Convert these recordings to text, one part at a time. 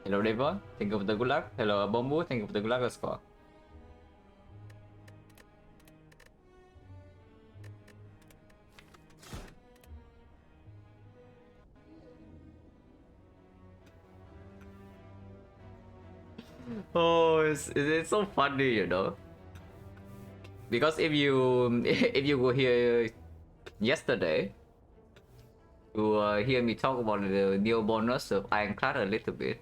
Hello Devon, thank you for the good luck. Hello Bombu, thank you for the good luck. Let's go. Oh, it's so funny, you know. Because if you if you were here yesterday to hear me talk about the new bonus of Ironclad a little bit,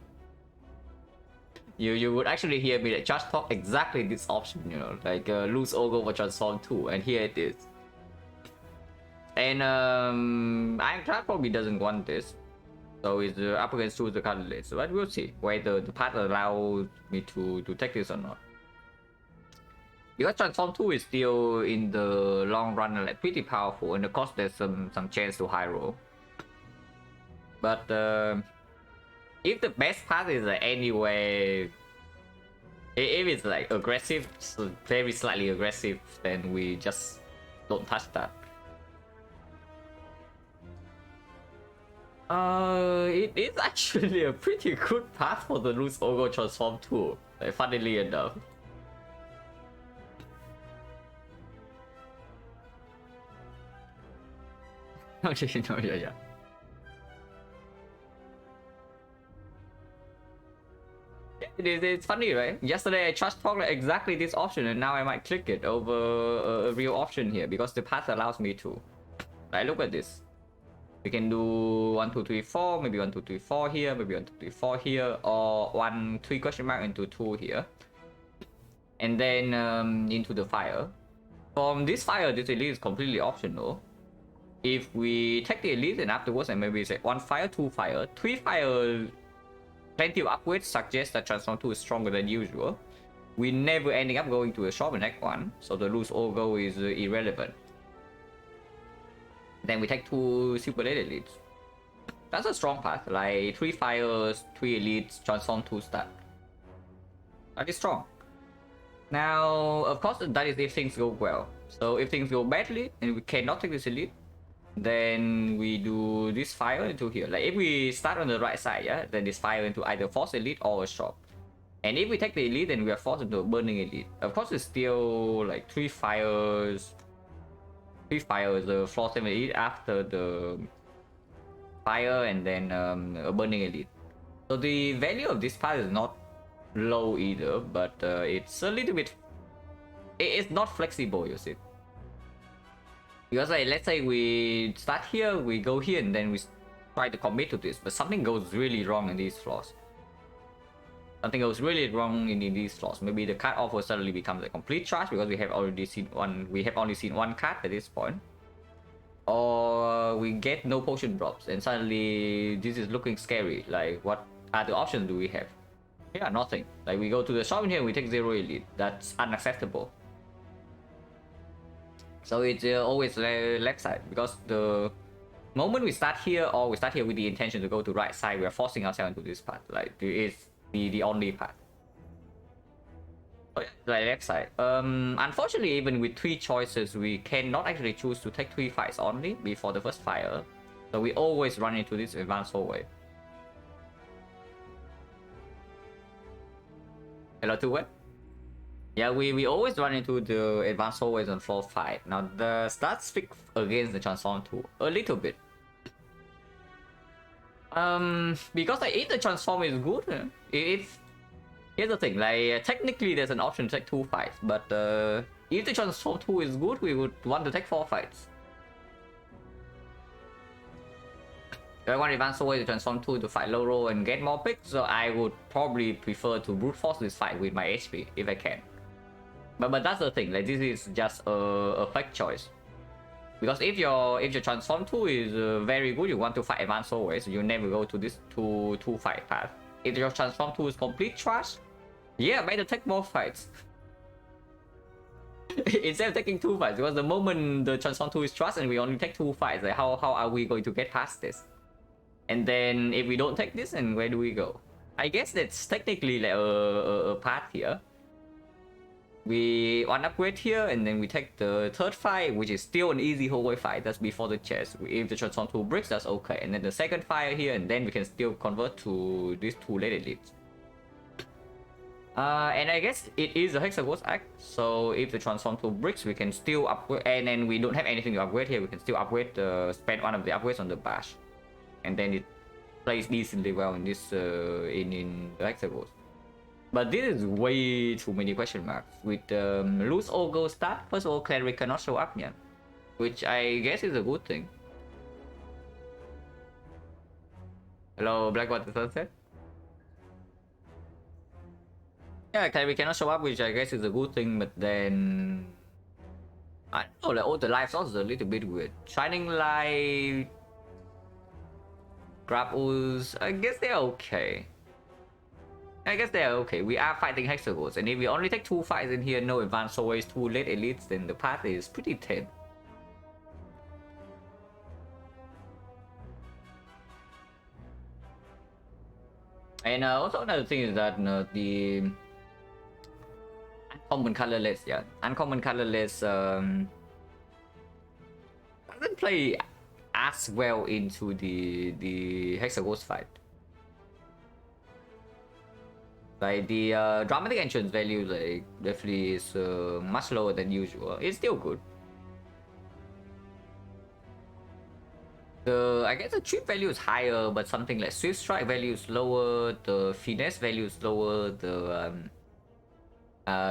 you would actually hear me just talk exactly this option, you know, like lose Ogo for transform 2, and here it is. And Ironclad probably doesn't want this, so it's up against two the candidates. But we'll see whether the path allows me to take this or not. Because transform 2 is still in the long run like pretty powerful, and of course there's some chance to high roll. But if the best path is anyway, if it's like aggressive, so very slightly aggressive, then we just don't touch that. It is actually a pretty good path for the loose Ogo transform 2, like, funnily enough. Okay, no, yeah. It's funny, right? Yesterday I just talked like exactly this option, and now I might click it over a real option here because the path allows me to. Like, look at this. We can do 1, 2, 3, 4, maybe 1, 2, 3, 4 here, maybe 1, 2, 3, 4 here, or 1, 3 question mark into 2 here. And then into the fire. From this fire, this elite is completely optional. If we take the elite and afterwards, and maybe say 1 fire, 2 fire, 3 fire, plenty of upgrades suggest that transform 2 is stronger than usual. We never ending up going to a shop in Act 1, so the loose Ogo is irrelevant. Then we take 2 super late elites. That's a strong path, like 3 fires, 3 elites, transform 2 stat. That is strong. Now, of course, that is if things go well. So if things go badly and we cannot take this elite, then we do this fire into here. Like if we start on the right side, yeah, then this fire into either force elite or a shop. And if we take the elite, then we are forced into a burning elite. Of course, it's still like 3 fires, the floor 7 elite after the fire, and then a burning elite. So the value of this path is not low either, but it's a little bit. It's not flexible, you see. Because like, let's say we start here, we go here, and then we try to commit to this, but something goes really wrong in these floors. Something goes really wrong in these floors. Maybe the card offer suddenly becomes a complete trash because we have already seen one. We have only seen one card at this point. Or we get no potion drops, and suddenly this is looking scary. Like, what other options do we have? Yeah, nothing. Like, we go to the shop in here, we take 0 elite. That's unacceptable. So it's always left side, because the moment we start here, or we start here with the intention to go to right side, we are forcing ourselves into this path. Like, it is the only path. So yeah, like left side. Unfortunately, even with 3 choices, we cannot actually choose to take 3 fights only before the first fire. So we always run into this advanced hallway. Hello to what? Yeah, we always run into the advanced hallways on floor 5. Now the stats speak against the transform 2 a little bit. Because like, if the transform is good, here's the thing, like technically there's an option to take 2 fights, but if the transform 2 is good, we would want to take 4 fights. I want advanced hallway to transform 2 to fight low roll and get more picks, so I would probably prefer to brute force this fight with my HP if I can. But that's the thing, like this is just a fake choice. Because if your transform 2 is very good, you want to fight advanced hallways, you never go to this 2 fight path. If your transform 2 is complete trash, yeah, better take more fights. Instead of taking 2 fights, because the moment the transform 2 is trash and we only take 2 fights, like how are we going to get past this? And then if we don't take this, then where do we go? I guess that's technically like a path here. We one upgrade here, and then we take the third fight, which is still an easy hallway fight. That's before the chest. If the transform 2 bricks, that's okay. And then the second fire here, and then we can still convert to these 2 late elites. And I guess it is a Hexaghost Act, so if the transform 2 bricks, we can still upgrade, and then we don't have anything to upgrade here, we can still upgrade, spend one of the upgrades on the bash. And then it plays decently well in this, in the Hexaghost. But this is way too many question marks. With loose or gold stat, first of all, cleric cannot show up yet, which I guess is a good thing. Hello, Blackwater Sunset. Yeah, cleric cannot show up, which I guess is a good thing. But then I don't know, like all the life sources are a little bit weird. Shining Light, Grapples, I guess they're okay. We are fighting Hexagons, and if we only take 2 fights in here, no advanced always 2 late elites, then the path is pretty thin. And also another thing is that the uncommon colorless, uncommon colorless doesn't play as well into the Hexagons fight. Like the dramatic entrance value, like definitely is much lower than usual. It's still good. I guess the chip value is higher, but something like Swift Strike value is lower. The finesse value is lower. The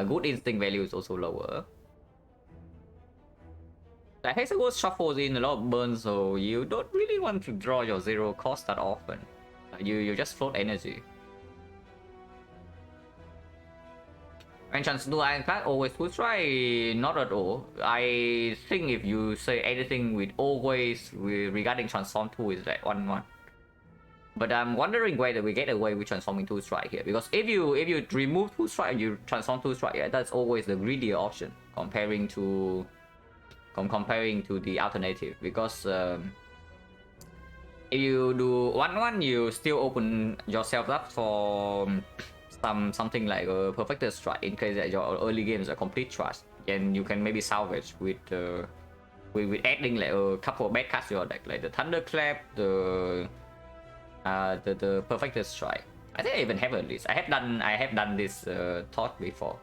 good instinct value is also lower. The Hexagons shuffles in a lot of burns, so you don't really want to draw your 0 cost that often. You just float energy. Enchants do Ironclad always would try, not at all. I think if you say anything with always regarding Transform 2 is like 1-1. But I'm wondering whether we get away with transforming 2 strike here, because if you remove 2 strike and you transform 2 strike, yeah, that's always the greedier option comparing to the alternative. Because if you do 1-1, you still open yourself up for something like a perfected strike in case that your early games are complete trash, and you can maybe salvage with adding like a couple of bad cards to your deck, like the Thunderclap, the perfected strike. I think I even have a list. I have done this thought before.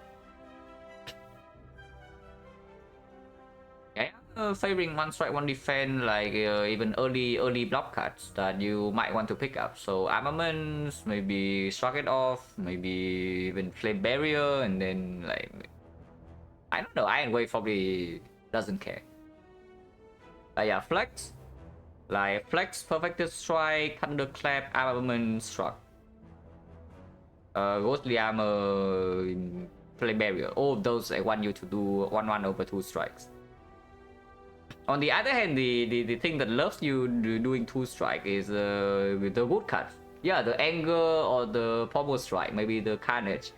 Favoring 1 strike 1 defense, like even early block cards that you might want to pick up. So armaments, maybe shrug it off, maybe even flame barrier, and then like I don't know, Iron Wave probably doesn't care. Yeah, flex, like flex, perfected strike, thunderclap, armament, shrug, ghostly armor, flame barrier. All of those I want you to do 1-1 over 2 strikes. On the other hand, the thing that loves you doing 2 strike is with the good cards. Yeah, the anger or the pommel strike, maybe the carnage.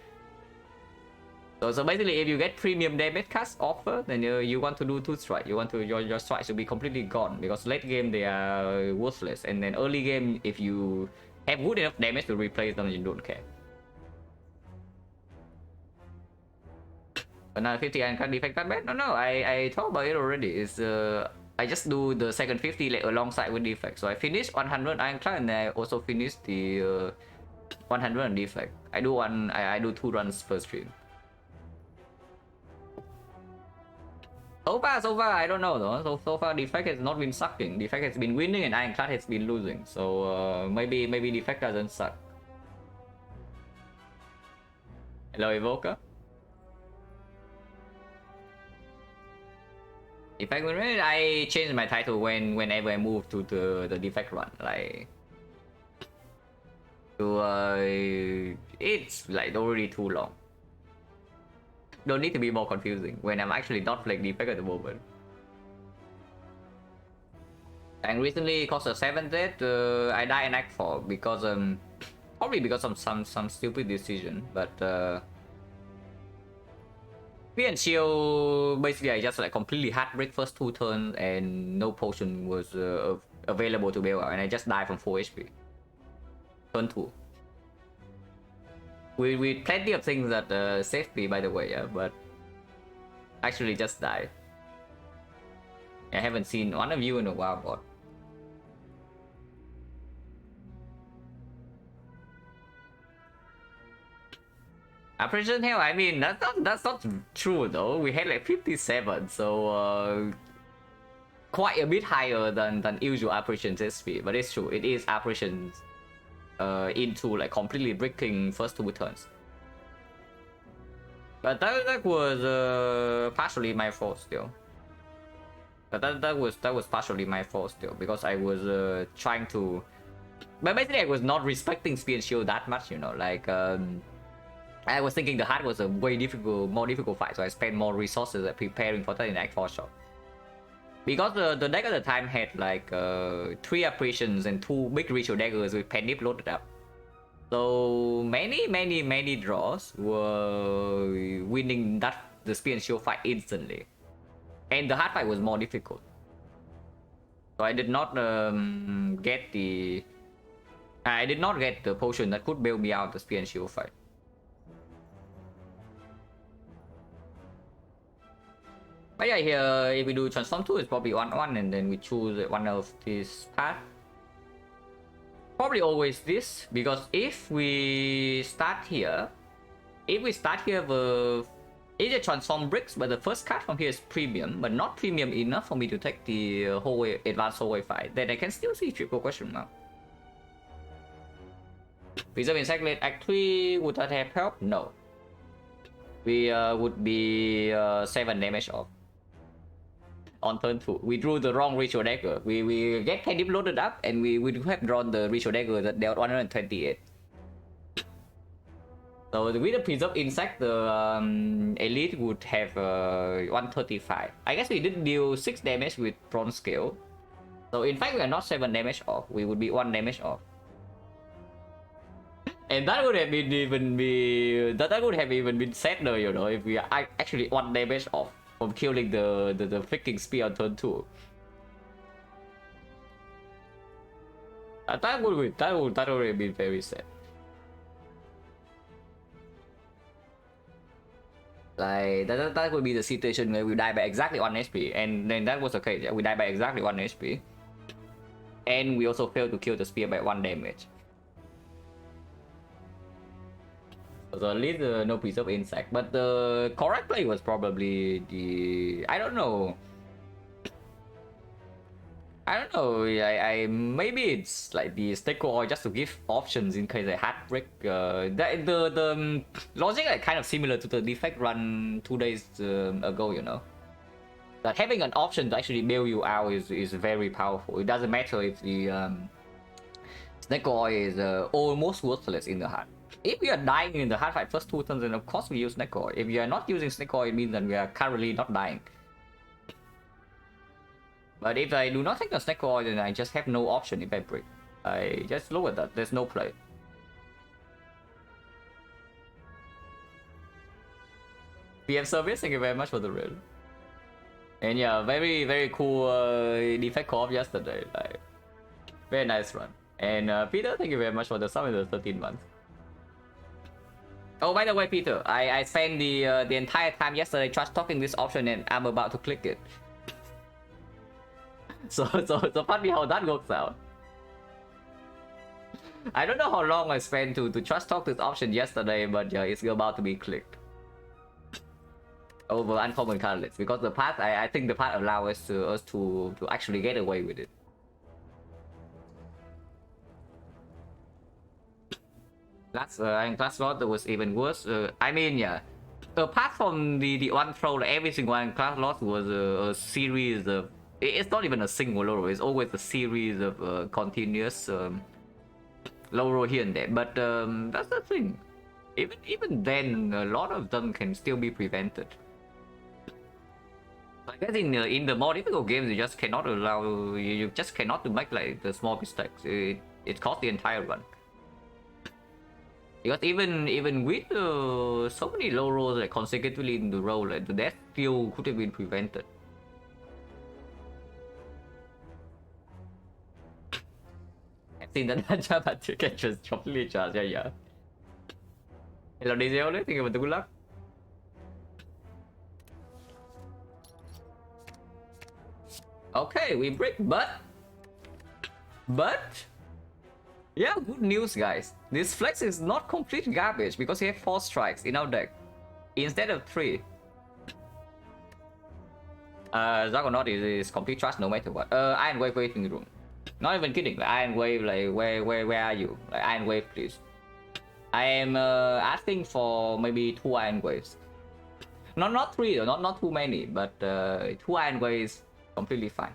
So basically, if you get premium damage cards offer, then you want to do 2 strike. You want to your strike should be completely gone, because late game they are worthless, and then early game if you have good enough damage to replace them, you don't care. Another 50 Ironclad defect that bad? No, I talked about it already. It's I just do the second 50 like alongside with defect. So I finished 100 Ironclad, and I also finished the 100 on defect. I do 2 runs per stream. So far, I don't know though. So far, defect has not been sucking. Defect has been winning, and Ironclad has been losing. So maybe defect doesn't suck. Hello, Evoker. Defect win rate, I changed my title whenever I move to the defect run. Like, it's like already too long. Don't need to be more confusing when I'm actually not playing defect at the moment. And recently, cause of 7th death, I died in Act 4 because probably because of some stupid decision, but me and Shield, basically I just like completely hard break first 2 turns and no potion was available to bail out, and I just died from 4 HP. Turn 2. With plenty of things that saved me, by the way, yeah, but actually just died. I haven't seen one of you in a while, but Operation Hell, I mean, that's not true though. We had like 57, so quite a bit higher than usual Operations SP. But it's true, it is Operations into like completely bricking first 2 turns. But that was partially my fault still. But that was partially my fault still, because I was trying to. But basically, I was not respecting Spear and Shield that much, you know. Like I was thinking the hard was a more difficult fight, so I spent more resources at preparing for that in Act 4 shot. Because the deck at the time had like 3 apparitions and 2 big ritual daggers with Pen Dip loaded up. So many draws were winning the Spear and Shield fight instantly. And the hard fight was more difficult. So I did not get the potion that could bail me out the Spear and Shield fight. But yeah, here if we do transform 2, it's probably 1-1, and then we choose one of this path. Probably always this, because if we start here with either transform bricks, but the first card from here is premium, but not premium enough for me to take the hallway advanced hallway fight, then I can still see triple question mark. Preserve Insect Late Act 3, would that have helped? No. We would be 7 damage off. On turn 2, we drew the wrong ritual dagger. We get Pen Dip loaded up, and we would have drawn the ritual dagger that dealt 128. So with the Preserve Insect, the elite would have 135. I guess we did deal 6 damage with Bronze Scale. So in fact, we are not 7 damage off. We would be 1 damage off. And that would have been even been sadder, you know, if we are actually 1 damage off from killing the freaking spear on turn 2. That would have been very sad. Like that would be the situation where we die by exactly 1 HP, and then that was okay. Yeah, we die by exactly 1 HP, and we also failed to kill the spear by 1 damage. So at least no Preserve Insect, but the correct play was probably the I don't know. I maybe it's like the Sticker Oil just to give options in case I had brick. The logic is kind of similar to the defect run 2 days ago, you know. That having an option to actually bail you out is very powerful. It doesn't matter if the Sticker Oil is almost worthless in the hard. If we are dying in the hard fight first 2 turns, then of course we use Snake Oil. If we are not using Snake Oil, it means that we are currently not dying. But if I do not take the Snake Oil, then I just have no option if I break. I just lower that. There's no play. PM service, thank you very much for the rail. And yeah, very cool defect co-op yesterday. Like, very nice run. And Peter, thank you very much for the sum in the 13 months. Oh, by the way, Peter, I spent the entire time yesterday just talking this option, and I'm about to click it. So funny how that works out. I don't know how long I spent to just talk this option yesterday, but yeah, it's about to be clicked. Over uncommon card lists, because the path I think the path allows us to actually get away with it. Class lot was even worse. I mean, yeah. Apart from the one throw, like every single one class loss was a series of. It's not even a single low roll. It's always a series of continuous low roll here and there. But that's the thing. Even then, a lot of them can still be prevented. I guess in the more difficult games, you just cannot allow. You just cannot make like the small mistakes. It costs the entire run. Because even with so many low rolls like consecutively in the row, like the death still could have been prevented. I've seen that jump at you can just properly charge, yeah. Hello DJ, thank you for the good luck. Okay, we break, but yeah, good news, guys. This flex is not complete garbage because we have 4 strikes in our deck instead of 3. Juggernaut is complete trash no matter what. Iron Wave waiting room. Not even kidding. Like Iron Wave, like where are you? Like Iron Wave, please. I am asking for maybe 2 Iron Waves. Not 3 though, not too many, but 2 Iron Waves completely fine.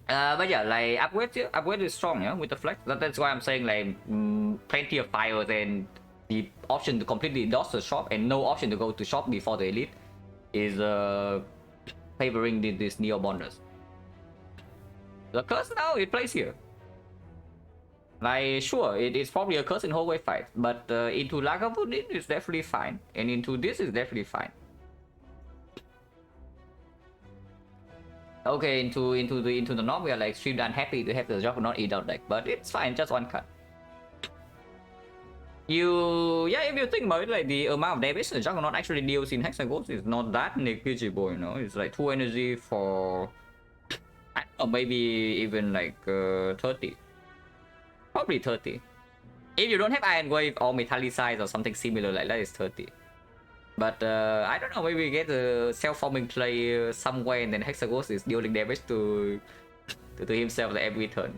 But yeah, like upgrade is strong, yeah, with the flex. That's why I'm saying like plenty of fires and the option to completely dodge the shop and no option to go to shop before the elite is favoring this Neo Bonders. The curse now it plays here. Like sure, it's probably a curse in whole wave fight, but into Lagavulin is definitely fine, and into this is definitely fine. Okay, into the norm we are like extremely unhappy to have the Juggernaut eat out deck, but it's fine, just 1 cut. If you think about it, like the amount of damage the Juggernaut actually deals in Hexagons is not that negligible, you know. It's like 2 energy for, I don't know, maybe even like 30. Probably 30. If you don't have Iron Wave or Metallicize or something similar like that, is 30. But I don't know, maybe we get a self-forming play somewhere and then Hexagons is dealing damage to himself every turn.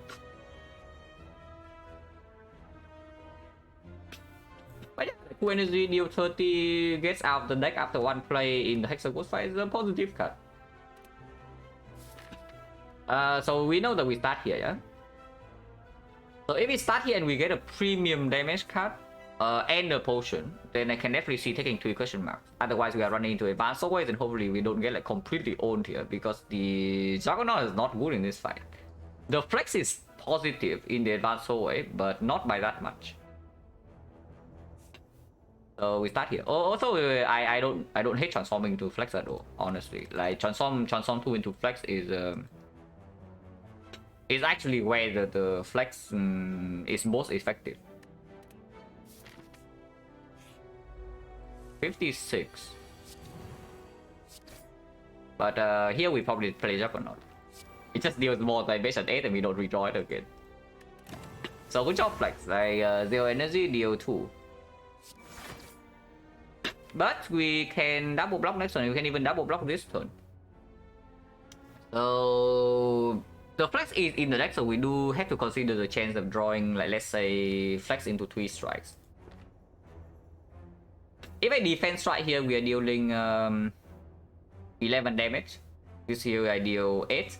But yeah, 2 energy, deal 30, gets out the deck after 1 play in the Hexagons fight is a positive card. So we know that we start here, yeah? So if we start here and we get a premium damage card and a potion, then I can definitely see taking 3 question marks. Otherwise we are running into advanced always and hopefully we don't get like completely owned here because the Juggernaut is not good in this fight. The flex is positive in the advanced hallway, but not by that much. So we start here. Also, I don't hate transforming into flex at all. Honestly, like transform 2 into flex is actually where the flex is most effective. 56. But here we probably play Juggernaut. It just deals more like base at 8 and we don't redraw it again. So good job flex. Like 0 energy, deal 2. But we can double block next turn. We can even double block this turn. So the flex is in the deck, so we do have to consider the chance of drawing, like let's say flex into 3 strikes. If I defense strike here, we are dealing 11 damage. This here I deal 8.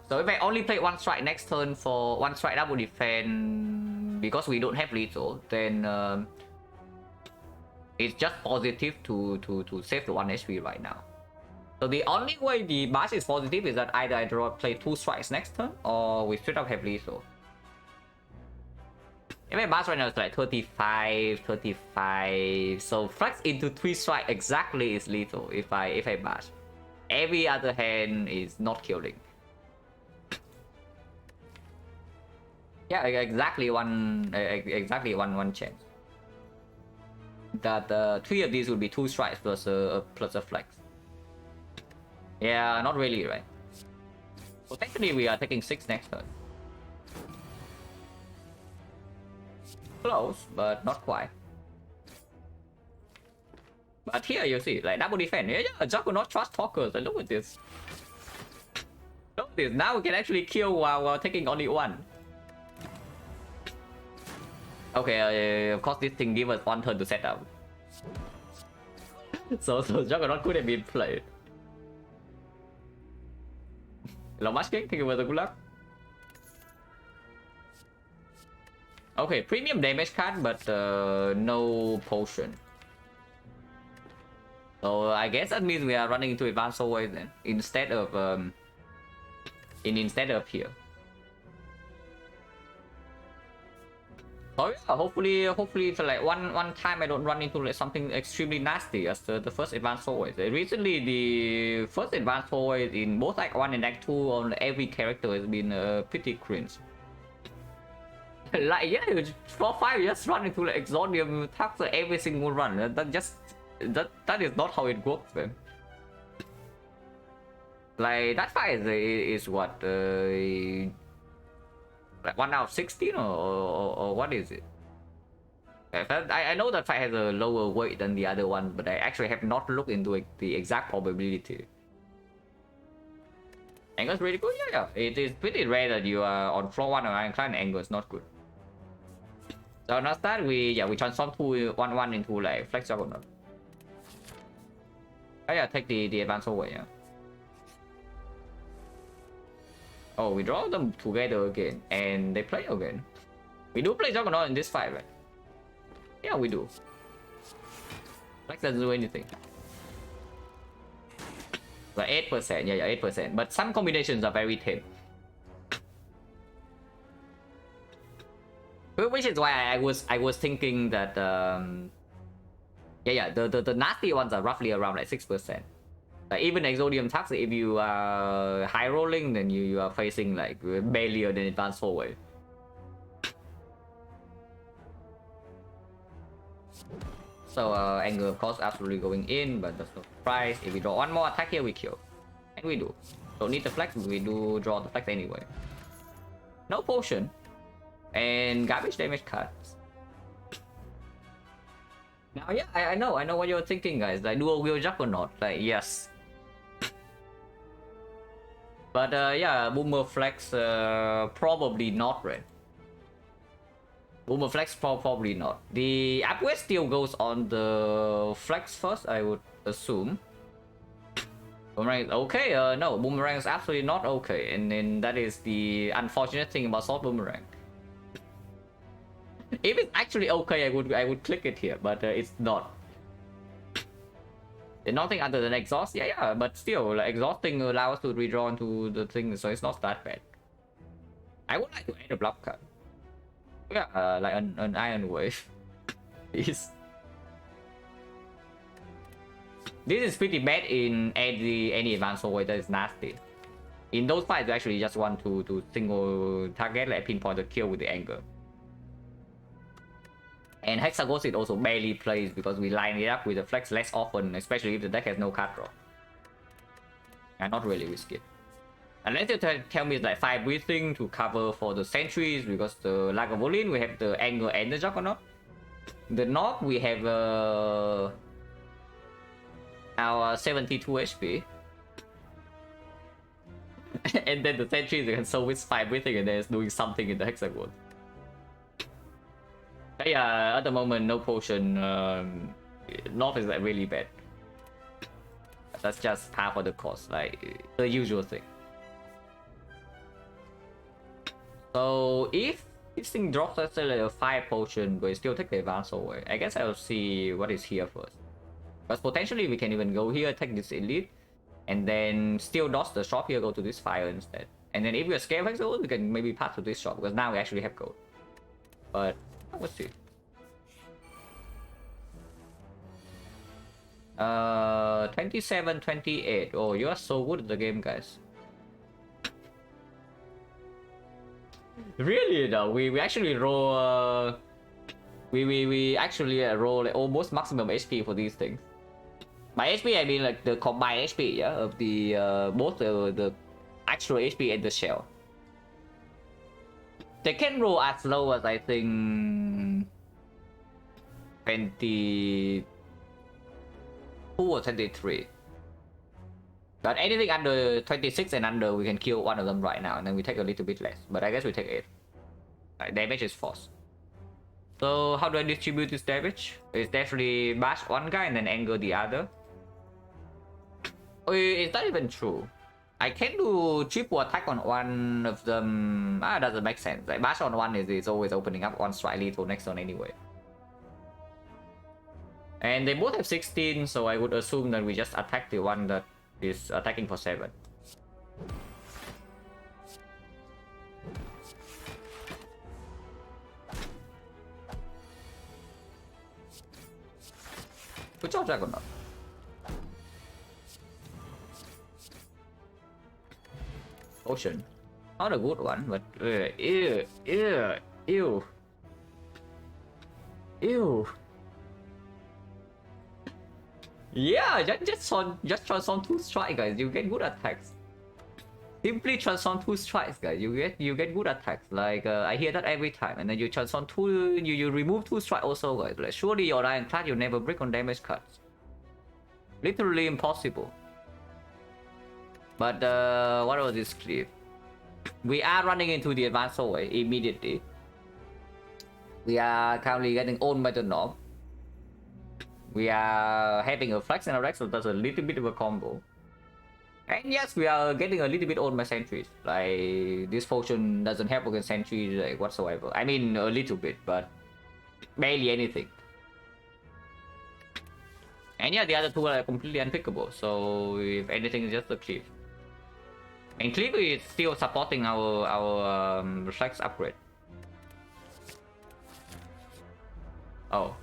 So if I only play 1 strike next turn for 1 strike double defense, because we don't have lethal, then it's just positive to save the 1 HP right now. So the only way the bash is positive is that either I play 2 strikes next turn or we straight up have lethal. If my bash right now is like 35, so flex into 3 strike exactly is lethal if I bash. Every other hand is not killing. Yeah, exactly one chance. That 3 of these will be 2 strikes plus a flex. Yeah, not really, right? Potentially we are taking 6 next turn. Close, but not quite. But here you see, like double defense. Yeah, Juggernaut trust talkers. And look at this. Look at this. Now we can actually kill while taking only 1. Okay, of course this thing gives us 1 turn to set up. so Juggernaut could have been played. Long much king, thank you for the good luck. Okay, premium damage card, but no potion. So I guess that means we are running into advanced always then, instead of here. Oh yeah, hopefully for like one time I don't run into like something extremely nasty as the first advanced always. Recently the first advanced always in both Act 1 and Act 2 on every character has been pretty cringe. Like yeah, for 5 just run into like Exodium attacks every single run. That is not how it works, man. Like that fight is what like 1 out of 16 or what is it? I know that fight has a lower weight than the other one, but I actually have not looked into it, the exact probability. Angle's really good, yeah. It is pretty rare that you are on floor 1 or Ironclad and angle is not good. So now start we transform 2-1-1 into like Flex Juggernaut. Oh yeah, take the advance away, yeah. Oh, we draw them together again, and they play again. We do play Juggernaut in this fight, right? Yeah, we do. Flex doesn't do anything. Like 8%, yeah, 8%. But some combinations are very tame. Which is why I was thinking that the nasty ones are roughly around like 6%. Like even Exodium Tax, if you are high rolling, then you are facing like barely an advanced forward. So Anger of course absolutely going in, but that's no surprise. If we draw one more attack here, we kill. And we do. Don't need the flex, but we do draw the flex anyway. No potion. And garbage damage cards. Now yeah, I know what you're thinking, guys. Like dual wheel Juggernaut, like yes. But yeah, Boomer Flex probably not, right? Boomer Flex probably not. The upgrade still goes on the Flex first, I would assume. Boomerang, okay, no, Boomerang is absolutely not okay, and then that is the unfortunate thing about Salt Boomerang. If it's actually okay, I would click it here, but it's not. And nothing other than exhaust, yeah, but still, like, exhausting allows us to redraw into the thing, so it's not that bad. I would like to add a block card. Yeah, like an Iron Wave. This is pretty bad in any advanced forward that is nasty. In those fights, you actually just want to single target, like pinpoint the kill with the anger. And Hexaghost also barely plays because we line it up with the flex less often, especially if the deck has no card draw. And not really risk it. Unless you tell me it's like 5 breathing to cover for the sentries, because the Lagavulin, we have the Anger and the Juggernaut. The Knock, we have our 72 HP. And then the sentries, you can solve with 5 breathing and then it's doing something in the Hexagon. Yeah, at the moment, no potion. North is like really bad. That's just half of the cost, like the usual thing. So if this thing drops, let's say like a 5 potion, but it still take the advance away, I guess I'll see what is here first. But potentially we can even go here, take this elite, and then still dodge the shop here, go to this fire instead. And then if we are scared of Hexagon, we can maybe pass to this shop, because now we actually have gold. But let's see. 27, 28. Oh, you are so good at the game, guys. Really though, we actually roll we actually roll like almost maximum HP for these things. By HP I mean like the combined HP, yeah, of the both the actual HP and the shell. They can roll as low as I think 22 or 23. But anything under 26 and under, we can kill one of them right now, and then we take a little bit less. But I guess we take 8. Right, damage is force. So how do I distribute this damage? It's definitely bash one guy and then anger the other. Oh, is that even true? I can do triple attack on one of them. Ah, doesn't make sense. Like bash on one is always opening up one strike lethal next turn anyway. And they both have 16, so I would assume that we just attack the one that is attacking for 7. Good job, Juggernaut. Ocean. Not a good one, but ew. Yeah, just transform 2 strike, guys. You get good attacks. Simply transform 2 strikes, guys. You get good attacks. Like I hear that every time, and then you transform 2. You remove 2 strike also, guys. Like surely your Ironclad you never break on damage cards. Literally impossible. But what was this clip? We are running into the advanced hallway immediately. We are currently getting owned by the knob. We are having a flex and a rex, so that's a little bit of a combo. And yes, we are getting a little bit owned by sentries. Like this potion doesn't help against sentries like whatsoever. I mean a little bit, but barely anything. And yeah, the other two are completely unpickable. So if anything, it's just a cliff. And cliff is still supporting our reflex upgrade. Oh,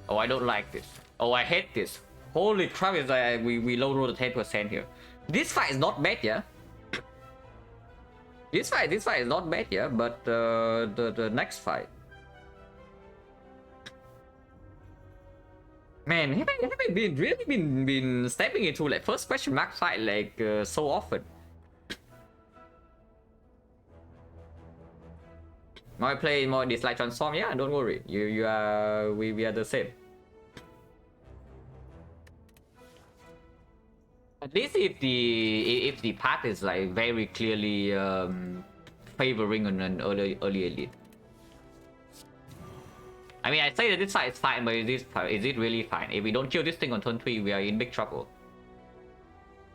I don't like this. Oh, I hate this. Holy crap! Is we low rolled 10% here. This fight is not bad, yeah. This fight is not bad, yeah. But the next fight, man, haven't been really been stepping into like first question mark fight like so often. More play, more dislike transform. Yeah, don't worry. You are we are the same. At least if the path is like very clearly favoring an early elite. I mean, I say that this fight is fine, but is it really fine? If we don't kill this thing on turn 3, we are in big trouble.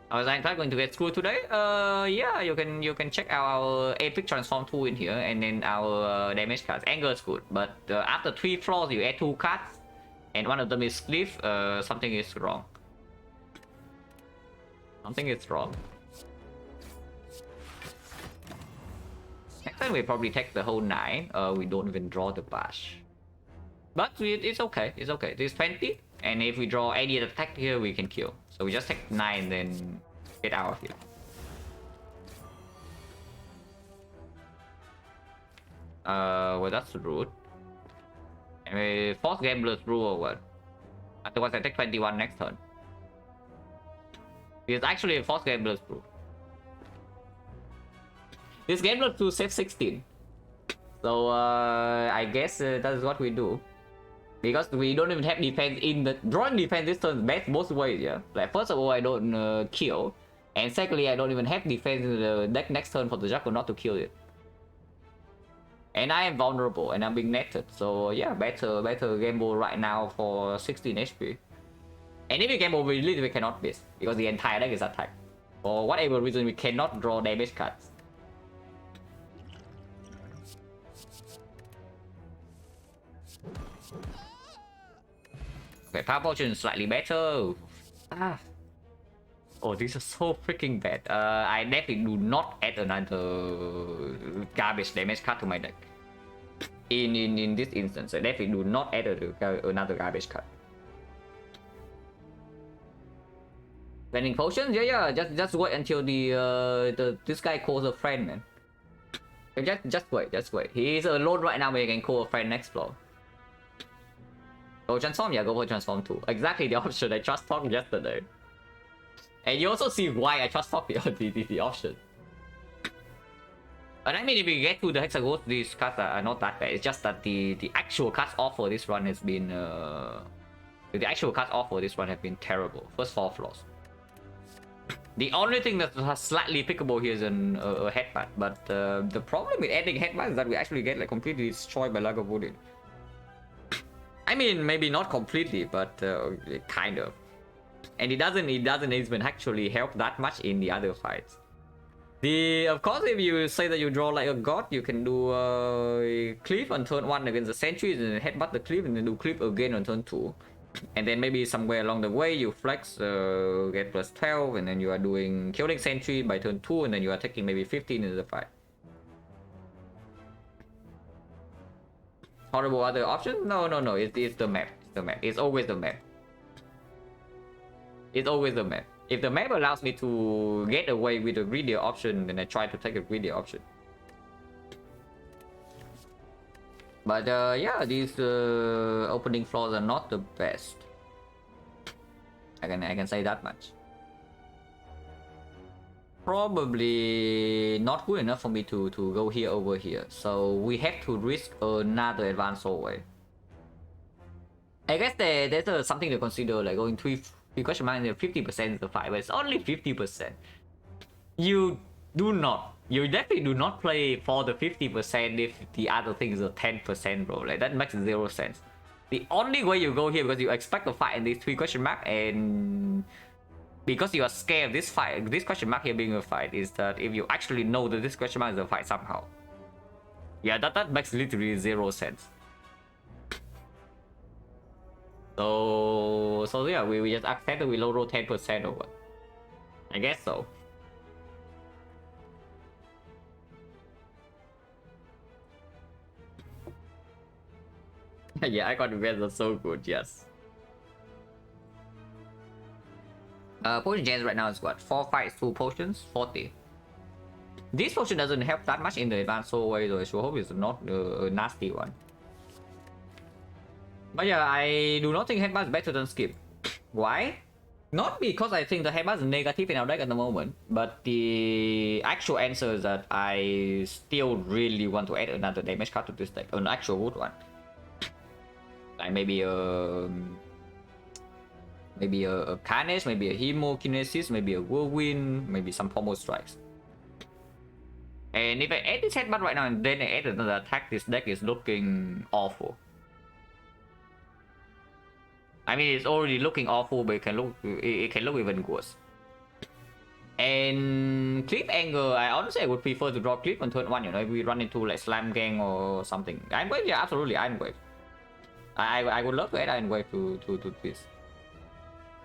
Was I going to get screwed today? Yeah, you can check out our epic transform tool in here, and then our damage cards. Anger is good, but after 3 floors, you add 2 cards, and one of them is cliff. Something is wrong. Something is wrong. Next time we probably take the whole 9. We don't even draw the bash. But it's okay. It's okay. This 20, and if we draw any attack here, we can kill. So we just take 9, then get out of here. Well, that's rude. I mean, force gambler's rule or what? Otherwise, I take 21 next turn. It's actually a force gambler's rule. This gambler's rule saves 16. So I guess that is what we do. Because we don't even have defense in the drawing defense this turn best both ways, yeah. Like first of all, I don't kill, and secondly, I don't even have defense in the deck next turn for the Juggernaut to kill it. And I am vulnerable, and I'm being netted. So yeah, better gamble right now for 16 HP. And if you gamble with elite, we cannot miss because the entire deck is attacked. For whatever reason, we cannot draw damage cards. Okay, Power Potion is slightly better. Ah. Oh, these are so freaking bad. I definitely do not add another garbage damage card to my deck. In this instance, I definitely do not add another garbage card. Vending potions? Yeah. Just wait until this guy calls a friend, man. Just wait. He's alone right now, but he can call a friend next floor. Go transform? Yeah, go for transform too. Exactly the option I just talked yesterday. And you also see why I just talked the option. But I mean, if we get to the Hexagons, these cards are not that bad. It's just that the actual cards off for this run has been the actual cards off for this run have been terrible. First 4 floors. The only thing that's slightly pickable here is a headbutt, but the problem with adding headbutt is that we actually get like completely destroyed by Lagavulin. I mean, maybe not completely, but kind of. And it doesn't even actually help that much in the other fights. Of course, if you say that you draw like a god, you can do cliff on turn 1 against the sentries and then headbutt the cliff and then do cliff again on turn 2. And then maybe somewhere along the way you flex, get plus 12, and then you are doing killing sentry by turn 2, and then you are taking maybe 15 in the fight. Horrible other option? No. It's the map. It's always the map. It's always the map. If the map allows me to get away with a greedier option, then I try to take a greedier option. But yeah, these opening floors are not the best. I can say that much. probably not good enough for me to go here over here. So we have to risk another advance hallway. I guess there's something to consider, like going 3 question mark and 50% is the fight, but it's only 50%. You definitely do not play for the 50% if the other thing is a 10%, bro. Like that makes 0 sense. The only way you go here because you expect to fight in these 3 question mark, and because you are scared of this fight, this question mark here being a fight, is that if you actually know that this question mark is a fight somehow. Yeah, that makes literally 0 sense. So yeah, we just accept that we low roll 10% over. I guess so. Yeah, I got events are so good, yes. Potion gens right now is what? 4 fights, 2 potions, 40. This potion doesn't help that much in the advanced hallway though, so I hope it's not a nasty one. But yeah, I do not think headbutt is better than skip. Why? Not because I think the headbutt is negative in our deck at the moment, but the actual answer is that I still really want to add another damage card to this deck, an actual good one. Like maybe a Carnage, maybe a Hemokinesis, maybe a Whirlwind, maybe some Pommel Strikes. And if I add this headbutt right now and then I add another attack, this deck is looking awful. I mean, it's already looking awful, but it can look even worse. And Cliff Angle, I honestly would prefer to draw Cliff on turn 1, you know, if we run into like Slam Gang or something. Iron Wave, yeah, absolutely, Iron Wave. I would love to add Iron Wave to this.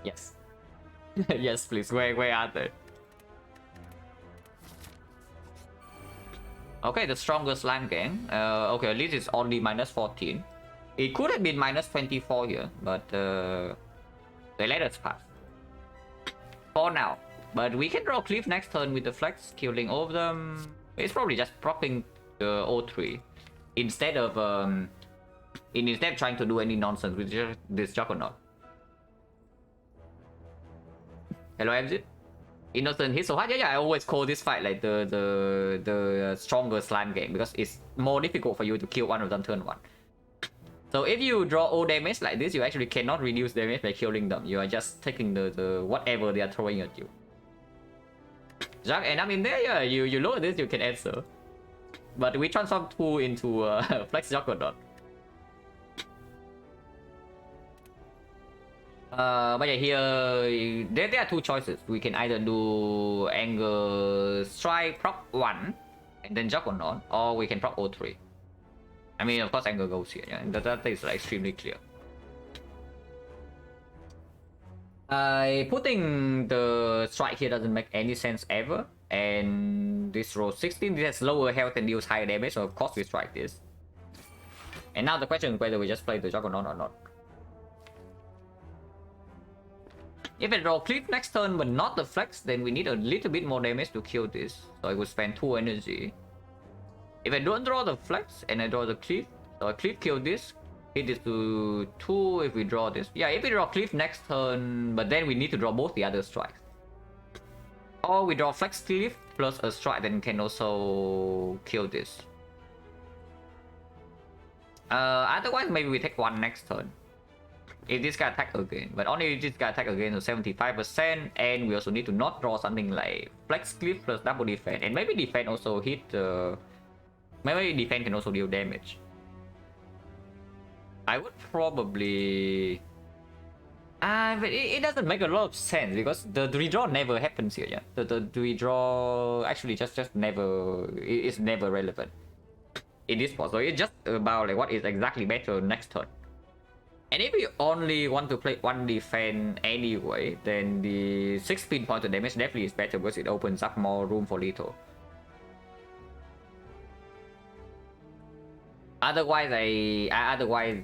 Yes. Yes, please. Where are they? Okay, the strongest Slam Gang. Okay, at least it's only minus 14. It could have been minus 24 here, but they let us pass. For now. But we can draw Cliff next turn with the Flex, killing all of them. It's probably just propping the O3 instead of trying to do any nonsense with this Juggernaut. Hello, Exit. Innocent hit so hard. Yeah, I always call this fight like the stronger Slam Gang because it's more difficult for you to kill one of them turn 1. So if you draw all damage like this, you actually cannot reduce damage by killing them. You are just taking the whatever they are throwing at you. Jack, and I'm in there, yeah, you look at this, you can answer. But we transform 2 into Flex Juggernaut. But yeah, here there are 2 choices. We can either do Anger Strike prop 1 and then Juggernaut, or we can prop O3. I mean, of course, Anger goes here. Yeah, that is like extremely clear. Putting the strike here doesn't make any sense ever. And this rolls 16. This has lower health and deals higher damage, so of course we strike this. And now the question is whether we just play the Juggernaut or not. If I draw Cliff next turn but not the Flex, then we need a little bit more damage to kill this. So I would spend 2 energy. If I don't draw the Flex and I draw the Cliff, so I Cliff kill this, hit this to 2 if we draw this. Yeah, if we draw Cliff next turn, but then we need to draw both the other strikes. Or we draw Flex Cliff plus a strike, then can also kill this. Otherwise, maybe we take 1 next turn. If this guy attack again, but only if this guy attack again, so 75%, and we also need to not draw something like Flex Cliff plus double defense, and maybe defense also hit. Maybe defense can also deal damage. I would probably. But it doesn't make a lot of sense because the redraw never happens here. Yeah, the redraw actually just never. It's never relevant in this spot. So it's just about like what is exactly better next turn. And if you only want to play 1 defense anyway, then the 6 pin point of damage definitely is better because it opens up more room for lethal. Otherwise,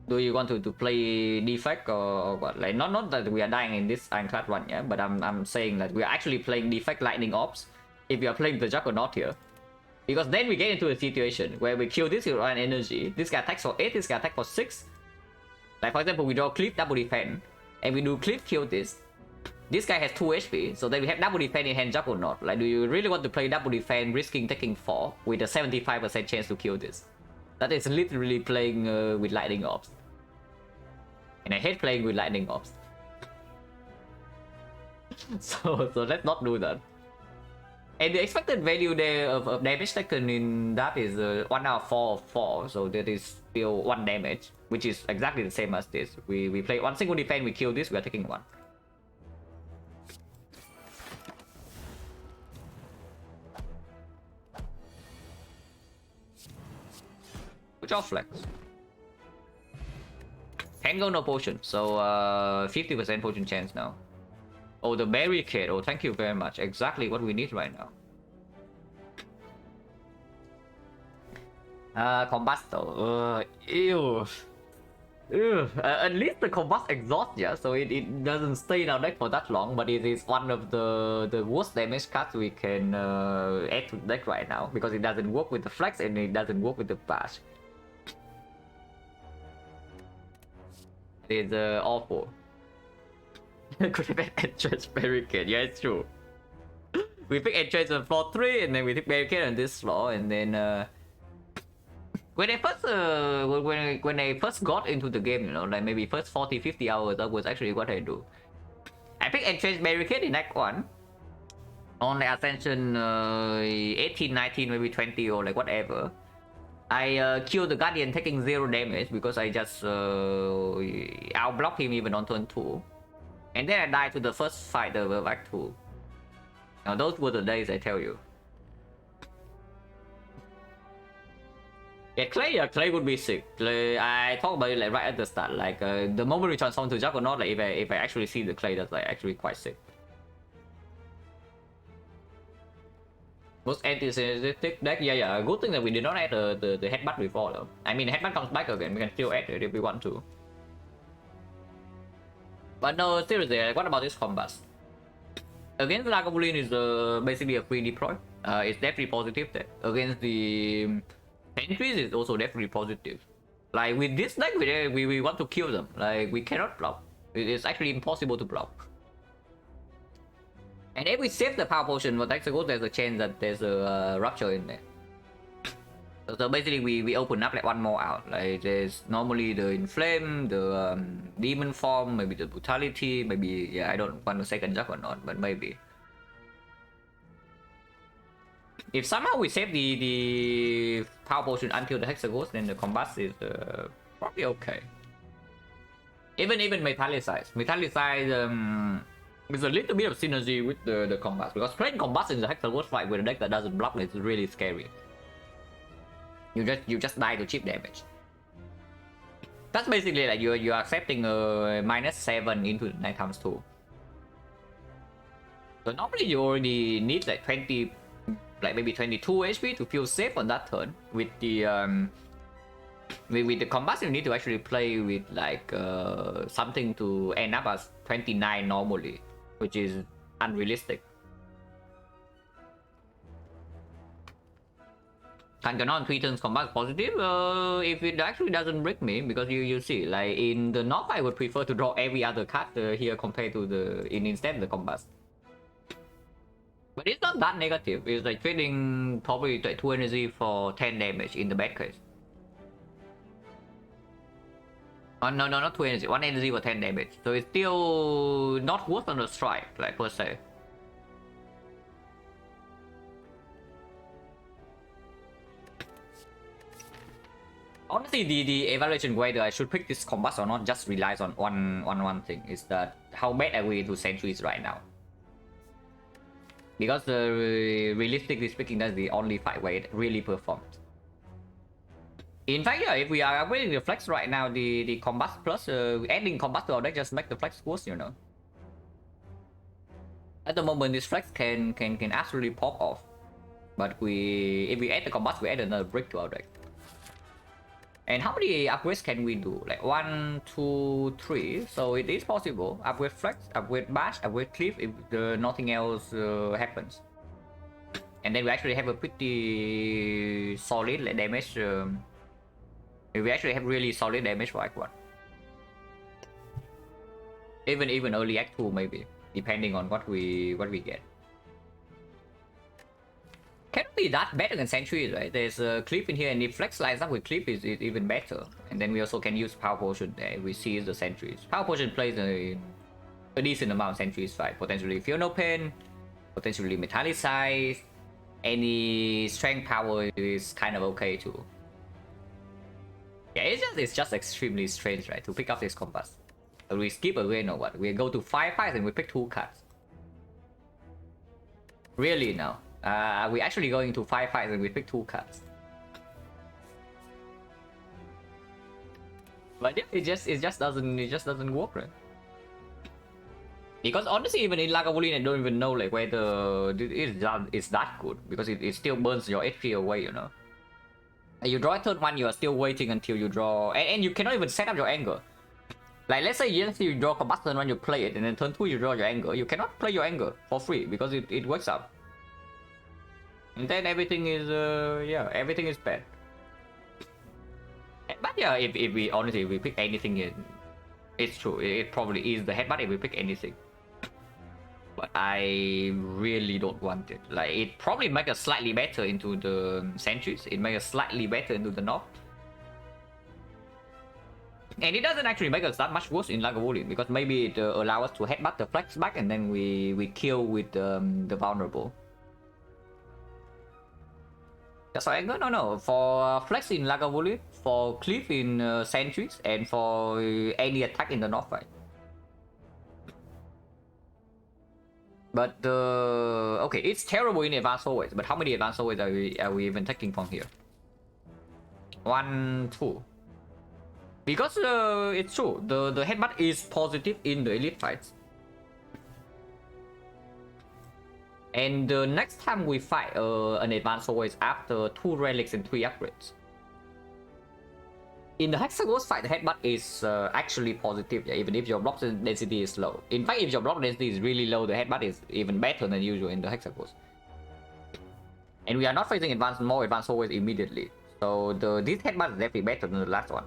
do you want to play defect or what? Like not that we are dying in this Ironclad one, yeah, but I'm saying that we are actually playing defect lightning ops if you are playing the Juggernaut here. Because then we get into a situation where we kill this with 1 energy, this guy attacks for 8, this guy attacks for 6. Like for example, we draw Cliff double defense, and we do Cliff kill this. This guy has 2 HP, so then we have double defense in hand Juggernaut. Like, do you really want to play double defense, risking taking 4 with a 75% chance to kill this? That is literally playing with lightning orbs. And I hate playing with lightning orbs. so let's not do that. And the expected value there of damage taken in that is 1 out of 4 of 4, so that is still 1 damage, which is exactly the same as this. We play 1 single defense, we kill this, we are taking 1. Good job, Flex. Tango no potion, so 50% potion chance now. Oh, the barricade. Oh, thank you very much. Exactly what we need right now. Combusto. Ew. Ew. At least the combust exhaust, yeah, so it doesn't stay in our deck for that long, but it is one of the worst damage cards we can add to the deck right now, because it doesn't work with the flex and it doesn't work with the bash. It's awful. Could have been entrance barricade. Yeah, it's true. We pick entrance on floor 3 and then we pick barricade on this floor, and then when I first when I first got into the game, you know, like maybe first 40-50 hours, that was actually what I do. I pick entrance barricade in Act 1 on like Ascension 18, 19, maybe 20 or like whatever. I kill the Guardian taking 0 damage because I just outblock him even on turn 2. And then I die to the first fight of Act 2. Now those were the days, I tell you. Yeah, Clay would be sick. I talked about it like right at the start. Like the moment we transform to Juggernaut, like if I actually see the Clay, that's like actually quite sick. Most anti-synergistic deck, yeah. Good thing that we did not add the headbutt before though. I mean, headbutt comes back again. We can still add it if we want to. But no, seriously, what about this combust? Against Lagavulin is basically a free deploy. It's definitely positive there. Against the entries, it's also definitely positive. Like with this deck, we want to kill them. Like we cannot block. It's actually impossible to block. And if we save the power potion for Hexagons, there's a chance that there's a rupture in there. So basically we open up like 1 more out. Like there's normally the Inflame, the Demon Form, maybe the Brutality, maybe, yeah, I don't want to second Juggernaut, but maybe. If somehow we save the power potion until the Hexagons, then the combust is probably okay. Even Metallicize. Metallicize there's a little bit of synergy with the combust, because playing combust in the Hexagons fight with a deck that doesn't block is really scary. You just die to chip damage. That's basically like you're accepting a -7 into the 9 times 2. So normally you already need like 20, like maybe 22 HP to feel safe on that turn. With the with the combust, you need to actually play with like something to end up as 29 normally, which is unrealistic. Kanganon 3 turns combust positive if it actually doesn't break me, because you see, like in the north I would prefer to draw every other card here compared to instead the combust. But it's not that negative. It's like trading probably 2 energy for 10 damage in the bad case. Oh, no, not 2 energy. 1 energy for 10 damage. So it's still not worse than a strike, like per se. Honestly, the evaluation whether I should pick this combust or not just relies on one thing, is that how bad are we into sentries right now? Because realistically speaking, that's the only fight where it really performed. In fact, yeah, if we are upgrading the flex right now, the combust plus adding combust to our deck just make the flex worse, you know. At the moment, this flex can absolutely pop off, but if we add the combust, we add another brick to our deck. And how many upgrades can we do? Like 1, 2, 3. So it is possible. Upgrade flex, upgrade bash, upgrade cliff if nothing else happens. And then we actually have a pretty solid like, damage. We actually have really solid damage for Act 1. Even early Act 2 maybe. depending on what we get. Can't be that better than sentries, right? There's a clip in here, and if flex lines up with clip is even better. And then we also can use power potion there. We see the sentries. Power potion plays a decent amount of sentries fight. Potentially Feel No Pain, potentially Metallicize. Any strength power is kind of okay too. Yeah, it's just extremely strange, right? To pick up this compass. So we skip again or what? We go to 5 fights and we pick 2 cards. Really now? We're actually going to 5 fights and we pick 2 cards. But yeah, it just doesn't work, right? Because honestly, even in Lagavulin, I don't even know like whether it's that good, because it still burns your HP away, you know. You draw a third one, you are still waiting until you draw, and you cannot even set up your anger. Like let's say you draw combustion when you play it, and then turn 2 you draw your anger. You cannot play your anger for free because it works out. And then everything is yeah, everything is bad. But yeah, if we honestly if we pick anything, it's true. It probably is the headbutt if we pick anything. But I really don't want it. Like it probably make us slightly better into the sentries. It make us slightly better into the knock. And it doesn't actually make us that much worse in Lagavulin, because maybe it allows us to headbutt the flex back, and then we kill with the vulnerable. That's why no. For flex in Lagavulin, for cliff in sentries, and for any attack in the north fight. But okay, it's terrible in advanced always. But how many advanced always are we even taking from here? 1, 2. Because it's true, the headbutt is positive in the elite fights. And the next time we fight an advanced always after 2 relics and 3 upgrades. In the Hexagons fight, the headbutt is actually positive, yeah, even if your block density is low. In fact, if your block density is really low, the headbutt is even better than usual in the Hexagons. And we are not facing more advanced always immediately. So this headbutt is definitely better than the last one.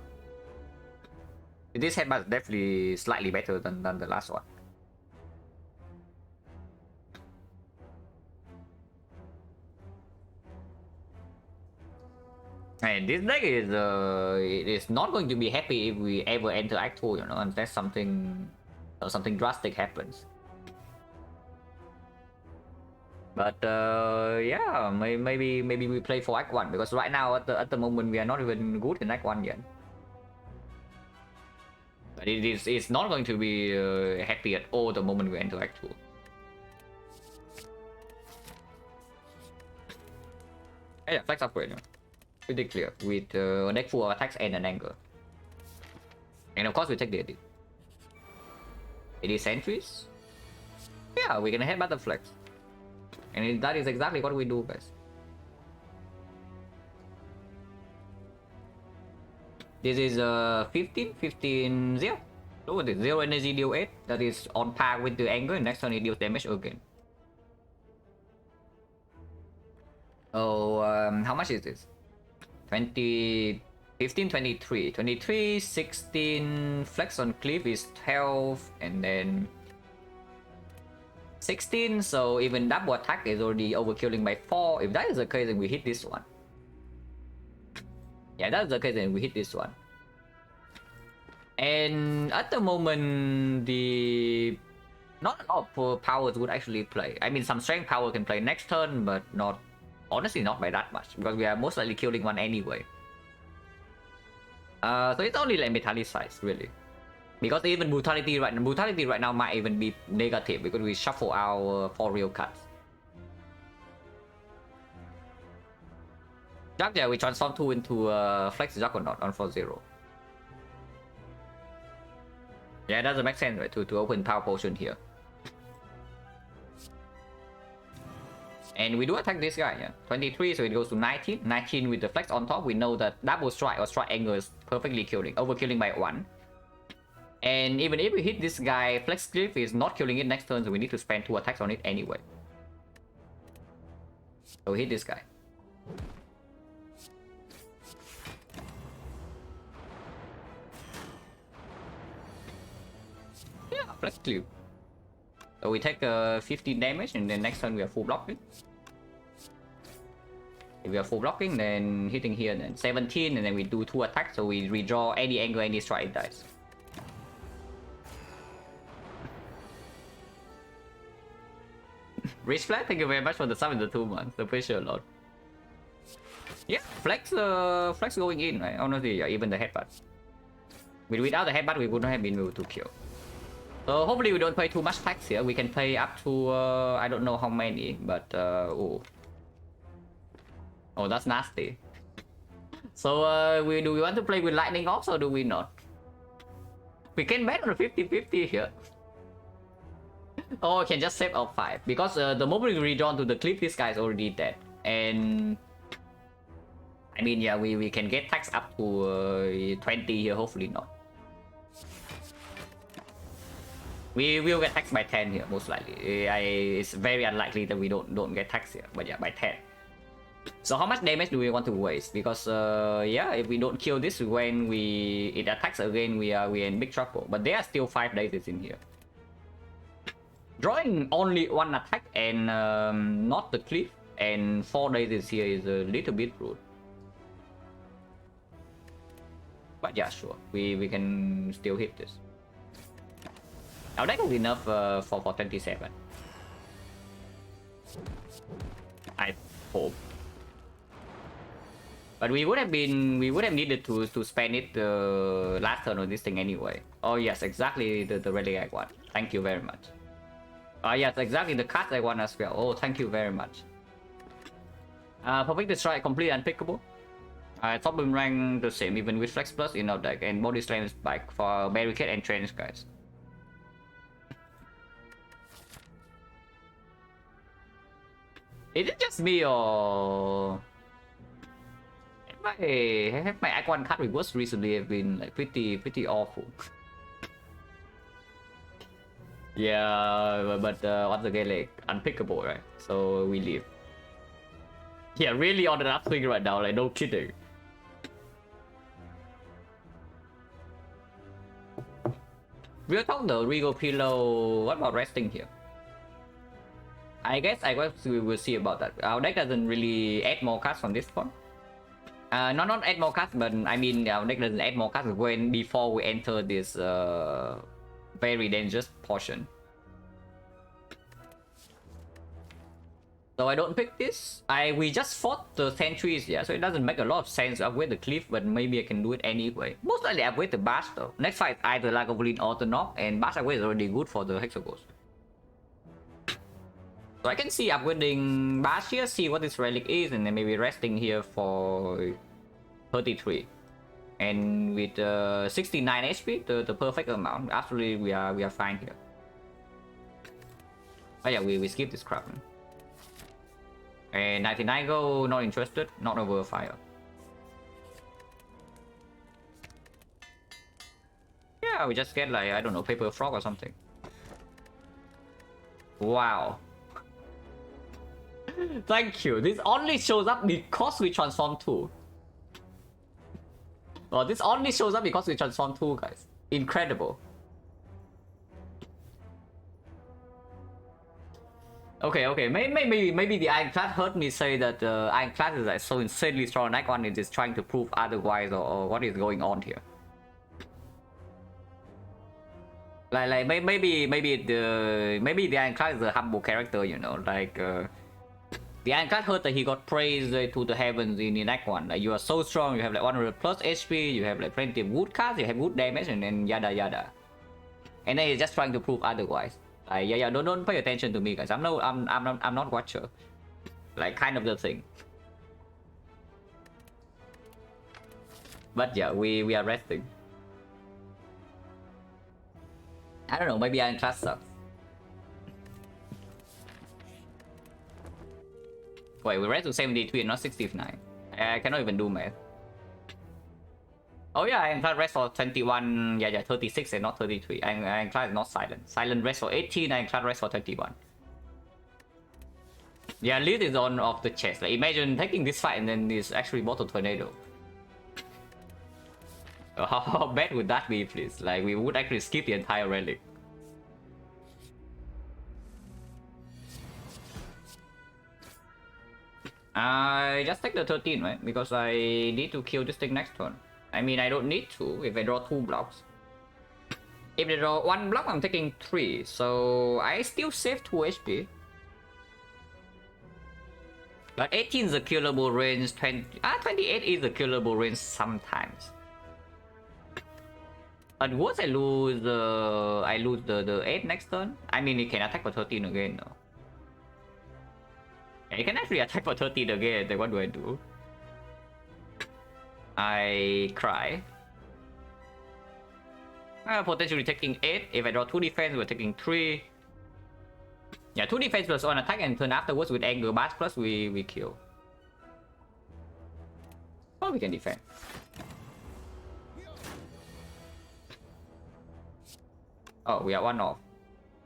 This headbutt is definitely slightly better than the last one. And this deck is it is not going to be happy if we ever enter Act 2, you know, unless something drastic happens. But yeah, maybe we play for Act 1, because right now at the moment we are not even good in Act 1 yet. But it's not going to be happy at all the moment we enter Act 2. Yeah, flex upgrade. Yeah. Pretty clear with a deck full of attacks and an anger. And of course we take the edit. It is sentries. Yeah, we can headbutt the flex. And that is exactly what we do, guys. This is 15 0. Look at this, 0 energy deal 8. That is on par with the anger, and next turn it deals damage again. Oh, how much is this? 20, 15, 23. 23, 16, flex on cliff is 12, and then 16, so even double attack is already overkilling by 4. If that is the case, then we hit this one. Yeah, that's the case, then we hit this one. And at the moment, not a lot of powers would actually play. I mean, some strength power can play next turn, but not, honestly, not by that much, because we are most likely killing one anyway. So it's only like Metallicize, really. Because even brutality right now might even be negative, because we shuffle our 4 real cards. Yeah, we transform 2 into Flex Juggernaut on 4-0. Yeah, it doesn't make sense, right, to open Power Potion here. And we do attack this guy, yeah. 23, so it goes to 19. 19 with the Flex on top. We know that double strike or strike angle is perfectly killing, overkilling by 1. And even if we hit this guy, Flex Cliff is not killing it next turn, so we need to spend 2 attacks on it anyway. So we hit this guy. Yeah, Flex Cliff. So we take 15 damage, and then next turn we are full blocking. If we are full blocking, then hitting here, then 17, and then we do 2 attacks, so we redraw any angle, any strike dice. Rich Flag, thank you very much for the sub in the 2 months. Appreciate a lot. Yeah, flex going in, right? Honestly, yeah, even the headbutt. Without the headbutt, we wouldn't have been able to kill. So hopefully we don't pay too much tax here. We can pay up to I don't know how many, but oh, that's nasty. So do we want to play with lightning off or do we not? We can bet on a 50-50 here. Or we can just save out 5 because the moment we redrawn to the cliff, this guy is already dead. And I mean, yeah, we can get tax up to 20 here. Hopefully not. We will get taxed by 10 here, most likely. It's very unlikely that we don't get taxed here, but yeah, by 10. So how much damage do we want to waste? Because yeah, if we don't kill this when it attacks again, we are in big trouble. But there are still 5 days in here. Drawing only 1 attack and not the cliff, and 4 days here is a little bit rude. But yeah, sure, we can still hit this. Our deck is enough for 27. I hope. But we would have needed to spend it last turn on this thing anyway. Oh yes, exactly the relic I want. Thank you very much. Yes, exactly the card I want as well. Oh, thank you very much. Perfect Strike, completely unpickable. Top boomerang the same, even with Flex Plus in our deck, and body slam spike for barricade and trench guys. Is it just me or have my icon card rewards recently have been like pretty awful? Yeah, but once again, like unpickable, right? So we leave. Yeah, really on the upswing right now, like no kidding. We'll talk the Regal Pillow. What about resting here? I guess we will see about that. Our deck doesn't really add more cards on this one. Not add more cards, but I mean our deck doesn't add more cards before we enter this very dangerous portion. So I don't pick this. We just fought the sentries, yeah, so it doesn't make a lot of sense to upgrade the cliff, but maybe I can do it anyway. Most likely upgrade the bash though. Next fight either Lagavulin or the Knock, and bash upgrade is already good for the Hexaghost. So I can see upgrading bash here, see what this relic is, and then maybe resting here for 33. And with 69 HP, the perfect amount. Absolutely, we are fine here. Oh yeah, we skip this crap. And 99 go, not interested, not over fire. Yeah, we just get like, I don't know, paper frog or something. Wow. Thank you. This only shows up because we transform 2. Oh, this only shows up because we transform 2, guys. Incredible. Okay. Maybe the Ironclad heard me say that Ironclad is like so insanely strong. Like one is just trying to prove otherwise, or what is going on here. Like maybe the Ironclad is a humble character, you know, like. The Ironclad heard that he got praised to the heavens in Act 1. Like, you are so strong, you have like 100 plus HP, you have like plenty of good cards, you have good damage, and then yada yada. And then he's just trying to prove otherwise. Like, yeah, don't pay attention to me, guys. I'm not watcher. Like, kind of the thing. But yeah, we are resting. I don't know, maybe Ironclad sucks. Wait, we rest to 73 and not 69. I cannot even do math. Oh yeah, Ironclad rest for 21, yeah, 36 and not 33. Ironclad is not silent. Silent rest for 18, Ironclad rest for 21. Yeah, lead is on off the chest. Like, imagine taking this fight and then this actually bottle tornado. How bad would that be, please? Like, we would actually skip the entire relic. I just take the 13, right? Because I need to kill this thing next turn. I mean, I don't need to if I draw 2 blocks. If I draw 1 block, I'm taking 3. So I still save 2 HP. But 18 is a killable range. 28 is a killable range sometimes. At worst, I lose the 8 next turn. I mean, it can attack for 13 again, though. Yeah, it can actually attack for 13 again. Then what do I do? I cry. Potentially taking 8. If I draw 2 defense, we're taking 3. Yeah, 2 defense plus 1 attack, and turn afterwards with anger bash plus we kill. Oh, we can defend. Oh, we are 1 off.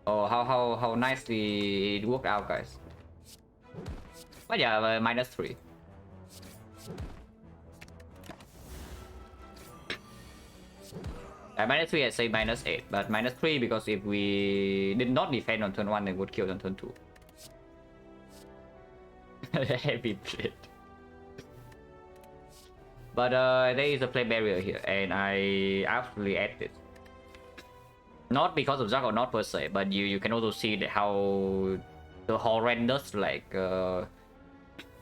Oh, how nicely it worked out, guys. But yeah, -3. -3, I say -8, but -3 because if we did not defend on turn 1, they would kill on turn 2. Heavy plate. But there is a play barrier here, and I absolutely add this. Not because of Zach or not per se, but you can also see that how the horrendous like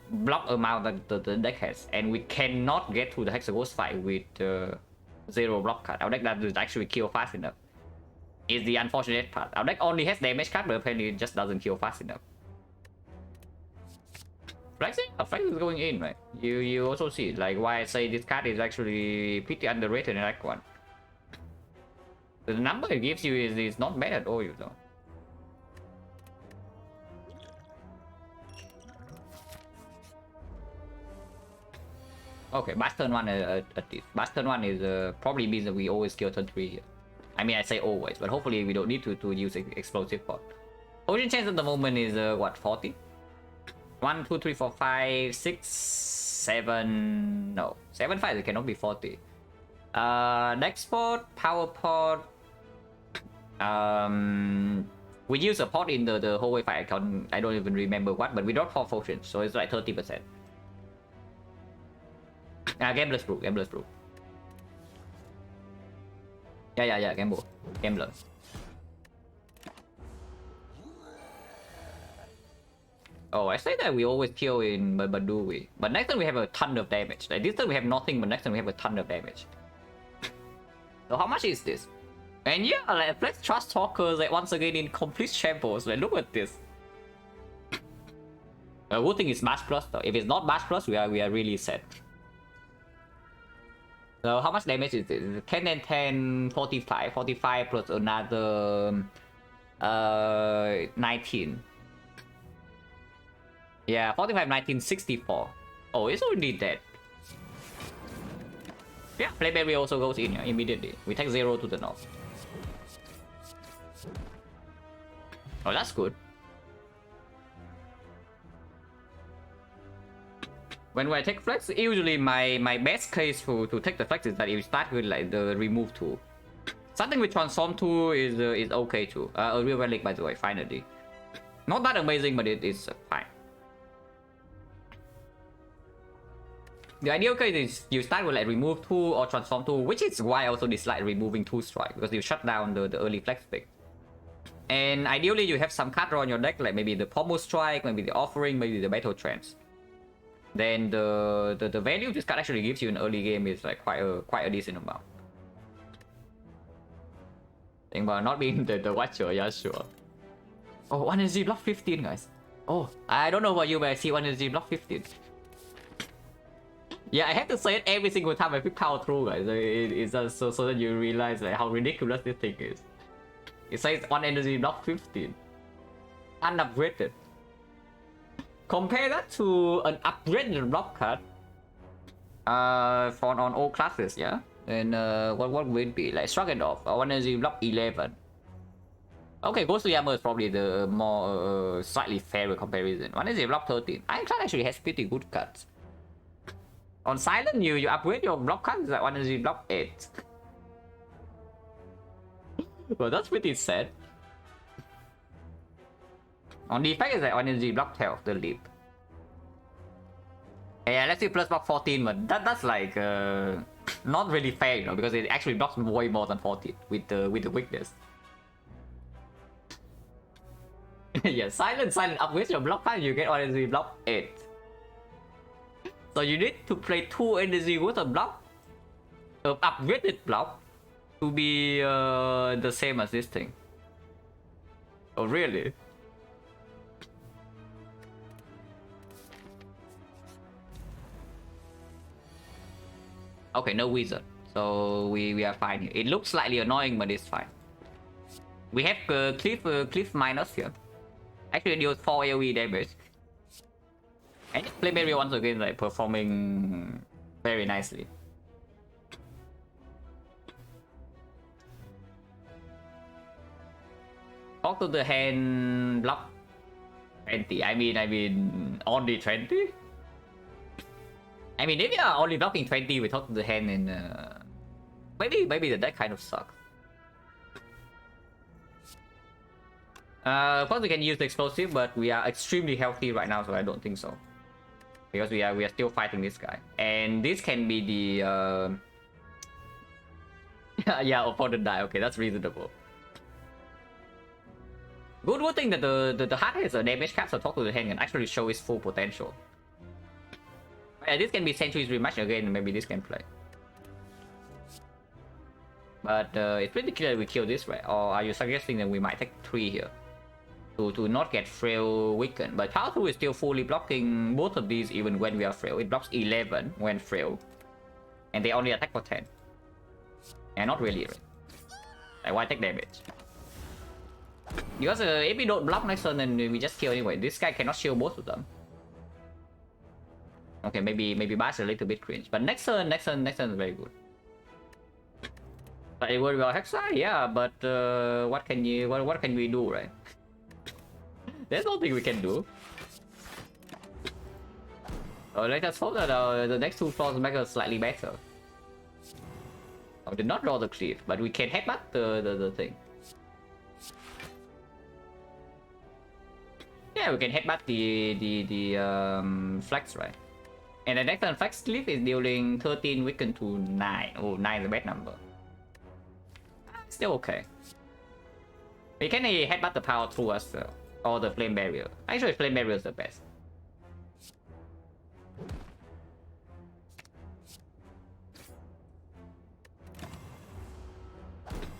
block amount that the deck has, and we cannot get through the Hexaghost fight with 0 block card. Our deck doesn't actually kill fast enough. Is the unfortunate part. Our deck only has damage card, but apparently it just doesn't kill fast enough. Flexing? Flex is going in, right? You also see like why I say this card is actually pretty underrated in Act 1. The number it gives you is not bad at all, you know. Okay, Bash turn 1 at least. Bash turn 1 is probably means that we always kill turn 3 here. I mean, I say always, but hopefully we don't need to use explosive pot. Origin chance at the moment is what, 40? 1, 2, 3, 4, 5, 6, 7. No, 7, 5. It cannot be 40. Next pot, power pot. We use a pot in the whole way fight. I don't even remember what, but we draw 4 potions, so it's like 30%. Gambler's Brew, Gambler's Brew. Yeah, Gambler. Oh, I say that we always kill in, but do we? But next time we have a ton of damage. Like this time we have nothing, but next time we have a ton of damage. So how much is this? And yeah, like Flex Trust Talkers like once again in complete shambles. Like look at this. Good thing is Bash Plus though. If it's not Bash Plus, we are really set. So how much damage is this? 10 and 10, 45. 45 plus another 19. Yeah, 45, 19, 64. Oh, it's already dead. Yeah, Playberry also goes in immediately. We take 0 to the north. Oh, that's good. When I take flex, usually my best case to take the flex is that you start with like the remove tool. Something with transform tool is okay too. A real relic, by the way, finally. Not that amazing, but it is fine. The ideal case is you start with like remove tool or transform tool, which is why I also dislike removing 2 strike, because you shut down the early flex pick. And ideally you have some card draw on your deck, like maybe the Pommel Strike, maybe the Offering, maybe the Battle Trance. Then the value this card actually gives you in early game is like quite a decent amount. Think about not being the Watcher, yeah, sure. Oh, 1 energy block 15, guys. Oh, I don't know about you, but I see 1 energy block 15. Yeah, I have to say it every single time I pick power through, guys. It's just so that you realize like how ridiculous this thing is. It says 1 energy block 15. Unupgraded. Compare that to an upgraded block card. For on all classes, yeah. And what would it be? Like Struggle 1 energy block 11. Okay, Ghostly Armor is probably the more slightly fairer comparison. 1 energy block 13. Ironclad actually has pretty good cards. On Silent, you upgrade your block card is like 1 energy block 8. Well, that's pretty sad. On defect is like 1 energy block 12, the leap. Yeah, let's see plus block 14, but that's like not really fair, you know, because it actually blocks way more than 14 with the weakness. Yeah, silent upgrade your block 5, you get energy block 8. So you need to play 2 energy with a block, upgraded block, to be the same as this thing. Oh really? Okay, no wizard, so we are fine here. It looks slightly annoying, but it's fine. We have cliff minus here. Actually, it deals 4 AoE damage. And Flame Barrier once again like performing very nicely. Talk to the hand block 20. I mean only 20. I mean, if you are only blocking 20 we talk to the hand, and maybe that kind of sucks. Of course we can use the explosive, but we are extremely healthy right now, so I don't think so. Because we are still fighting this guy, and this can be the yeah, opponent die. Okay, that's reasonable. Good thing that the heart has a damage cap, so talk to the hand can actually show its full potential. This can be Centuries rematch again, maybe this can play. But it's pretty clear we kill this, right? Or are you suggesting that we might take 3 here? To not get frail weakened. But Power 2 is still fully blocking both of these even when we are frail. It blocks 11 when frail. And they only attack for 10. And not really, right? Like, why take damage? Because if we don't block next turn, then we just kill anyway. This guy cannot shield both of them. Okay, maybe Bash a little bit cringe. But next turn is very good. But it worried about Hexa? Yeah, but what can we do, right? There's nothing we can do. Let us hope that the next 2 floors make us slightly better. I did not draw the cliff, but we can headbutt the thing. Yeah, we can headbutt the flex, right? And the next turn flex cliff is dealing 13 weaken to 9. Oh, 9 is the best number. Still okay. We can headbutt the power through us well. Or the flame barrier. Actually, flame barrier is the best.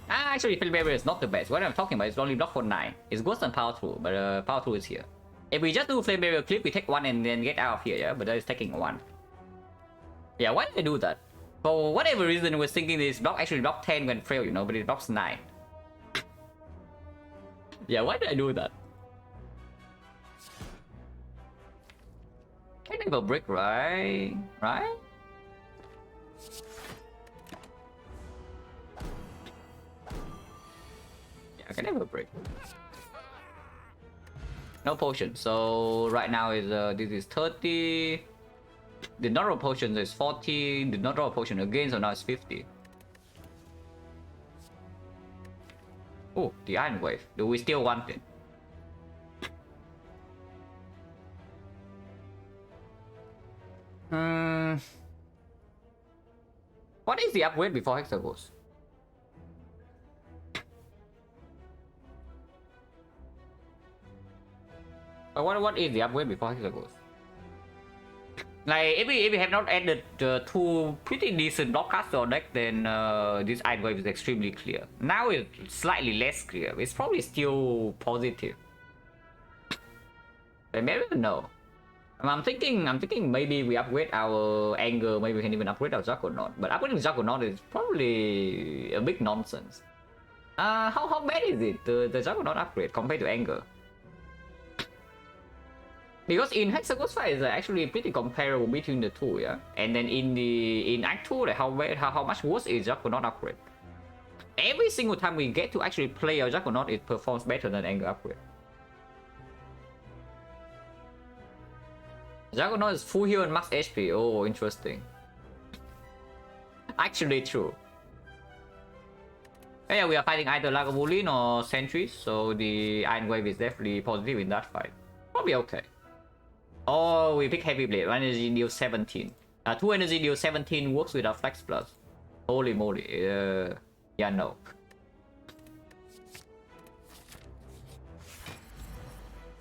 Actually, flame barrier is not the best. What I'm talking about is only block for 9. It's worse than power through, but power through is here. If we just do flame barrier clip, we take 1 and then get out of here, yeah. But that is taking 1. Yeah, why did I do that? For whatever reason, I was thinking this block actually block 10 when frail, you know, but it blocks 9. Yeah, why did I do that? Can never break, right? Right? Yeah, I can never break. No potion. So right now is this is 30. Did not roll potion, so it's 40. Did not draw a potion again, so now it's 50. Oh, the Iron Wave. Do we still want it? What is the upgrade before Hexa goes? What is the upgrade before Hexa goes? Like, if we have not added 2 pretty decent blockcaster on deck, then this Iron Wave is extremely clear. Now it's slightly less clear. It's probably still positive. But maybe no. I'm thinking maybe we upgrade our Anger, maybe we can even upgrade our Juggernaut. But upgrading Juggernaut is probably a big nonsense. How bad is it, the Juggernaut upgrade compared to Anger? Because in Hexagon's fight is actually pretty comparable between the two, yeah. And then in Act 2, like how much worse is Juggernaut upgrade? Every single time we get to actually play a Juggernaut, it performs better than Anger upgrade. Juggernaut is full heal and max HP. Oh, interesting. Actually true. Yeah, we are fighting either Lagavulin or Sentries, so the Iron Wave is definitely positive in that fight. Probably okay. Oh, we pick Heavy Blade. 1 energy deal 17. 2 energy deal 17 works without Flex Plus. Holy moly. Yeah, no.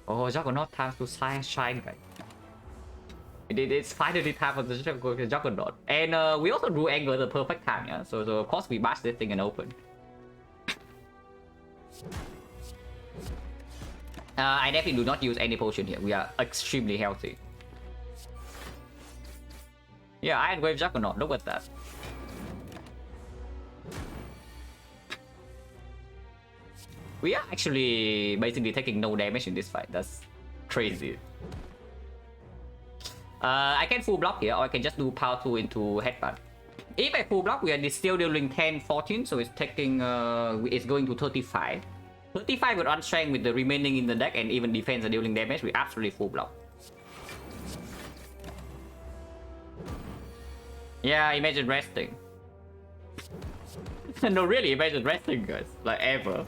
Oh, Juggernaut time to shine, guys. It's finally time for the Juggernaut. And we also drew Anger the perfect time, yeah? So of course we bash this thing and open. I definitely do not use any potion here. We are extremely healthy. Yeah, Iron Wave Juggernaut, look at that. We are actually basically taking no damage in this fight. That's crazy. I can full block here, or I can just do power 2 into headbutt. If I full block, we are still dealing 10, 14, so it's taking, it's going to 35. 35 with unstrength with the remaining in the deck and even defense are dealing damage, we absolutely full block. Yeah, imagine resting. No, really, imagine resting, guys. Like, ever.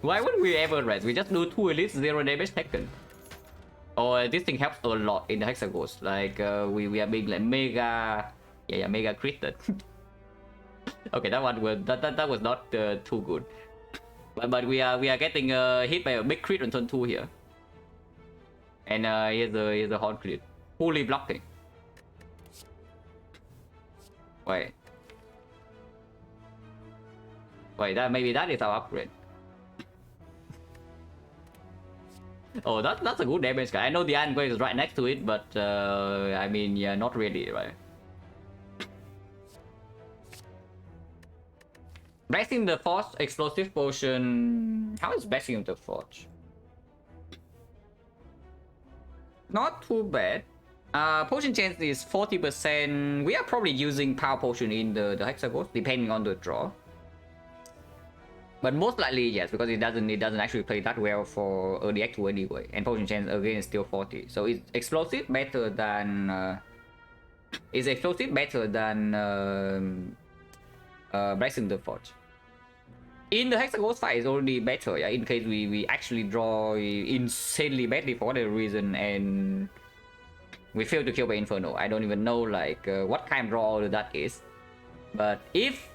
Why would we ever rest? We just do 2 elites, 0 damage taken. Or this thing helps a lot in the hexagons. Like, we are being like mega... Yeah, mega critted. Okay, that one was... That was not too good. But we are getting hit by a big crit on turn 2 here. And here's a horn crit. Fully blocking. Wait, maybe that is our upgrade. Oh, that's a good damage guy. I know the Iron Wave is right next to it, but I mean, yeah, not really, right? Blessing the Forge, Explosive Potion. How is Blessing the Forge? Not too bad. Potion chance is 40%. We are probably using Power Potion in the hexagons, depending on the draw. But most likely, yes, because it doesn't actually play that well for early act 2 anyway. And Potion chance again is still 40. So it's explosive better than Blessing the Forge. In the hexagons fight is already better, yeah, in case we actually draw insanely badly for whatever reason and we fail to kill by Inferno. I don't even know like what kind of draw that is. But if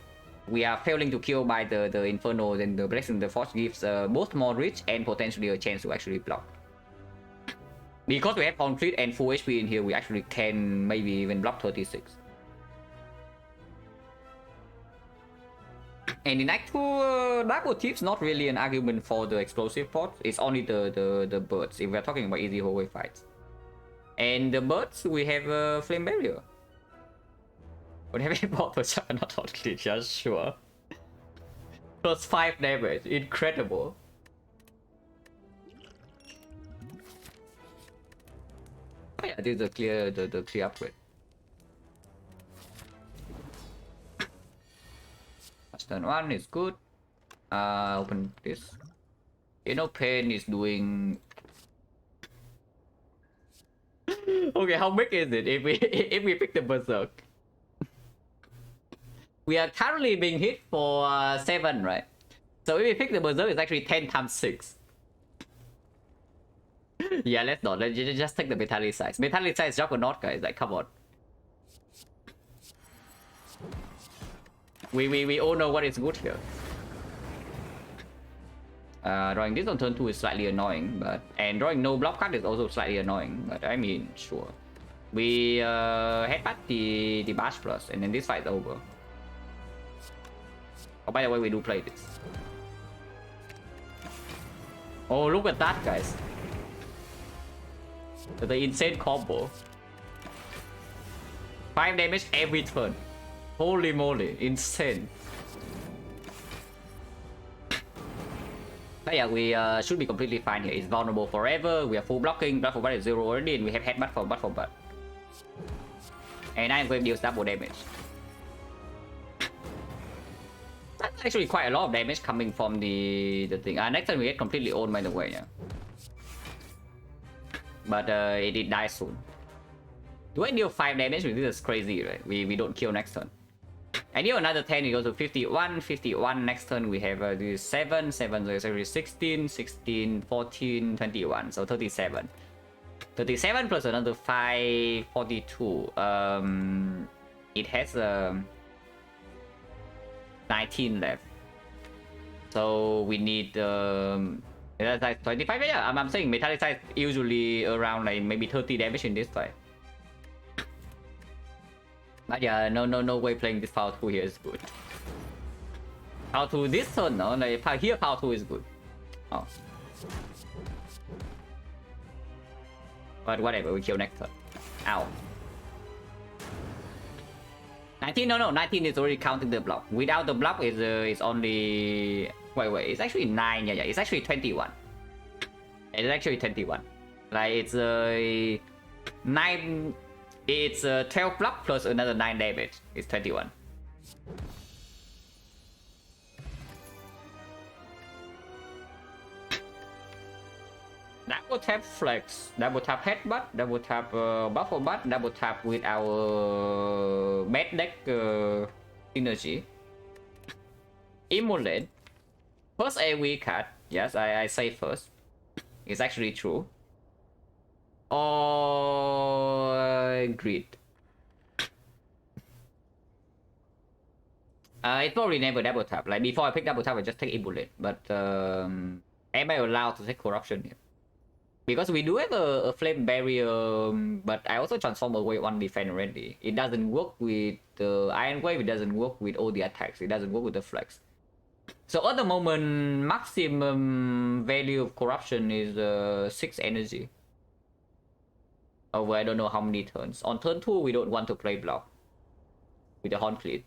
we are failing to kill by the Inferno, then the Blessing the Forge gives both more reach and potentially a chance to actually block. Because we have Conflict and full HP in here, we actually can maybe even block 36. And in Act 2, Double Tips not really an argument for the explosive pot. It's only the birds if we're talking about easy hallway fights. And the birds, we have Flame Barrier. Would have bought for not on glitch, yeah, sure. Plus 5 damage, incredible. Oh yeah, this is the clear upgrade. Turn 1 is good. Open this. You know, Pain is doing. Okay, how big is it if we pick the Berserk? We are currently being hit for 7, right? So if we pick the Berserk, it's actually 10 times 6. Yeah, let's not. Let's just take the Metallic size. Metallic size Juggernaut, guys. Like, come on. We all know what is good here. Drawing this on turn 2 is slightly annoying, and drawing no block card is also slightly annoying, but I mean, sure. We headbutt the Bash Plus, and then this fight is over. Oh, by the way, we do play this. Oh, look at that, guys. The insane combo. 5 damage every turn. Holy moly, insane. But yeah, we should be completely fine here. It's vulnerable forever. We are full blocking. Blood for blood is 0 already, and we have headbutt for blood. And Iron Wave deals double damage. That's actually quite a lot of damage coming from the thing. Next time we get completely owned, by the way, yeah. But it did die soon. Do I deal 5 damage? This is crazy, right? We don't kill next turn. I deal another 10, it goes to 51, 51. Next turn we have this 7, 7, so it's actually 16, 16, 14, 21, so 37. 37 plus another 542. It has 19 left. So we need metallic size 25. Yeah, I'm saying metallic size usually around like maybe 30 damage in this fight. But yeah, no way playing this power 2 here is good. Power 2 this turn, no? Like here power 2 is good. Oh. But whatever, we kill next turn. Ow. 19, no, 19 is already counting the block. Without the block, it's only... Wait, it's actually 9, yeah, it's actually 21. It's actually 21. Like, it's 9... It's 12 block plus another 9 damage. It's 21. Double tap flex, double tap headbutt, double tap buffalo butt, double tap with our bad deck energy. Immolate. First AoE card. Yes, I say first. It's actually true. Or grid. It's probably never double tap. Like before I pick double tap, I just take Immolate. But am I allowed to take corruption here? Because we do have a flame barrier, but I also transform away one defense already. It doesn't work with the Iron Wave, it doesn't work with all the attacks, it doesn't work with the flex. So at the moment, maximum value of corruption is 6 energy. Over I don't know how many turns. On turn 2, we don't want to play block with the Horncleave.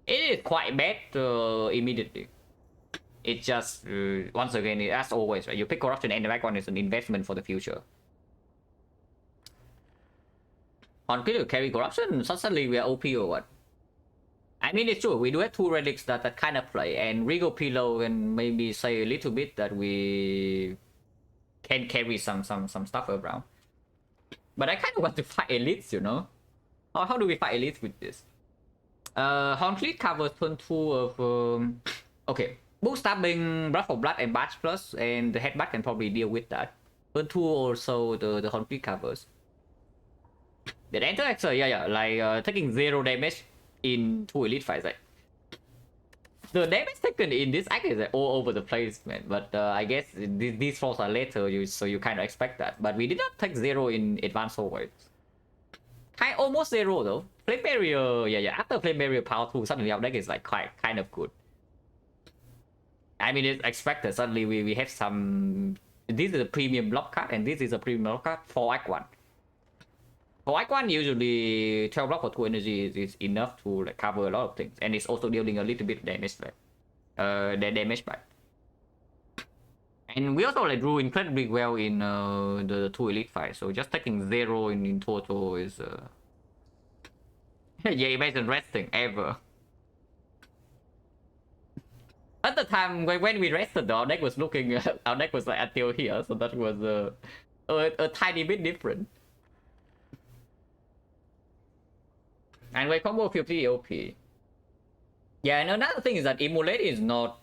It is quite bad immediately. It just, once again, as always, right? You pick corruption and the back one is an investment for the future. On kill carry corruption, suddenly we are OP or what? I mean, it's true, we do have 2 relics that kind of play, and Regal Pillow can maybe say a little bit that we can carry some stuff around. But I kind of want to fight elites, you know? How do we fight elites with this? Horncleave covers turn 2 of... okay. Book stabbing, Blood for Blood, and Batch Plus, and the headbutt can probably deal with that. Turn 2 also the Horncleave covers. The enter Xer, yeah, like taking 0 damage in 2 elite fights. Like, the damage taken in this act is like, all over the place, man. But I guess these falls are later, so you kind of expect that. But we did not take 0 in advanced always. Almost 0 though. Flame barrier, yeah. After flame barrier power 2, suddenly our deck is like kind of good. I mean, it's expected. Suddenly we have some... This is a premium block card, and this is a premium block card for Act 1. For Act 1, usually 12 block for 2 energy is enough to like, cover a lot of things. And it's also dealing a little bit of damage back. Damage back. And we also like drew incredibly well in the 2 elite fights. So just taking 0 in total is... yeah, imagine resting ever. At the time when we rested, our deck was looking, our deck was like until here, so that was a tiny bit different. And we combo 50 OP. Yeah, and another thing is that Immolate is not...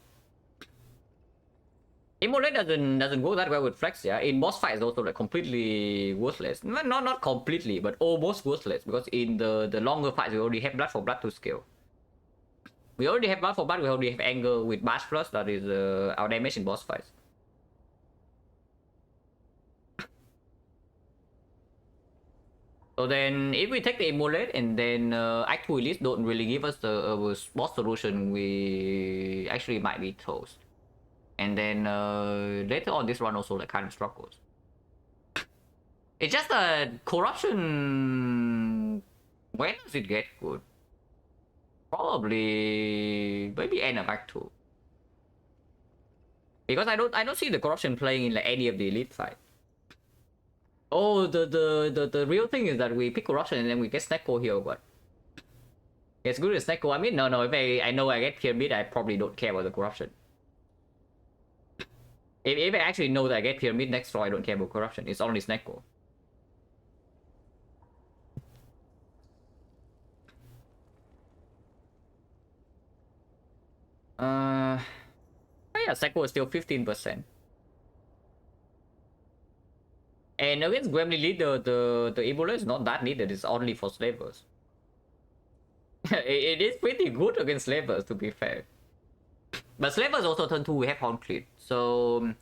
Immolate doesn't go that well with Flex, yeah? In boss fights also like completely worthless. Not completely, but almost worthless, because in the longer fights we already have Blood for Blood to scale. We already have Blood for Blood, we already have Anger with Bash Plus, that is our damage in boss fights. So then, if we take the Immolate and then Act 2 Elites don't really give us the boss solution, we actually might be toast. And then later on this run also like kind of struggles. It's just a corruption... When does it get good? Probably maybe end of Act 2. Because I don't see the corruption playing in like any of the elite fight. Oh, the real thing is that we pick corruption and then we get Snecko here or what? It's good as Snecko. I mean, no, if I know I get Pyramid, I probably don't care about the corruption. If I actually know that I get Pyramid next draw, I don't care about corruption. It's only Snecko. Oh yeah, Snecko is still 15%. And against Gremlin Elite, the Ebola is not that needed. It's only for slavers. It is pretty good against slavers, to be fair. But slavers also turn 2 we have Horncleat. So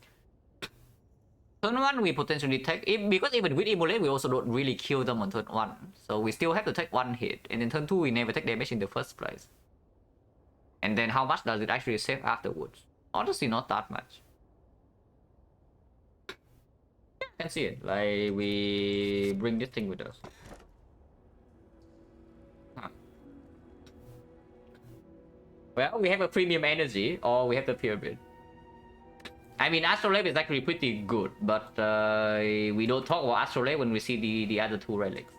turn 1 we potentially take, because even with Immolate we also don't really kill them on turn 1. So we still have to take 1 hit. And then turn 2 we never take damage in the first place. And then how much does it actually save afterwards? Honestly, not that much. Yeah, I can see it. Like, we bring this thing with us. Huh. Well, we have a premium energy, or we have the pyramid. I mean, Astrolabe is actually pretty good, but we don't talk about Astrolabe when we see the other 2 relics.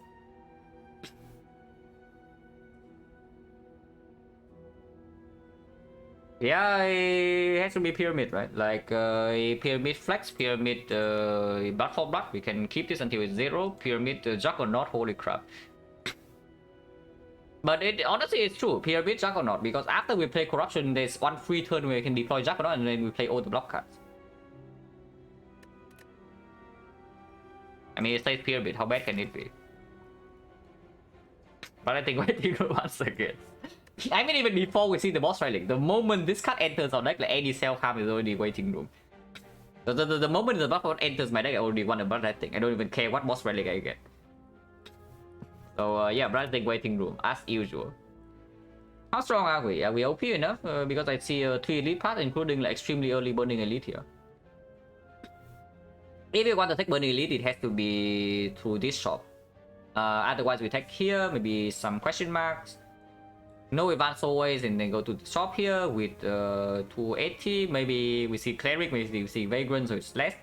Yeah, it has to be pyramid, right? Like pyramid flex, pyramid blood for blood. We can keep this until it's 0. Pyramid juggernaut, holy crap. But it honestly it's true, pyramid juggernaut, because after we play corruption, there's 1 free turn where we can deploy juggernaut and then we play all the block cards. I mean, it says pyramid, how bad can it be? But I think waiting once again. I mean, even before we see the boss relic, the moment this card enters our deck, like any cell card is already waiting room. The moment the buff enters my deck, I already want to burn that thing. I don't even care what boss relic I get. So yeah, Bloodthing waiting room as usual. How strong are we? Are we OP enough? Because I see 3 elite paths, including like extremely early burning elite here. If you want to take burning elite, it has to be through this shop. Otherwise, we take here, maybe some question marks. No advance always, and then go to the shop here with 280. Maybe we see cleric, maybe we see vagrant, so it's less.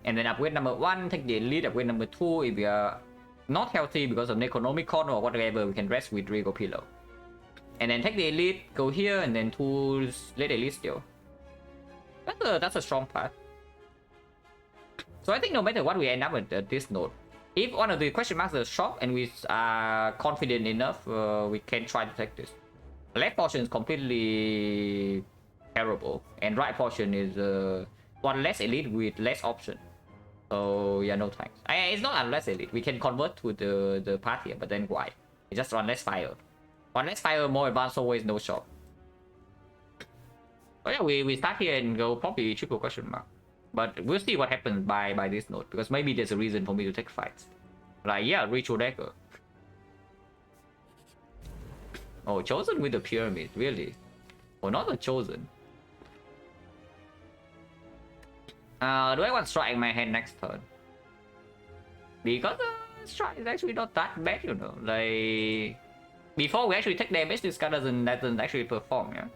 And then upgrade number 1, take the elite. Upgrade number 2, if we are not healthy because of Necronomicon or whatever, we can rest with Rigo Pillow. And then take the elite, go here, and then 2 late elite still. That's a strong path. So I think no matter what we end up at this node, if one of the question marks is shop and we are confident enough, we can try to take this. Left portion is completely terrible, and right portion is 1 less elite with less option. So yeah, no thanks. It's not unless elite. We can convert to the path here, but then why? It's just 1 less fire. 1 less fire, more advanced always, no shop. So yeah, we start here and go probably triple question mark. But we'll see what happens by this node, because maybe there's a reason for me to take fights. Like, yeah, Ritual Dagger. Oh, Chosen with the Pyramid, really? Oh, not the Chosen. Do I want Strike in my hand next turn? Because Strike is actually not that bad, you know. Like, before we actually take damage, this card doesn't actually perform, yeah?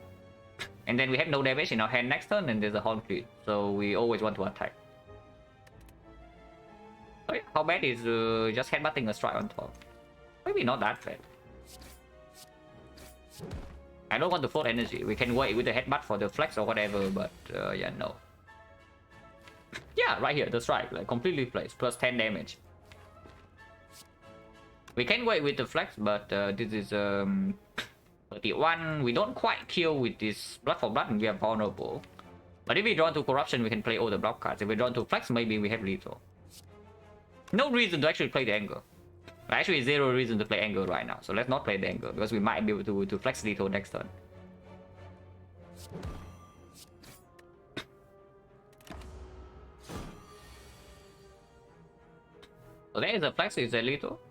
And then we have no damage in our hand next turn, and there's a Horncleat, so we always want to attack. So yeah, how bad is just headbutting a strike on top? Maybe not that bad. I don't want to float energy. We can wait with the headbutt for the flex or whatever, but yeah, no. Yeah, right here, the strike, like completely placed, plus 10 damage. We can wait with the flex, but this is 31. We don't quite kill with this blood for blood and we are vulnerable. But if we draw to corruption, we can play all the block cards. If we draw to flex, maybe we have lethal. No reason to actually play the anger. Actually, 0 reason to play anger right now. So let's not play the anger, because we might be able to flex lethal next turn. So there is a flex, is a lethal.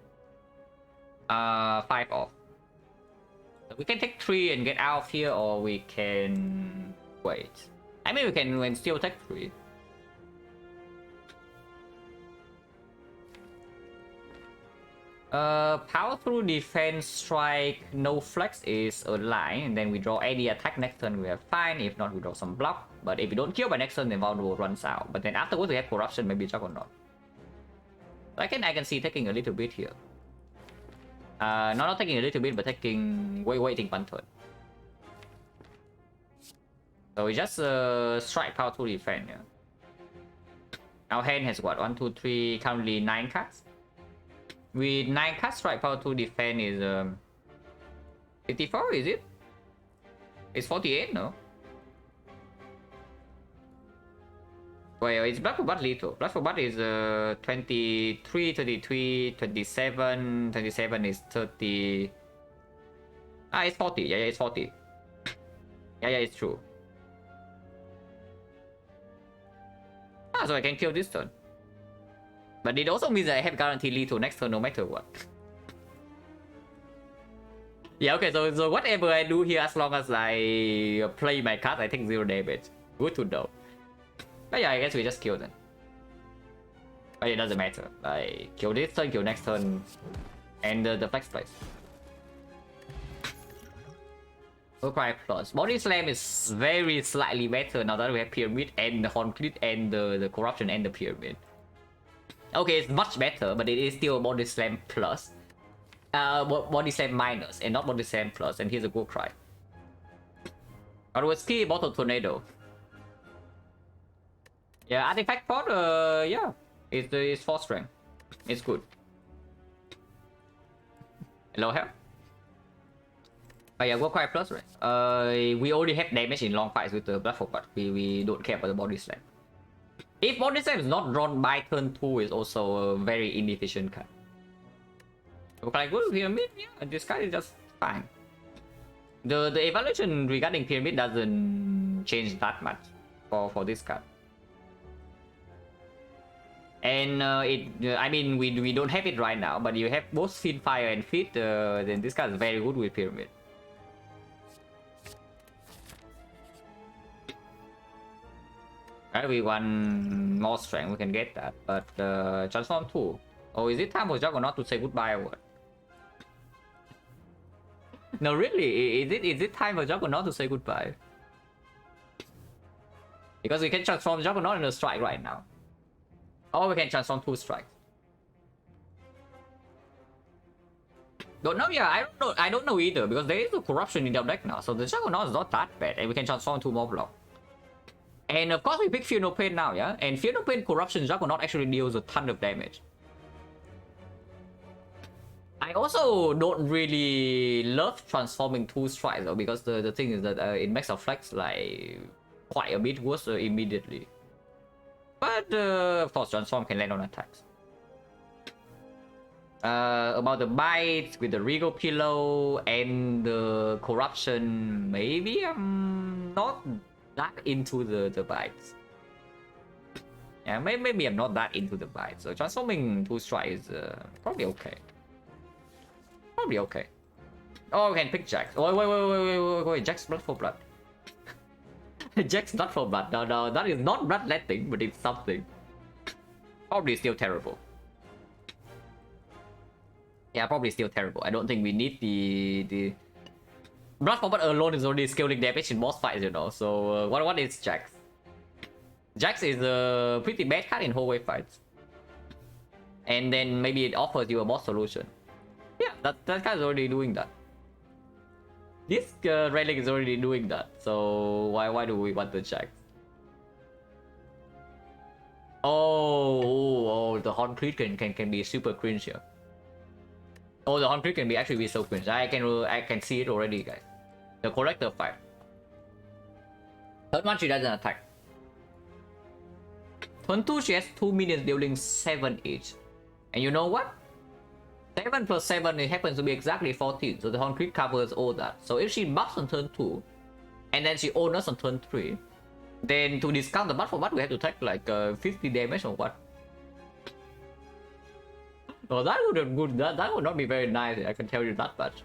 5 off. We can take 3 and get out of here, or we can wait. I mean, we can still take 3. Power through defense strike, no flex is a line, and then we draw any attack next turn, we are fine. If not, we draw some block. But if we don't kill by next turn, then vulnerable runs out. But then afterwards we have corruption, maybe juggernaut. I can see taking a little bit here. Not taking a little bit, but taking waiting one turn. So we just strike power to defend. Yeah. Our hand has what? 1, 2, 3, currently 9 cards. With 9 cards, strike power to defend is 54. Is it? It's 48, no? Well, it's Black for Blood lethal. Black for Blood is 23, 33, 27. 27 is 30. Ah, it's 40. Yeah, it's 40. Yeah, it's true. Ah, so I can kill this turn. But it also means that I have guaranteed lethal next turn no matter what. Yeah, okay, so whatever I do here, as long as I play my card, I take 0 damage. Good to know. But yeah, I guess we just kill them. But it doesn't matter. Like, kill this turn, kill next turn, and the flex place. Cry plus. Body Slam is very slightly better now that we have Pyramid and the Concrete and the Corruption and the Pyramid. Okay, it's much better, but it is still Body Slam plus. Body Slam minus and not Body Slam plus, and here's a Go Cry. Otherwise, key Bottle Tornado. Yeah, Artifact Pod, yeah. It's 4 strength. It's good. Low health. Oh yeah, Go Cry plus, right? We already have damage in long fights with the Blood for Blood. We don't care about the Body Slam. If Body Slam is not drawn by turn 2, is also a very inefficient card. Look like good Pyramid, yeah, this card is just fine. The evaluation regarding Pyramid doesn't change that much for this card. And I mean, we don't have it right now, but you have both Feed Fire and Feed, then this card is very good with Pyramid. Right, we want more strength, we can get that, but transform 2. Oh, is it time for Juggernaut to say goodbye or what? No, really, is it time for Juggernaut to say goodbye? Because we can transform Juggernaut into a strike right now. Or we can transform 2 strikes. Don't know, yeah, I don't know either, because there is a corruption in their deck now, so the Juggernaut is not that bad, and we can transform 2 more blocks. And of course we pick Fear No Pain now, yeah? And Fear No Pain Corruption Juggernaut actually deals a ton of damage. I also don't really love transforming 2 strikes though, because the thing is that it makes our flex like quite a bit worse immediately. But of course transform can land on attacks. About the bites with the Regal Pillow and the Corruption, maybe I'm not that into the bites. Yeah, maybe I'm not that into the bites. So transforming 2 strikes is probably okay. Probably okay. Oh, we can pick Jax. Wait, Jax Blood for Blood. Jax Blood for Blood. No, that is not bloodletting, but it's something. Probably still terrible. Yeah, probably still terrible. I don't think we need the Blood for Blood alone is already scaling damage in boss fights, you know. So what is Jax? Jax is a pretty bad card in hallway fights. And then maybe it offers you a boss solution. Yeah, that card is already doing that. This relic is already doing that. So why do we want the Jax? Oh, the Concrete can be super cringe here. Oh, the Concrete can actually be so cringe. I can see it already, guys. The Collector fight. Turn 1 she doesn't attack. Turn 2 she has 2 minions dealing 7 each. And you know what? 7 plus 7 it happens to be exactly 14. So the Concrete covers all that. So if she buffs on turn 2 and then she owns on turn 3, then to discount the buff for what we have to take like 50 damage or what? Oh, that would not be very nice, I can tell you that much.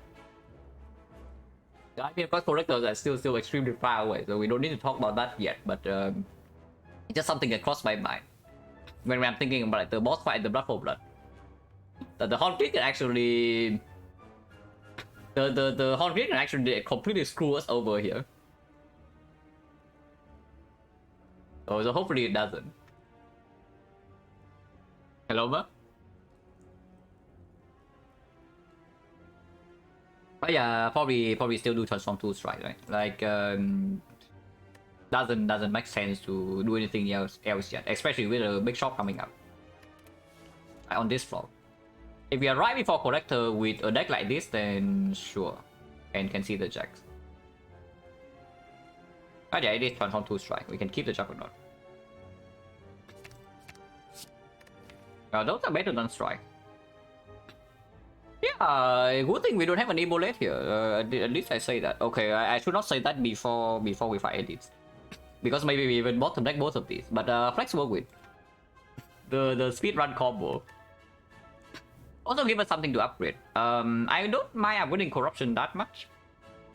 I mean, of course, Collectors are still extremely far away, so we don't need to talk about that yet, but it's just something that crossed my mind when I'm thinking about like, the boss fight and the Blood for Blood. That the Concrete can actually... The Concrete can actually completely screw us over here. So hopefully it doesn't. Hello, ma? But yeah, probably still do transform 2 strike, right? Like doesn't make sense to do anything else yet, especially with a big shot coming up on this floor. If we are right before Collector with a deck like this, then sure, and can see the Jax. But yeah, it is transform 2 strike. We can keep the Juggernaut. Those are better than strike. Yeah, good thing we don't have an Ebolate here. At least I say that. Okay, I should not say that before we fight elites. Because maybe we even bottom deck both of these. But Flex will win. The speed run combo. Also give us something to upgrade. I don't mind upgrading corruption that much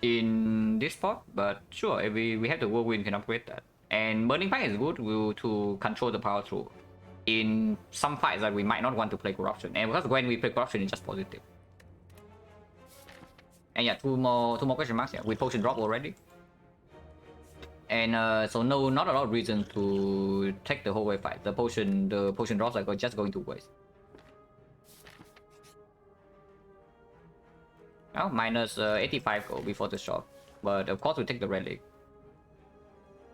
in this spot, but sure, if we have the whirlwind, can upgrade that. And burning fire is good to control the power through in some fights that we might not want to play corruption. And because when we play corruption, it's just positive. And yeah, two more question marks. Yeah, with potion drop already. And so no, not a lot of reason to take the whole way fight. The potion drops are just going to waste. Oh, minus 85 gold before the shop, but of course we take the relic.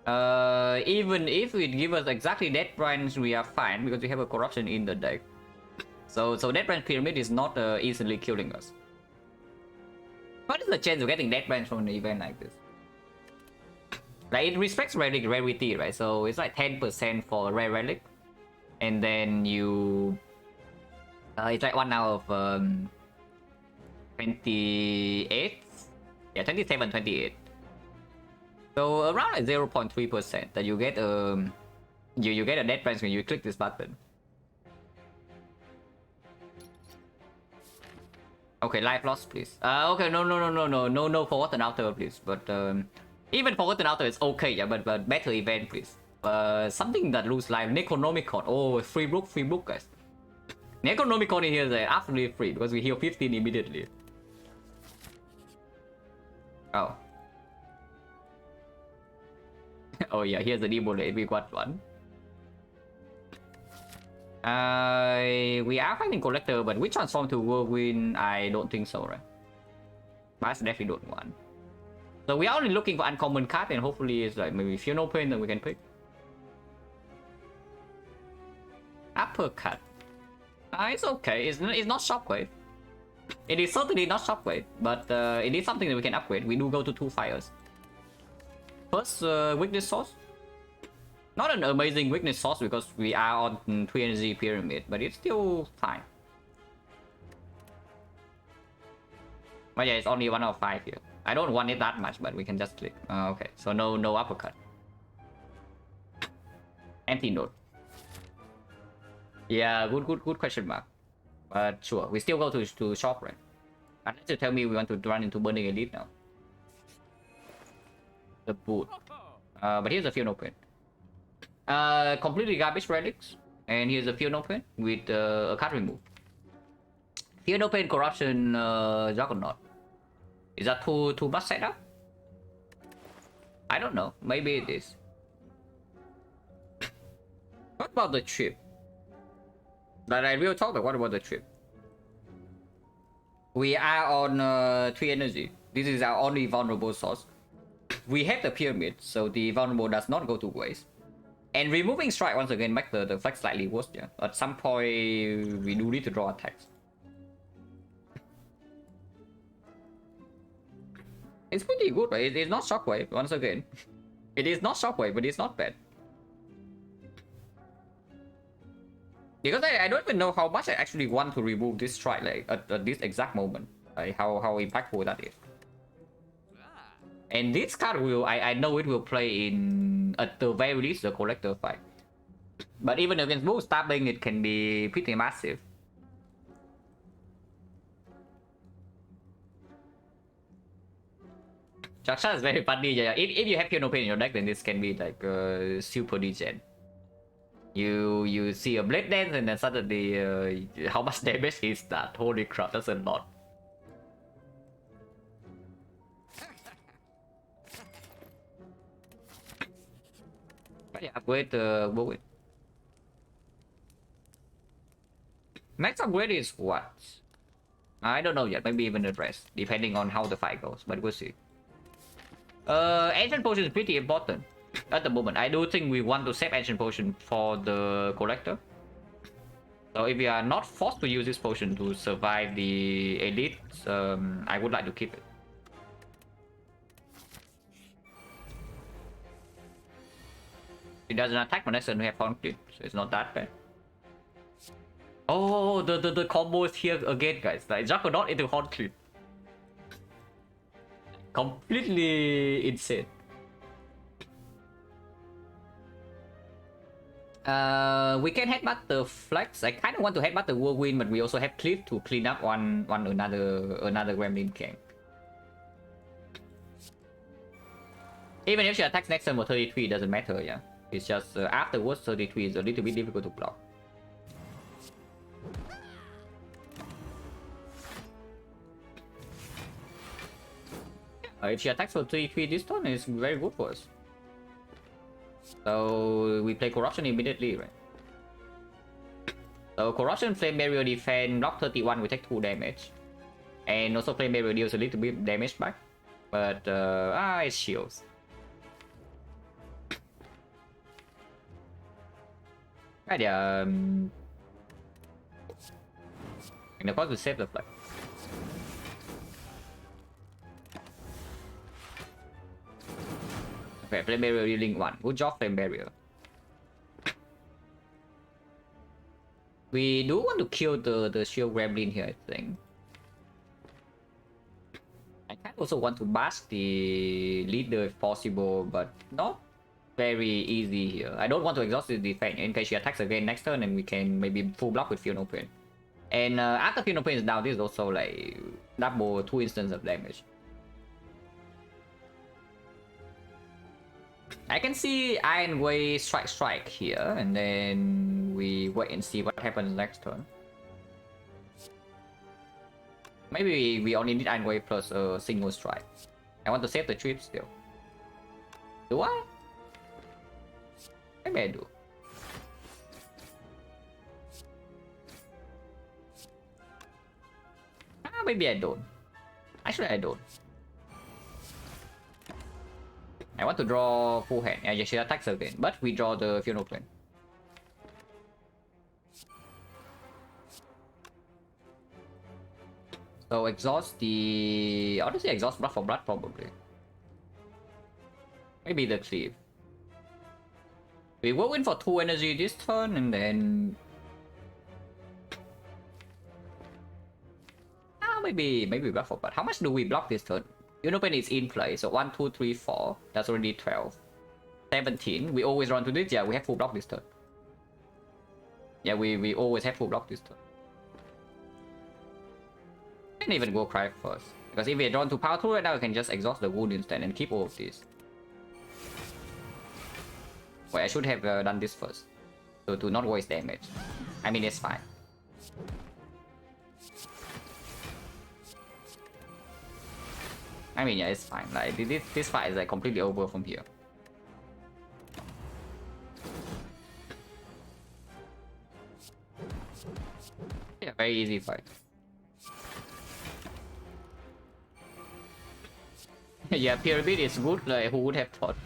Even if it give us exactly that branch, we are fine because we have a corruption in the deck. So that branch pyramid is not easily killing us. What is the chance of getting that branch from an event like this? Like, it respects relic rarity, right? So it's like 10% for a rare relic, and then you it's like 1 out of 28, yeah, 27, 28. So around like 0.3% that you get you get a dead branch when you click this button. Okay, life loss, please. Okay, no, forgotten outer, please. But even forgotten outer is okay, yeah. But better event, please. Something that lose life. Necronomicon. Oh, free book, guys. Necronomicon in here is absolutely free because we heal 15 immediately. Oh. Oh yeah, here's the Ebolate. We got one. We are fighting Collector, but we transform to Whirlwind. I don't think so, right? But definitely don't want. So we are only looking for uncommon card, and hopefully it's like maybe if you no pain, then we can pick. Uppercut. It's okay. It's not Shockwave. It is certainly not Shockwave, but it is something that we can upgrade. We do go to 2 fires. First, weakness source. Not an amazing weakness source because we are on 3 energy pyramid, but it's still fine. But yeah, it's only 1 out of 5 here. I don't want it that much, but we can just click. Okay, so no uppercut. Antidote. Yeah, good question mark. But sure, we still go to shop, right? Unless you tell me we want to run into Burning Elite now. The boot. But here's a few open. Completely garbage relics. And here's a few open with a card remove. Fear open corruption Juggernaut. Is that too much setup? I don't know. Maybe it is. What about the trip? That I will talk about. What about the trip? We are on 3 energy. This is our only vulnerable source. We have the pyramid, so the vulnerable does not go to waste. And removing strike once again makes the flex slightly worse. Yeah. At some point, we do need to draw attacks. It's pretty good, right? It's not Shockwave once again. It is not Shockwave, but it's not bad. Because I don't even know how much I actually want to remove this strike like at this exact moment. Like how impactful that is. And this card will I know it will play in at the very least the collector fight. But even against both stabbing it can be pretty massive. Jaksha is very funny, yeah. If you have Piano Pain in your deck, then this can be like super degen. You see a Blade Dance and then suddenly how much damage is that? Holy crap, that's a lot. But yeah, upgrade Bowen. Next upgrade is what? I don't know yet, maybe even the rest, depending on how the fight goes, but we'll see. Ancient Potion is pretty important at the moment. I do think we want to save Ancient Potion for the Collector. So if we are not forced to use this potion to survive the Elite, I would like to keep it. It doesn't attack my next turn, we have Conflict, so it's not that bad. Oh, the combos here again, guys. Like Juggernaut into Horn Clip. Completely insane. We can headbutt the flex. I kind of want to headbutt the whirlwind, but we also have cliff to clean up another gremlin camp. Even if she attacks next turn for 33, it doesn't matter, yeah. It's just afterwards 33 is a little bit difficult to block. If she attacks for 33 this turn, it's very good for us. So we play Corruption immediately, right? So Corruption, Flame Barrier defend, block 31, we take 2 damage. And also Flame Barrier deals a little bit damage back. But it shields. Right, yeah. And of course we save the flag. Okay, Flame Barrier dealing 1. Good job, Flame Barrier. We do want to kill the shield gremlin here, I think. I kind of also want to bash the leader if possible, but not very easy here. I don't want to exhaust the defense in case she attacks again next turn, and we can maybe full block with Fear No Pain. And after Fear No Pain is down, this is also like double 2 instances of damage. I can see Iron Way strike here, and then we wait and see what happens next turn. Maybe we only need Iron Way plus a single strike. I want to save the trip still. Do I? Maybe I do. Maybe I don't. Actually, I don't. I want to draw full hand. Yeah, she attacks again, but we draw the Fear No Pain. So exhaust the... honestly, exhaust Blood for Blood probably. Maybe the Cleave. We will win for 2 energy this turn, and then... maybe Blood for Blood. How much do we block this turn? Fear No Pain is in play, so 1, 2, 3, 4. That's already 12. 17. We always run to this. Yeah, we have full block this turn. Yeah, we always have full block this turn. Can even go cry first, because if we are drawn to power 2 right now, we can just exhaust the wound instead and keep all of this. Wait, I should have done this first, so to not waste damage. I mean, it's fine. I mean, yeah, it's fine. Like this fight is like completely over from here. Yeah, very easy fight. Yeah, pyramid is good. Like, who would have thought?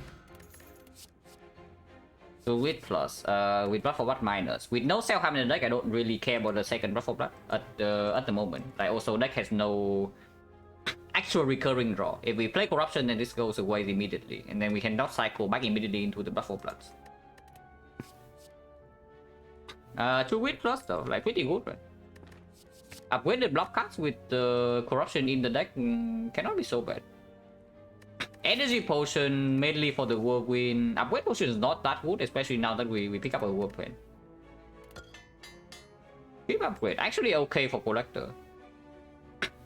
So with plus, with Blood for Blood minus, with no self harm in the deck, I don't really care about the second Blood for Blood at the moment. Like, also deck has no actual recurring draw. If we play Corruption, then this goes away immediately, and then we can not cycle back immediately into the Blood for Bloods. 2 with plus though, like pretty good, right? Upgraded block cards with the Corruption in the deck cannot be so bad. Energy Potion mainly for the Whirlwind. Upgrade Potion is not that good, especially now that we pick up a Whirlwind. Keep upgrade, actually okay for Collector.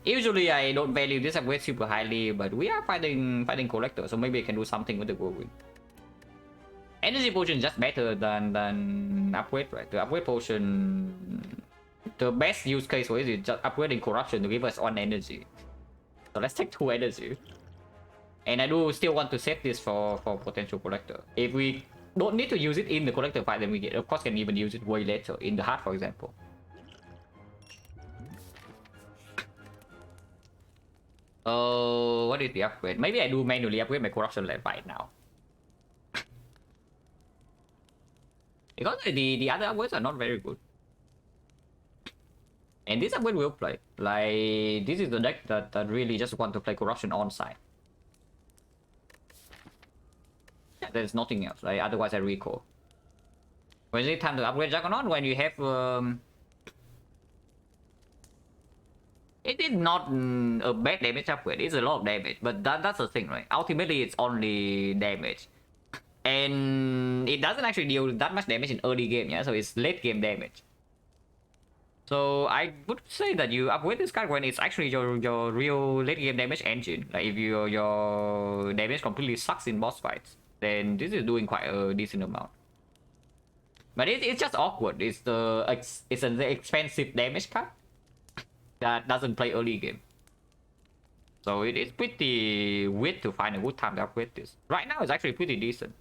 Usually I don't value this upgrade super highly, but we are fighting Collector, so maybe I can do something with the Whirlwind. Energy Potion is just better than upgrade, right? The upgrade potion, the best use case for it is just upgrading Corruption to give us 1 energy. So let's take 2 energy. And I do still want to save this for potential Collector. If we don't need to use it in the Collector fight, then we of course can even use it way later, in the heart for example. Oh, what is the upgrade? Maybe I do manually upgrade my Corruption left right now. Because the other upgrades are not very good. And this upgrade will play. Like, this is the deck that really just want to play Corruption on side. Yeah, there's nothing else. Like, otherwise I recall. When is it time to upgrade Juggernaut? When you have It is not a bad damage upgrade. It's a lot of damage, but that's the thing, right? Ultimately, it's only damage, and it doesn't actually deal that much damage in early game, yeah. So it's late game damage. So I would say that you upgrade this card when it's actually your real late game damage engine. Like if your damage completely sucks in boss fights, then this is doing quite a decent amount. But it's just awkward. It's an expensive damage card that doesn't play early game. So it is pretty weird to find a good time to upgrade this. Right now it's actually pretty decent.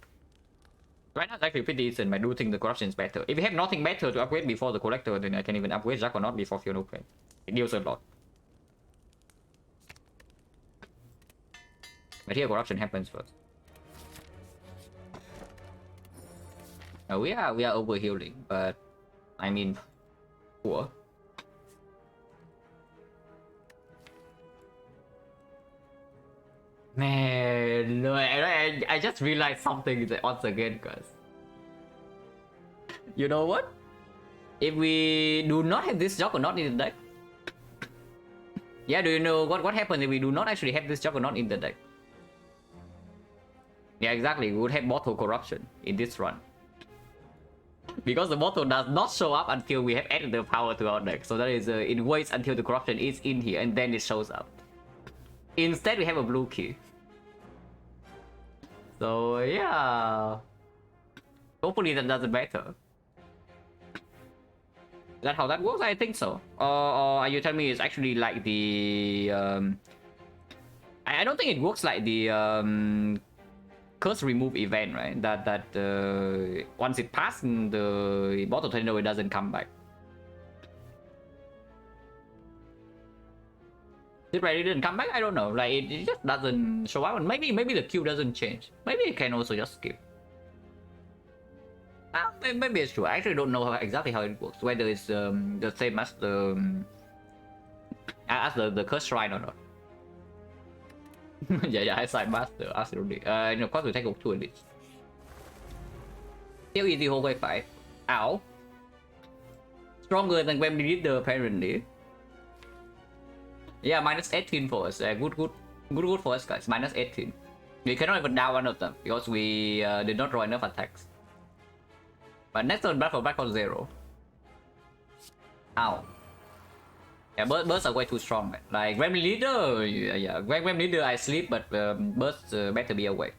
Right now it's actually pretty decent. I do think the corruption is better. If you have nothing better to upgrade before the collector, then I can even upgrade XecnaR before Fuel Pain. It deals a lot. But here corruption happens first. We are over healing, but I mean, poor. Man, no, I just realized something once again, guys. You know what? If we do not have this Juggernaut in the deck, yeah, do you know what happens if we do not actually have this Juggernaut in the deck? Yeah, exactly. We would have Mortal Corruption in this run. Because the Mortal does not show up until we have added the power to our deck. So that is, it waits until the Corruption is in here and then it shows up. Instead, we have a blue key. So, yeah. Hopefully that doesn't matter. Is that how that works? I think so. Or are you telling me it's actually like the... I don't think it works like the... curse remove event, right? That once it passes the bottle tornado, it doesn't come back. It really didn't come back. I don't know. Like it just doesn't show up, and maybe the queue doesn't change. Maybe it can also just skip. Maybe it's true. I actually don't know exactly how it works. Whether it's the same as the curse shrine or not. yeah, I side master, absolutely. And of course we take 2 elites. Still easy whole way fight. Ow. Stronger than when we did the apparently. Yeah, minus 18 for us. Good for us, guys. Minus 18. We cannot even down one of them because we did not draw enough attacks. But next turn, back for 0. Ow. Yeah, bursts are way too strong, man. Like Gremlin Leader, yeah. Gremlin Leader I sleep, but bursts better be awake.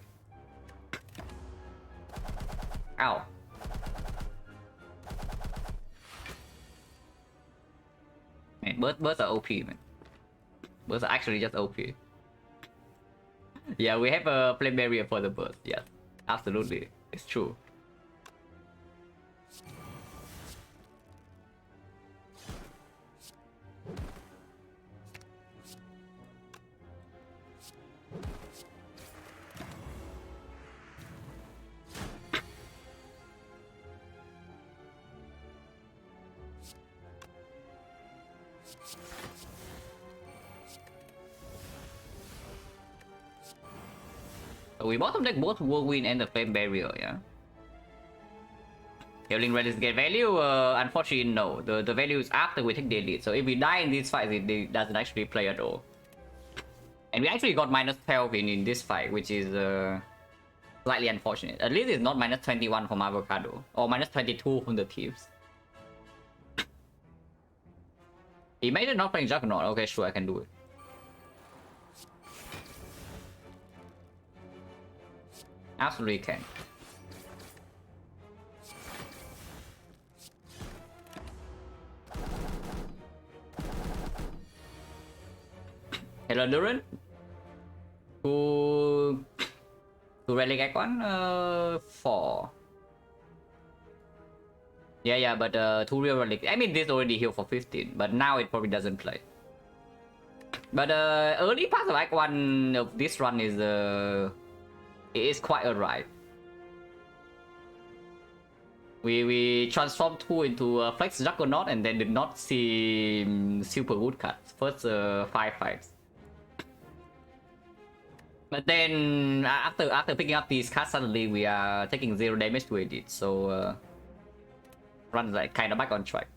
Ow. Man, bursts are OP, man. Bursts are actually just OP. Yeah, we have a flame barrier for the burst. Yes, absolutely, it's true. We bottom deck both Whirlwind and the Flame Barrier, yeah. Healing Relics get value? Unfortunately, no. The value is after we take the elite. So if we die in this fight, it doesn't actually play at all. And we actually got minus 12 in this fight, which is slightly unfortunate. At least it's not minus 21 from Avocado. Or minus 22 from the Thieves. He made it not playing Juggernaut. Okay, sure, I can do it. Absolutely can. Hello, Duran. To relic icon 4. Yeah, but 2 real relic. I mean, this already healed for 15, but now it probably doesn't play. But early part of Act 1 of this run is quite alright. We transformed 2 into Flex Juggernaut and then did not see super good cards. First 5 fights. But then after picking up these cards, suddenly we are taking 0 damage to it. So runs like kind of back on track.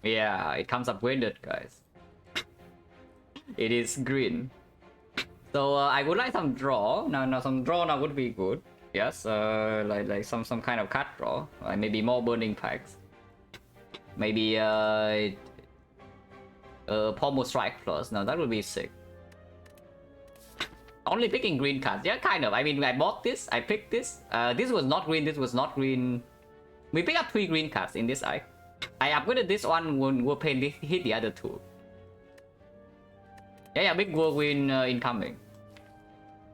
Yeah, it comes upgraded, guys. It is green. So I would like some draw. Now some draw now would be good. Yes, like some kind of card draw. Maybe more burning packs. Maybe Pommel Strike Plus. Now that would be sick. Only picking green cards. Yeah, kind of. I mean, I bought this. I picked this. This was not green. This was not green. We picked up 3 green cards in this eye. I upgraded this one when we're paying hit the other 2. Yeah, big whirlwind incoming.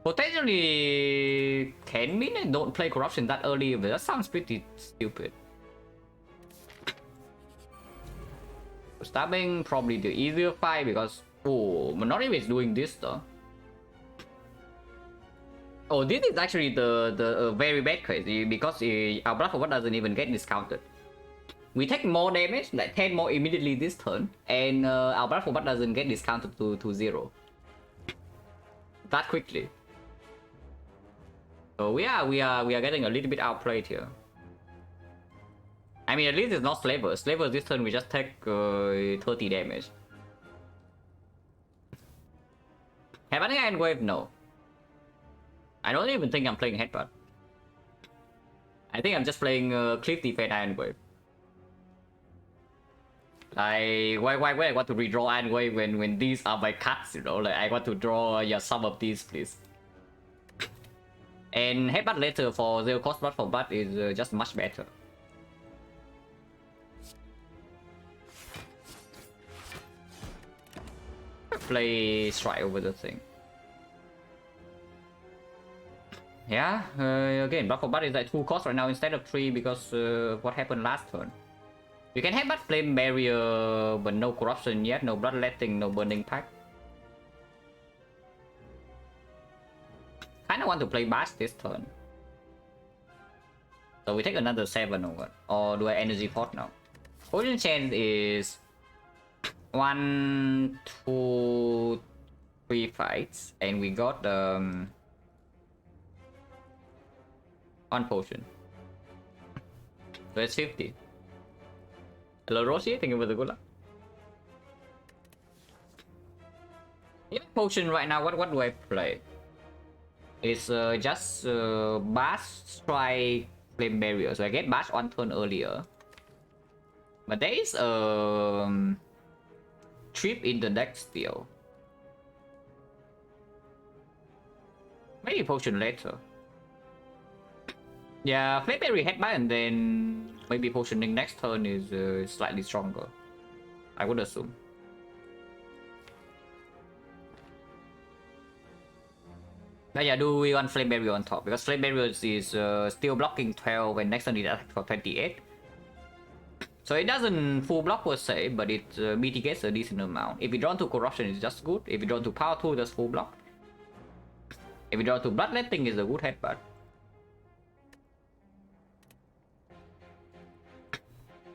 Potentially can mean I don't play corruption that early, but that sounds pretty stupid. Stabbing probably the easier fight because Monori is doing this though. Oh, this is actually the very bad case because our Blood for What doesn't even get discounted. We take more damage, like 10 more immediately this turn, and our Blood for What doesn't get discounted to 0 that quickly. So we are getting a little bit outplayed here. I mean, at least it's not Slavers. Slavers this turn we just take 30 damage. Have any Iron Wave? No. I don't even think I'm playing Headbutt. I think I'm just playing Cliff Defense Iron Wave. Like, why I want to redraw Iron Wave when these are my cuts, you know? Like, I want to draw some of these, please. And Headbutt later for 0 cost Blood for Blood is just much better. Play Strike over the thing. Yeah, again, Blood for Blood is like 2 costs right now instead of 3 because what happened last turn. You can Headbutt Flame Barrier, but no Corruption yet, no Bloodletting, no Burning Pack. Kinda want to play Bash this turn. So we take another 7 over. Or do I Energy Pot now? Potion chance is 1, 2, 3 fights, and we got 1 potion. So it's 50. Hello Roshi, thank you for the good luck. Yeah, potion right now, what do I play? It's just Bash, Strike, Flame Barrier. So I get Bash 1 turn earlier. But there is Trip in the deck still. Maybe potion later. Yeah, Flame Barrier Headbutt and then maybe potioning next turn is slightly stronger. I would assume. But yeah, do we want Flame Barrier on top? Because Flame Barrier is still blocking 12 and next turn it attacks for 28. So it doesn't full block per se, but it mitigates a decent amount. If you draw to Corruption, it's just good. If you draw to Power 2, that's full block. If you draw to Bloodletting, it's a good headbutt.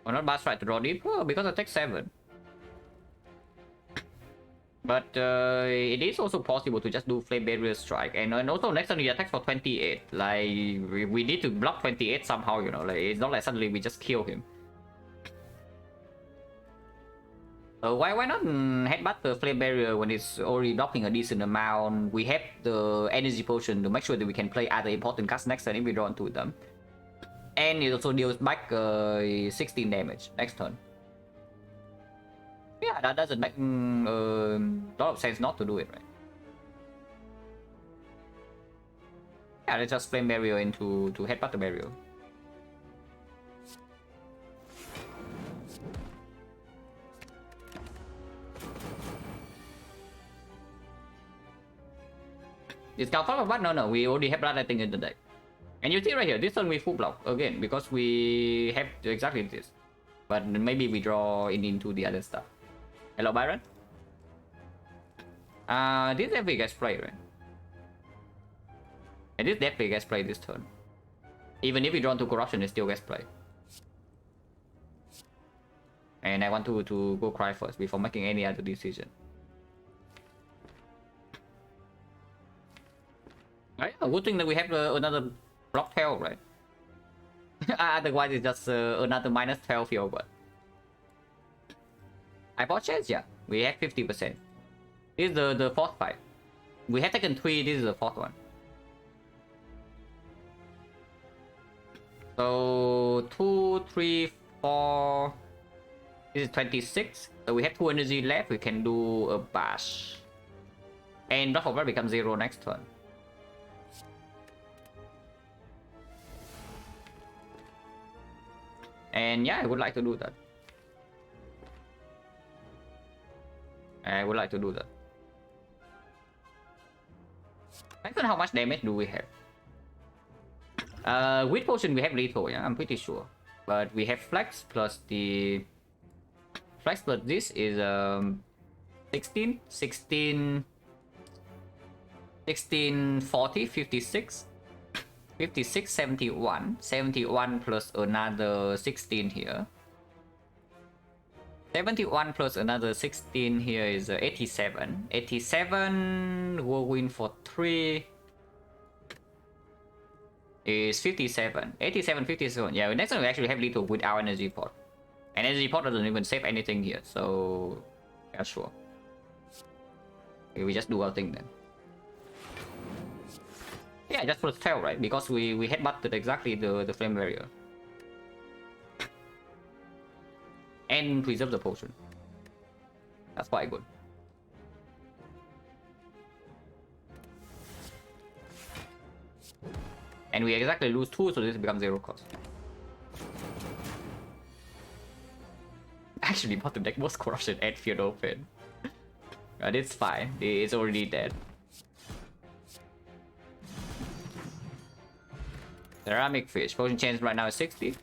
Why not Bash try to draw deep? Oh, because I take 7. But it is also possible to just do Flame Barrier Strike. And also next turn he attacks for 28. Like, we need to block 28 somehow, you know. Like, it's not like suddenly we just kill him. Why not headbutt the Flame Barrier when it's already blocking a decent amount? We have the Energy Potion to make sure that we can play other important cards next turn if we draw onto them. And it also deals back 16 damage next turn. Yeah, that doesn't make a lot of sense not to do it, right? Yeah, let's just Flame Barrier into to headbutt the barrier. Discount for what? No, we already have Bloodletting in the deck. And you see right here, this turn we full block again because we have exactly this. But maybe we draw into the other stuff. Hello, Byron. This definitely gets played, right? And this definitely gets played this turn. Even if we draw to Corruption, it still gets played. And I want to go cry first before making any other decision. Right? A good thing that we have another block 12, right? Otherwise it's just another minus 12 here, but I bought shares, yeah. We had 50%. This is the fourth fight. We had taken 3, this is the fourth one. So 2, 3, 4. This is 26. So we have 2 energy left. We can do a bash. And Blood for Blood becomes 0 next turn. And yeah, I would like to do that. I would like to do that. I don't know how much damage do we have. With potion we have lethal, yeah, I'm pretty sure. But we have flex plus the flex plus this is 16, 16, 16, 40, 56, 56, 71, 71 plus another 16 here. 71 plus another 16 here is 87. 87 whirlwind for 3 is 57. 87, 57. Yeah, next time we actually have lethal with our energy pot. And energy pot doesn't even save anything here, so yeah, sure. Okay, we just do our thing then. Yeah, just for the tail, right? Because we headbutted exactly the flame barrier. And preserve the potion. That's quite good. And we exactly lose 2, so this becomes 0 cost. Actually, bottom deck was corruption and field open. But it's fine. It's already dead. Ceramic fish. Potion chance right now is 60.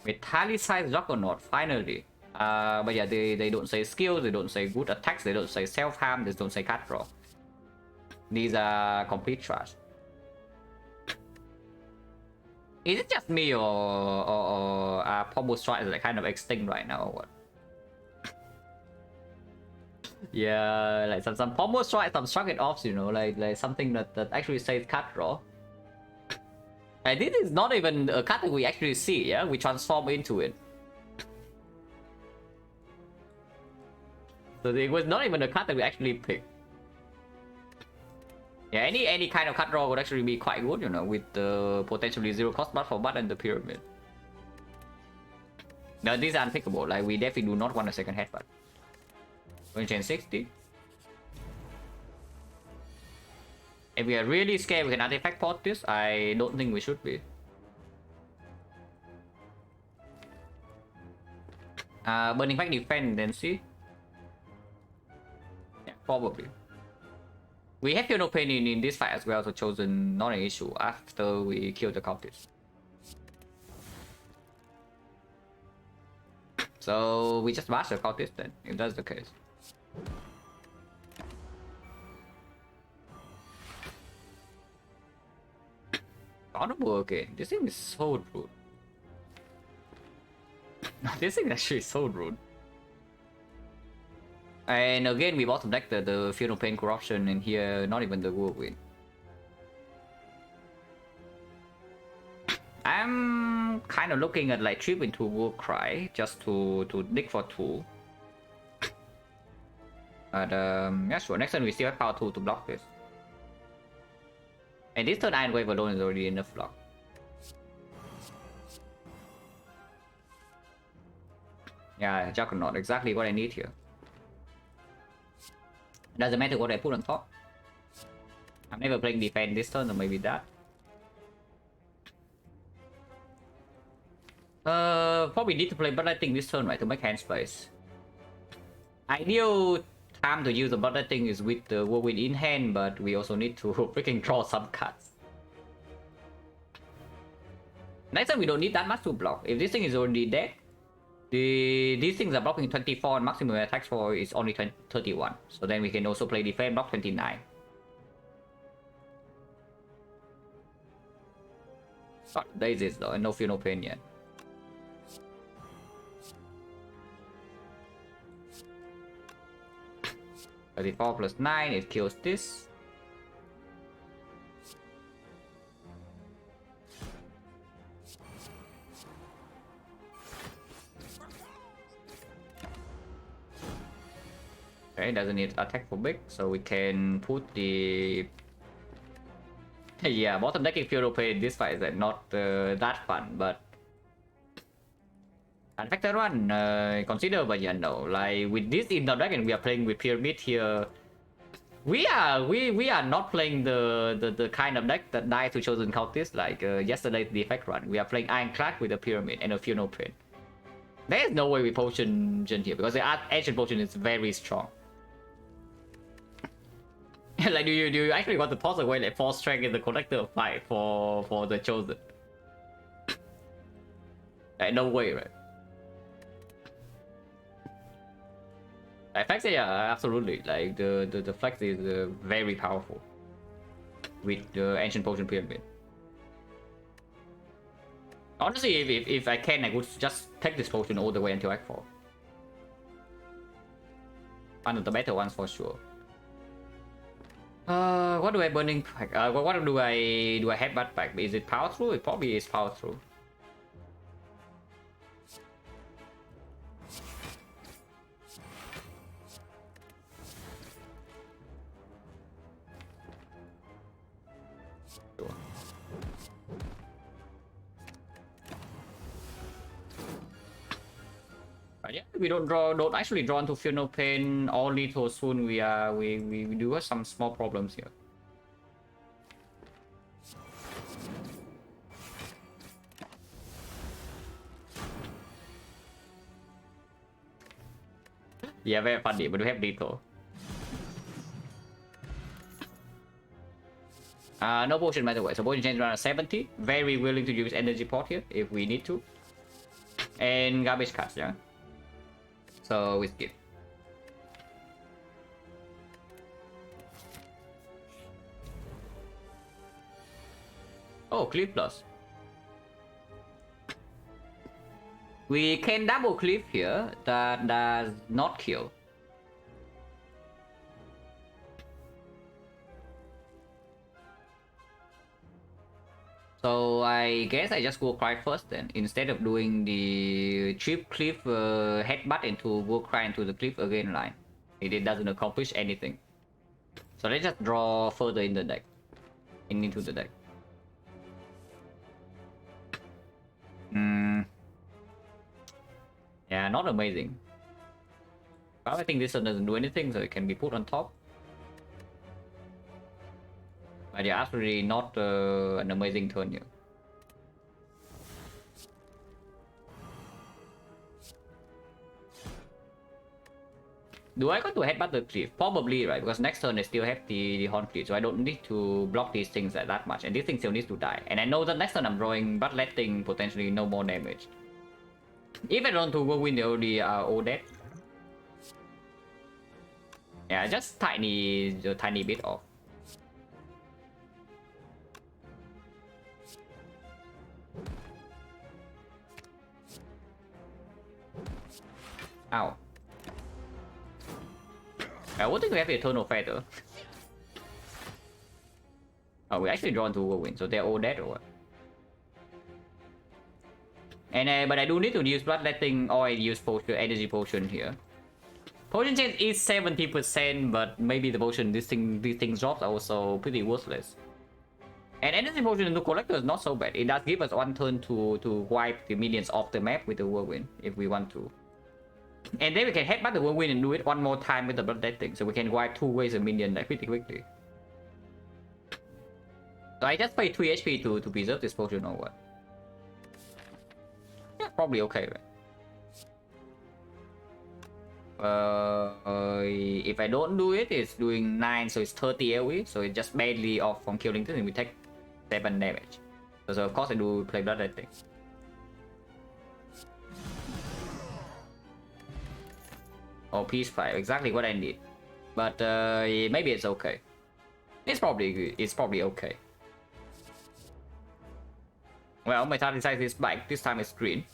Metallicized Juggernaut, finally. But yeah, they don't say skills, they don't say good attacks, they don't say self-harm, they don't say card draw. These are complete trash. Is it just me or Pombo Strike is like kind of extinct right now or what? Yeah, like some Pombo Strike, some Struck It Offs, you know, like something that actually says card draw. And this is not even a card that we actually see, yeah? We transform into it. So it was not even a card that we actually picked. Yeah, any kind of card draw would actually be quite good, you know, with the potentially 0 cost Blood for Blood and the Pyramid. Now these are unpickable, like we definitely do not want a second headbutt. Going to change 60. If we are really scared we can artifact port this, I don't think we should be. Burning back defend then see. Yeah, probably. We have no pain in this fight as well, so chosen not an issue after we kill the cultist. So we just bash the cultist then, if that's the case. Honorable, okay. This thing is so rude. This thing actually is so rude. And again, we bottom deck the Field of Pain Corruption, and here, not even the Whirlwind. I'm kind of looking at like trip into War Cry just to dig for 2. But yeah, sure. Next turn we still have power 2 to block this. And this turn Iron Wave alone is already enough block. Yeah, Juggernaut, exactly what I need here. Doesn't matter what I put on top. I'm never playing defense this turn, or maybe that. Probably need to play Bloodletting this turn, right, to make hand space. Ideal time to use the Bloodletting is with the Whirlwind in hand, but we also need to freaking draw some cards. Next time we don't need that much to block. If this thing is already dead, these things are blocking 24 and maximum attacks for is only 31. So then we can also play defense block 29. But there is though, and no Feel No Pain yet. +34 plus 9, it kills this. Okay, doesn't need attack for big, so we can put the yeah, bottom decking Funeral Pain in this fight is not that fun, but Factor Run consider, but yeah, no, like with this in the dragon we are playing with Pyramid here. We are not playing the kind of deck that dies to chosen cultists like yesterday's defect run. We are playing Ironclad with a Pyramid and a Funeral Pain. There is no way we potion Jin here because the ancient potion is very strong. Like, do you actually want to toss away like 4 strength in the collector of 5 for the chosen? Like, no way, right? Effects, yeah, absolutely. Like the flex is very powerful with the ancient potion pyramid. Honestly, if I can, I would just take this potion all the way until Act 4. One of the better ones for sure. What do I burning pack? What do I headbutt pack? Is it power through? It probably is power through. Sure. Yeah, we don't actually draw into Funeral Pain or Lethal soon. We do have some small problems here. Yeah, very funny, but we have lethal. No potion by the way, so potion change around 70. Very willing to use energy pot here if we need to. And garbage cuts, yeah. So we skip. Oh, cliff plus. We can double cliff here. That does not kill. So I guess I just go cry first then, instead of doing the trip cliff headbutt into go cry into the cliff again line. It doesn't accomplish anything. So let's just draw further in the deck. Into the deck. Yeah, not amazing. But I think this one doesn't do anything, so it can be put on top. But yeah, absolutely not an amazing turn here. Do I go to headbutt the cliff? Probably, right? Because next turn I still have the horn cliff, so I don't need to block these things that much. And this thing still needs to die. And I know that next turn I'm drawing, but letting potentially no more damage. If I don't to go win, they already are all dead. Yeah, just tiny bit off. Ow. I wouldn't we have Eternal Feather. Oh, we actually drawn to Whirlwind, so they're all dead or what? And but I do need to use Bloodletting or I use potion, energy potion here. Potion chance is 70%, but maybe the potion these things drops are also pretty worthless. And energy potion into collector is not so bad. It does give us one turn to wipe the minions off the map with the Whirlwind if we want to. And then we can headbutt the Whirlwind and do it one more time with the Bloodletting, so we can wipe 2 waves a minion like pretty quickly. So I just pay 3 HP to preserve this potion or what? Yeah, probably okay, right? If I don't do it, it's doing 9, so it's 30 AoE, so it's just barely off from killing this, and we take 7 damage. So of course I do play Bloodletting. Oh, Peace Fire, exactly what I need. But maybe it's okay. It's probably okay. Well, my target size is black. This time it's green.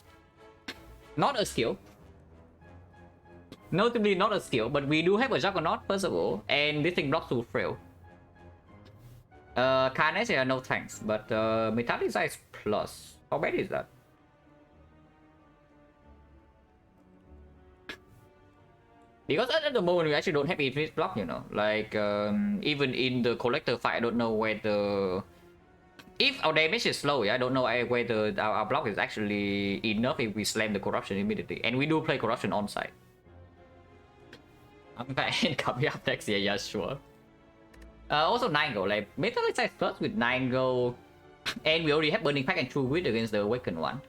Not a skill. Notably not a skill, but we do have a Juggernaut first of all, and this thing blocks too frail. Carnage, yeah, no thanks. But metallic size plus. How bad is that? Because at the moment we actually don't have infinite block, you know. Like even in the collector fight, I don't know whether if our damage is slow, yeah, I don't know whether our block is actually enough if we slam the corruption immediately. And we do play corruption on site. I'm gonna coming up next year, yeah, sure. Also 9 gold, like metallic size plus with 9 gold, and we already have burning pack and true wit against the awakened one.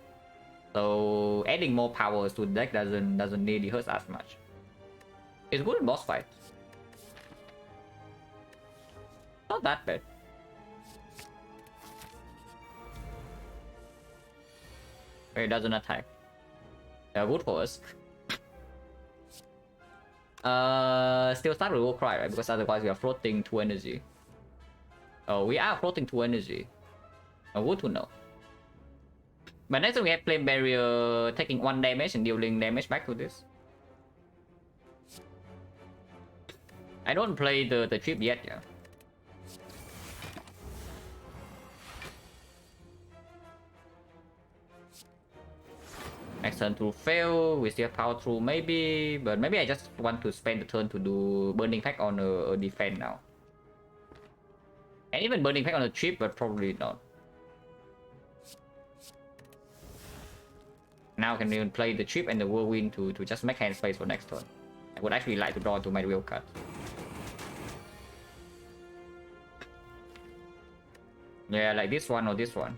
So adding more powers to the deck doesn't really hurt as much. It's good in boss fights. Not that bad. It doesn't attack. They're good for us. Still start with War Cry, right? Because otherwise we are floating 2 energy. Oh, we are floating 2 energy. Oh, good to know. But next time we have Flame Barrier taking 1 damage and dealing damage back to this. I don't play the chip yet, yeah. Next turn to fail, we still have power through maybe, but maybe I just want to spend the turn to do burning pack on a defense now. And even burning pack on a chip, but probably not. Now I can even play the chip and the whirlwind to just make hand space for next turn. I would actually like to draw to my real card. Yeah, like this one or this one.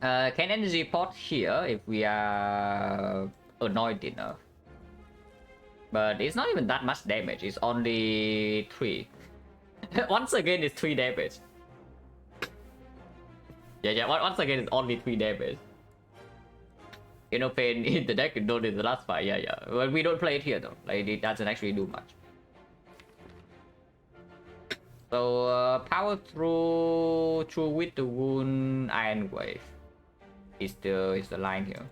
Can energy pot here if we are annoyed enough. But it's not even that much damage, it's only 3. Once again, it's 3 damage. Yeah, once again, it's only 3 damage. You know, pain in the deck, don't in the last fight, yeah. But we don't play it here though, like it doesn't actually do much. So, power through with the wound, iron wave. Is the line here.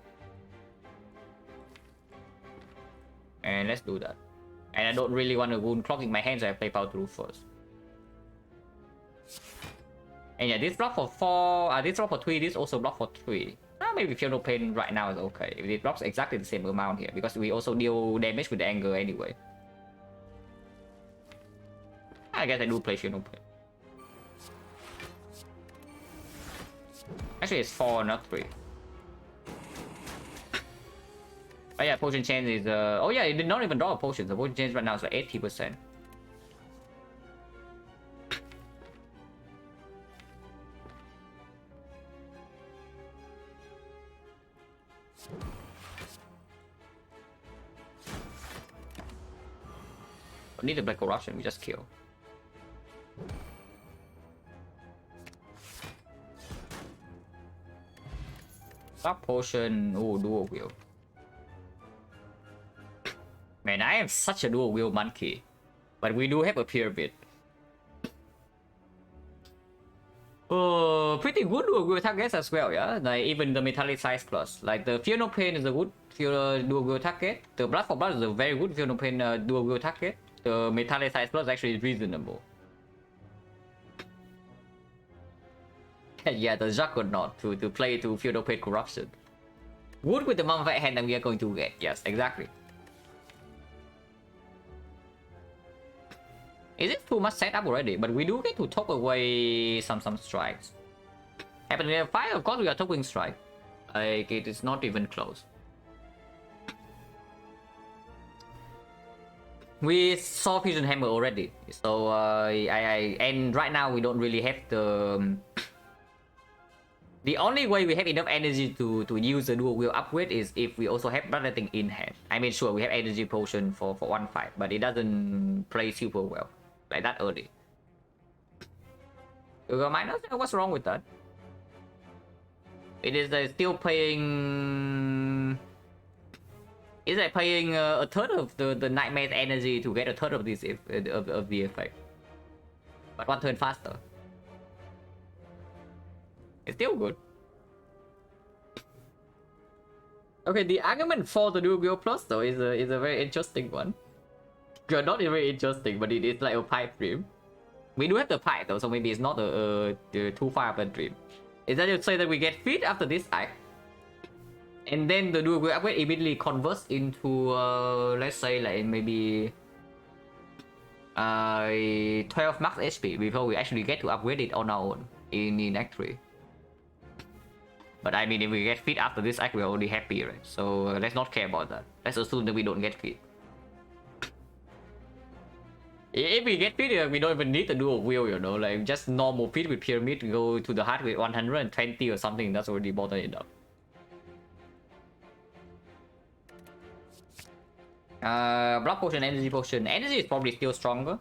And let's do that. And I don't really want to wound clock in my hands, so I play power through first. And yeah, this block for 4, this block for 3, this also block for 3. Maybe Feel No Pain right now is okay. If it blocks exactly the same amount here, because we also deal damage with the anger anyway. I guess I do play Feel No Pain. Actually, it's 4, not 3. Oh yeah, potion change is oh yeah, it did not even draw a potion. The potion change right now is like 80%. We need to play corruption, we just kill. Stop potion, oh, dual wheel. Man, I am such a dual wheel monkey. But we do have a pyramid. Oh, pretty good dual wheel targets as well, yeah? Like even the metallic size plus. Like the Feel No Pain is a good dual wheel target. The Blood for Blood is a very good Feel No Pain dual wheel target. The metallic size plus actually is reasonable. Yeah, the Juggernaut to play to Feel No Pain corruption. Good with the mummified hand that we are going to get. Yes, exactly. Is it too much setup already? But we do get to top away some strikes. Happening in 5, of course we are topping strike. Like it is not even close. We saw Fusion Hammer already, so and right now we don't really have the only way we have enough energy to use the dual wheel upgrade is if we also have bloodletting in hand. I mean, sure, we have energy potion for 1 fight, but it doesn't play super well like that early. Minus, what's wrong with that? It is still paying. Is like paying a third of the nightmare's energy to get a third of this of the effect, but 1 turn faster. It's still good. Okay, the argument for the dual wheel plus though is a very interesting one. Not very interesting, but it is like a pipe dream. We do have the pipe though, so maybe it's not too far of a dream. Is that to say that we get feed after this act? And then the dual wield upgrade immediately converts into let's say like maybe 12 max HP before we actually get to upgrade it on our own in Act 3. But I mean, if we get fit after this act, we're already happy, right? So let's not care about that. Let's assume that we don't get fit. If we get fit, we don't even need the dual wheel, you know, like just normal fit with pyramid, go to the heart with 120 or something, that's already more than enough. Block potion, energy potion. Energy is probably still stronger.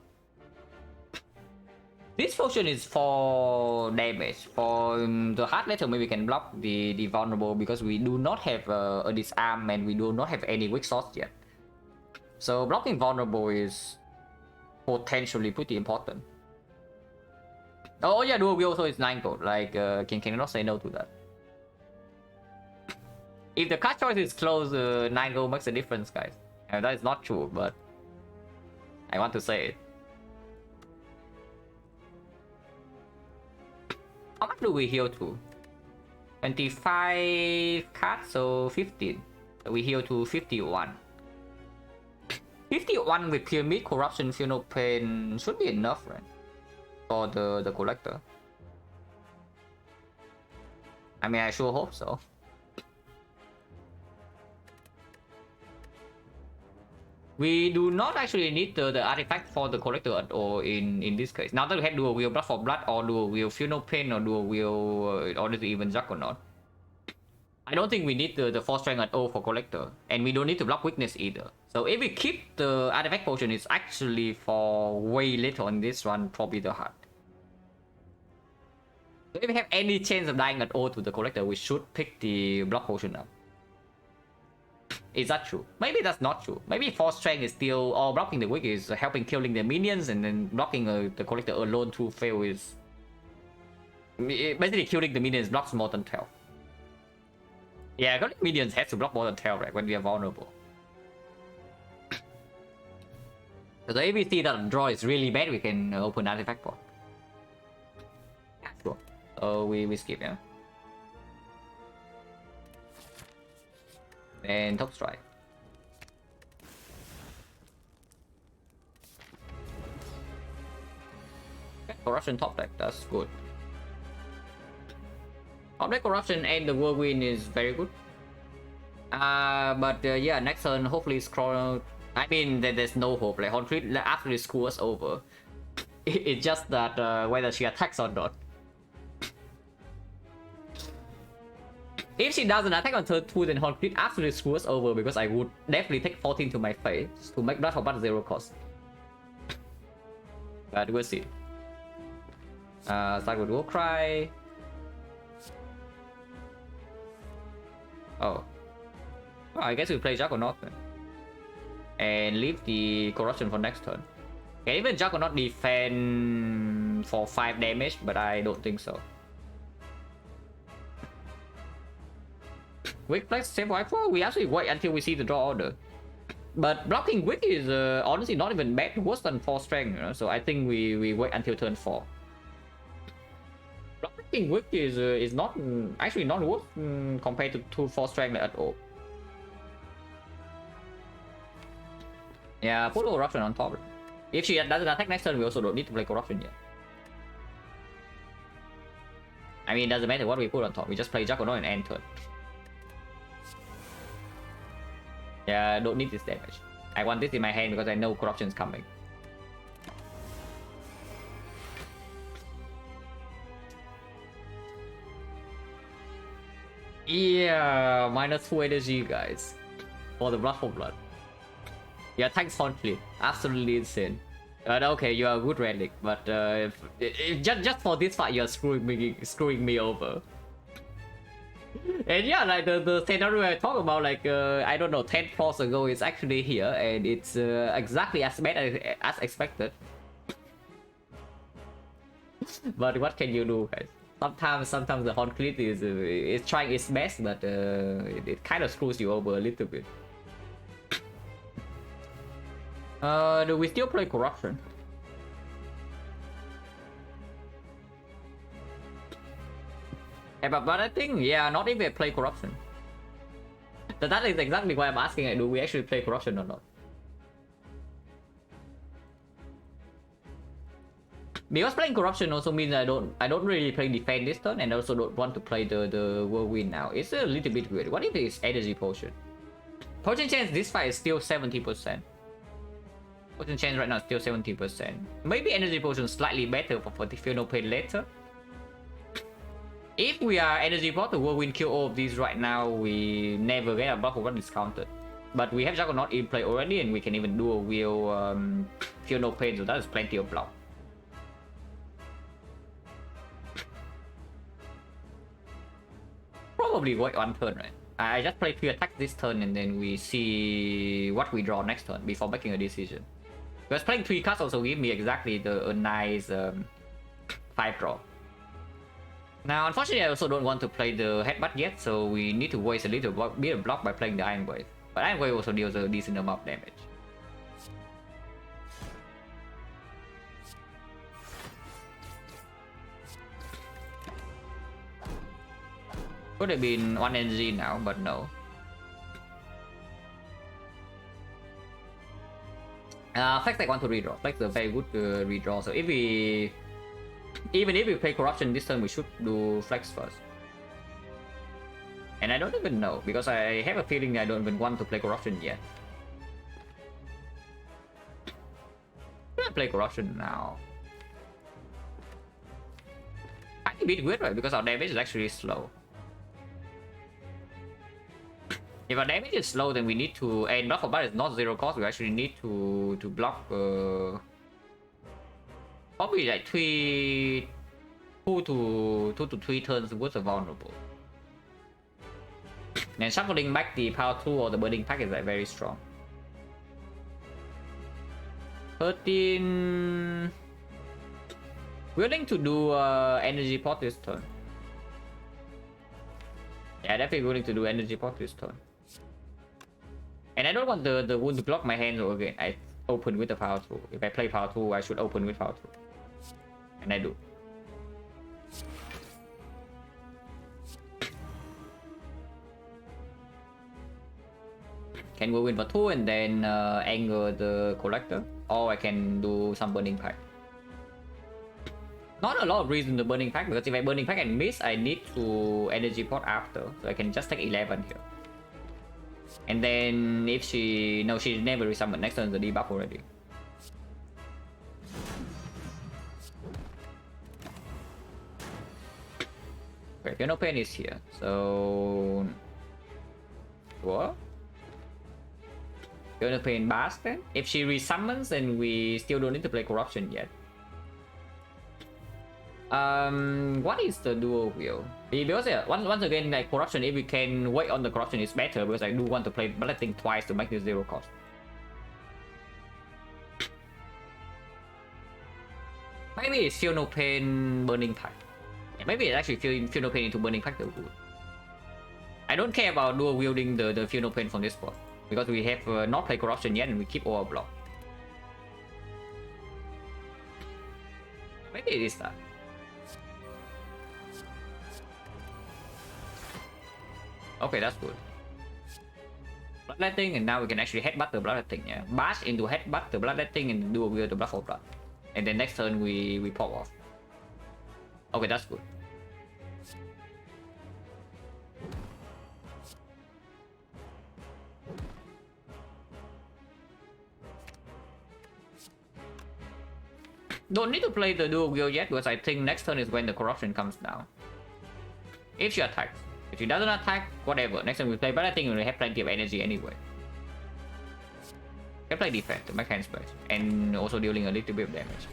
This potion is for damage. For the heart letter, maybe we can block the vulnerable because we do not have a disarm and we do not have any weak sauce yet. So blocking vulnerable is potentially pretty important. Oh yeah, dual wheel also is 9 gold. Like cannot say no to that. If the card choice is close, 9 gold makes a difference, guys. And that is not true, but I want to say it. How much do we heal to? 25 cards, so 15. So we heal to 51. 51 with pyramid, corruption, feel no pain should be enough, right? For the collector. I mean, I sure hope so. We do not actually need the artifact for the collector at all in this case. Now that we have dual wheel blood for blood, or dual wheel feel no pain, or dual wheel or even Juggernaut, I don't think we need the 4 strength at all for collector, and we don't need to block weakness either. So if we keep the artifact potion, it's actually for way later on this one, probably the heart. So if we have any chance of dying at all to the collector, we should pick the block potion up. Is that true? Maybe that's not true. Maybe 4 strength is still, or blocking the weak is helping killing the minions, and then blocking the collector alone through fail is basically killing the minions blocks more than 12. Yeah, killing minions has to block more than 12, right, when we are vulnerable. So if we see that the draw is really bad, we can open artifact port. Yeah, sure. So we skip, yeah. And top strike. Okay, corruption top deck, that's good. Top deck corruption and the whirlwind is very good. But yeah, next turn hopefully scroll. I mean, there's no hope. Like Honfleet absolutely screw us over. It's just that whether she attacks or not. If she doesn't attack on turn 2, then Honfleet absolutely screws us over because I would definitely take 14 to my face to make blood for blood 0 cost. But we'll see. Start with Warcry. Oh. Well, I guess we play Juggernaut then. And leave the corruption for next turn. Can even Juggernaut defend for 5 damage, but I don't think so. Wick flex save rifle, we actually wait until we see the draw order. But blocking Wick is honestly not even bad, worse than 4 strength, you know? So I think we wait until turn 4. Blocking Wick is not actually not worse compared to 4 strength at all. Yeah, put corruption on top. If she doesn't attack next turn, we also don't need to play corruption yet. I mean, it doesn't matter what we put on top, we just play Juggernaut and end turn. Yeah, don't need this damage. I want this in my hand because I know corruption is coming. Yeah, -2 energy, guys. For the blood for blood. Yeah, thanks Honfleet. Absolutely insane. Okay, you are a good relic, but just for this fight, you're screwing me over. And yeah, like the scenario I talked about, like I don't know, 10 plots ago is actually here, and it's exactly as bad as expected. But what can you do, guys? Sometimes the Honfleet is trying its best, but it kind of screws you over a little bit. Do we still play corruption? Yeah, but I think, yeah, not even play corruption. That is exactly why I'm asking, like, do we actually play corruption or not? Because playing corruption also means I don't really play defend this turn, and I also don't want to play the whirlwind now. It's a little bit weird. What if it's energy potion? Potion chance this fight is still 70%. Potion chance right now is still 70%. Maybe energy potion slightly better for the feel no pain later. If we are energy pot, the whirlwind kill all of these right now, we never get a buff or one discounted. But we have Juggernaut in play already, and we can even do a wheel feel no pain, so that is plenty of block. Probably wait one turn, right? I just play 3 attacks this turn, and then we see what we draw next turn before making a decision. Because playing 3 cards also give me exactly a nice 5 draw. Now, unfortunately, I also don't want to play the headbutt yet, so we need to waste a little bit of block by playing the Iron Wave. But Iron Wave also deals a decent amount of damage. Could have been 1 energy now, but no. Flex I want to redraw. Flex is a very good redraw. So even if we play corruption this turn, we should do flex first. And I don't even know, because I have a feeling that I don't even want to play corruption yet. I'm gonna play corruption now. Kind of a bit weird, right? Because our damage is actually slow. If our damage is slow, then we need to, and block for blood is not 0 cost. We actually need to block probably like 2 to 3 turns worth of vulnerable. Then shuffling back the power 2 or the burning pack is like very strong. 13. Willing to do energy pot this turn. Yeah, definitely willing to do energy pot this turn. And I don't want the wound to block my hand, so again, I open with the power 2. If I play power 2, I should open with power 2. And I do. Can go in for 2 and then anger the collector. Or I can do some burning pack. Not a lot of reason to burning pack, because if I burning pack and miss, I need to energy pot after. So I can just take 11 here. And then if she... No, she never resummoned. Next turn is the debuff already. Okay, Feel No Pain is here. So... What? Feel No Pain Bash then? If she resummons, then we still don't need to play Corruption yet. What is the dual wheel? Because yeah, once again, like corruption, if we can wait on the corruption is better, because I do want to play Bloodletting twice to make this 0 cost. Maybe it's Feel No Pain Burning Pack. Yeah, maybe it's actually Feel No Pain into Burning Pack though. I don't care about dual wielding the Feel No Pain from this spot, because we have not played corruption yet and we keep all our block. Maybe it is that. Okay, that's good. Bloodletting, and now we can actually headbutt the Bloodletting, yeah. Bash into headbutt the Bloodletting and do a wheel to blood for blood. And then next turn we pop off. Okay, that's good. Don't need to play the dual wheel yet, because I think next turn is when the corruption comes down. If she attacks. If she doesn't attack, whatever. Next time we play, but I think we have plenty of energy anyway. Can play defense to make hand space, and also dealing a little bit of damage.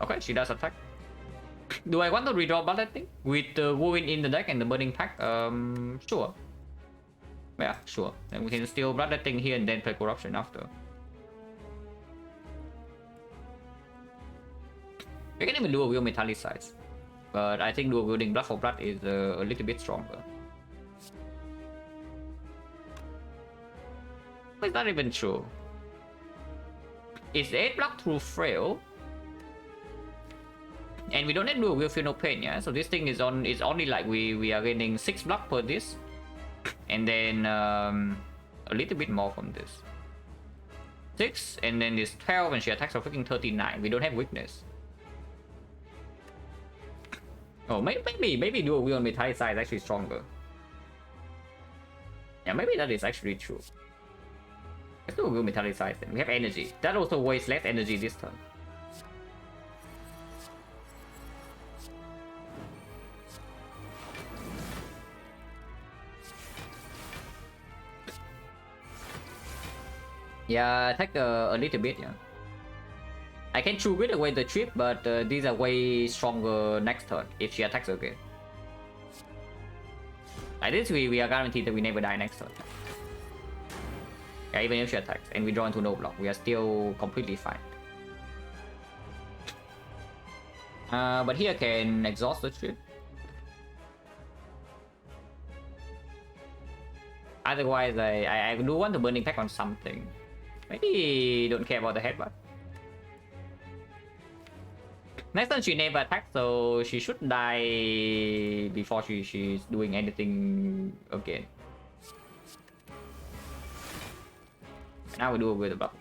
Okay, she does attack. Do I want to redraw Bloodletting with the Wound in the deck and the Burning Pack? Sure. Yeah, sure. Then we can steal Bloodletting here and then play Corruption after. We can even do a wheel Metallicize. But I think dual wielding blood for blood is a little bit stronger. It's not even true. Is 8 block through frail? And we don't need to do a Will Feel No Pain, yeah? So this thing is on, it's only like we are getting 6 block per this. And then a little bit more from this. 6, and then this 12, and she attacks for freaking 39. We don't have weakness. Oh, maybe dual wield metallicize is actually stronger. Yeah, maybe that is actually true. Let's do a wield metallicize then. We have energy. That also wastes less energy this turn. Yeah, attack a little bit, yeah. I can true grit away the trip, but these are way stronger next turn if she attacks again. Like this, we are guaranteed that we never die next turn. Yeah, even if she attacks and we draw into no block, we are still completely fine. But here I can exhaust the trip. Otherwise, I do want the burning pack on something. Maybe don't care about the headbutt. Next turn she never attacks, so she should die before she's doing anything again. Now we do it with the block.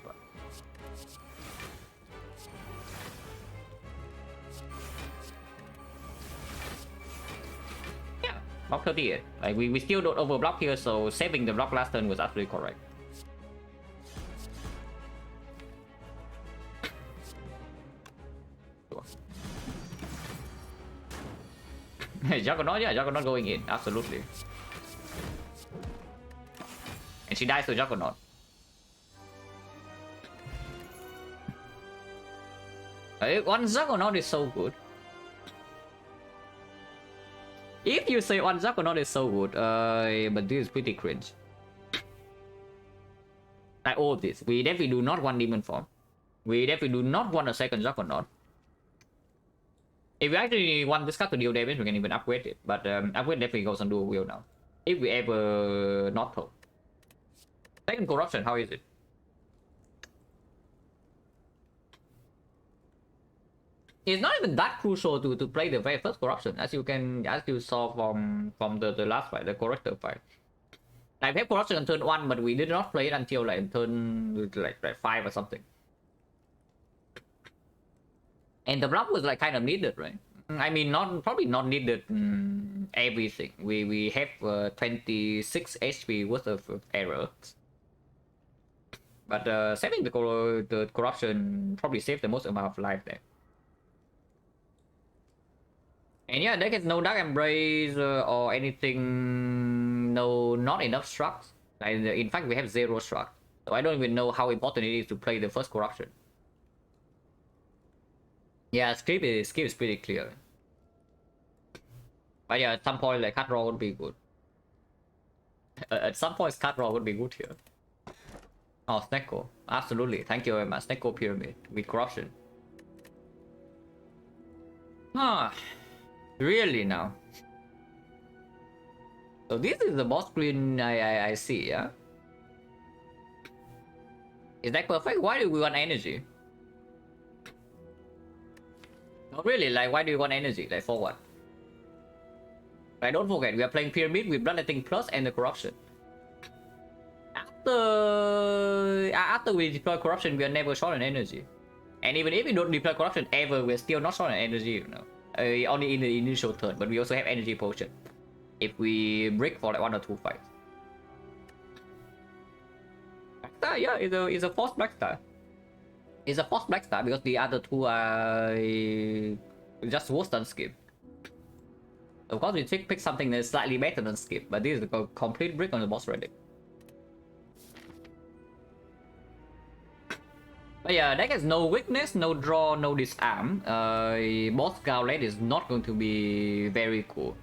Yeah, block 38. Like we still don't overblock here, so saving the block last turn was absolutely correct. Juggernaut, yeah, Juggernaut going in, absolutely. And she dies to Juggernaut. One Juggernaut is so good. If you say one Juggernaut is so good, but this is pretty cringe. Like all of this, we definitely do not want Demon Form. We definitely do not want a second Juggernaut. If we actually want this card to deal damage, we can even upgrade it. But upgrade definitely goes on dual wield now. If we ever not though. Second corruption, how is it? It's not even that crucial to play the very first corruption, as you saw from the last fight, the corrector fight. Like we have corruption on turn 1, but we did not play it until like turn like 5 or something. And the block was like kind of needed, right? I mean, probably not needed everything. We have 26 HP worth of error. But saving the corruption probably saved the most amount of life there. And yeah, deck has no Dark Embrace or anything. No, not enough structs. Like, in fact, we have 0 struct. So I don't even know how important it is to play the first corruption. Yeah, skip is pretty clear. But yeah, at some point, like, cut draw would be good. At some point, cut draw would be good here. Oh, Snecko. Absolutely. Thank you very much. Snecko Pyramid with corruption. Ah, really now? So this is the boss screen I see, yeah? Is that perfect? Why do we want energy? Not really, like why do you want energy? Like for what? Like don't forget, we are playing Pyramid with Bloodletting Plus and the Corruption. After we deploy Corruption, we are never short on energy. And even if we don't deploy Corruption ever, we're still not short on energy, you know. Only in the initial turn, but we also have Energy Potion. If we break for like 1 or 2 fights. Black Star, yeah, it's a forced Black Star. It's a forced Black Star because the other 2 are just worse than Skip. Of course, we pick something that's slightly better than Skip, but this is a complete brick on the boss ready. But yeah, deck has no weakness, no draw, no disarm. Boss Gauntlet is not going to be very cool.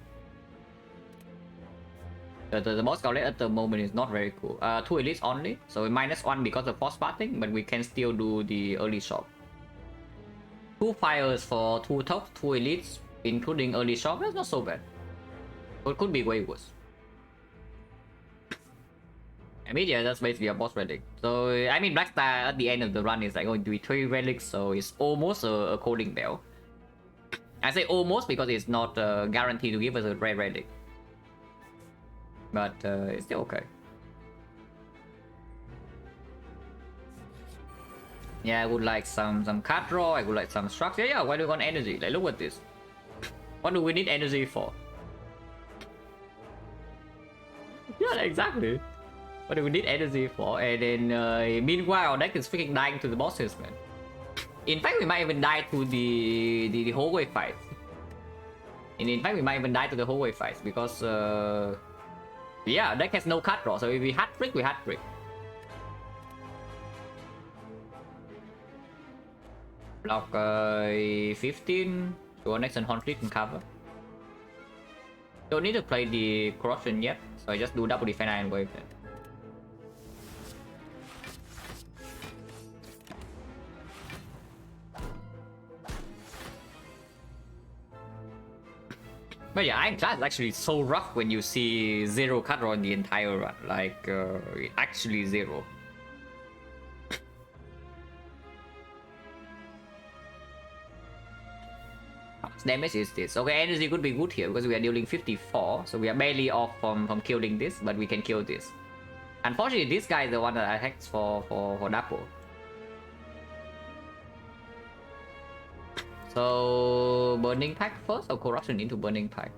The boss Gauntlet at the moment is not very cool. 2 elites only, so -1 because of force parting, but we can still do the early shock. 2 fires for 2 tops, 2 elites, including early shock. That's not so bad. But it could be way worse. I mean, yeah, that's basically a boss relic. So I mean, Black Star at the end of the run is like going to be 3 relics, so it's almost a coding bell. I say almost because it's not guaranteed to give us a rare relic. But it's still okay. Yeah, I would like some card draw, I would like some structure. Yeah, why do we want energy? Like, look at this. What do we need energy for? Yeah, exactly. What do we need energy for? And then meanwhile, our deck is freaking dying to the bosses, man. In fact, we might even die to the hallway fight. And in fact, we might even die to the hallway fights because yeah, deck has no card draw. So if we hat trick, we hat trick. Block 15. Go next and Hornfleet can cover. Don't need to play the corruption yet, so I just do double defend and wave then. But yeah, Ironclad is actually so rough when you see 0 card draw in the entire run. Like, actually 0. How much damage is this? Okay, energy could be good here because we are dealing 54, so we are barely off from killing this, but we can kill this. Unfortunately, this guy is the one that attacks for Dapo. So Burning Pack first or Corruption into Burning Pack?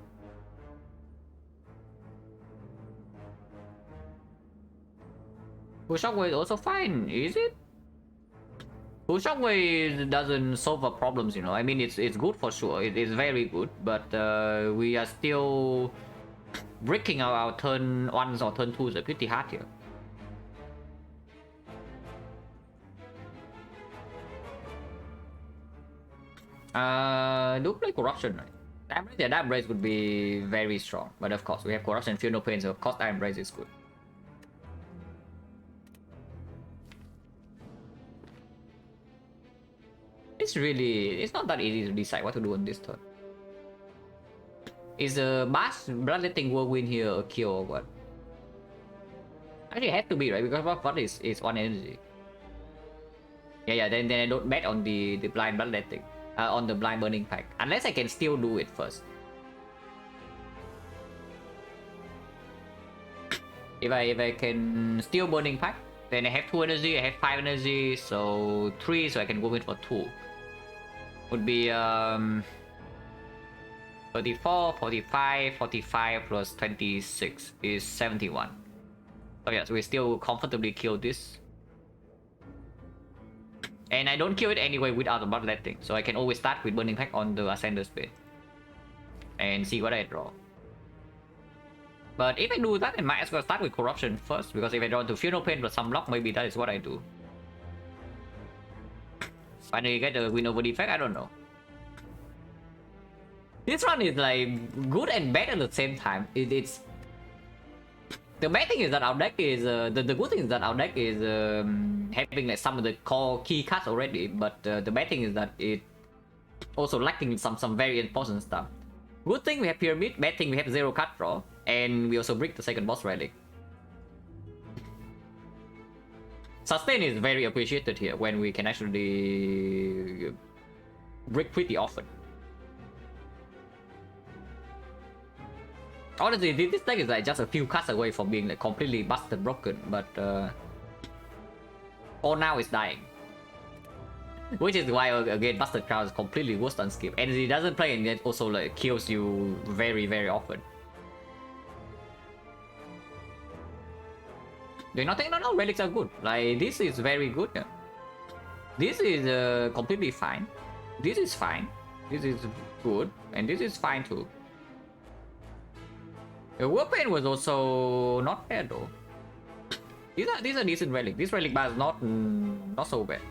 Push Shockwave is also fine, is it? Push Shockwave doesn't solve our problems, you know. I mean, it's good for sure. It is very good, but we are still breaking our turn 1s or turn 2s pretty hard here. Do play Corruption, right? That Embrace would be very strong, but of course we have Corruption, Feel No Pain, so of course that Embrace is good. It's not that easy to decide what to do on this turn. Is a Bash Bloodletting Whirlwind here a kill or what? Actually, it has to be, right? Because what is 1 energy. Yeah, then I don't bet on the blind Bloodletting. On the blind Burning Pack. Unless I can still do it first. If I can steal Burning Pack, then I have 2 energy, I have 5 energy, so 3, so I can go in for 2. Would be 34, 45, 45 plus 26 is 71. So yes, we still comfortably kill this. And I don't kill it anyway without the Bloodletting, so I can always start with Burning Pack on the Ascender Spade. And see what I draw. But if I do that, I might as well start with Corruption first, because if I draw into Feel No Pain plus some block, maybe that is what I do. Finally get the win over defect, I don't know. This run is like good and bad at the same time. It's the bad thing is that our deck is the good thing is that our deck is having like some of the core key cards already, but the bad thing is that it also lacking some very important stuff. Good thing we have Pyramid, bad thing we have 0 card draw, and we also break the second boss relic. Sustain is very appreciated here when we can actually break pretty often. Honestly, this deck is like just a few cards away from being like completely busted broken, but for now it's dying. Which is why again busted crown is completely worse than skip. And it doesn't play and it also like kills you very, very often. Do you not think? No, relics are good. Like this is very good. Yeah. This is completely fine. This is fine. This is good, and this is fine too. The Warpaint was also not bad though. These are decent relics. This relic bar is not so bad.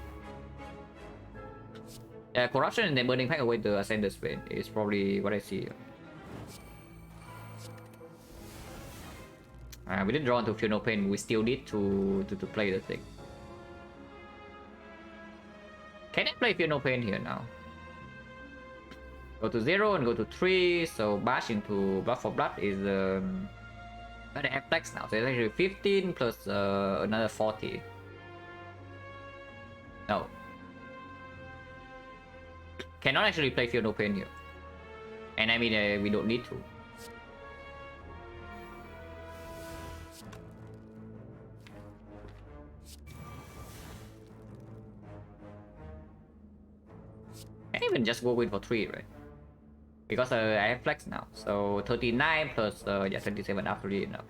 Yeah, Corruption and then Burning Pack away the Ascender Spade is probably what I see here. We didn't draw into Feel No Pain. We still need to play the thing. Can I play Feel No Pain here now? Go to 0 and go to 3, so bash into Blood for Blood is but I have flex now, so it's actually 15 plus another 40. No. Cannot actually play Feel No Pain here. And I mean, we don't need to. Can even just go in for 3, right? Because I have flex now. So 39 plus, yeah, 27 after enough.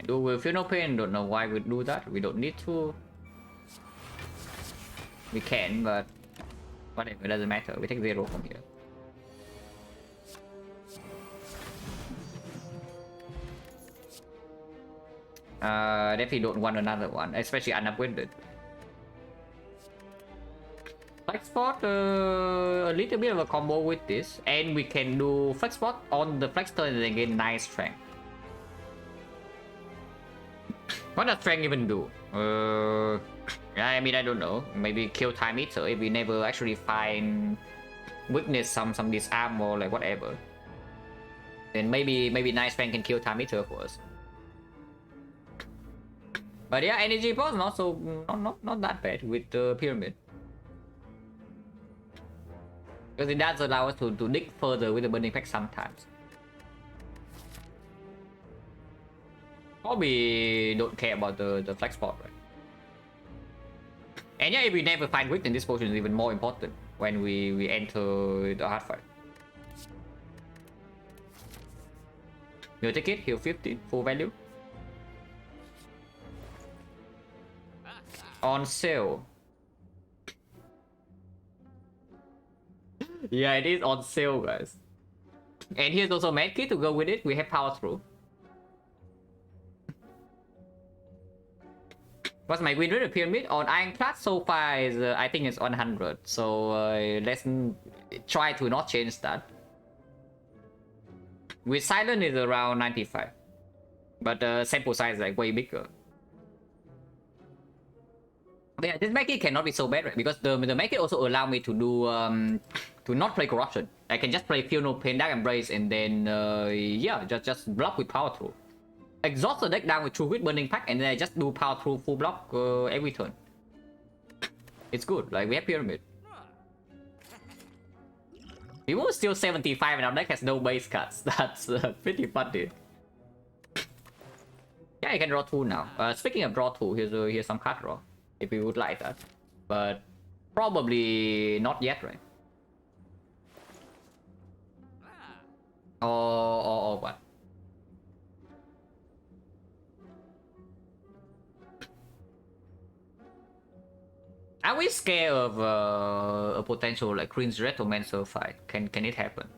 Do we feel no pain? Don't know why we do that. We don't need to. We can, but whatever, it doesn't matter. We take 0 from here. Definitely don't want another one, especially unupgraded. Flex spot, a little bit of a combo with this, and we can do flex spot on the flex turn and then gain nice strength. What does strength even do? I mean, I don't know. Maybe kill time eater if we never actually find weakness, some disarm or like whatever. Then maybe nice strength can kill time eater for us. But yeah, energy pulse not that bad with the pyramid. Because it does allow us to dig further with the burning pack sometimes. Probably don't care about the flex spot, right? And yeah, if we never find weakness, this potion is even more important when we enter the hard fight. You take it, heal 50, full value. On sale. Yeah, it is on sale, guys. And here's also medkit to go with it. We have power through. What's my win rate of pyramid? On Ironclad so far is, I think it's 100. So let's try to not change that. With Silent is around 95. But sample size is like way bigger. But yeah, this medkit cannot be so bad, right? Because the medkit also allow me to do to not play corruption. I can just play Feel No Pain, Dark Embrace, and then yeah, just block with power through. Exhaust the deck down with True Wit Burning Pack, and then I just do power through full block every turn. It's good. Like we have pyramid. We will still 75, and our deck has no base cards. That's pretty funny. Yeah, I can draw 2 now. Speaking of draw 2, here's some card draw. If we would like that, but probably not yet, right? Or what? Are we scared of a potential like Cringe Retromancer fight? Can it happen?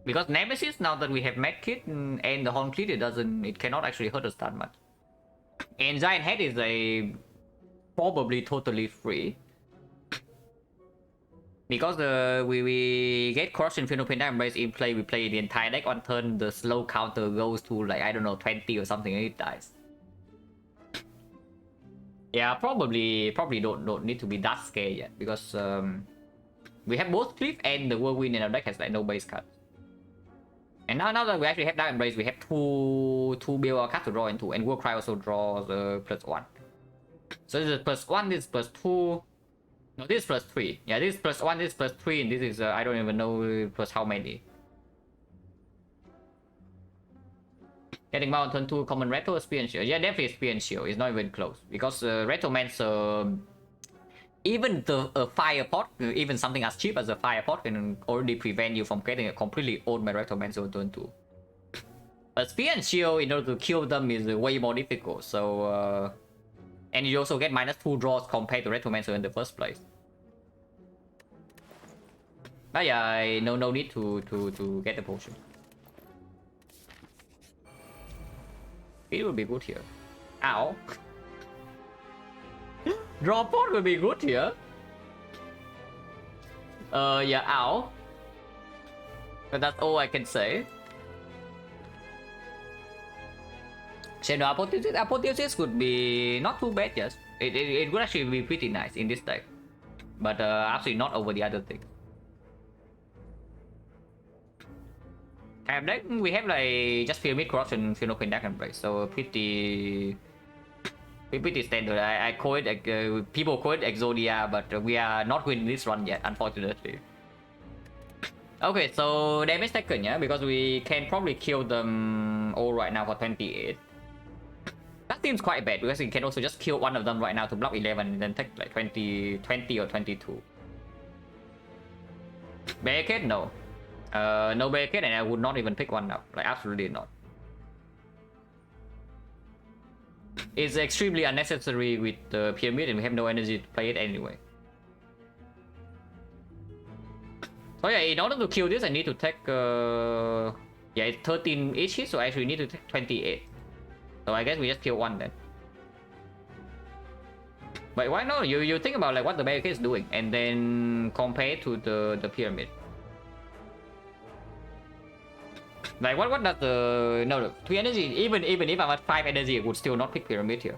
Because Nemesis, now that we have medkit and the Horn Cleat, it cannot actually hurt us that much. And Giant Head is a probably totally free. Because we get Corruption, Feel No Pain, Dark Embrace in play, we play the entire deck on turn, the slow counter goes to like, I don't know, 20 or something, and it dies. Yeah, probably don't need to be that scared yet, because we have both Cliff and the Whirlwind in our deck has like no base cards. And now that we actually have Dark Embrace, we have two BOR cards to draw into, and Warcry also draws +1. So this is +1, this is +2. No, this is +3. Yeah, this is +1, this is +3, and this is I don't even know plus how many. Getting Mount on turn 2, common Retro, Spear and Shield. Yeah, definitely Spear and Shield. It's not even close. Because Retromancer, even a Fire Pot, even something as cheap as a Fire Pot can already prevent you from getting a completely owned by Retromancer on turn 2. But Spear and Shield, in order to kill them, is way more difficult. So, and you also get -2 draws compared to Retromancer in the first place. But yeah, no need to get the potion. It will be good here. Ow. Draw pot will be good here. Yeah, ow. But that's all I can say. Shadow Apotheosis could be not too bad, yes. It would actually be pretty nice in this deck. but absolutely not over the other thing. Deck, we have like just Pyramid, Corruption, Funeral Queen, Dark Embrace, so pretty standard. I call it, people call it Exodia, but we are not winning this run yet, unfortunately. Okay, so damage taken, yeah, because we can probably kill them all right now for 28. That seems quite bad, because we can also just kill one of them right now to block 11 and then take like 20 or 22. Barricade? No. No barricade, and I would not even pick one up. Like, absolutely not. It's extremely unnecessary with the Pyramid, and we have no energy to play it anyway. So yeah, in order to kill this, I need to take... yeah, it's 13 each hit, so I actually need to take 28. So I guess we just kill one then. But why not? You think about like what the barricade is doing, and then compare to the Pyramid. Like what does the... No, 3 energy, even if I'm at 5 energy, it would still not pick Pyramid here.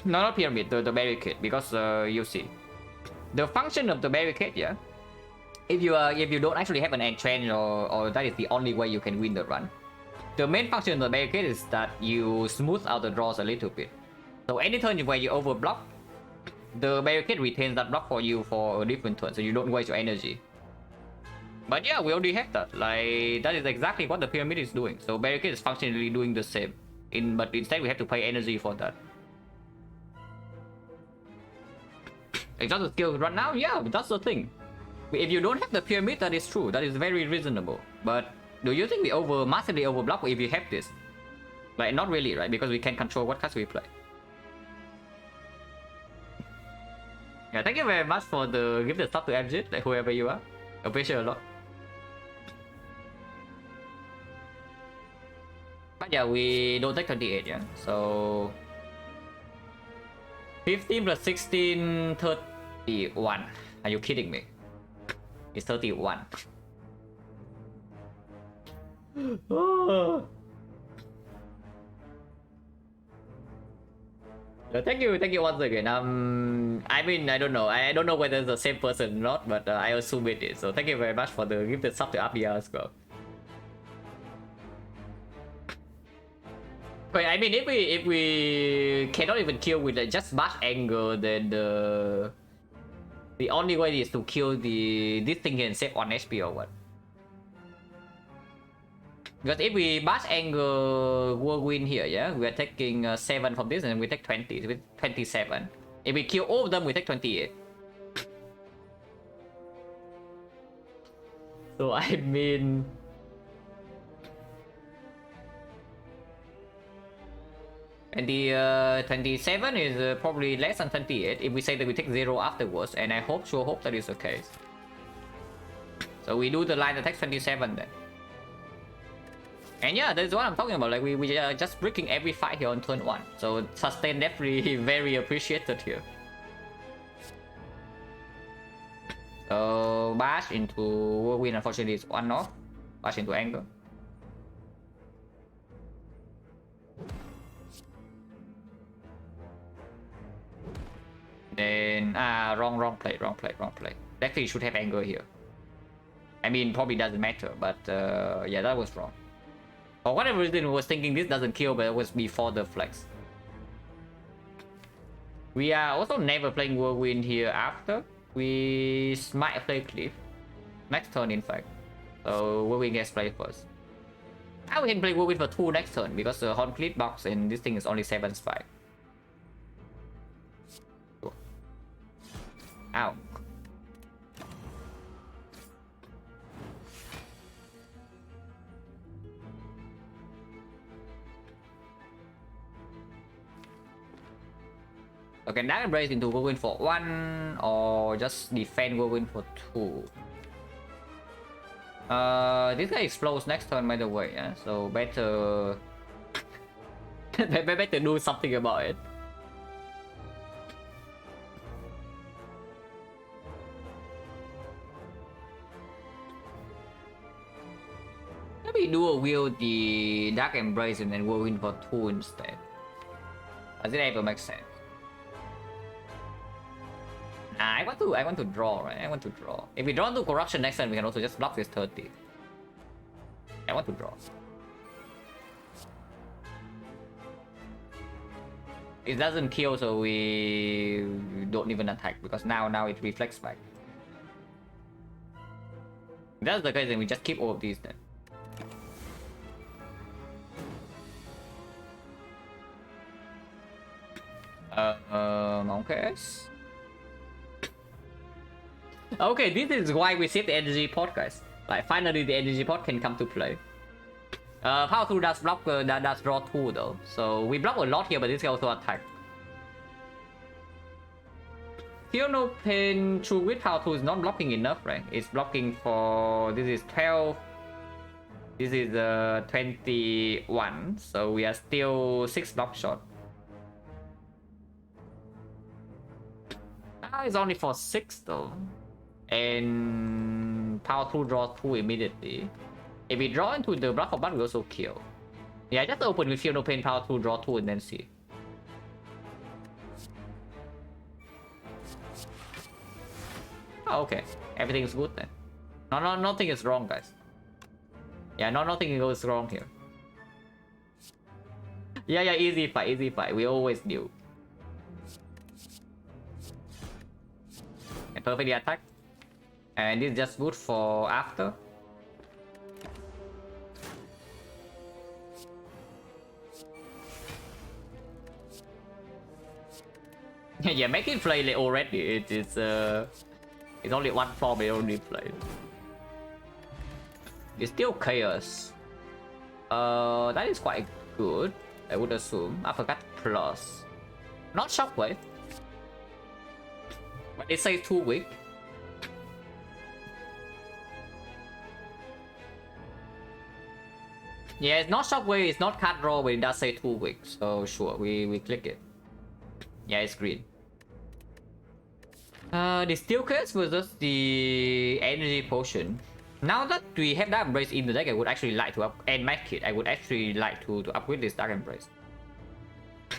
No, not Pyramid, the barricade, because you see. The function of the barricade, yeah? If you don't actually have an entrench, or that is the only way you can win the run. The main function of the barricade is that you smooth out the draws a little bit. So any turn where you overblock, the barricade retains that block for you for a different turn, so you don't waste your energy. But yeah, we already have that. Like, that is exactly what the Pyramid is doing. So barricade is functionally doing the same. But instead we have to pay energy for that. Exhausted skill right now? Yeah, that's the thing. If you don't have the Pyramid, that is true. That is very reasonable. But do you think we massively overblock if you have this? Like, not really, right? Because we can control what cards we play. Yeah, thank you very much for the give the stuff to Abjit, like whoever you are. Appreciate a lot. But yeah, we don't take 28, yeah. So 15 plus 16, 31. Are you kidding me? It's 31. Oh. Thank you once again. I mean, I don't know whether it's the same person or not, but I assume it is. So thank you very much for the gifted sub to Abia as well. Wait, I mean, if we cannot even kill with just Bash Anger, then the only way is to kill this thing here and save 1 HP or what? Because if we Bash Anger Whirlwind here, yeah, we are taking 7 from this and we take 20 with 27. If we kill all of them, we take 28. So I mean... And the 27 is probably less than 28 if we say that we take 0 afterwards, and I sure hope that is the case. So we do the line that takes 27 then. And yeah, that's what I'm talking about. Like we are just breaking every fight here on turn 1. So sustain definitely very appreciated here. So bash into Whirlwind, unfortunately it's 1 off. Bash into Anger. Then wrong play. Actually should have Anger here. I mean, probably doesn't matter, but yeah, that was wrong. For whatever reason, I was thinking this doesn't kill, but it was before the flex. We are also never playing Whirlwind here after. We might play Cliff. Next turn, in fact. So Whirlwind gets played first. Now we can play Whirlwind for 2 next turn, because the Horn Cliff box and this thing is only 7 spike. Ow. Okay, Dark Embrace into Whirlwind for 1, or just defend Whirlwind for 2. This guy explodes next turn, by the way, yeah? So better... better do something about it. Maybe dual wield the Dark Embrace and then Whirlwind for 2 instead. Does it ever make sense? I want to draw, right? I want to draw. If we draw into corruption next turn, we can also just block this 30. I want to draw. It doesn't kill, so we don't even attack because now it reflects back. If that's the case, then we just keep all of these then. Okay. Okay, this is why we save the energy pot, guys. Like, finally the energy pot can come to play. Power 2 does block, that does draw 2 though. So we block a lot here, but this can also attack. Feel no pain true with power 2 is not blocking enough, right? It's blocking for, this is 12. This is 21. So we are still 6 block short. It's only for 6 though. And power 2 draws 2 immediately. If we draw into the block of blood, we also kill. Yeah, just open with Feel No Pain, power 2, draw 2, and then see. Oh, okay. Everything's good then. Nothing is wrong, guys. Yeah, nothing goes wrong here. Yeah, easy fight. We always do. And perfectly attack. And this is just good for after. Yeah, make it play already. It's only one form we already played. It's still chaos. That is quite good, I would assume. Uppercut plus. Not shockwave. But it says 2 weak. Yeah, it's not shockwave, it's not card draw, but it does say 2 weak. So sure, we click it. Yeah, it's green. The steel case versus the energy potion. Now that we have Dark Embrace in the deck, I would actually like to and Medkit, I would actually like to upgrade this Dark Embrace.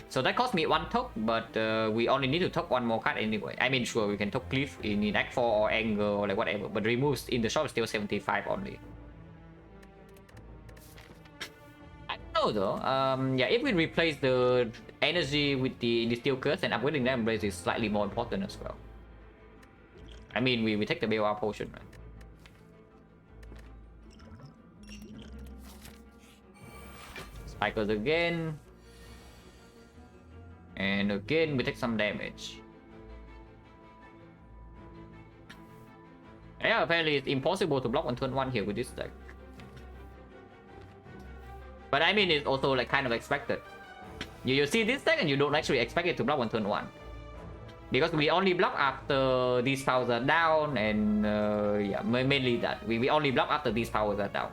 So that cost me 1 top, but we only need to top 1 more card anyway. I mean, sure, we can top Cliff in Act 4 or Anger or like whatever, but removes in the shop is still 75 only. I don't know though. Yeah, if we replace the energy with the steel curse, and upgrading Dark Embrace is slightly more important as well. I mean, we take the BOR potion, right? Spikers again. And again, we take some damage. Yeah, apparently it's impossible to block on turn 1 here with this deck. But I mean, it's also like kind of expected. You see this deck and you don't actually expect it to block on turn 1. Because we only block after these powers are down, and yeah, mainly that. We only block after these powers are down.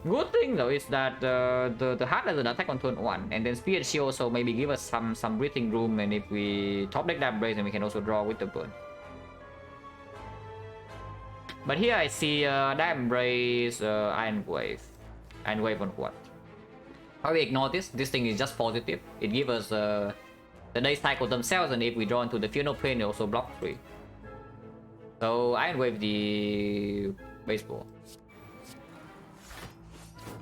Good thing though is that the heart has an attack on turn 1, and then Spear and Shield also maybe give us some breathing room, and if we top deck that Embrace, then we can also draw with the burn. But here I see that Embrace, Iron Wave. Iron Wave on what? How we ignore this? This thing is just positive. It gives us the day cycle themselves, and if we draw into the Feel No Pain, it also block 3. So Iron Wave the baseball.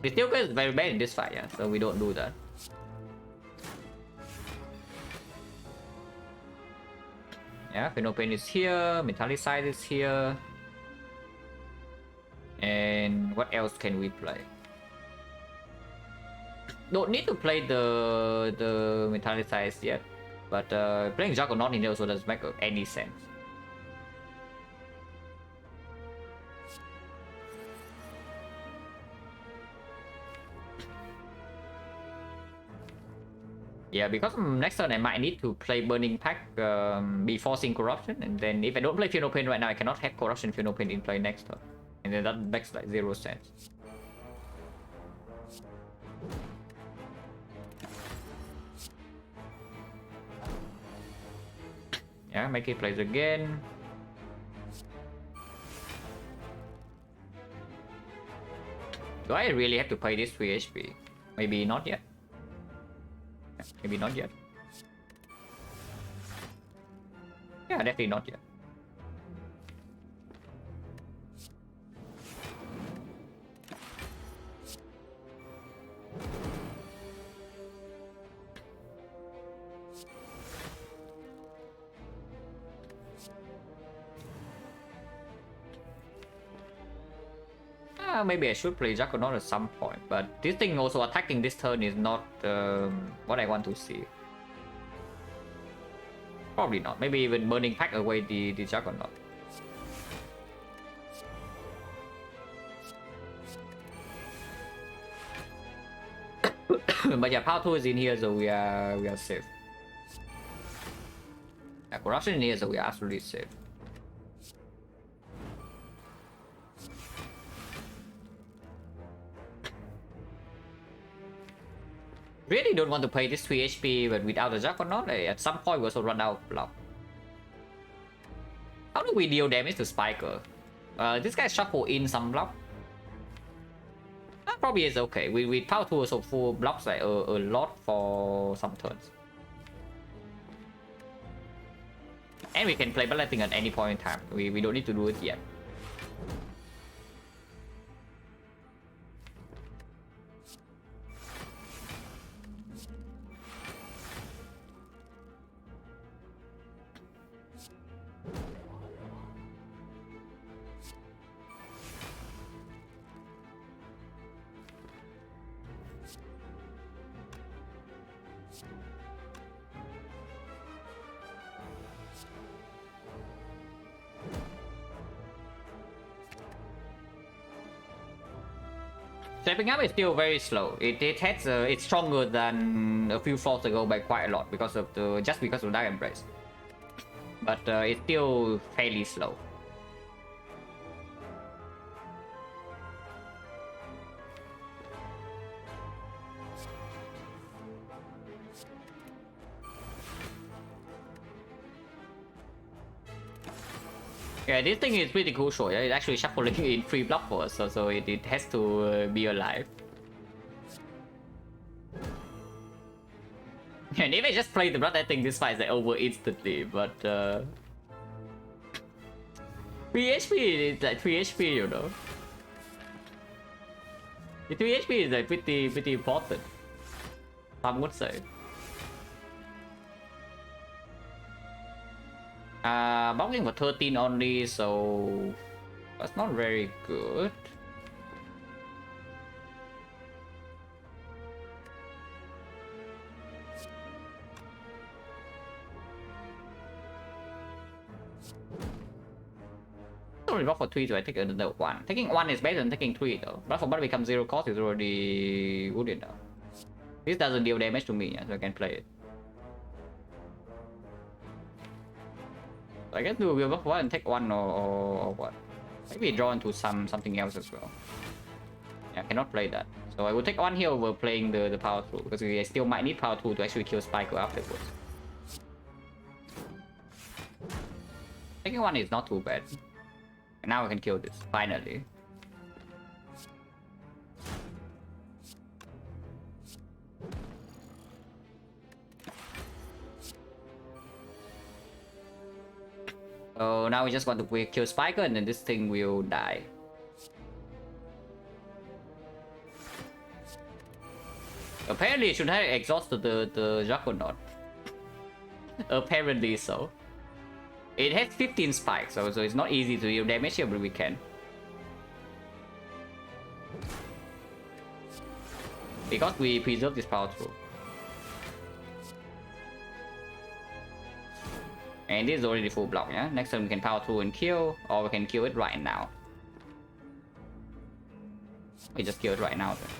The steel curse is very bad in this fight, yeah, so we don't do that. Yeah, Feel No Pain is here, Metallicize is here. And what else can we play? Don't need to play the Metallicize yet, but playing Juggernaut in here also doesn't make any sense. Yeah, because next turn I might need to play Burning Pack before seeing Corruption, and then if I don't play Feel No Pain right now, I cannot have Corruption Feel No Pain in play next turn, and then that makes like 0 sense. Yeah, make it plays again. Do I really have to play this 3 HP? Maybe not yet. Maybe not yet. Yeah, definitely not yet. Maybe I should play Juggernaut at some point, but this thing also attacking this turn is not what I want to see. Probably not. Maybe even Burning Pack away the Juggernaut. But yeah, Power 2 is in here, so we are safe. Yeah, Corruption in here, so we are absolutely safe. Really don't want to play this 3 HP, but without the Juggernaut, at some point we also run out of block. How do we deal damage to Spiker? This guy shuffle in some block. That probably is okay. With Power 2 also full blocks like a lot for some turns. And we can play balloting at any point in time. We don't need to do it yet. Stepping up is still very slow. It's stronger than a few floors ago by quite a lot because of just because of Dark Embrace. But it's still fairly slow. Yeah, this thing is pretty crucial. Yeah, it's actually shuffling in 3 block for us, so it has to be alive. And if I just play the blood, I think this fight is like over instantly. But 3 HP is like 3 HP, you know. The 3 HP is like pretty important, I would say. Blocking for 13 only, so that's not very good. Only block for 3, so I take another 1. Taking 1 is better than taking 3 though. Block for blood becomes 0 cost is already good enough. This doesn't deal damage to me, so I can play it. I guess do we'll block for 1 and take 1 or what? Maybe draw into something else as well. Yeah, I cannot play that. So I will take 1 here over playing the power 2 because we still might need power 2 to actually kill Spiker afterwards. Taking 1 is not too bad. And now I can kill this, finally. So now we just want to kill Spiker and then this thing will die. Apparently it should have exhausted the Juggernaut. Apparently so. It has 15 spikes, so it's not easy to deal damage here, but we can. Because we preserve this power through. And this is already full block, yeah? Next time we can power through and kill, or we can kill it right now. We just kill it right now then.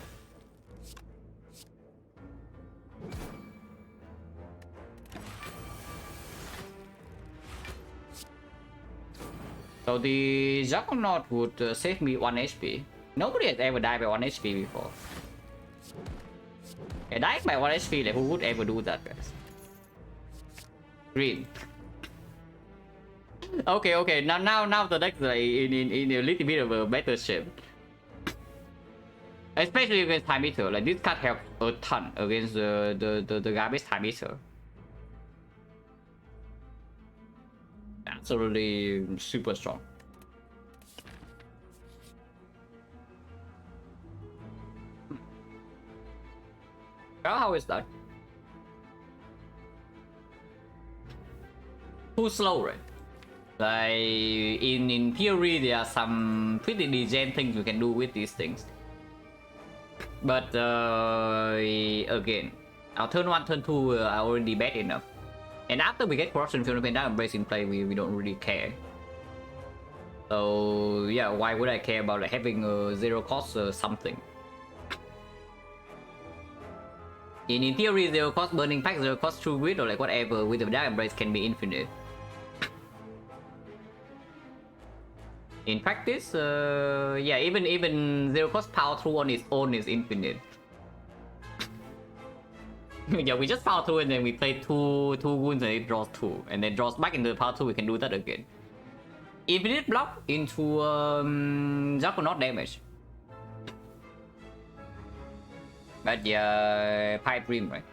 So the Juggernaut would save me 1 HP. Nobody has ever died by 1 HP before. Yeah, dying by 1 HP, like who would ever do that, guys? Green. Okay. Now the deck is like in a little bit of a better shape. Especially against Time Eater. Like this card helps a ton against the garbage Time Eater. absolutely super strong. How is that? Too slow, right? Like in theory, there are some pretty degen things you can do with these things. But again, our turn 1, turn 2 are already bad enough. And after we get Corruption, Fuel, and Embrace in play, we don't really care. So yeah, why would I care about like, having a 0 cost or something? In theory, 0 cost Burning Pack, 0 cost True Grit, or like whatever with the Dark Embrace can be infinite. In practice, yeah, even 0 cost Power Through on its own is infinite. Yeah, we just power through and then we play two wounds and it draws 2, and then draws back into the power 2. We can do that again. Infinite block into Juggernaut damage. But yeah, Pipe Dream, right?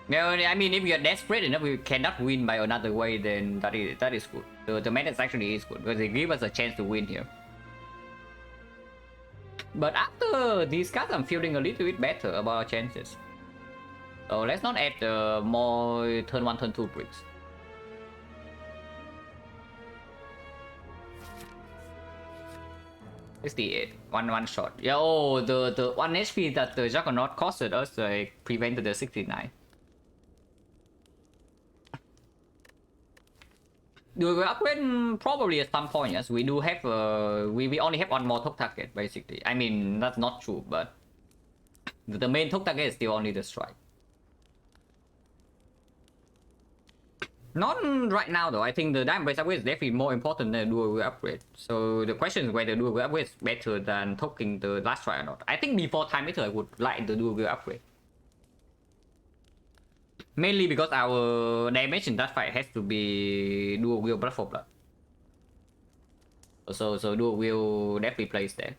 No, I mean if you're desperate enough, we cannot win by another way, then that is good. The method actually is good because they give us a chance to win here. But after these cards, I'm feeling a little bit better about our chances. So let's not add more turn 1, turn 2 bricks. 68, one shot. Yeah, oh, the 1 HP that the Juggernaut costed us prevented the 69. Do we upgrade? Probably at some point, yes. We do have we only have one more Tok target, basically. I mean, that's not true, but the main Tok target is still only the strike. Not right now though. I think the Diamond Base upgrade is definitely more important than the dual wheel upgrade. So the question is whether the dual wheel upgrade is better than taking the last strike or not. I think before Time Meter I would like the dual wheel upgrade. Mainly because our damage in that fight has to be dual wheel blood for blood. So dual wheel definitely plays there.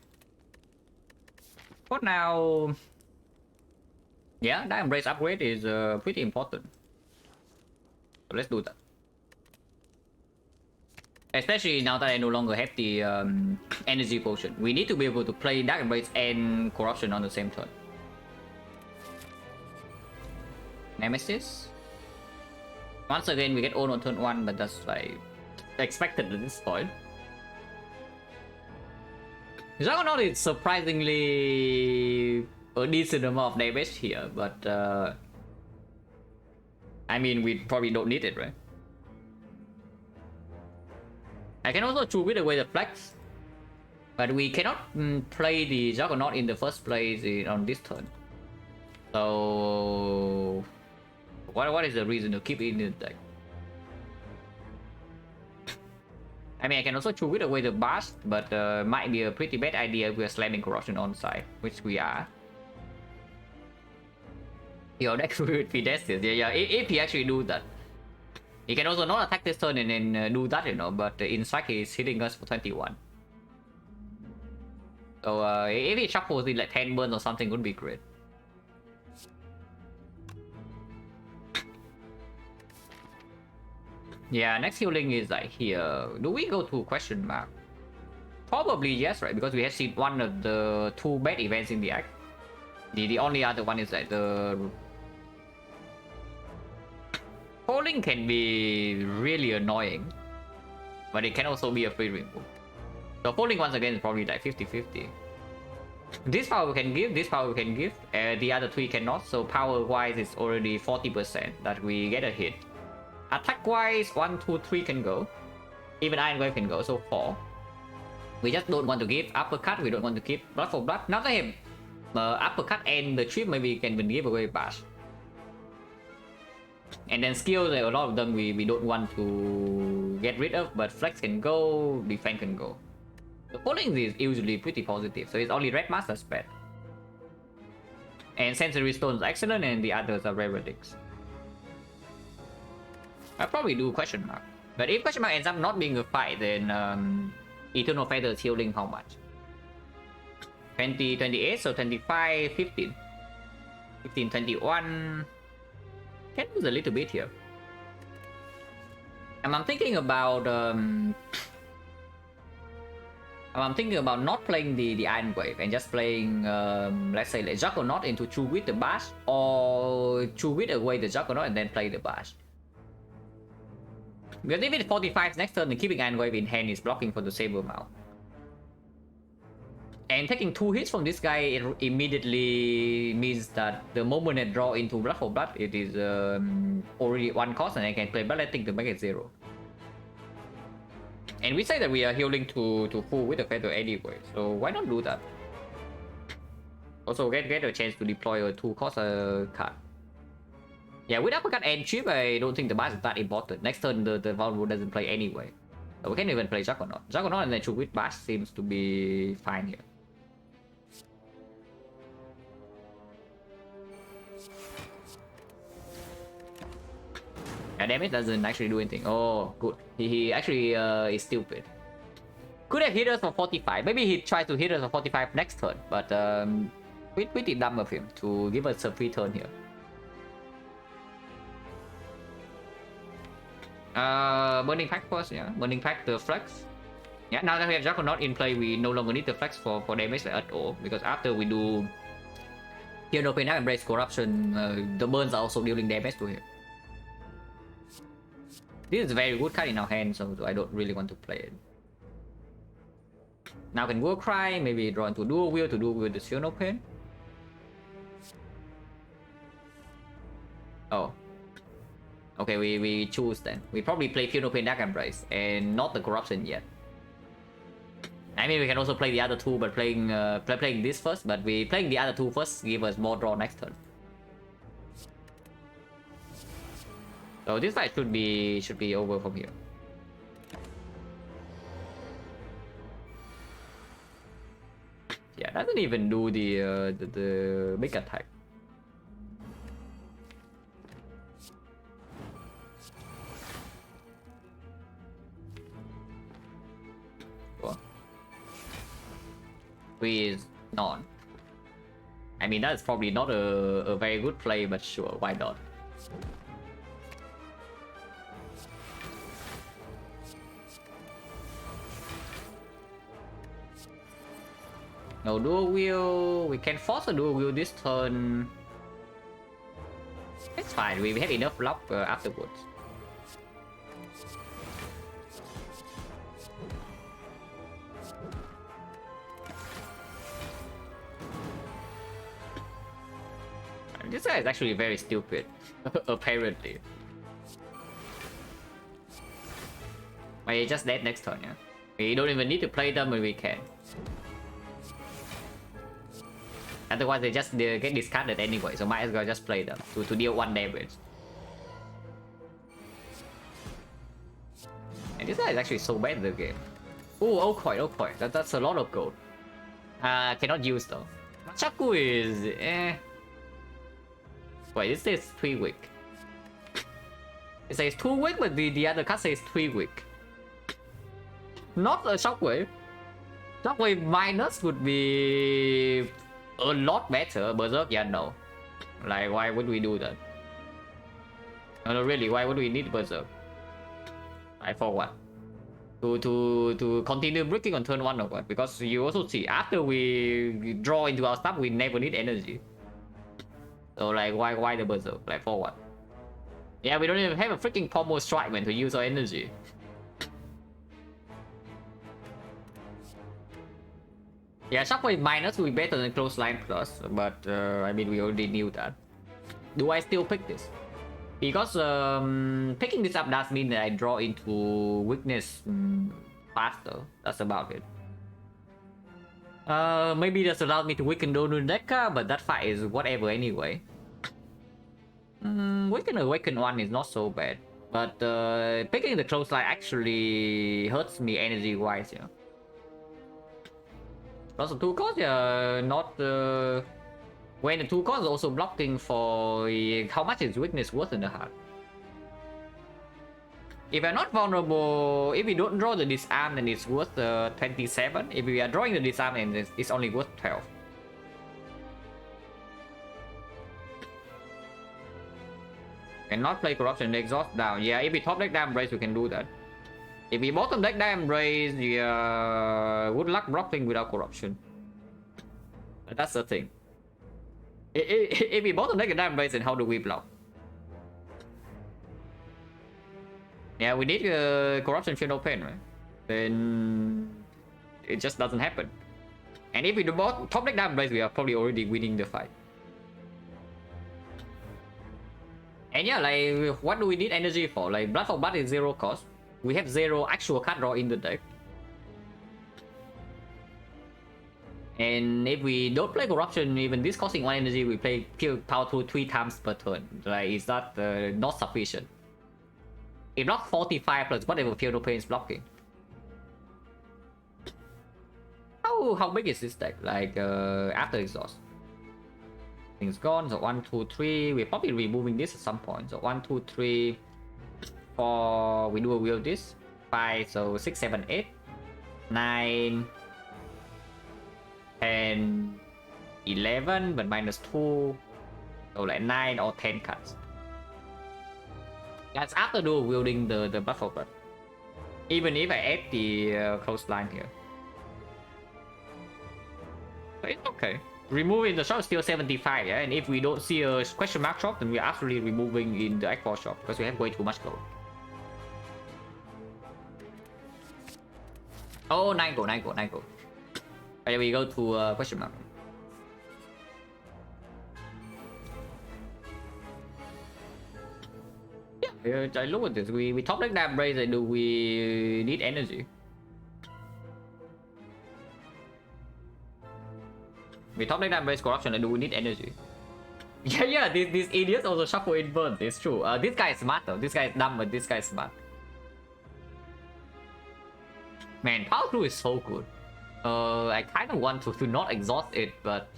But now, yeah, Diamond Base upgrade is pretty important. So let's do that. Especially now that I no longer have the energy potion. We need to be able to play Dark Embrace and Corruption on the same turn. Nemesis. Once again, we get owned on turn 1, but that's like expected at this point. Juggernaut is surprisingly a decent amount of damage here, but I mean, we probably don't need it, right? I can also choose away the flex, but we cannot play the Juggernaut in the first place on this turn. So what is the reason to keep it in the deck? I mean, I can also choose away the Blast, but might be a pretty bad idea if we are slamming Corruption on side, which we are. Your deck will be destined. Yeah, if he actually do that. He can also not attack this turn and then do that, you know, but in strike he's hitting us for 21. So if he shuffles in like 10 burns or something, would be great. Yeah, next healing is like here. Do we go to question mark? Probably yes, right? Because we have seen one of the 2 bad events in the act. The only other one is like the polling can be really annoying, but it can also be a free remove. So polling once again is probably like 50-50. This power we can give, this power we can give, the other 3 cannot. So power wise it's already 40% that we get a hit. Attack wise 1, 2, 3 can go. Even Iron Wave can go, so 4. We just don't want to give uppercut, we don't want to keep blood for blood. Not him. Uppercut and the trip maybe can give away bash. And then skills, a lot of them we don't want to get rid of, but flex can go, defense can go. The polling is usually pretty positive, so it's only Red Mask that's bad. And Sensory Stones excellent, and the others are rare relics. I'll probably do question mark. But if question mark ends up not being a fight, then Eternal Feathers healing how much? 20, 28, so 25, 15. 15, 21. Can lose a little bit here. And I'm thinking about not playing the Iron Wave and just playing let's say the Juggernaut into Chew with the Bash, or Chew with away the Juggernaut and then play the Bash. Because if it 45 next turn, then keeping Iron Wave in hand is blocking for the Saber Mount. And taking 2 hits from this guy, it immediately means that the moment I draw into Blood for Blood, it is already 1 cost and I can play Bloodletting to make it 0. And we say that we are healing to full with the Feather anyway, so why not do that? Also get a chance to deploy a 2 cost card. Yeah, with Uppercut and Chip, I don't think the Bash is that important. Next turn, the Vulnerable doesn't play anyway. So we can even play Juggernaut. Juggernaut and then Chew with Bash seems to be fine here. Yeah, damage doesn't actually do anything. Oh, good. He actually is stupid. Could have hit us for 45. Maybe he tries to hit us for 45 next turn, but pretty dumb of him to give us a free turn here. Burning Pact first, yeah. Burning Pact the flex. Yeah, now that we have Juggernaut in play, we no longer need the flex for damage at all, because after we do Hero Pain and Embrace Corruption, the burns are also dealing damage to him. This is a very good card in our hand, so I don't really want to play it. Now can War Cry, maybe draw into Dual Wield to do with the Xeno Pain. Oh. Okay, we choose then. We probably play Funeral Pain Dark Embrace and not the Corruption yet. I mean, we can also play the other two, but playing this first. But we playing the other two first give us more draw next turn. So this fight should be over from here. Yeah, doesn't even do the big attack. Cool. With none. I mean, that's probably not a very good play, but sure, why not? No Dual Wield. We can force a Dual Wield this turn. It's fine. We have enough block afterwards. This guy is actually very stupid, apparently. But he's just dead next turn, yeah. We don't even need to play them when we can. Otherwise, they just get discarded anyway, so might as well just play them to deal 1 damage. And this guy is actually so bad in the game. Oh, Okoi. That's a lot of gold. Cannot use though. Chaku is Wait, this says 3 week. It says 2 week, but the other card says 3 week. Not a Shockwave. Shockwave minus would be a lot better. Berserk, yeah, no. Like, why would we do that? No, really, why would we need Berserk? Like, for what? To continue breaking on turn 1 or what? Because you also see, after we draw into our stuff, we never need energy. So like, why the Berserk? Like, for what? Yeah, we don't even have a freaking Pommel Strike, man, to use our energy. Yeah, Shockwave minus will be better than Clothesline plus, but I mean, we already knew that. Do I still pick this? Because picking this up does mean that I draw into weakness faster. That's about it. Maybe this allows me to weaken Donudeka, but that fight is whatever anyway. Weaken Awaken 1 is not so bad, but picking the Clothesline actually hurts me energy-wise, yeah. Also 2 costs, yeah, not when the 2 costs is also blocking for how much is weakness worth in the heart. If we're not vulnerable, if we don't draw the disarm, then it's worth 27. If we are drawing the disarm, then it's only worth 12. And not play corruption exhaust down. Yeah, if we top deck damn raise, we can do that. If we bottom deck damn raise, yeah, good luck blocking without corruption. That's the thing. If we bottom deck a damn raise, then how do we block? Yeah, we need corruption feel no pain, right? Then it just doesn't happen. And if we do top deck damn raise, we are probably already winning the fight. And yeah, like, what do we need energy for? Like, Blood for Blood is 0 cost. We have 0 actual card draw in the deck. And if we don't play Corruption, even this costing 1 energy, we play pure power through 3 times per turn. Like, is that not sufficient? It blocks 45 plus whatever Feel No Pain is blocking. How big is this deck? Like, after exhaust? Things gone. So 1, 2, 3. We're probably removing this at some point. So 1, 2, 3, 4. We do a wheel this. 5. So 6, 7, 8, 9, 10, 11, but minus 2. So like 9 or 10 cuts. That's after dual wielding the buffalo blood. Even if I add the close line here. But it's okay. Removing the shop is still 75, yeah? And if we don't see a question mark shop, then we're actually removing in the X4 shop because we have way too much gold. Oh, 9 gold, 9 gold, 9 gold. Right, we go to question mark. Yeah, I look at this. We top deck damn raise, do we need energy? We top deck damn raise corruption, and do we need energy? Yeah, these idiots also shuffle in burns. It's true. This guy is smart though. This guy is dumb, but this guy is smart. Man, power through is so good. I kind of want to not exhaust it, but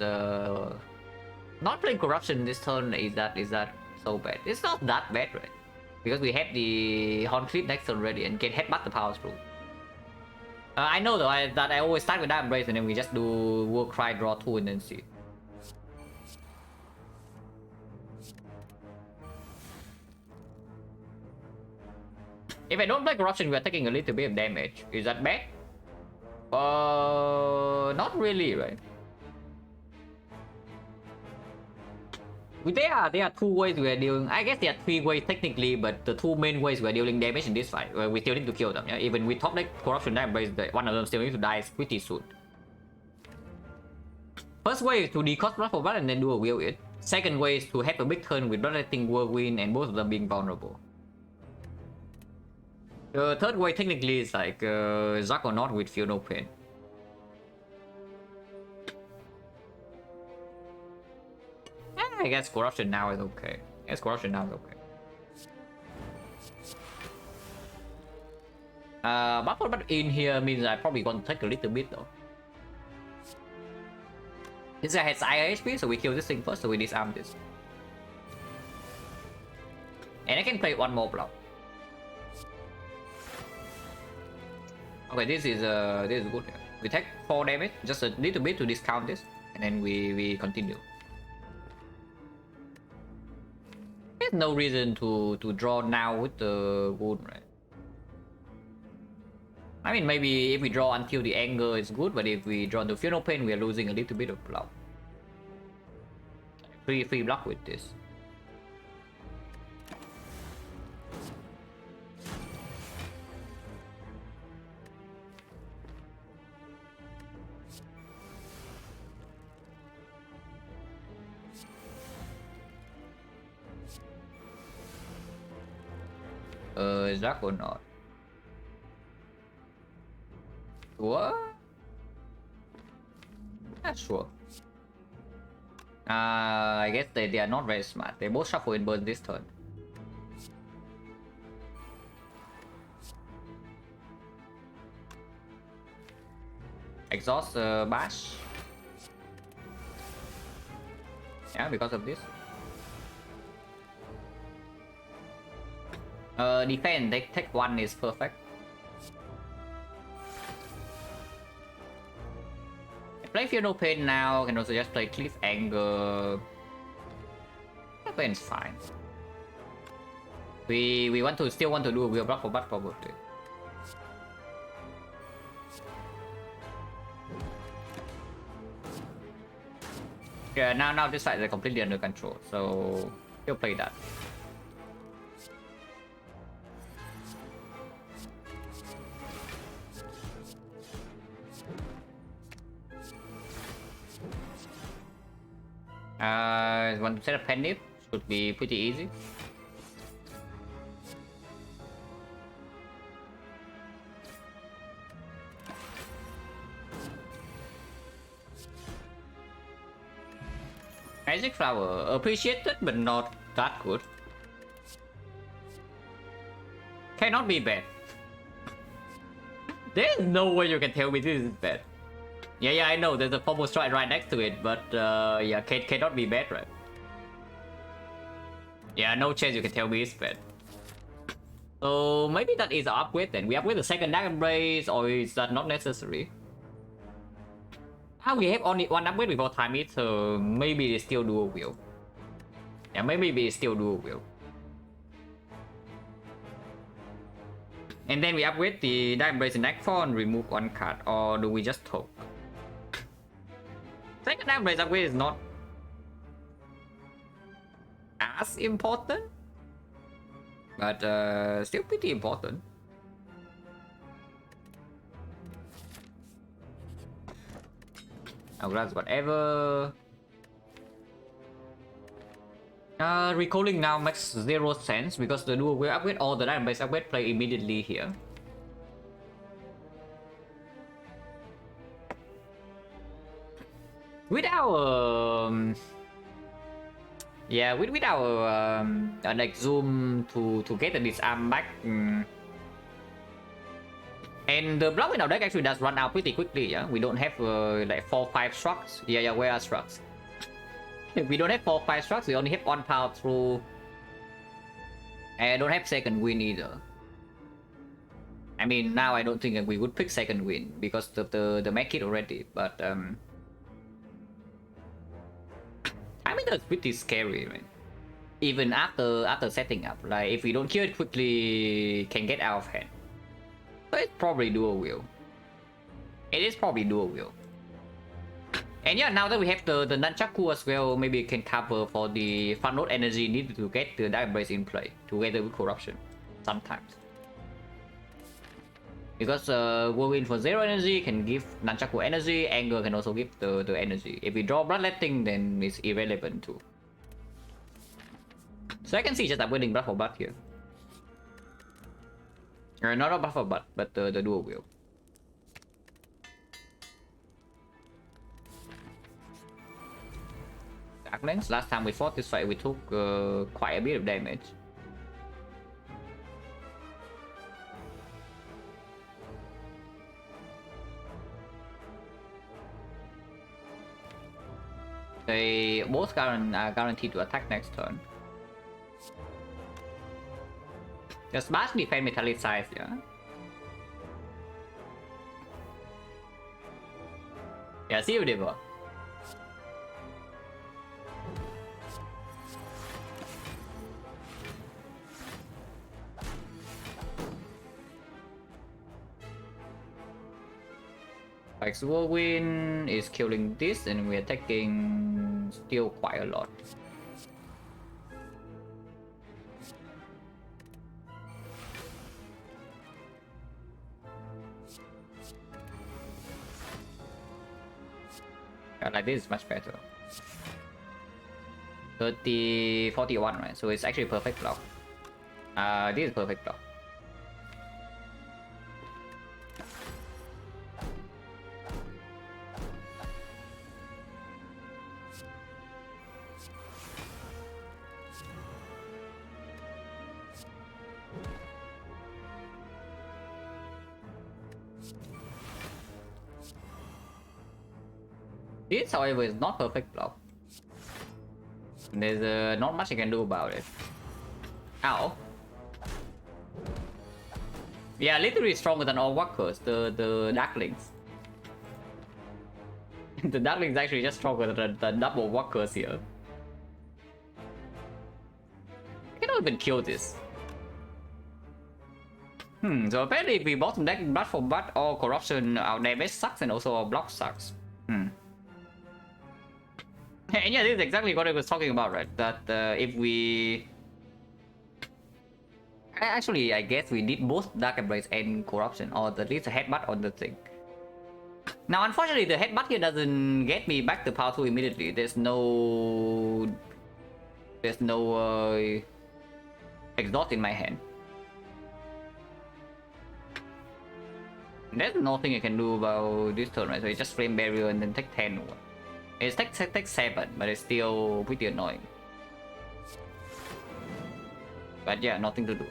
not playing corruption this turn is that so bad? It's not that bad, right? Because we have the Horn Clip next turn already and can headbutt the power through. I know though that I always start with that embrace and then we just do War Cry, draw 2 and then see. If I don't play corruption, we are taking a little bit of damage. Is that bad? Not really, right? There are 2 ways we are dealing. I guess there are 3 ways technically, but the 2 main ways we are dealing damage in this fight. We still need to kill them. Yeah? Even with top deck corruption damage, one of them still needs to die pretty soon. First way is to decost blood for blood and then do a wheel it. Second way is to have a big turn with bloodletting whirlwind and both of them being vulnerable. The third way technically is like Xecna with Feel No Pain. I guess corruption now is okay. But in here means I probably gonna take a little bit though. This guy has higher HP, so we kill this thing first, so we disarm this. And I can play one more block. Okay, this is good. We take 4 damage, just a little bit to discount this, and then we continue. There's no reason to draw now with the wound, right? I mean, maybe if we draw until the anger is good, but if we draw the Feel No Pain, we are losing a little bit of block. Free block with this. Is that or not? What? Not sure. I guess they are not very smart. They both shuffle and burn this turn. Exhaust bash. Yeah, because of this. Defense, they take 1 is perfect. I play Feel No Pain now, can also just play Cliff Anger. No Pain's fine. We want to still want to do a wheel block for butt probably. Yeah, now this fight is completely under control, so he'll play that. Want to set up pen nip should be pretty easy. Magic flower, appreciated but not that good. Cannot be bad. There's no way you can tell me this is bad. Yeah, I know there's a combo strike right next to it, but yeah, cannot be bad, right? Yeah, no chance you can tell me it's bad. So maybe that is an upgrade then. We upgrade the second Dark Embrace, or is that not necessary? We have only one upgrade before Time Eater. Maybe they still do a wheel. Yeah, maybe they still do a wheel. And then we upgrade the Dark Embrace in Nightfall and remove one card, or do we just talk? Second Dark Embrace upgrade is not as important, but still pretty important. That's whatever. Recalling now makes 0 sense because the dual wheel upgrade or the Dark Embrace upgrade play immediately here. With our yeah, with our like zoom to get the disarm back, and the block in our deck actually does run out pretty quickly. Yeah, we don't have like 4-5 structs. Yeah, where are structs? We don't have 4-5 structs. We only have 1 power through, and I don't have second win either. I mean, now I don't think that we would pick second win because the mech kit already, but I mean, that's pretty scary, right? Even after setting up, like if we don't kill it quickly, can get out of hand. So it's probably dual wheel. It is probably dual wheel. And yeah, now that we have the Nunchaku as well, maybe it can cover for the fun node energy needed to get the Dark Embrace in play together with corruption sometimes. Because Whirlwind for 0 energy can give Nunchaku energy, Anger can also give the energy. If we draw Bloodletting, then it's irrelevant too. So I can see just upgrading Blood for Blood here. Not a Blood for Blood, but the dual wheel. Dark Lens, last time we fought this fight we took quite a bit of damage. They both are guaranteed to attack next turn. Just Bash defend Metallicize, yeah? Yeah, see you, Diva. Like Whirlwind is killing this and we're attacking still quite a lot. Yeah, like this is much better. 41, right? So it's actually perfect block. This is perfect block. This, however, is not perfect block. There's not much I can do about it. Ow. Yeah, literally stronger than all walkers, the Darklings. The Darklings actually just stronger than the double walkers here. I cannot even kill this. So apparently if we bottom deck Blood for Blood or Corruption, our damage sucks and also our block sucks. And yeah, this is exactly what I was talking about, right? That if we... Actually, I guess we did both Dark Embrace and Corruption, or at least a headbutt on the thing. Now, unfortunately, the headbutt here doesn't get me back to power 2 immediately. There's no exhaust in my hand. There's nothing I can do about this turn, right? So it's just Flame Barrier and then take 10. It's take 7, but it's still pretty annoying. But yeah, nothing to do.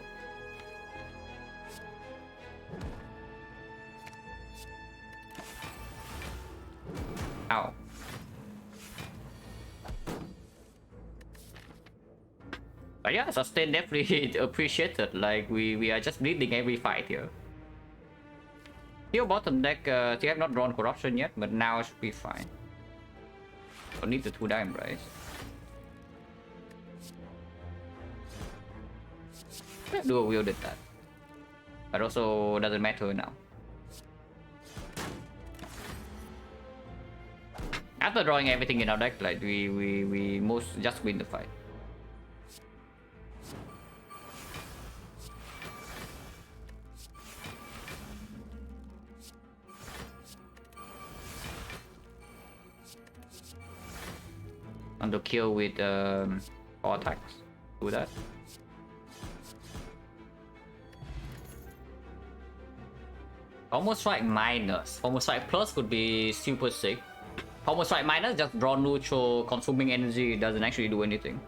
Ow. But yeah, sustain definitely appreciated. Like we are just bleeding every fight here. Still bottom deck, you have not drawn Corruption yet, but now it should be fine. Don't need the 2 die embrace. Dual wielded that. But also doesn't matter now. After drawing everything in our deck, like we most just win the fight. And to kill with 4 attacks. Do that. Almost Strike minus. Almost Strike plus could be super sick. Almost Strike minus just draw neutral, consuming energy, doesn't actually do anything.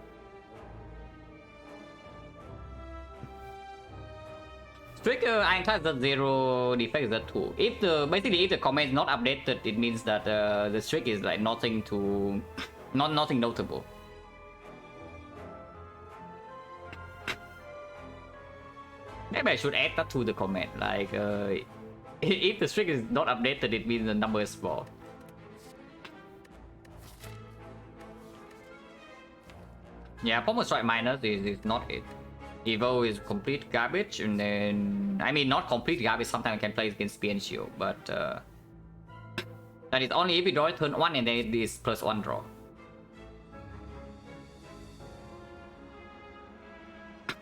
Trigger Ironclad is 0, defect is 2. If the basically if the comment is not updated, it means that the streak is like nothing to nothing notable. Maybe I should add that to the comment. Like if the streak is not updated, it means the number is small. Yeah, Pommel Strike minus is not it. Evo is complete garbage, and then I mean not complete garbage. Sometimes I can play against Spear and Shield, but that is only if you draw turn 1 and then it is +1 draw.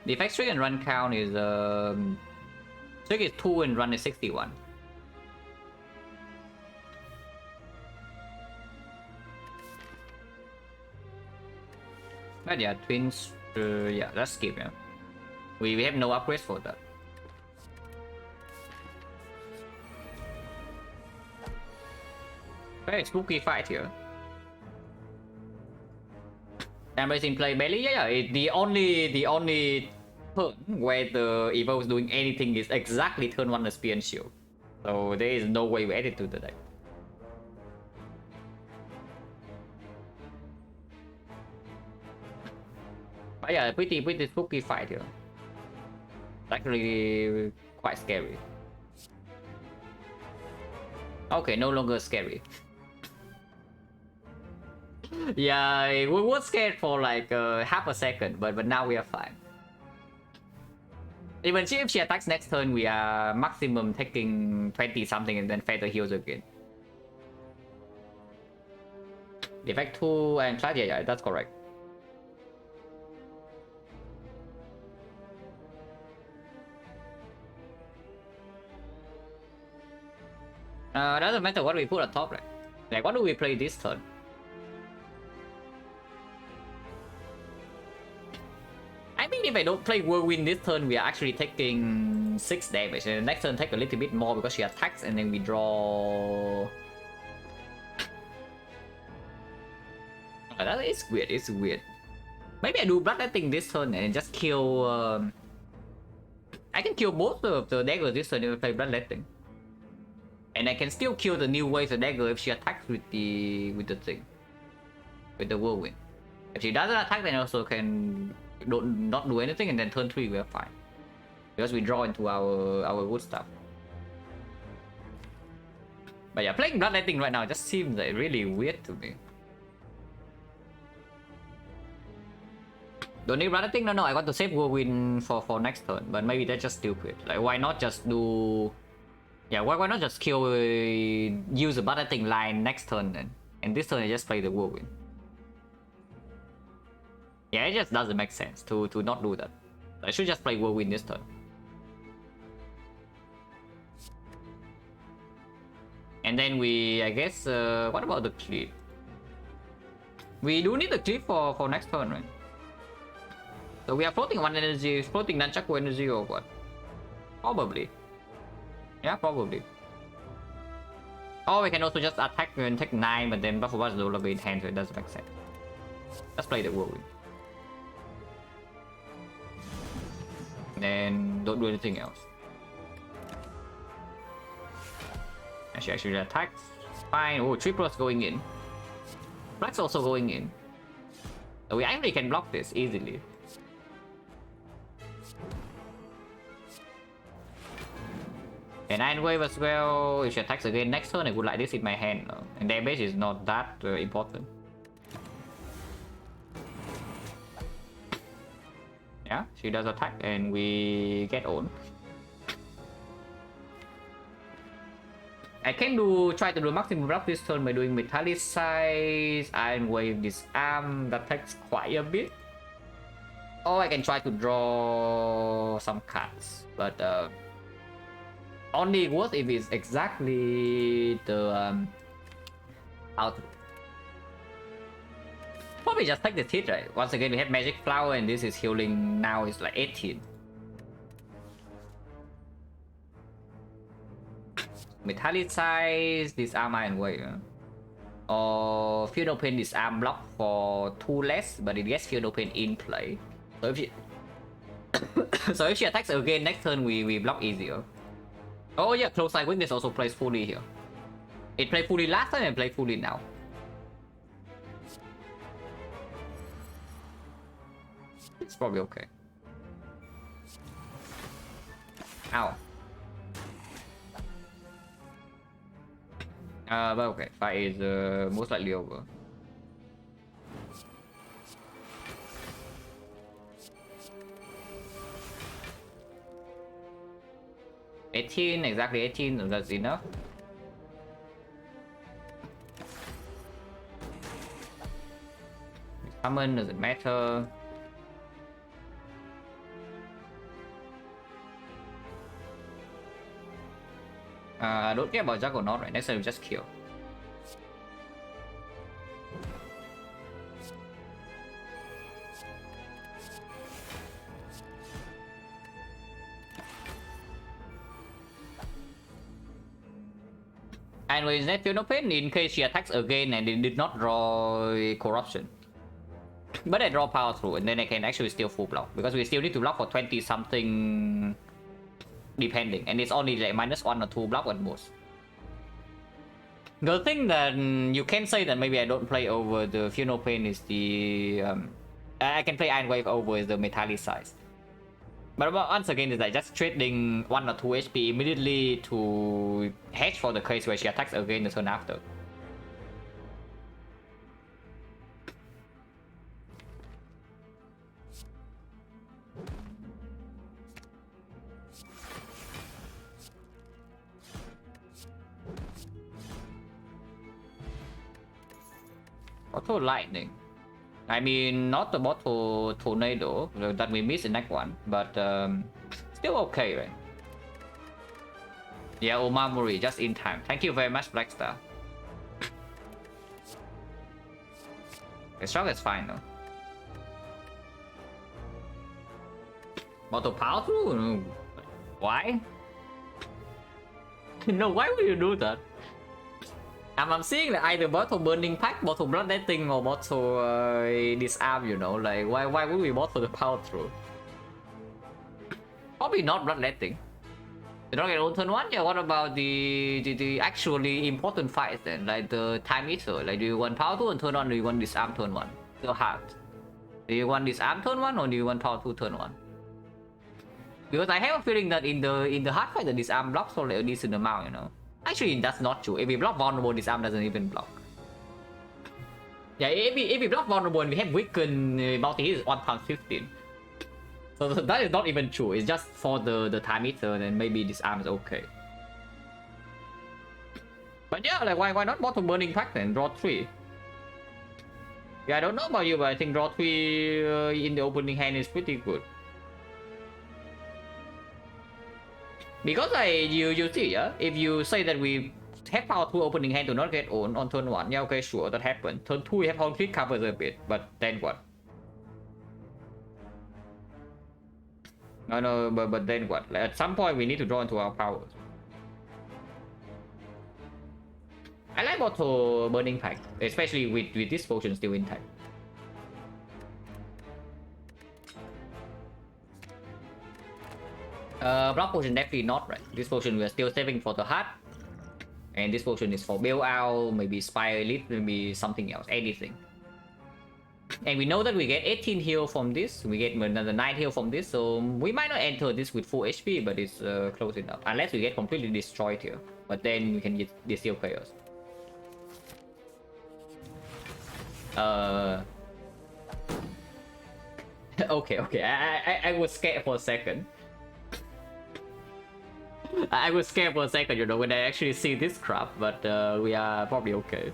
The effect streak and run count is streak is 2 and run is 61. But yeah, twins, yeah, let's skip, yeah. We have no upgrades for that. Very spooky fight here. Embrace in play belly, yeah, the only turn where the Evo is doing anything is exactly turn 1 the Spear and Shield. So there is no way we add it to the deck. But yeah, pretty spooky fight here. It's actually quite scary. Okay, no longer scary. Yeah, we were scared for like half a second, but now we are fine. Even if she attacks next turn, we are maximum taking 20 something and then Feather heals again. Defect 2 and Clad, yeah, that's correct. Doesn't matter what we put on top, right? Like, what do we play this turn? I mean, if I don't play Whirlwind this turn, we are actually taking 6 damage. And the next turn take a little bit more because she attacks and then we draw... That is weird, it's weird. Maybe I do Bloodletting this turn and just kill... I can kill both of the daggers this turn if I play Bloodletting. And I can still kill the new waves of dagger if she attacks with the thing. With the Whirlwind. If she doesn't attack, then also can not do anything, and then turn 3 we are fine. Because we draw into our wood stuff. But yeah, playing Bloodletting right now just seems like really weird to me. Don't need rather thing. No, I want to save whirlwind for next turn, but maybe that's just stupid. Like, why not just do? Yeah, why not just kill use the battle thing line next turn then, and this turn I just play the whirlwind. Yeah, it just doesn't make sense to not do that. I should just play whirlwind this turn. And then we, I guess, what about the cleave? We do need the cleave for next turn, right? So we are floating one energy, floating Nunchaku energy or what? Probably. Yeah, probably. Or we can also just attack and take 9, but then buff was no longer in hand, so it doesn't make sense. Let's play the whirlwind. Then don't do anything else. Actually attacks. Fine. Oh, 3+ going in. Black's also going in. So we actually can block this easily. And Iron Wave as well. If she attacks again next turn, I would like this in my hand. And damage is not that important. Yeah, she does attack and we get on. I can try to do maximum block this turn by doing Metallicize, Iron Wave, Disarm. That takes quite a bit. Or I can try to draw some cards, but only worth if it's exactly the out. Probably just take the hit, right? Once again, we have Magic Flower, and this is healing now. It's like 18. Metallicize, Disarm, Iron Wave. Or Feel No Pain, Disarm block for 2 less, but it gets Feel No Pain in play. So if she so if she attacks again next turn, we block easier. Oh yeah, Close Eye Weakness also plays fully here. It played fully last time and played fully now. It's probably okay. Ow. But okay, fight is most likely over. Exactly 18, that's enough. Summon doesn't matter. I don't care about Juggernaut, right? Next time we just kill. And with that Feel No Pain, in case she attacks again and it did not draw Corruption. But I draw Power Through and then I can actually still full block. Because we still need to block for 20 something depending. And it's only like -1 or 2 block at most. The thing that you can say that maybe I don't play over the Feel No Pain is the... I can play Iron Wave over the Metallicize. But once again, it's like just trading 1 or 2 HP immediately to hedge for the case where she attacks again the turn after. Auto Lightning. I mean, not the bottle tornado that we missed in next one, but still okay, right? Yeah, Omamori, just in time. Thank you very much, Blackstar. The shock is fine though. Bottle power through? Why? No, why would you do that? I'm seeing that either bottle burning pack, bottle bloodletting, or bottle disarm. You know, like why would we bottle the power through? Probably not bloodletting. You don't get on turn 1. Yeah. What about the actually important fights then, like the time eater? Like, do you want power 2 on turn 1, or do you want disarm turn 1? So hard. Do you want disarm turn 1, or do you want power 2 turn 1? Because I have a feeling that in the hard fight, the disarm blocks only a decent amount. You know. Actually, that's not true. If we block vulnerable, disarm doesn't even block. Yeah, if we block vulnerable and we have weakened multi is 1 pound 15. So that is not even true. It's just for the time meter, and maybe this arm is okay. But yeah, like why not bottom burning pact and draw 3? Yeah, I don't know about you, but I think draw 3 in the opening hand is pretty good. Because you see, yeah, if you say that we have power 2 opening hand to not get owned on turn 1, yeah, okay, sure, that happened. Turn 2 we have complete covers a bit, but then what? No, but then what? Like, at some point we need to draw into our powers. I like Bottle Burning Pact, especially with this potion still intact. Block potion definitely not, right? This potion we are still saving for the heart. And this potion is for bailout, maybe Spire Elite, maybe something else, anything. And we know that we get 18 heal from this, we get another 9 heal from this, so we might not enter this with full HP, but it's close enough. Unless we get completely destroyed here, but then we can get Distill Chaos. Okay, I was scared for a second. I was scared for a second, you know, when I actually see this crap, but we are probably okay.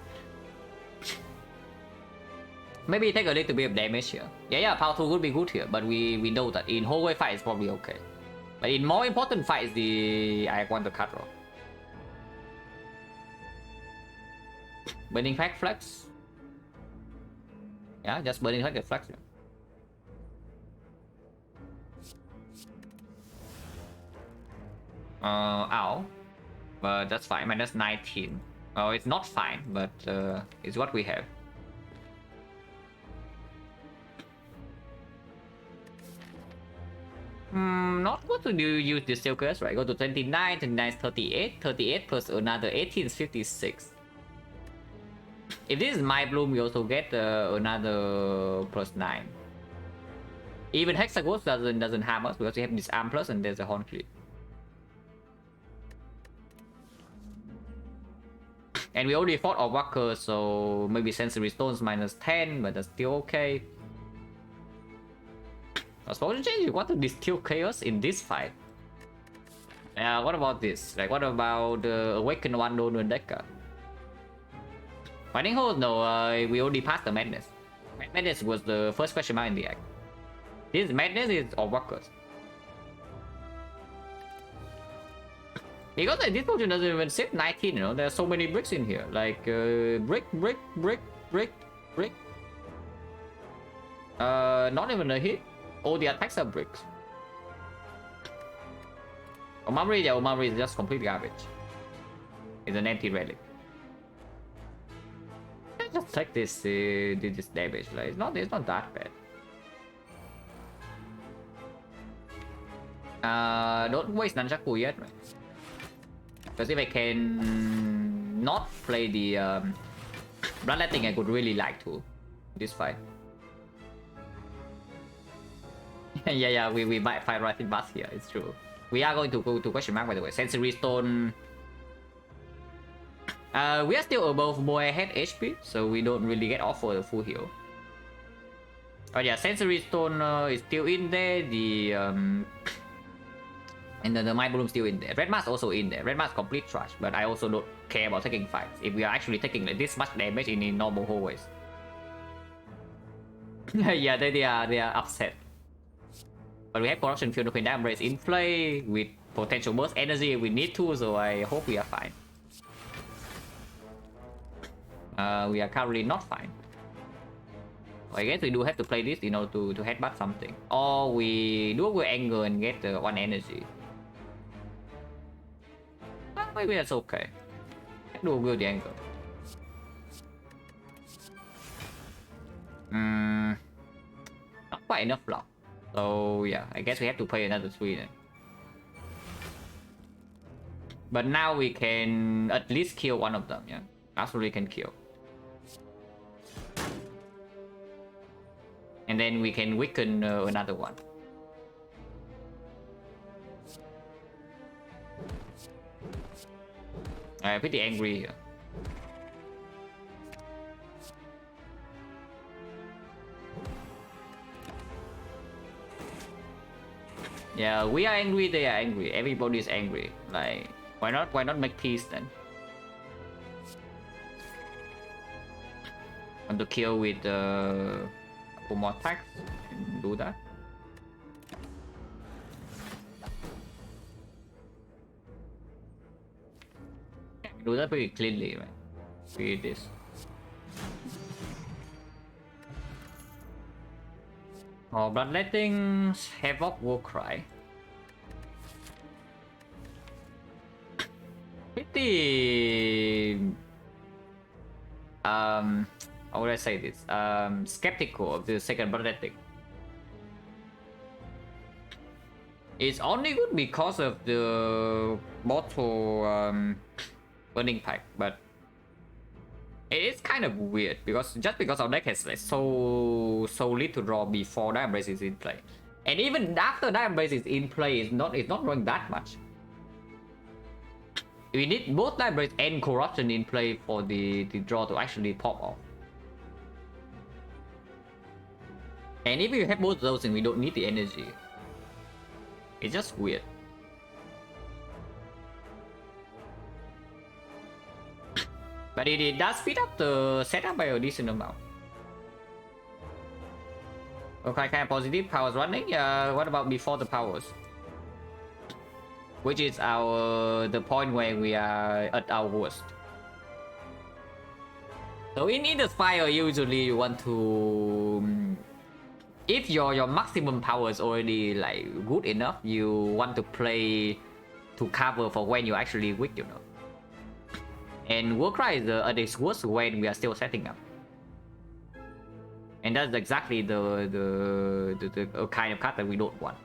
Maybe take a little bit of damage here. Yeah, power 2 would be good here, but we know that in hallway fight it's probably okay. But in more important fights, I want the cut roll. Burning Pact Flex. Yeah, just Burning Pact Flex. Ow. But that's fine, minus 19. Oh, it's not fine, but it's what we have. Not what to do, use the Silkers, right? Go to 29, 29 is 38, 38 plus another 18 is 56. If this is My Bloom, we also get another plus 9. Even Hexaghost doesn't harm us because we have this Arm Plus and there's a Horn Clip. And we already fought our Walker, so maybe Sensory Stones minus 10, but that's still okay. I suppose you want to distill chaos in this fight. What about this? Like, what about the Awakened One Donor Decker? Fighting Hold? No, we already passed the Madness. Madness was the first question mark in the act. This Madness is our Walkers. Because like, this potion doesn't even save 19, you know, there are so many bricks in here. Like, brick. Not even a hit. All the attacks are bricks. Omamri is just complete garbage. It's an empty relic. Let's just take this damage. Like, it's not that bad. Don't waste Nunchaku yet, right? Because if I can not play the Bloodletting, I could really like to this fight. yeah, we might fight right in bus here, it's true. We are going to go to question mark, by the way. Sensory Stone. We are still above Boy Head HP, so we don't really get off for the full heal. Oh yeah, Sensory Stone is still in there. The and the Mind Bloom still in there. Red Mask also in there. Red Mask complete trash, but I also don't care about taking fights if we are actually taking like this much damage in normal hallways. Yeah, they are upset. But we have Corruption Field of Embrace in play with potential burst energy if we need to, so I hope we are fine. We are currently not fine. I guess we do have to play this, you know, to headbutt something. Or we do with anger and get 1 energy. Maybe that's okay. Let's do with the anger. Not quite enough block. So yeah, I guess we have to play another 3 then. But now we can at least kill one of them, yeah. Absolutely can kill. And then we can weaken another one. I'm pretty angry here. Yeah, we are angry, they are angry. Everybody is angry. Like, why not make peace then? Want to kill with more attacks? Do that. Do that pretty cleanly, right? With this. Oh, Bloodletting, Havoc, Warcry. Pretty... how would I say this? Skeptical of the second Bloodletting. It's only good because of the bottle burning pack, but it is kind of weird because just because our deck has like so little draw before that embrace is in play, and even after that embrace is in play, it's not drawing that much. We need both that embrace and corruption in play for the draw to actually pop off. And if you have both of those, and we don't need the energy, it's just weird. But it does speed up the setup by a decent amount. Okay, kind of positive. Powers running. What about before the powers? Which is the point where we are at our worst. So in either fire, usually you want to, if your maximum power is already like good enough, you want to play to cover for when you're actually weak, you know. And Warcry is at its worst when we are still setting up. And that's exactly the kind of card that we don't want.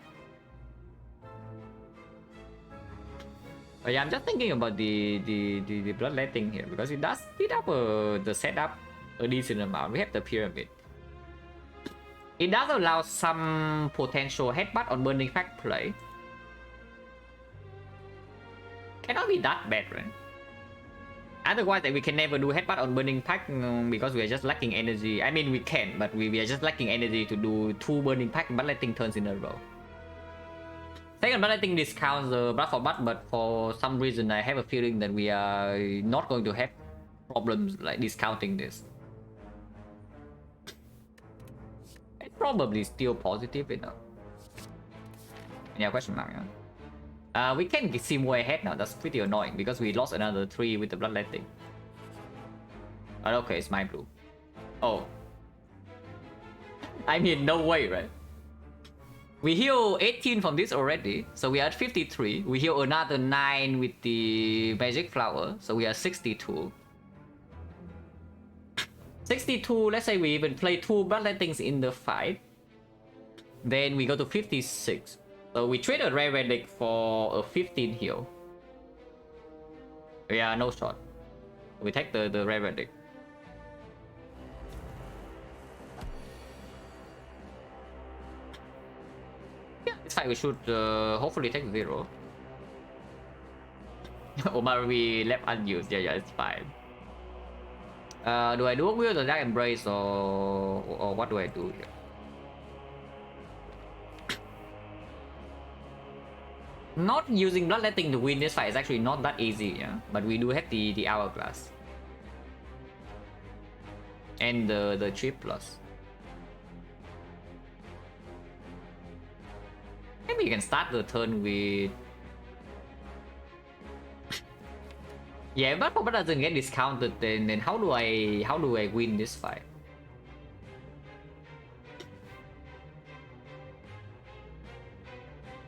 But yeah, I'm just thinking about the Bloodletting here because it does speed up the setup a decent amount. We have the Pyramid. It does allow some potential headbutt on Burning Pack play. Cannot be that bad, right? Otherwise, we can never do headbutt on Burning Pack because we are just lacking energy. I mean, we can, but we are just lacking energy to do 2 Burning Pack Bloodletting turns in a row. Second Bloodletting discounts the Blood for Blood, but for some reason I have a feeling that we are not going to have problems like discounting this. It's probably still positive enough. Yeah, question mark, yeah. We can see more ahead now. That's pretty annoying because we lost another 3 with the Bloodletting. But okay, it's my blue. Oh. I mean, no way, right? We heal 18 from this already, so we are at 53. We heal another 9 with the Magic Flower, so we are 62. 62, let's say we even play 2 Bloodlettings in the fight. Then we go to 56. So we trade a Rare Relic for a 15 heal. Yeah, no shot. We take the Rare Relic. Yeah, this fight we should hopefully take 0. Omar, we left unused. Yeah, it's fine. Do I do a Will the Dark Embrace or what do I do here? Not using Bloodletting to win this fight is actually not that easy, yeah. But we do have the Hourglass. And the Chip Plus. Maybe you can start the turn with... Yeah, but if doesn't get discounted, then how do I win this fight?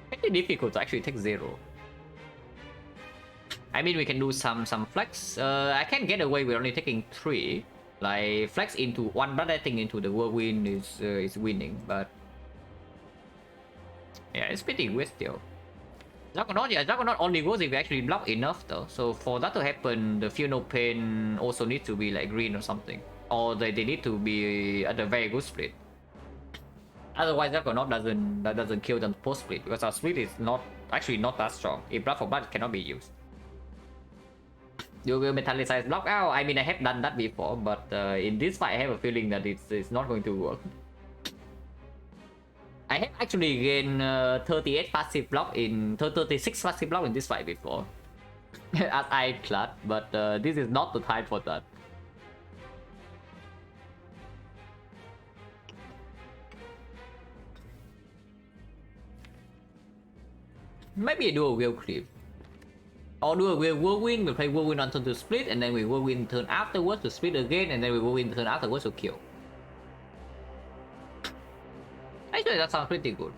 Pretty difficult to actually take 0. I mean, we can do some flex. I can get away with only taking 3. Like flex into 1 Bloodletting into the Whirlwind is winning, but yeah, it's pretty weird still. Juggernaut, yeah, Juggernaut only goes if we actually block enough though. So for that to happen, the Feel No Pain also needs to be like green or something, or they need to be at a very good split. Otherwise, Juggernaut doesn't kill them post split because our split is not that strong. If Blood for Blood cannot be used. You will metallicize block out. I mean, I have done that before, but in this fight, I have a feeling that it's not going to work. I have actually gained 38 passive block in 36 passive block in this fight before. As Ironclad, but this is not the time for that. Maybe a dual wheel creep. Or do a whirlwind, we play whirlwind on turn to split, and then we whirlwind turn afterwards to split again, and then we whirlwind turn afterwards to kill. Actually, that sounds pretty good.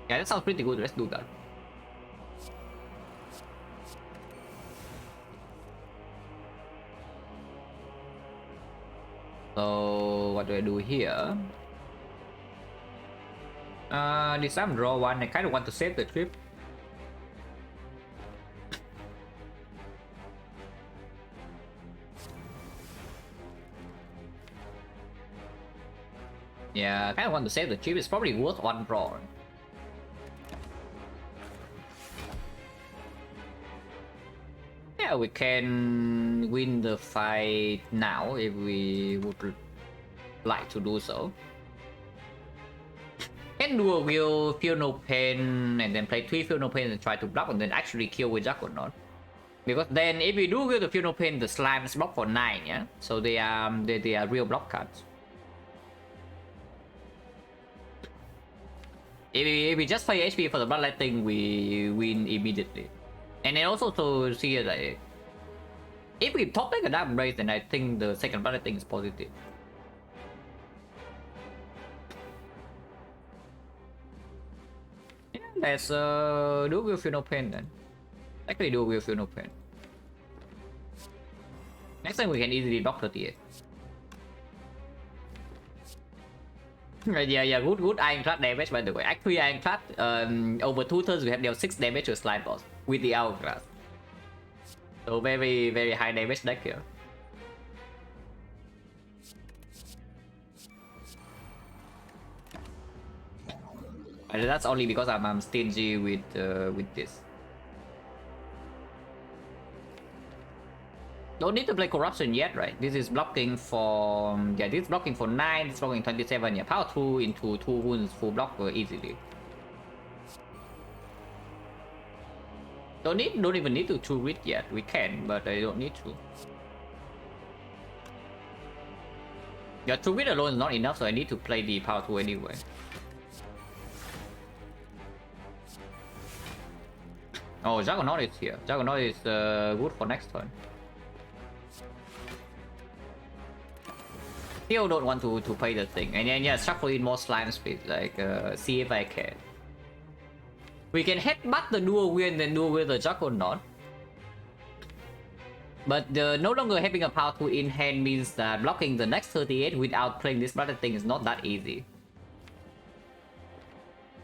Yeah, that sounds pretty good. Let's do that. So what do I do here? This time draw one. I kind of want to save the trip. Yeah, I kind of want to save the trip. It's probably worth one draw. Yeah, we can win the fight now if we would like to do so. Can do a wheel, feel no pain, and then play 3 feel no pain and try to block and then actually kill with Juggernaut. Because then if we do wheel the feel no pain, the slimes block for 9, yeah? So they are real block cards. If we just play HP for the bloodletting, we win immediately. And then also to see like, if we top deck a diamond race, then I think the second bloodletting is positive. Yeah, let's do Will Feel No Pain then. Actually do Will Feel No Pain. Next time we can easily block 38. Yeah, good Ironclad damage by the way. Actually Ironclad, over 2 turns we have dealt 6 damage to slime boss with the Hourglass. So very high damage deck here. And that's only because I'm stingy with this. Don't need to play corruption yet, right? This is blocking for yeah, this is blocking for 9, this is blocking 27. Yeah, power 2 into 2 wounds full block easily. Don't even need to 2 read yet. We can, but I don't need to. Yeah, 2 read alone is not enough, so I need to play the power 2 anyway. Oh, Juggernaut is here. Juggernaut is good for next turn. Still don't want to play the thing, and then yeah, shuffle in more slime speed. Like see if I can. We can headbutt the dual wheel and then dual wheel the Juggernaut. But no longer having a power 2 in hand means that blocking the next 38 without playing this brother thing is not that easy.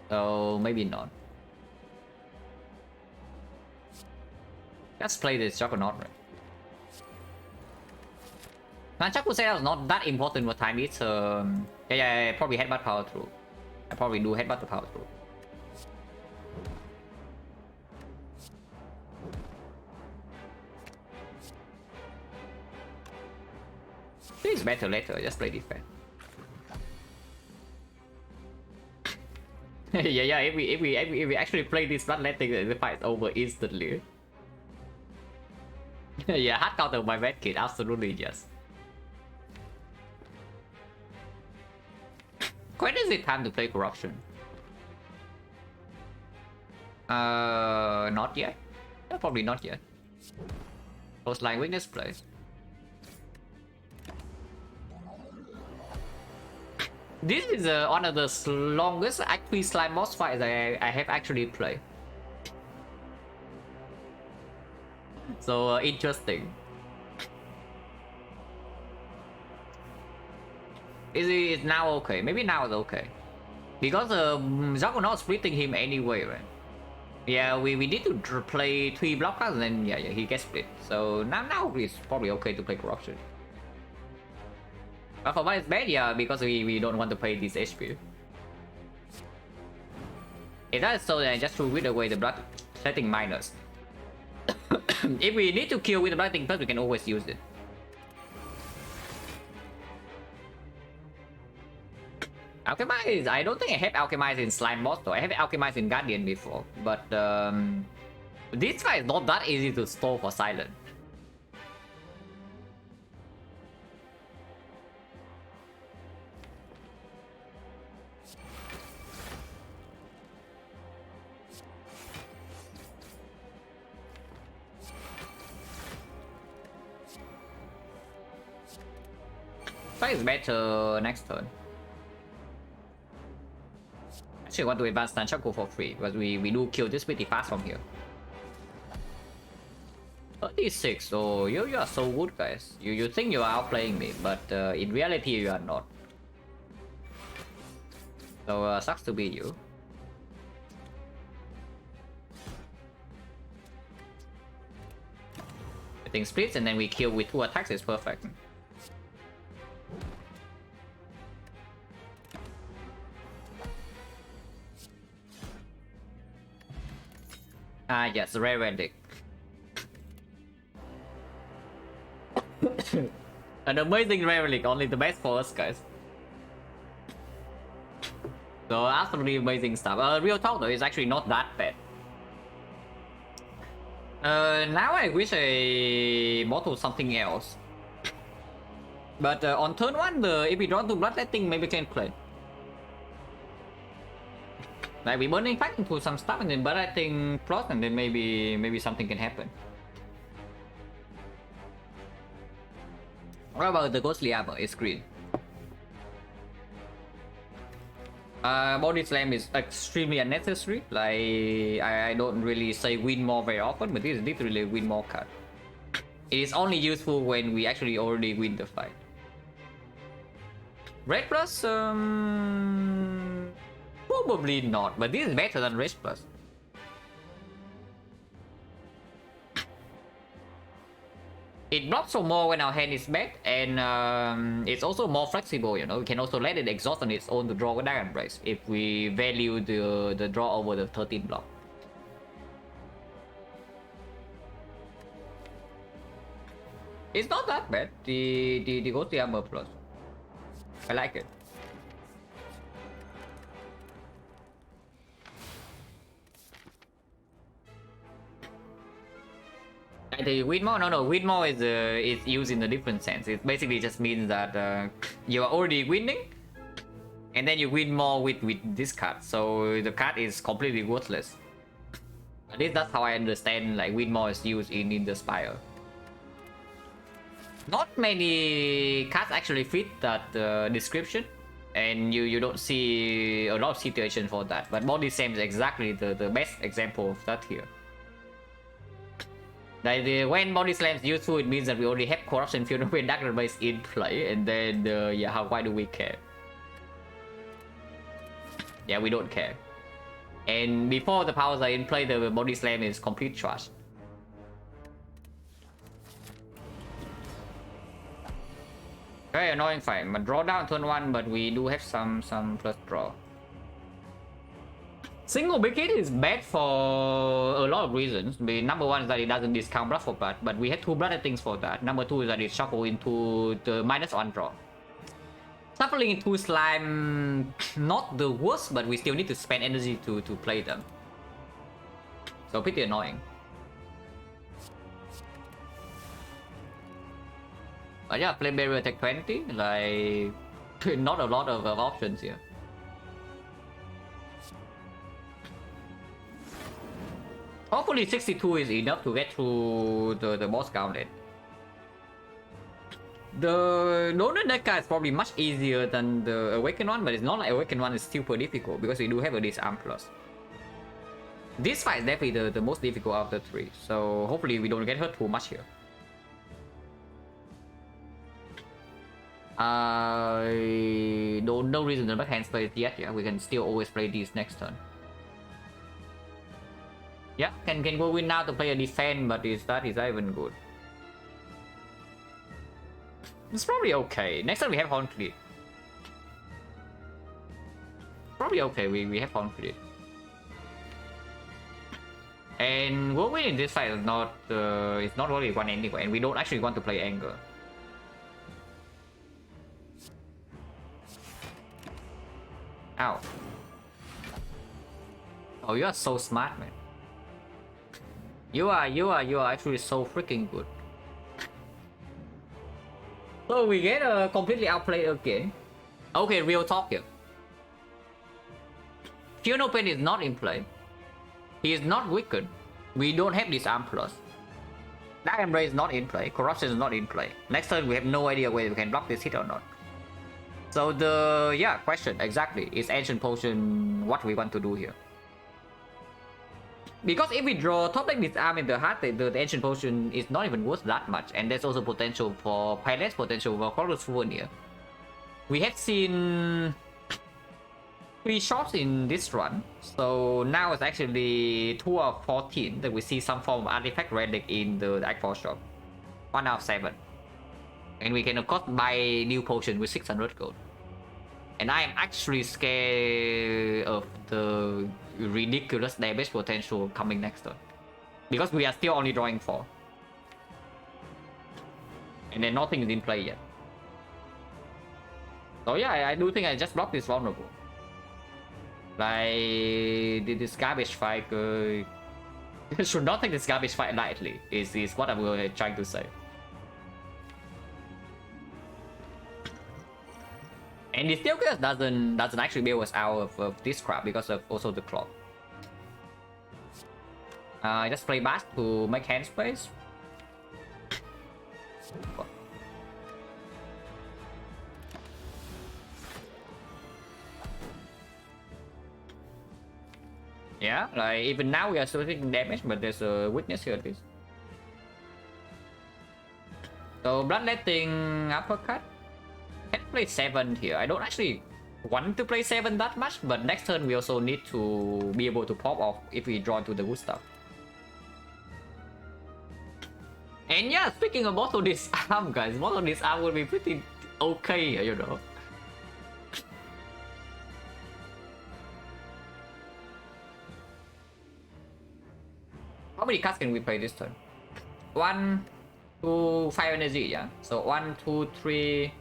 So maybe not. Let's play this Juggernaut, right? Nunchuck would say that was not that important what time it's yeah, probably headbutt power through. I probably do headbutt the power through. This is better later, just play defense. yeah, if we actually play this bloodletting, the fight's over instantly. Yeah, hard counter my red kid, absolutely yes. When is it time to play corruption? Not yet. Probably not yet. Close line weakness play. This is one of the longest actually slime boss fights I have actually played. So interesting. Is it now okay? Maybe now it's okay. Because Juggernaut splitting him anyway, right? Yeah, we need to play 3 blockers and then yeah, he gets split. So now it's probably okay to play corruption. But for why it's bad, yeah, because we don't want to play this HP. If that is so, then just to rid away the blood setting minus. If we need to kill with the blood thing first, we can always use it. Alchemize, I don't think I have Alchemize in Slime Boss though. I have Alchemize in Guardian before, but this fight is not that easy to stall for Silent. Fight is better next turn. Actually, I want to advance Nunchaku for free because we do kill this pretty fast from here. 36, so you are so good, guys. You think you are outplaying me, but in reality you are not. So sucks to be you. I think splits and then we kill with 2 attacks is perfect. Ah yes, rare relic. An amazing rare relic, only the best for us, guys. So absolutely amazing stuff. Real talk though, it's actually not that bad. Now I wish I bottled something else. But on turn 1, if we draw 2 bloodletting, maybe can play. Like we burning back into some stuff and then bloodletting plus, and then maybe something can happen. What about the ghostly armor? It's green. Body slam is extremely unnecessary. Like I don't really say win more very often, but this is literally a win more card. It is only useful when we actually already win the fight. Red plus, probably not, but this is better than red plus. It blocks so more when our hand is bad, and it's also more flexible, you know. We can also let it exhaust on its own to draw a Dragon Brace if we value the draw over the 13 block. It's not that bad, the Ghostly Armor Plus. I like it. The win more? No, win more is used in a different sense. It basically just means that you are already winning, and then you win more with this card. So the card is completely worthless. At least that's how I understand. Like win more is used in the Spire. Not many cards actually fit that description, and you don't see a lot of situations for that. But Body Slam is exactly the best example of that here. Like when Body Slam is useful, it means that we already have Corruption, Funeral, and Dark Base in play, and then yeah, why do we care? Yeah, we don't care. And before the powers are in play, the Body Slam is complete trash. Very annoying fight. But draw down turn 1, but we do have some plus draw. Single Wicked is bad for a lot of reasons. Number 1 is that it doesn't discount blood for blood, but we have 2 blood things for that. Number 2 is that it shuffle into the -1 draw. Shuffling into slime, not the worst, but we still need to spend energy to play them. So pretty annoying. But yeah, play barrier attack 20, like not a lot of options here. Hopefully 62 is enough to get through the boss gauntlet. The Donut Deca is probably much easier than the Awakened one, but it's not like Awakened one is super difficult because we do have a Disarm plus. This fight is definitely the most difficult out of the 3, so hopefully we don't get hurt too much here. I don't no reason to backhand play it yet. Yeah, we can still always play these next turn. Yeah, can go win now to play a defend, but is that even good? It's probably okay. Next time we have Horn Fleet. Probably okay, we have Horn Fleet. And we'll win in this fight is not it's not really one anyway, and we don't actually want to play Anger. Ow. Oh, you are so smart, man. You are actually so freaking good. So we get completely outplayed again. Okay, real talk here. Funeral Pain is not in play. He is not weakened. We don't have Disarm Plus. Dark Embrace is not in play. Corruption is not in play. Next turn we have no idea whether we can block this hit or not. So the question exactly is Ancient Potion what we want to do here? Because if we draw top deck Disarm in the hard deck, the Ancient Potion is not even worth that much, and there's also potential for less potential for Colorless Souvenir. We have seen 3 shots in this run, so now it's actually 2 of 14 that we see some form of artifact relic in the Act 4 shop. 1 out of 7. And we can of course buy new potion with 600 gold. And I am actually scared of the ridiculous damage potential coming next turn. Because we are still only drawing 4. And then nothing is in play yet. So yeah, I do think I just blocked this vulnerable. Like, this garbage fight should not take this garbage fight lightly, is what I'm trying to say. And the Steel Curse doesn't actually bail us out of this crap because of also the clock. I just play Bash to make hand space. Yeah, like even now we are still taking damage, but there's a weakness here at least. So Bloodletting Uppercut. Can play 7 here. I don't actually want to play 7 that much, but next turn we also need to be able to pop off if we draw into the good stuff. And yeah, speaking of Mortal Disarm, guys, Mortal Disarm will be pretty okay here, you know. How many cards can we play this turn? 1, 2, 5 energy, yeah? So 1, 2, 3...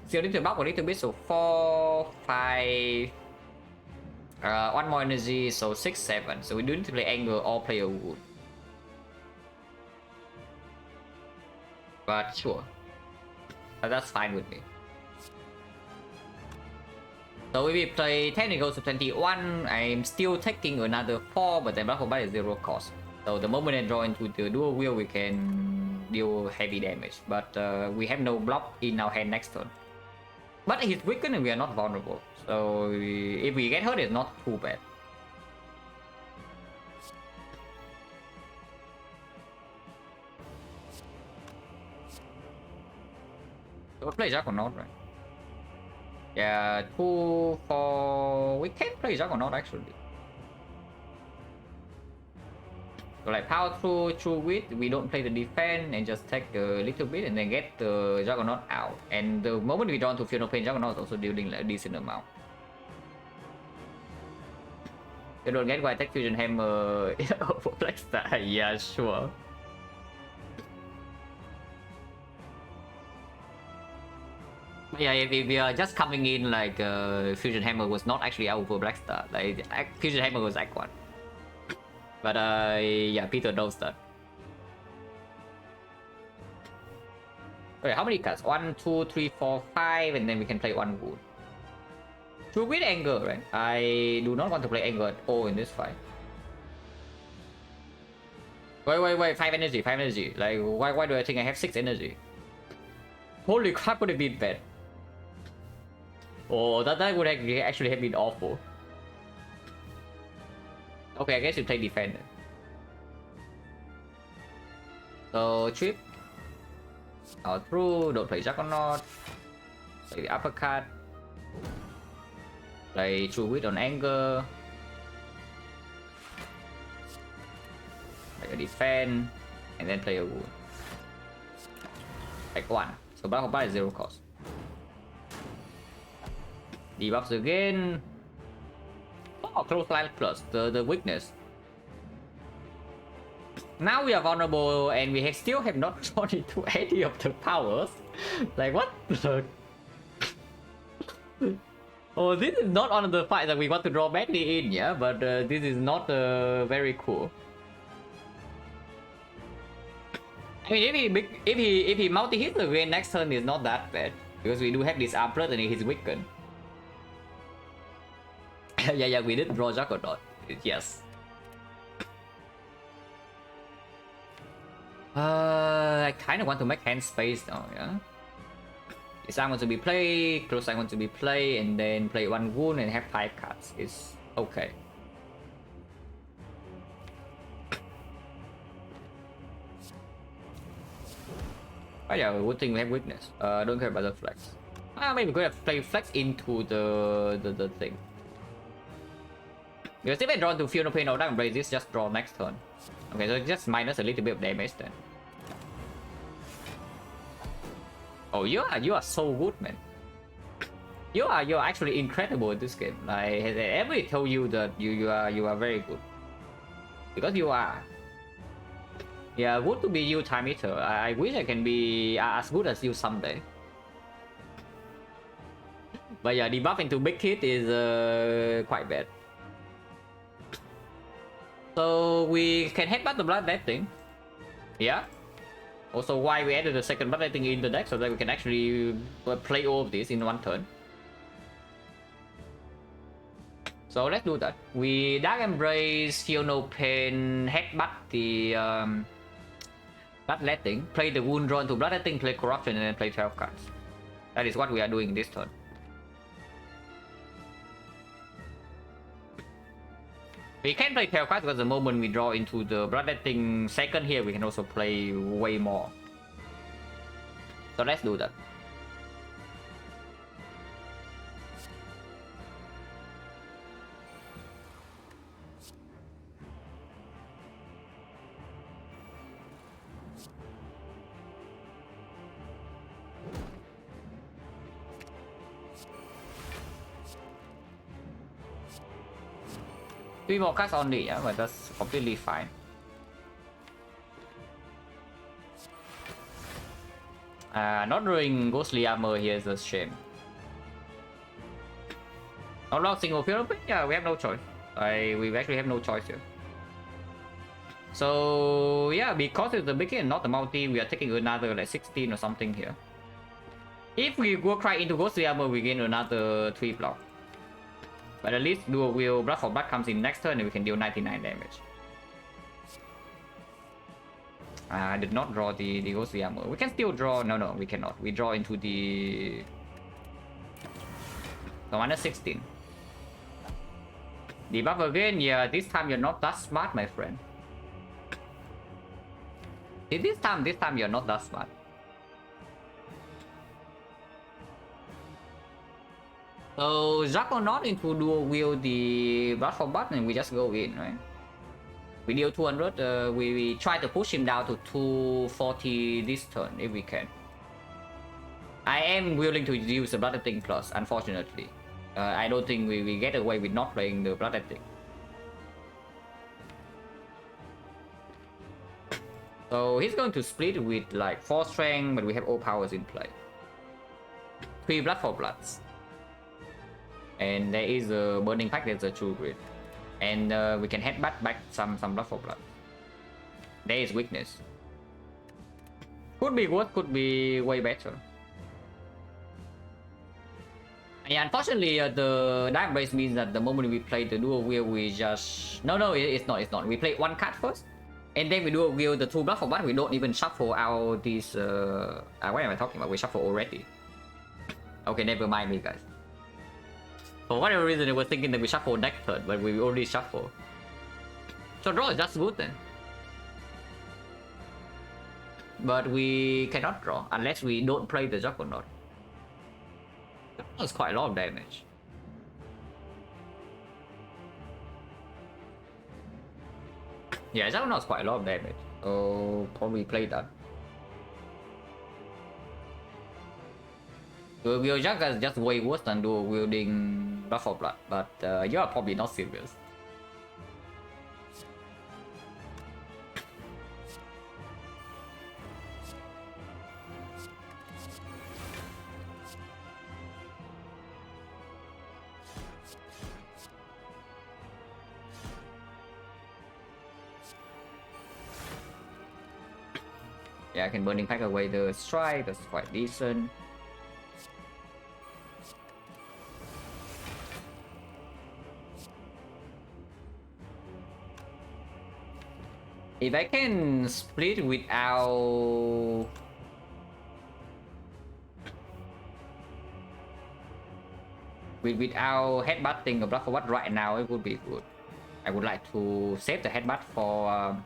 Still need to buff a little bit, so 4, 5... 1 more energy, so 6, 7. So we do need to play Anger or play a Wound. But sure. That's fine with me. So if we play 10 it goes to 21, I'm still taking another 4, but then Black Combat is 0 cost. So the moment I draw into the dual wheel, we can deal heavy damage. But we have no block in our hand next turn. But he's weakened and we are not vulnerable. So if we get hurt, it's not too bad. So we'll play Juggernaut, right? Yeah, 2, 4... We can play Juggernaut actually. So like power through width, we don't play the defense and just take a little bit and then get the Juggernaut out. And the moment we draw into Funeral Pain, Juggernaut is also dealing like a decent amount. You don't get why I take Fusion Hammer over Black Star. Yeah, sure. Yeah, if we are just coming in like Fusion Hammer was not actually out for Black Star. Like Fusion Hammer was Act 1. But yeah, Peter knows that. Okay, how many cards? 1, 2, 3, 4, 5, and then we can play 1 wound. True with Anger, right? I do not want to play Anger at all in this fight. Wait, 5 energy, 5 energy. Like, why do I think I have 6 energy? Holy crap, would it be bad? Oh, that would actually have been awful. Okay, I guess you play defend. So trip. Out through, don't play Juggernaut. Play uppercut. Play True Wit on Anger. Play a defend. And then play a wound. Like 1. So Black Combat is 0 cost. Debuffs again. Oh, close line plus the weakness. Now we are vulnerable and we still have not drawn into any of the powers. Like what? Oh, this is not one of the fights that we want to draw badly in, yeah, but this is not very cool. I mean, if he multi hits again next turn is not that bad because we do have this arm plus and he's weakened. Yeah, we did draw Juggernaut. Yes. I kind of want to make hand space now, yeah. This I want to be play, close I want to be play, and then play one wound and have 5 cards. It's okay. Oh yeah, good thing we have weakness. Don't care about the flex. Maybe we could have played flex into the thing. Because if I draw to feel no pain or damage raise this, just draw next turn. Okay, so just minus a little bit of damage then. Oh, you are so good, man. You're actually incredible in this game. Like, has everybody told you that you are very good? Because you are. Yeah, good to be you, Time Eater. I wish I can be as good as you someday. But yeah, debuff into big hit is quite bad. So we can headbutt the bloodletting. Yeah. Also, why we added the second bloodletting in the deck so that we can actually play all of this in one turn. So let's do that. We Dark Embrace, Feel No Pain, headbutt the bloodletting, play the wound drawn to bloodletting, play corruption, and then play 12 cards. That is what we are doing this turn. We can play 12 cards because the moment we draw into the bloodletting second here, we can also play way more. So let's do that. Three more cards only, yeah, but that's completely fine. Not drawing Ghostly Armor here is a shame. Unlock single field, yeah, we have no choice. We actually have no choice here. So yeah, because it's the beginning and not the multi, we are taking another like 16 or something here. If we go cry into Ghostly Armor, we gain another 3 block. But at least Dual Wheel Blood for Blood comes in next turn and we can deal 99 damage. I did not draw the Ghostly Armor. We can still draw. No, we cannot. We draw into the. So minus 16. Debuff again. Yeah, this time you're not that smart, my friend. This time you're not that smart. So Juggernaut into Dual Wheel the Blood for Blood and we just go in, right? We deal 200, we try to push him down to 240 this turn if we can. I am willing to use the Bloodletting Plus, unfortunately. I don't think we get away with not playing the Bloodletting. So he's going to split with like 4 strength, but we have all powers in play. 3 Blood for Bloods. And there is a Burning Pact, there's a True Grid. And we can headbutt back some Blood for Blood. There is weakness. Could be worse, could be way better. Yeah, unfortunately, the Dark Embrace means that the moment we play the Dual Wheel, we just... No, it's not. We play 1 card first. And then we Dual Wheel the 2 Blood for Blood. We don't even shuffle out these... what am I talking about? We shuffle already. Okay, never mind me, guys. For whatever reason, I was thinking that we shuffle next turn, but we already shuffle. So draw is just good then. But we cannot draw unless we don't play the Juggernaut. That's quite a lot of damage. Yeah, Juggernaut's quite a lot of damage. So probably play that. Dual Wield Jugger is just way worse than Dual Wielding Blood for Blood, but you are probably not serious. Yeah, I can burning pack away the strike. That's quite decent. If I can split without headbutting a block for what right now, it would be good. I would like to save the headbutt for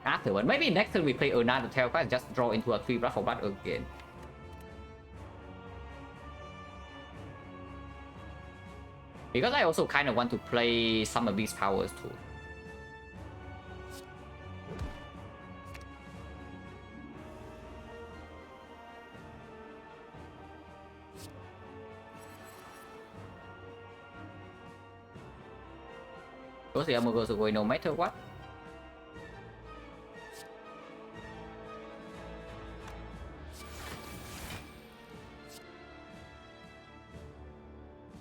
afterward. Maybe next turn we play another tail card, just draw into a 3 block for blood again. Because I also kind of want to play some of these powers too. Because the armor goes away no matter what.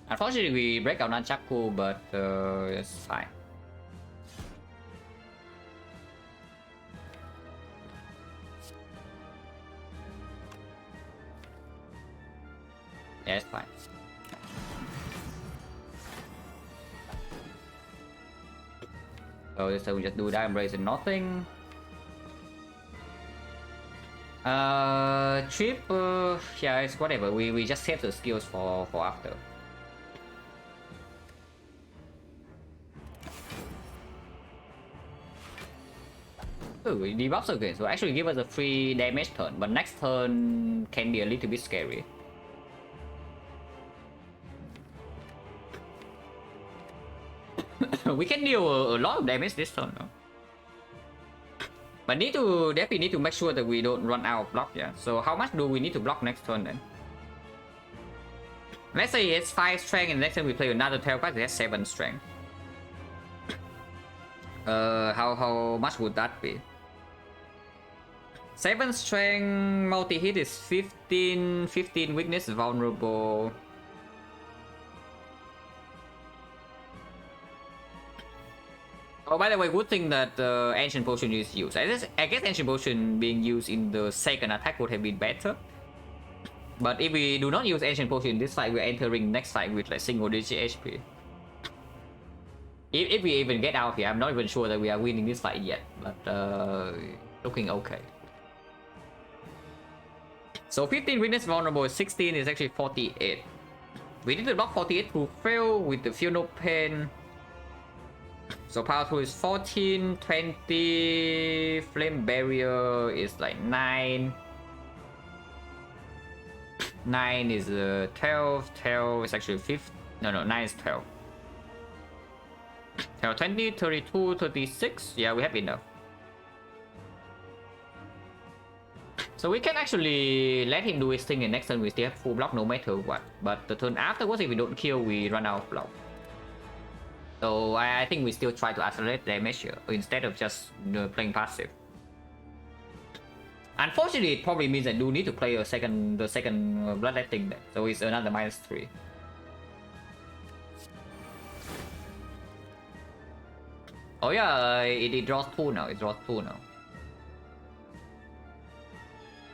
Unfortunately, we break out Nunchaku, but it's fine. Yeah, it's fine. So this time we just do that, embrace and nothing. Trip, yeah, it's whatever. We just save the skills for after. Oh, we debuff again, so actually give us a free damage turn, but next turn can be a little bit scary. We can deal a lot of damage this turn, no? But definitely need to make sure that we don't run out of block, yeah. So how much do we need to block next turn then? Let's say it's 5 strength and next time we play another tail card, it has 7 strength. How much would that be? 7 strength multi-hit is 15 weakness vulnerable. Oh, by the way, good thing that Ancient Potion is used. I guess Ancient Potion being used in the second attack would have been better. But if we do not use Ancient Potion in this fight, we're entering next fight with like single digit HP. If we even get out here, I'm not even sure that we are winning this fight yet. But looking okay. So 15 weakness vulnerable, 16 is actually 48. We need to block 48 to fail with the Feel No Pain. So power 2 is 14, 20, flame barrier is like 9. 9 is 12, 12 is actually 5. No, 9 is 12. 12, 20, 32, 36. Yeah, we have enough. So we can actually let him do his thing and next turn we still have full block no matter what. But the turn afterwards, if we don't kill, we run out of block. So I think we still try to accelerate damage here instead of just playing passive. Unfortunately, it probably means I do need to play the second bloodletting, so it's another -3. Oh yeah, it draws 2 now. It draws 2 now.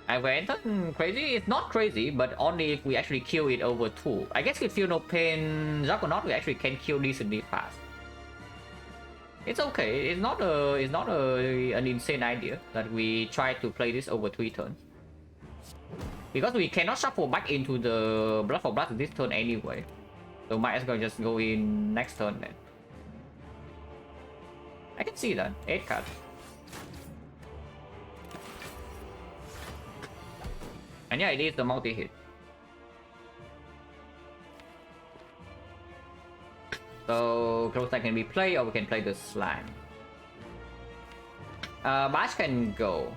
And we're entering crazy. It's not crazy, but only if we actually kill it over 2. I guess with Feel No Pain Juggernaut, we actually can kill decently fast. It's okay. It's not an insane idea that we try to play this over 3 turns. Because we cannot shuffle back into the Blood for Blood this turn anyway. So might as well just go in next turn then. I can see that. 8 cards. And yeah, it is the multi-hit. So close line can be played, or we can play the slime. Bash can go.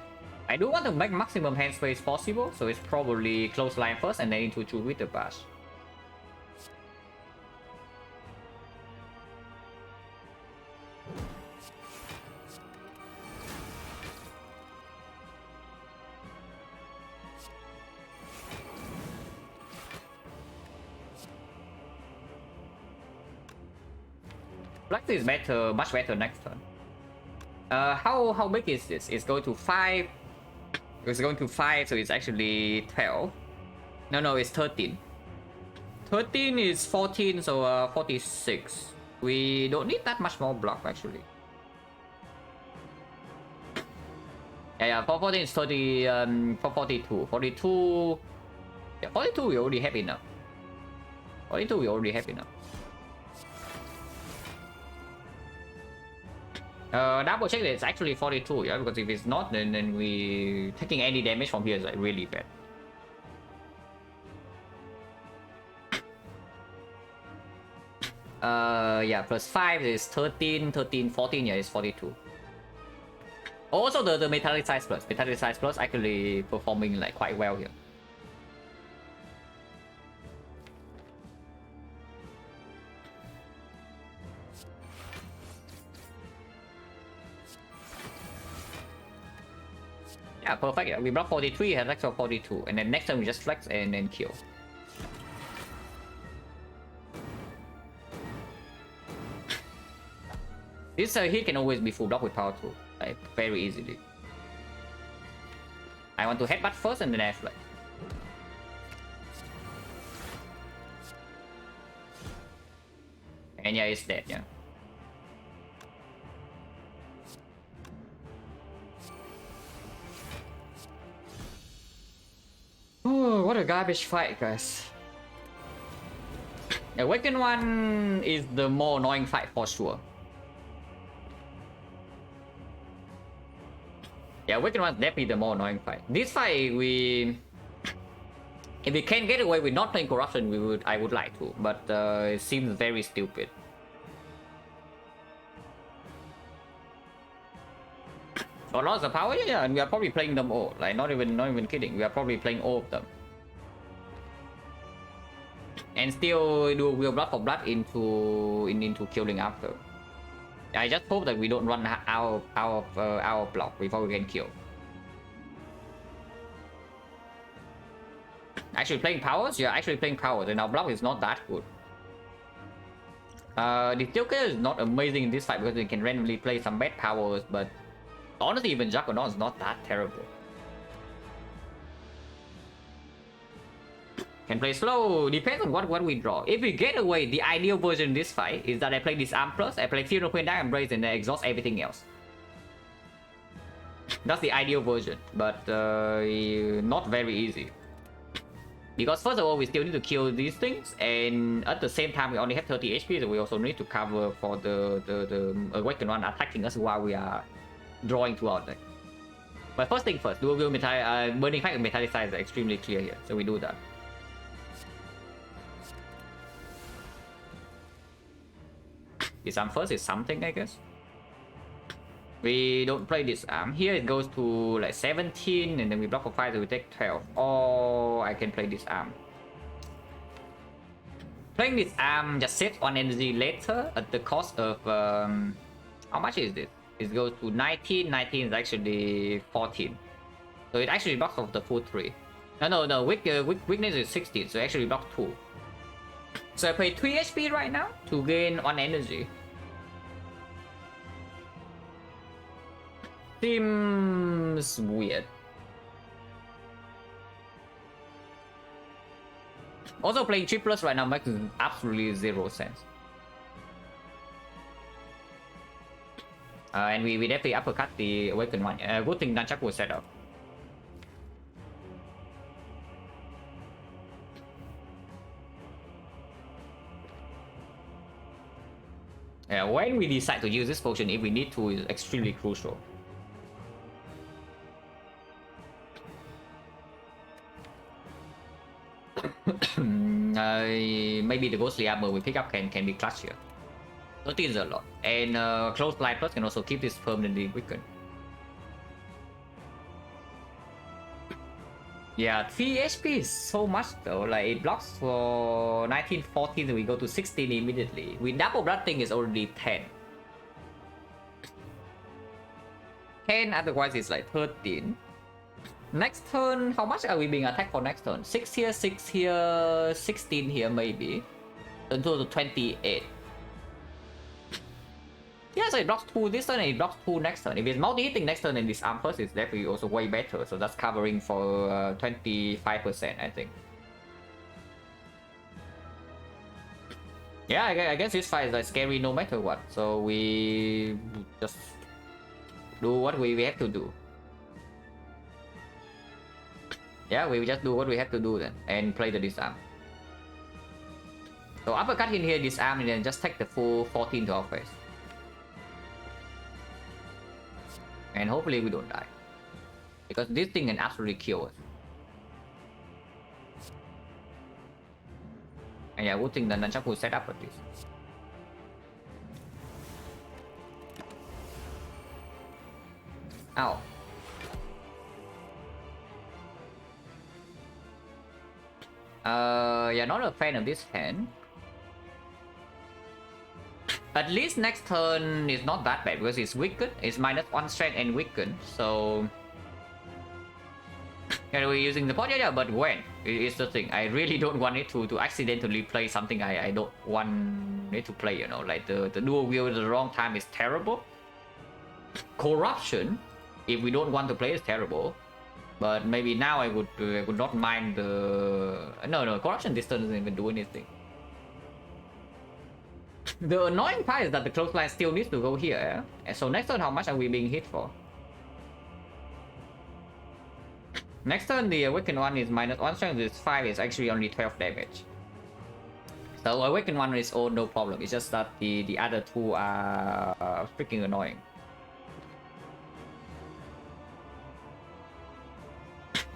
I do want to make maximum hand space possible, so it's probably close line first and then into 2 with the bash. Black is better, much better next turn. How big is this? It's going to 5, It's going to 5, so it's actually 12. No, it's 13. 13 is 14, so 46. We don't need that much more block, actually. Yeah, for 14 is 30, for 42. 42... Yeah, 42 we already have enough. 42 we already have enough. Double check that it's actually 42, yeah, because if it's not, then we taking any damage from here is like really bad. Yeah, plus 5 is 13, 13, 14, yeah, it's 42. Also the metallic size plus actually performing like quite well here. Yeah, perfect. Yeah, we block 43, have flex of 42, and then next time we just flex and then kill. This hit can always be full block with power 2, like very easily. I want to headbutt first and then I flex. And yeah, it's dead, yeah. Oh, what a garbage fight, guys. Awakened one is the more annoying fight for sure. Yeah, Awakened one is definitely the more annoying fight. This fight, if we can get away with not playing corruption, I would like to, but it seems very stupid. For lots of power, yeah, and we are probably playing them all. Like not even kidding. We are probably playing all of them. And still do will blood for blood into killing after. I just hope that we don't run out of block before we can kill. Actually playing powers? Yeah, actually playing powers, and our block is not that good. The Joker is not amazing in this fight because we can randomly play some bad powers, but honestly even Juggernaut is not that terrible. Can play slow, depends on what we draw. If we get away, the ideal version in this fight is that I play Disarm plus, I play Funeral Queen Dark Embrace, and I exhaust everything else. That's the ideal version, but not very easy. Because first of all, we still need to kill these things, and at the same time, we only have 30 HP, so we also need to cover for the Awakened one attacking us while we are drawing throughout deck. But first thing first, Burning Fight and Metallicize are extremely clear here, so we do that. Disarm first is something, I guess. We don't play Disarm. Here it goes to like 17, and then we block for 5, so we take 12. Or I can play Disarm. Playing Disarm just saves 1 energy later at the cost of... how much is this? It goes to 19, 19 is actually 14. So it actually blocks off the full 3. No, weakness is 16, so it actually blocks 2. So I pay 3 HP right now to gain 1 energy. Seems weird. Also playing 3 plus right now makes absolutely 0 sense. And we definitely uppercut the Awakened one. Good thing Nunchuck was set up. When we decide to use this potion, if we need to, is extremely crucial. Maybe the ghostly armor we pick up can be clutch here. 13 is a lot, and close blind plus can also keep this permanently weakened. Yeah, 3 HP is so much though. Like it blocks for 19, 14, and we go to 16 immediately. With double blood thing is already 10. 10, otherwise it's like 13. Next turn, how much are we being attacked for next turn? 6 here, 6 here, 16 here maybe. Until to 28. Yeah, so it blocks 2 this turn and it blocks 2 next turn. If it's multi-hitting next turn, then disarm first is definitely also way better. So that's covering for 25%, I think. Yeah, I guess this fight is like scary no matter what. So we just do what we have to do. Yeah, we just do what we have to do then and play the disarm. So uppercut in here, disarm, and then just take the full 14 to our face. And hopefully we don't die. Because this thing can absolutely kill us. And yeah, good thing that Nunchaku set up for this. Ow. Yeah, not a fan of this hand. At least next turn is not that bad because it's weakened. It's -1 strength and weakened. So yeah, we're using the pot, yeah, but when? It's the thing. I really don't want it to accidentally play something I don't want it to play, you know, like the dual wield at the wrong time is terrible. Corruption, if we don't want to play, is terrible. But maybe now I would not mind the... No, corruption this turn doesn't even do anything. The annoying part is that the clothesline still needs to go here. Yeah? So next turn, how much are we being hit for? Next turn, the awakened one is -1 strength, this 5 is actually only 12 damage. So awakened one is all no problem. It's just that the other two are freaking annoying.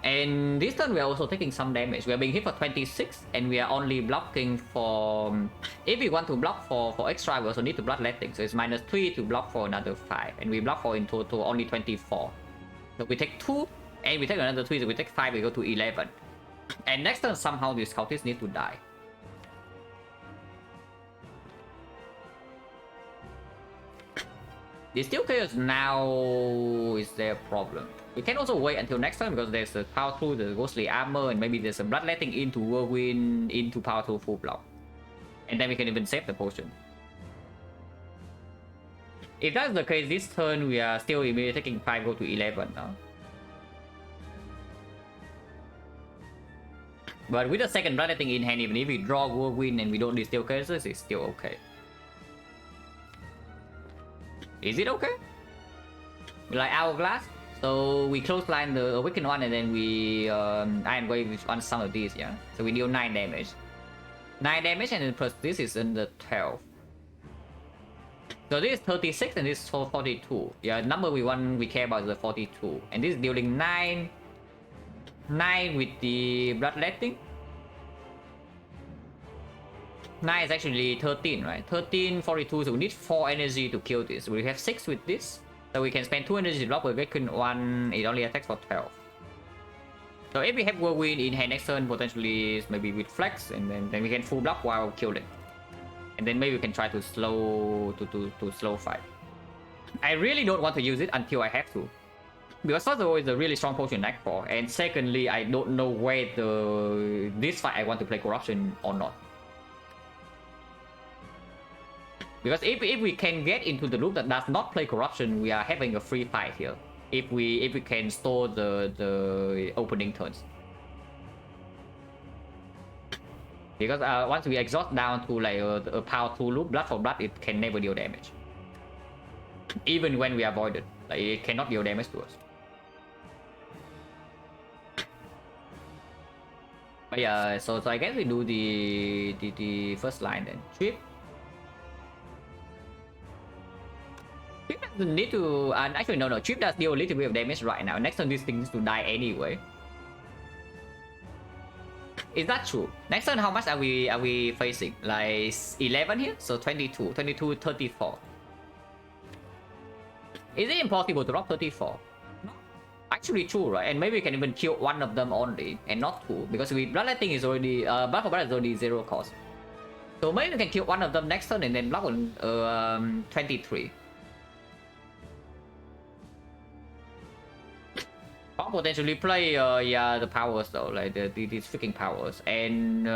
And this turn we are also taking some damage. We are being hit for 26 and we are only blocking for... If we want to block for extra, we also need to bloodletting. So it's -3 to block for another 5. And we block for in total only 24. So we take 2 and we take another 3. So we take 5, we go to 11. And next turn somehow this cultist need to die. The Steel Chaos now is their problem. We can also wait until next turn because there's a power through the ghostly armor and maybe there's a bloodletting into whirlwind into power through full block. And then we can even save the potion. If that's the case, this turn we are still immediately taking 5, go to 11 now. But with the second bloodletting in hand, even if we draw whirlwind and we don't do Steel Chaos, it's still okay. Is it okay? Like Hourglass? So we clothesline the awakened one and then we Iron Wave on some of these, yeah? So we deal 9 damage. 9 damage and then plus this is in the 12. So this is 36 and this is 42. Yeah, number we care about is the 42. And this is dealing 9. 9 with the bloodletting. 9 is actually 13, right? 13, 42, so we need 4 energy to kill this. We have 6 with this. So we can spend 2 energy to block with Awakened 1, it only attacks for 12. So if we have Whirlwind in hand next turn, potentially maybe with Flex, and then we can full block while killing. And then maybe we can try to slow slow fight. I really don't want to use it until I have to. Because first of all, it's a really strong potion deck for, and secondly, I don't know whether this fight I want to play Corruption or not. Because if we can get into the loop that does not play Corruption, we are having a free fight here. If we can store the opening turns. Because once we exhaust down to like a power 2 loop, blood for blood, it can never deal damage. Even when we avoid it, like, it cannot deal damage to us. But yeah, so I guess we do the first line then. Trip. Trip doesn't need to... actually, no. Trip does deal a little bit of damage right now. Next turn, this thing needs to die anyway. Is that true? Next turn, how much are we facing? Like 11 here? So 22, 34. Is it impossible to drop 34? No. Actually true, right? And maybe we can even kill one of them only, and not 2. Because bloodletting is already... blood for blood is already 0 cost. So maybe we can kill one of them next turn and then block on 23. Or potentially play yeah, the powers though, like these freaking powers. And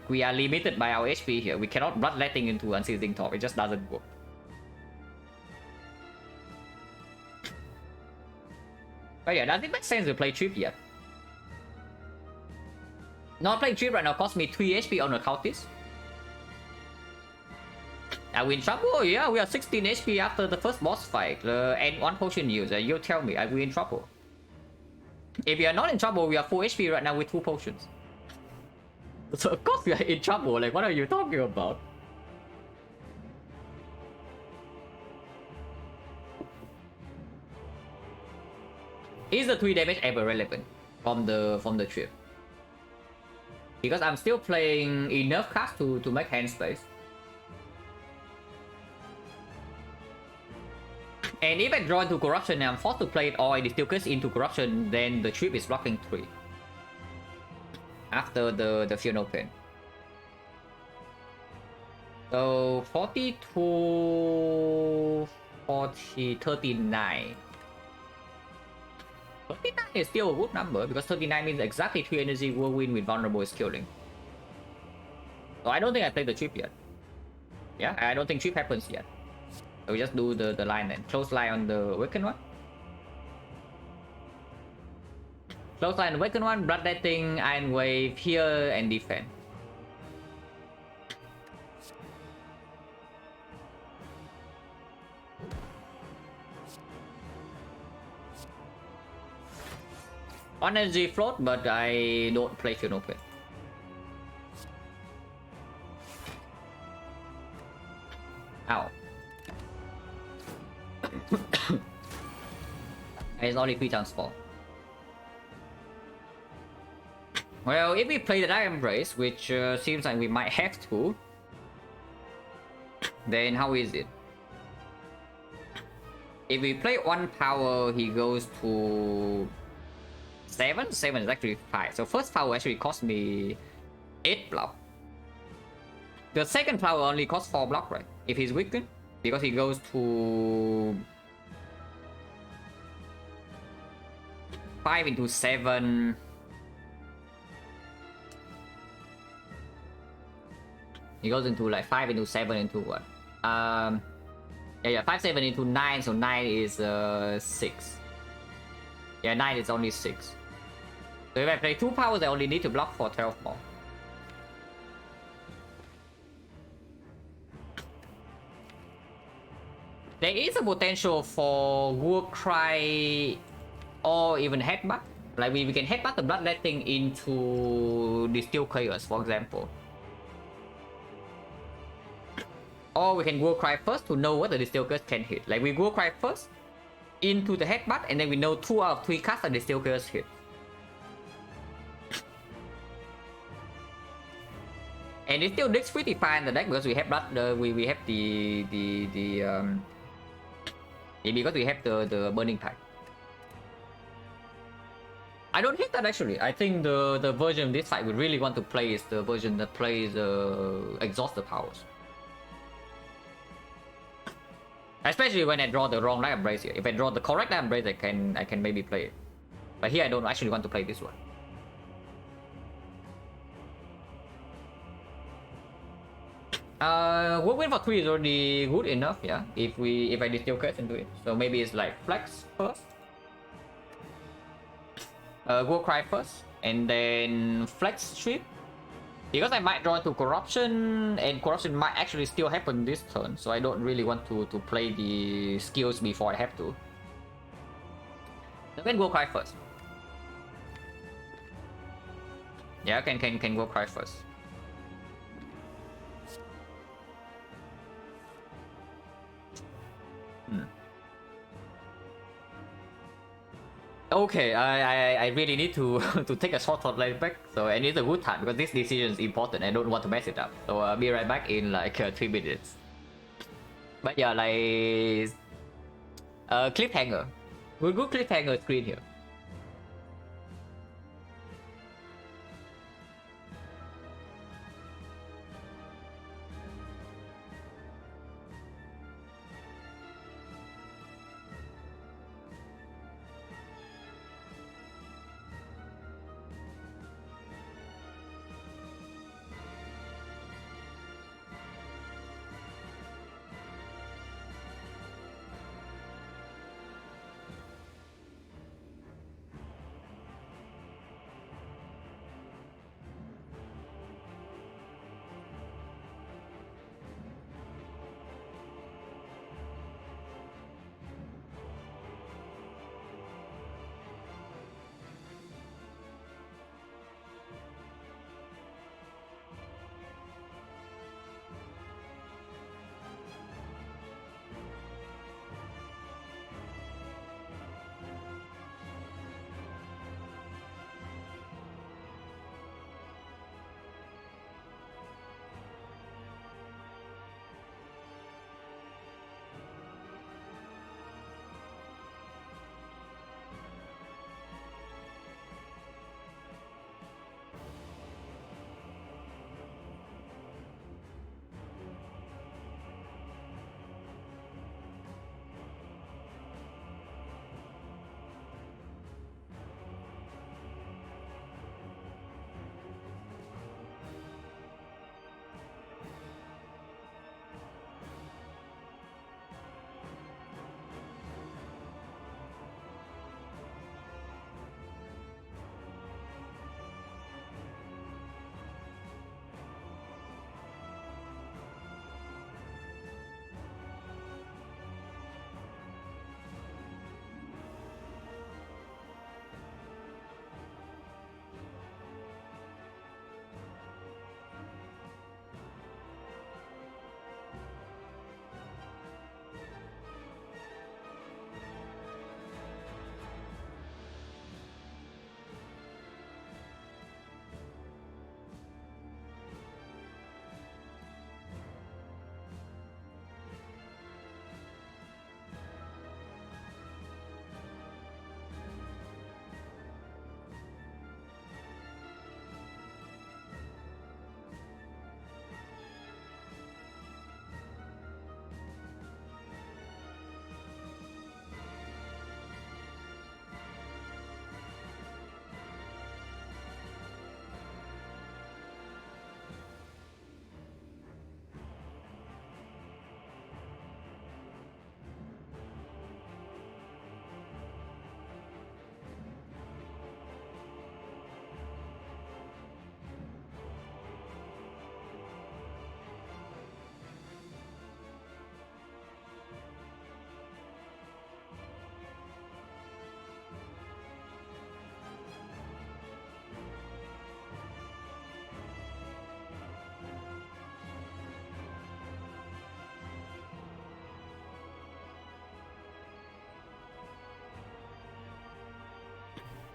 we are limited by our HP here. We cannot bloodletting into Unceasing Top. It just doesn't work. But yeah, does it make sense to play trip yet? Not playing trip right now cost me 3 HP on a cultist. Are we in trouble? Yeah, we are 16 HP after the first boss fight and 1 potion use. You tell me, are we in trouble? If we are not in trouble, we are 4 HP right now with 2 potions. So of course we are in trouble, like what are you talking about? Is the 3 damage ever relevant from the trip? Because I'm still playing enough cards to make hand space. And if I draw into corruption and I'm forced to play it all in the steel case into corruption, then the trip is blocking 3. After the Fear No Pain. So 42 40 39. 39 is still a good number because 39 means exactly 3 energy whirlwind with vulnerable is killing. So I don't think I played the trip yet. Yeah, I don't think trip happens yet. So we just do the line then. Close line on the awakened one. Close line awakened one, bloodletting, iron wave, here and defend. On energy float, but I don't play Fear No Pain. Ow. It's only 3 times 4. Well, if we play the Dark Embrace, which seems like we might have to, then how is it? If we play 1 power, he goes to 7? 7 is actually 5. So first power actually cost me 8 block. The second power only costs 4 block, right? If he's weakened, because he goes to 5 into 7. He goes into like 5 into 7 into what? Yeah, 5, 7 into 9, so 9 is 6. Yeah, 9 is only 6. So if I play 2 powers, I only need to block for 12 more. There is a potential for Warcry or even Headbutt. Like we can Headbutt the Bloodletting into the Steel Chaos, for example. Or we can Warcry first to know whether the Steel Chaos can hit. Like we Warcry first into the Headbutt, and then we know 2 out of 3 cards that the Steel Chaos hit. And it still looks pretty fine in the deck because we have blood. We have because we have the burning tide. I don't hate that actually. I think the version of this fight we really want to play is the version that plays exhausted powers. Especially when I draw the wrong Light Embrace here. If I draw the correct Light Embrace, I can maybe play it. But here I don't actually want to play this one. Whirlwind for 3 is already good enough, yeah. If I distill curse into it. So maybe it's like flex first. Warcry first. And then flex strip. Because I might draw into corruption, and corruption might actually still happen this turn, so I don't really want to play the skills before I have to. So I can Warcry first. Yeah, can Warcry first. Okay, I really need to to take a short thought right back. So and it's a good time because this decision is important. I don't want to mess it up. So I'll be right back in like 3 minutes. But yeah, like cliffhanger. We'll go cliffhanger screen here.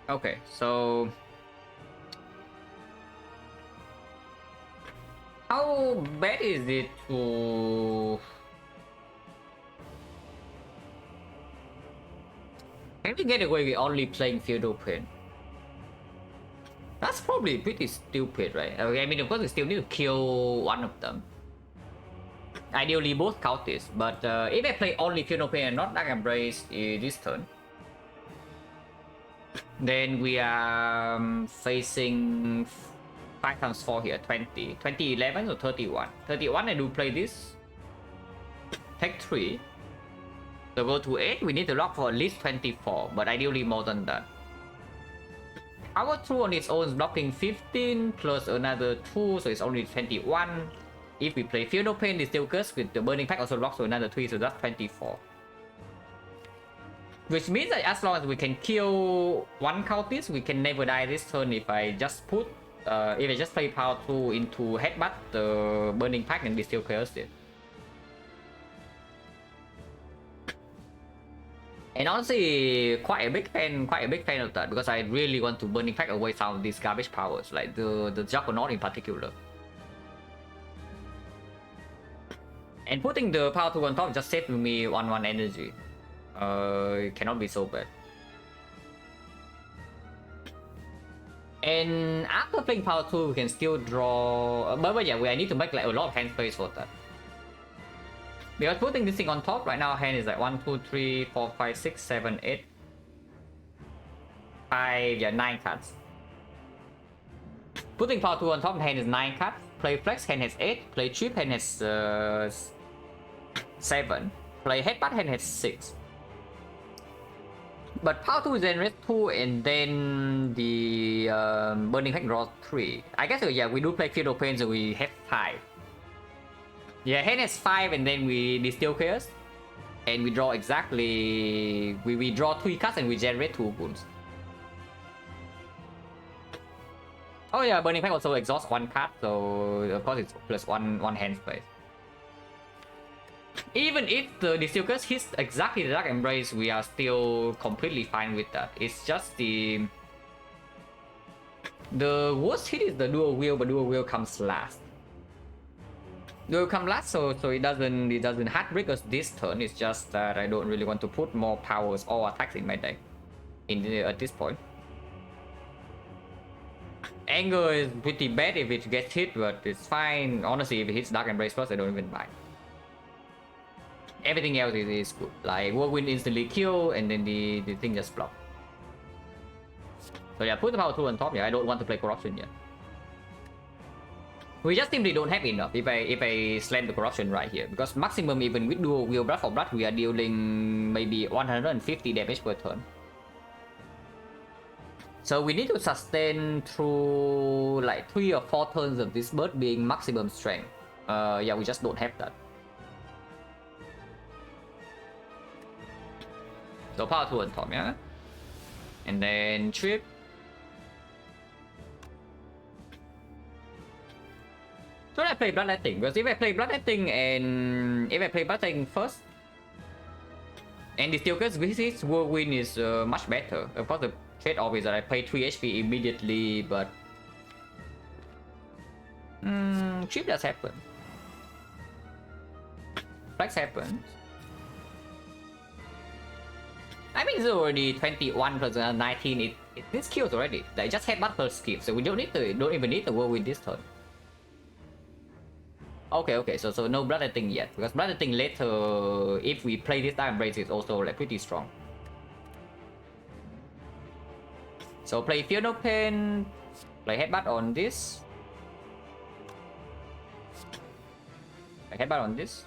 Okay, so how bad is it to... Can we get away with only playing field open? That's probably pretty stupid, right? Okay, I mean, of course, we still need to kill one of them. Ideally, both cultists, but if I play only field open and not Dark Embrace this turn, then we are facing 5 times 4 here, 20. 20, 11 or 31? 31, I do play this. Take 3. So go to 8, we need to lock for at least 24, but ideally more than that. Our 2 on its own is blocking 15 plus another 2, so it's only 21. If we play Field of Pain, the still curse with the Burning Pact also blocks for another 3, so that's 24. Which means that as long as we can kill one cultist, we can never die this turn if I just put, if I just play Power 2 into Headbutt the Burning Pact and we still curse it. And honestly, quite a big fan of that, because I really want to Burning Pact away some of these garbage powers, like the Juggernaut in particular. And putting the Power 2 on top just saved me 1/1 energy. It cannot be so bad. And after playing Power 2, we can still draw... But yeah, I need to make like a lot of hand space for that. Because putting this thing on top, right now hand is like 1, 2, 3, 4, 5, 6, 7, 8, 5, yeah, 9 cards. Putting Power 2 on top, hand is 9 cards. Play Flex, hand has 8. Play Chip, hand has 7. Play Headbutt, hand has 6. But Power 2 generates 2 and then the Burning Pact draws 3. I guess, yeah, we do play Field of Pain, so we have 5. Yeah, hand has 5 and then we Distill Chaos. And we draw exactly... We draw 3 cards and we generate 2 wounds. Oh yeah, Burning Pact also exhausts 1 card, so of course it's plus 1 hand space. Even if the Distill Curse hits exactly the Dark Embrace, we are still completely fine with that. It's just the worst hit is the Dual Wheel, but Dual Wheel comes last. Dual come last, so it doesn't heartbreak us this turn. It's just that I don't really want to put more powers or attacks in my deck at this point. Anger is pretty bad if it gets hit, but it's fine. Honestly, if it hits Dark Embrace first, I don't even buy. Everything else is good. Like Whirlwind instantly kill, and then the thing just block. So yeah, put the Power 2 on top. Yeah, I don't want to play Corruption yet. We just simply don't have enough if I slam the Corruption right here, because maximum even with Dual Wheel Blood for Blood, we are dealing maybe 150 damage per turn. So we need to sustain through like 3 or 4 turns of this bird being maximum strength. Yeah, we just don't have that. So Power 2 on top, yeah? And then Trip. Should I play Bloodletting? Because if I play Bloodletting and... If I play Bloodletting first, and the Steel Curse visits Whirlwind is much better. Of course, the trade-off is that I pay 3 HP immediately, but... Chip does happen. Flex happens. I mean, it's already 21 plus 19. This kills already. Like, just headbutt per skip, so we don't even need to Whirlwind this turn. Okay, so no Bloodletting yet, because Bloodletting later, if we play this Dark Embrace, is also like pretty strong. So play Fear No Pain, play Headbutt on this. Play Headbutt on this.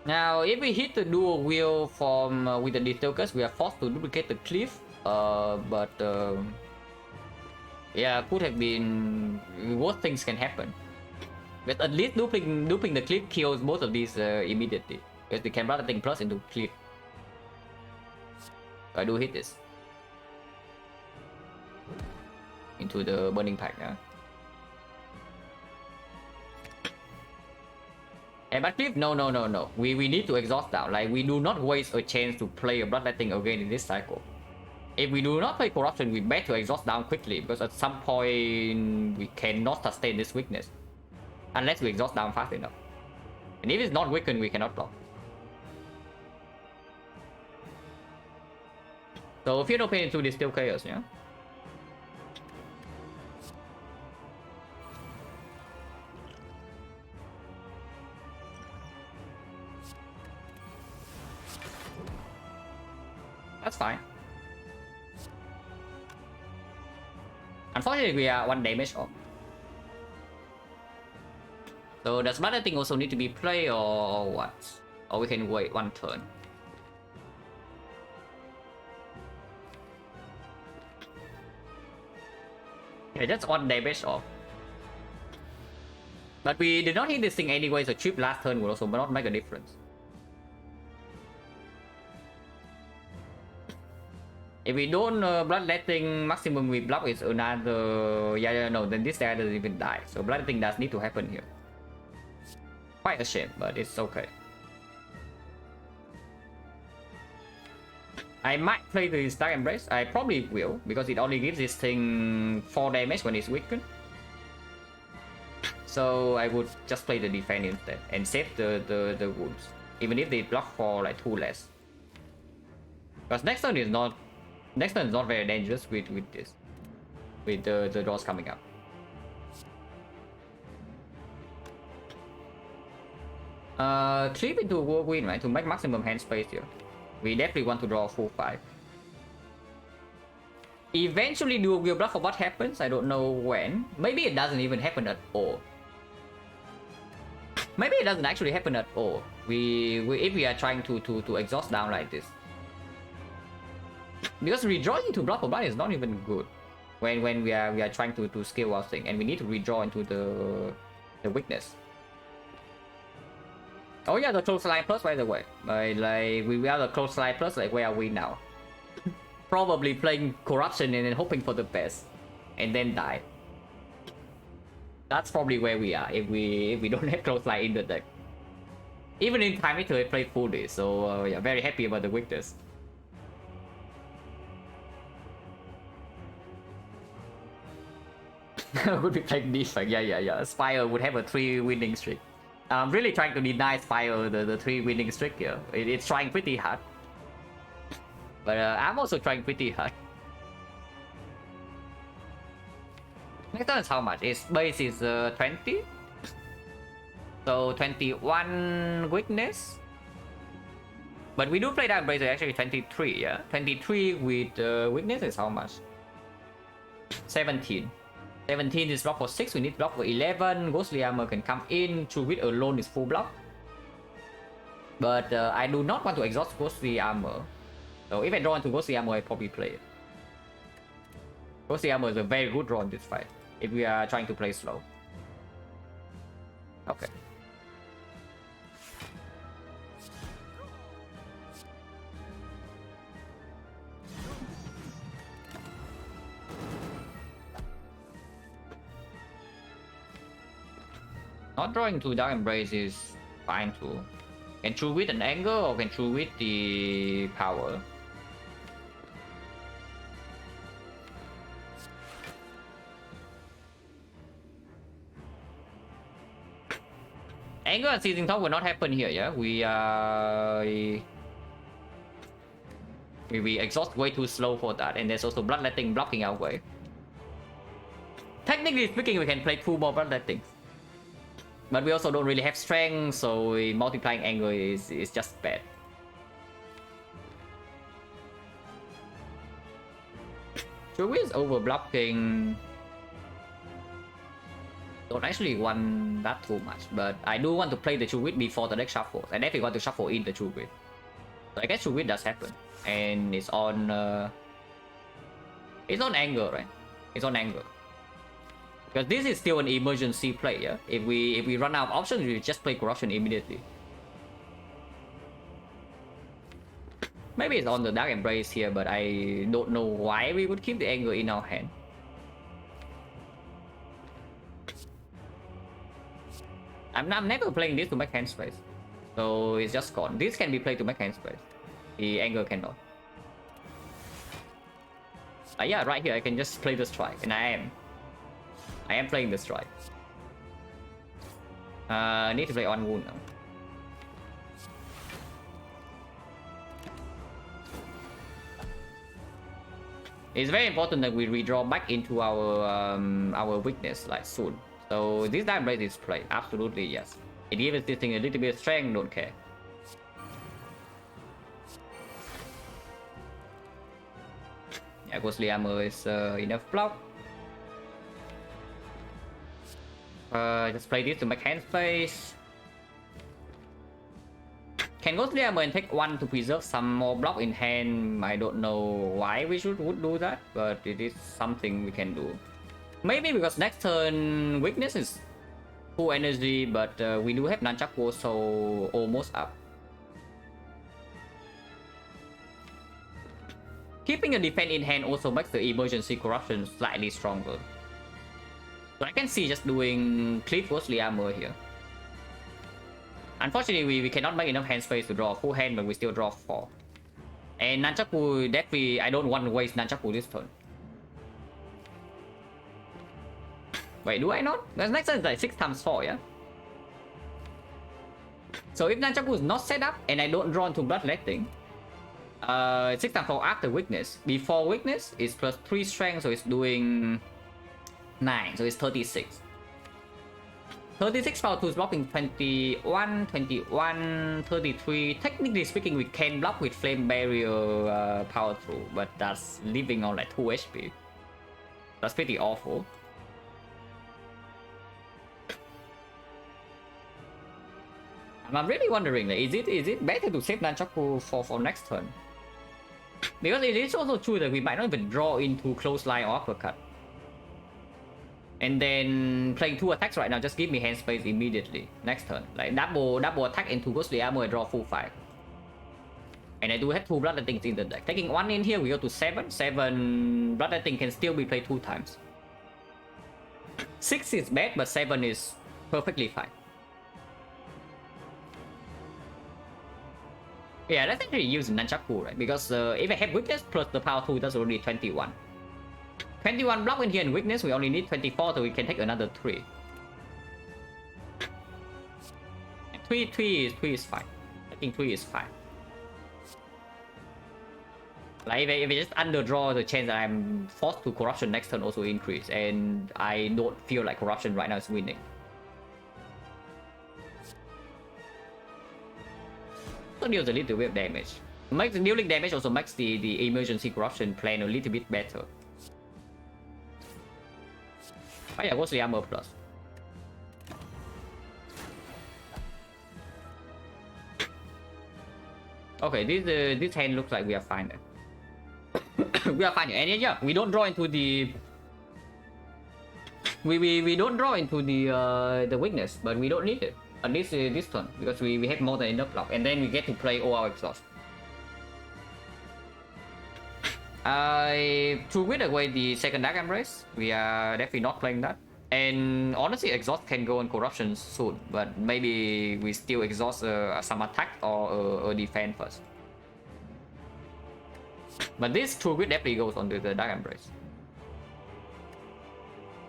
Now, if we hit the Dual Wheel from with the Distill Curse, we are forced to duplicate the Cliff. Yeah, could have been worse things can happen. But at least duping the Cliff kills both of these immediately. Because they can run the thing plus into Cliff. I do hit this. Into the Burning Pact, yeah. And but Cliff, no. We need to exhaust now. Like, we do not waste a chance to play a Bloodletting again in this cycle. If we do not play corruption, we better exhaust down quickly, because at some point we cannot sustain this weakness unless we exhaust down fast enough. And if it's not weakened, we cannot block. So Fear No Pain into this still chaos, yeah? That's fine. Unfortunately, we are 1 damage off. So does Bloodletting also need to be played or what? Or we can wait 1 turn. Yeah, that's 1 damage off. But we did not hit this thing anyway, so chip last turn will also not make a difference. If we don't Bloodletting, maximum we block is another... Yeah, no, then this guy doesn't even die. So Bloodletting does need to happen here. Quite a shame, but it's okay. I might play the Dark Embrace. I probably will, because it only gives this thing 4 damage when it's weakened. So I would just play the defense instead and save the wounds, even if they block for like 2 less. Because next turn is not very dangerous with this, with the draws coming up. Creep into a whirlwind, right, to make maximum hand space here. We definitely want to draw a full 5. Eventually we'll bluff for what happens. I don't know when. Maybe it doesn't even happen at all. Maybe it doesn't actually happen at all. If we are trying to exhaust down like this. Because redrawing into block for blood is not even good when we are trying to scale our thing, and we need to redraw into the weakness. Oh yeah, the close line plus, by the way. Like we are the close line plus. Like, where are we now? Probably playing corruption and then hoping for the best, and then die. That's probably where we are if we don't have close line in the deck. Even in time, I played full day, so yeah, very happy about the weakness. Would be playing defect. Yeah. Spire would have a 3 winning streak. I'm really trying to deny Spire the 3 winning streak here. It's trying pretty hard. But I'm also trying pretty hard. Next turn is how much? Its base is 20. So 21 weakness. But we do play that base actually 23, yeah? 23 with weakness is how much? 17. 17 is block for 6, we need block for 11. Ghostly Armor can come in. True Wit alone is full block. But I do not want to exhaust Ghostly Armor. So if I draw into Ghostly Armor, I probably play it. Ghostly Armor is a very good draw in this fight, if we are trying to play slow. Okay. Not drawing to Dark Embrace is fine too. Can True Wit an anger or can True Wit the power? Anger and Seizing Talk will not happen here, yeah? We exhaust way too slow for that, and there's also Bloodletting blocking our way. Technically speaking, we can play 2 more Bloodlettings. But we also don't really have strength, so multiplying anger is just bad. True is over blocking. Don't actually want that too much, but I do want to play the True Wit before the deck shuffles. I definitely want to shuffle in the True Wit. So I guess True Wit does happen, and it's on anger, right? It's on anger. Because this is still an emergency play, yeah? If we run out of options, we just play Corruption immediately. Maybe it's on the Dark Embrace here, but I don't know why we would keep the anger in our hand. I'm never playing this to make hand space. So it's just gone. This can be played to make hand space. The anger cannot. Yeah, right here I can just play the strike, and I am playing the strike. Need to play on wound now. It's very important that we redraw back into our weakness like soon. So this time race is played, absolutely yes. It gives this thing a little bit of strength, don't care. Yeah, Ghostly Armor is enough block. Just play this to make hand space. Can Ghostly Armor and take 1 to preserve some more block in hand? I don't know why we would do that, but it is something we can do. Maybe because next turn weakness is full energy, but we do have Nunchaku, so almost up. Keeping a defense in hand also makes the emergency corruption slightly stronger. So I can see just doing Cliff Ghostly Armor here. Unfortunately, we cannot make enough hand space to draw a full hand, but we still draw 4. And Nunchaku, definitely, I don't want to waste Nunchaku this turn. Wait, do I not? Because next turn is like 6 times 4, yeah? So if Nunchaku is not set up, and I don't draw into Bloodletting, 6 times 4 after weakness. Before weakness is plus 3 strength, so it's doing 9, so it's 36. 36 power 2 is blocking 21, 21, 33. Technically speaking, we can block with Flame Barrier power through, but that's leaving on like 2 HP. That's pretty awful. I'm really wondering, like, is it better to save Nunchaku for next turn? Because it is also true that we might not even draw into close line or uppercut. And then playing 2 attacks right now just give me hand space immediately next turn. Like double attack into Ghostly Armor and draw full 5. And I do have 2 Bloodletting in the deck. Taking 1 in here, we go to 7. 7 Bloodletting can still be played 2 times. 6 is bad, but 7 is perfectly fine. Yeah, let's actually use Nunchaku, right? Because if I have weakness plus the power 2, that's already 21. 21 block in here in weakness, we only need 24, so we can take another 3. 3 is fine. I think 3 is fine. Like if I just underdraw, the chance that I'm forced to corruption next turn also increase, and I don't feel like corruption right now is winning. So deals a little bit of damage. Makes the dealing damage also makes the emergency corruption plan a little bit better. Oh yeah, Ghostly Armor plus. Okay, this hand looks like we are fine there. We are fine, and yeah, we don't draw into the we don't draw into the weakness, but we don't need it at least this turn because we have more than enough block, and then we get to play all our exhaust. To rid away the second Dark Embrace, we are definitely not playing that. And honestly, exhaust can go on corruption soon, but maybe we still exhaust some attack or defense first. But this True Grit definitely goes onto the Dark Embrace.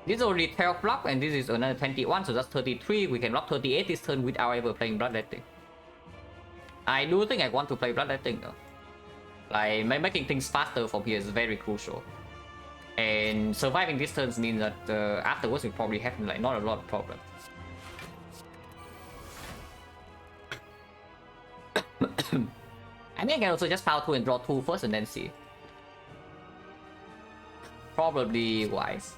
This is already 12 block, and this is another 21, so that's 33. We can block 38 this turn without ever playing Bloodletting. I do think I want to play Bloodletting though. Like, making things faster from here is very crucial. And surviving this turns means that afterwards we probably have like not a lot of problems. I mean, I can also just power 2 and draw 2 first and then see. Probably wise.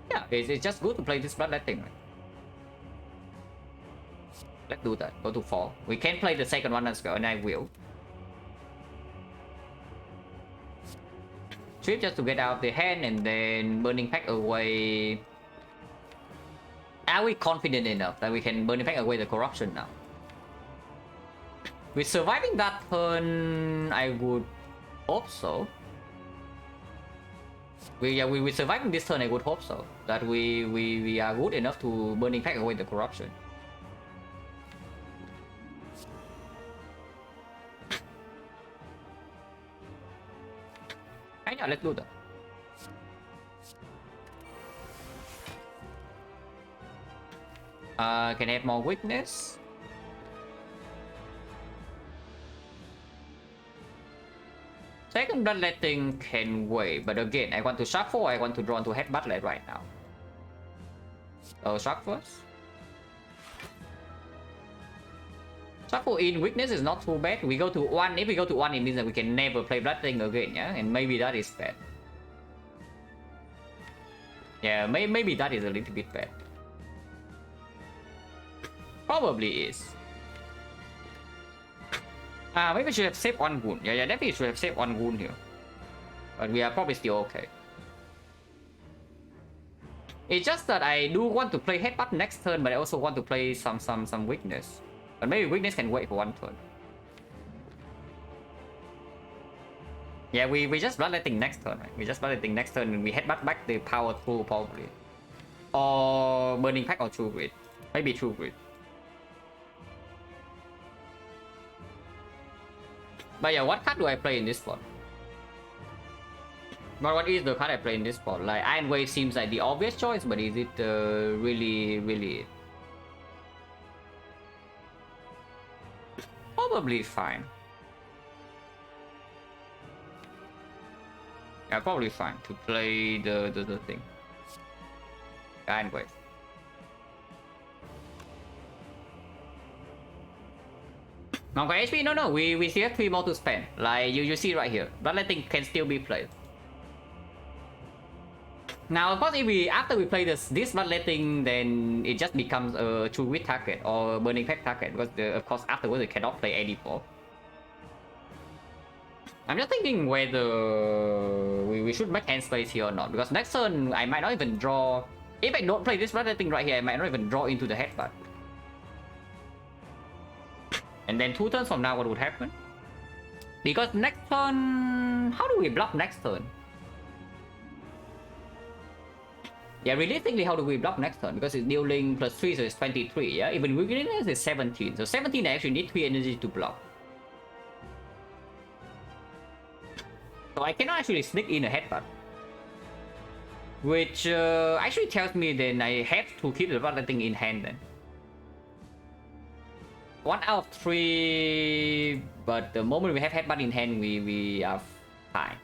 Yeah, it's just good to play this Bloodletting, right? Let's do that. Go to 4. We can play the second one as well, and I will. Trip just to get out of the hand, and then Burning Pack away. Are we confident enough that we can Burning Pack away the corruption now? With surviving that turn, I would hope so. With surviving this turn, I would hope so. That we are good enough to Burning Pack away the corruption. Yeah, let's do that. Can I have more weakness? Second bloodletting can wait, but again, I want to shuffle, I want to draw into headbutt right now. So shuck first. Shuffle in weakness is not too bad. We go to 1. If we go to 1, it means that we can never play bloodletting again, yeah? And maybe that is bad. Yeah, maybe that is a little bit bad. Probably is. Maybe we should have saved 1 wound. Yeah, definitely should have saved 1 wound here. But we are probably still okay. It's just that I do want to play headbutt next turn, but I also want to play some weakness. But maybe weakness can wait for 1 turn. Yeah, we just bloodletting next turn, right? We just bloodletting next turn and we headbutt back the power through probably. Or burning pack or true grid. Maybe true grid. But yeah, what card do I play in this spot? But what is the card I play in this spot? Like, Iron Wave seems like the obvious choice, but is it really... Probably fine. Yeah, probably fine to play the thing. Iron Wave. Okay, HP, no, we still have 3 more to spend. Like, you see right here. Bloodletting can still be played. Now, of course, if after we play this bloodletting, then it just becomes a true wit target or burning pack target, because of course afterwards it cannot play anymore. I'm just thinking whether we should make hand space here or not, because next turn I might not even draw. If I don't play this bloodletting right here, I might not even draw into the headbutt. And then 2 turns from now, what would happen? Because next turn, how do we block next turn? Yeah, realistically, how do we block next turn? Because it's dealing +3, so it's 23, yeah? Even weakness is 17. So 17, I actually need 3 energy to block. So I cannot actually sneak in a headbutt. Which actually tells me then I have to keep the bloodletting in hand then. 1 out of 3, but the moment we have headbutt in hand, we are fine.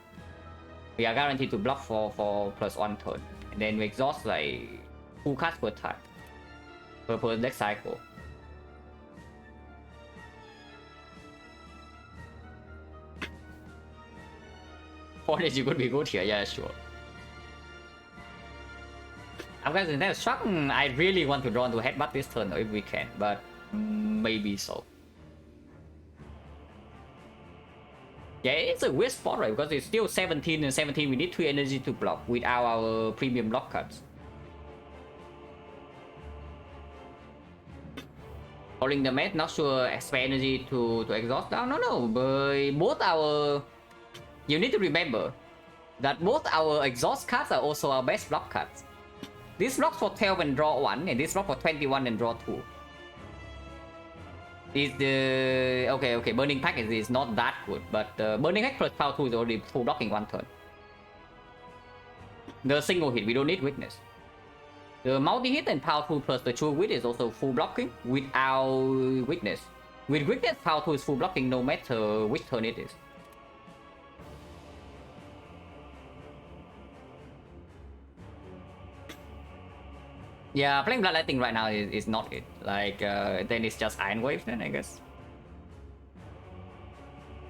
We are guaranteed to block for +1 turn. And then we exhaust like 2 cards per time. Per next cycle. Energy could be good here, yeah, sure. I'm guessing that shock. I really want to draw into headbutt this turn if we can, but maybe so. Yeah, it's a weird spot, right? Because it's still 17 and 17. We need 3 energy to block without our premium block cards. Holding the mat, not sure spare energy to exhaust down. No, but both our... You need to remember that both our exhaust cards are also our best block cards. This blocks for 12 and draw 1, and this blocks for 21 and draw 2. Is the... Okay, Burning Pack is not that good, but Burning Pack plus Power 2 is already full blocking 1 turn. The single hit, we don't need weakness. The multi-hit and Power 2 plus the True Wit is also full blocking without weakness. With weakness, Power 2 is full blocking no matter which turn it is. Yeah, playing Bloodletting right now is not it. Like, then it's just Iron Wave then, I guess.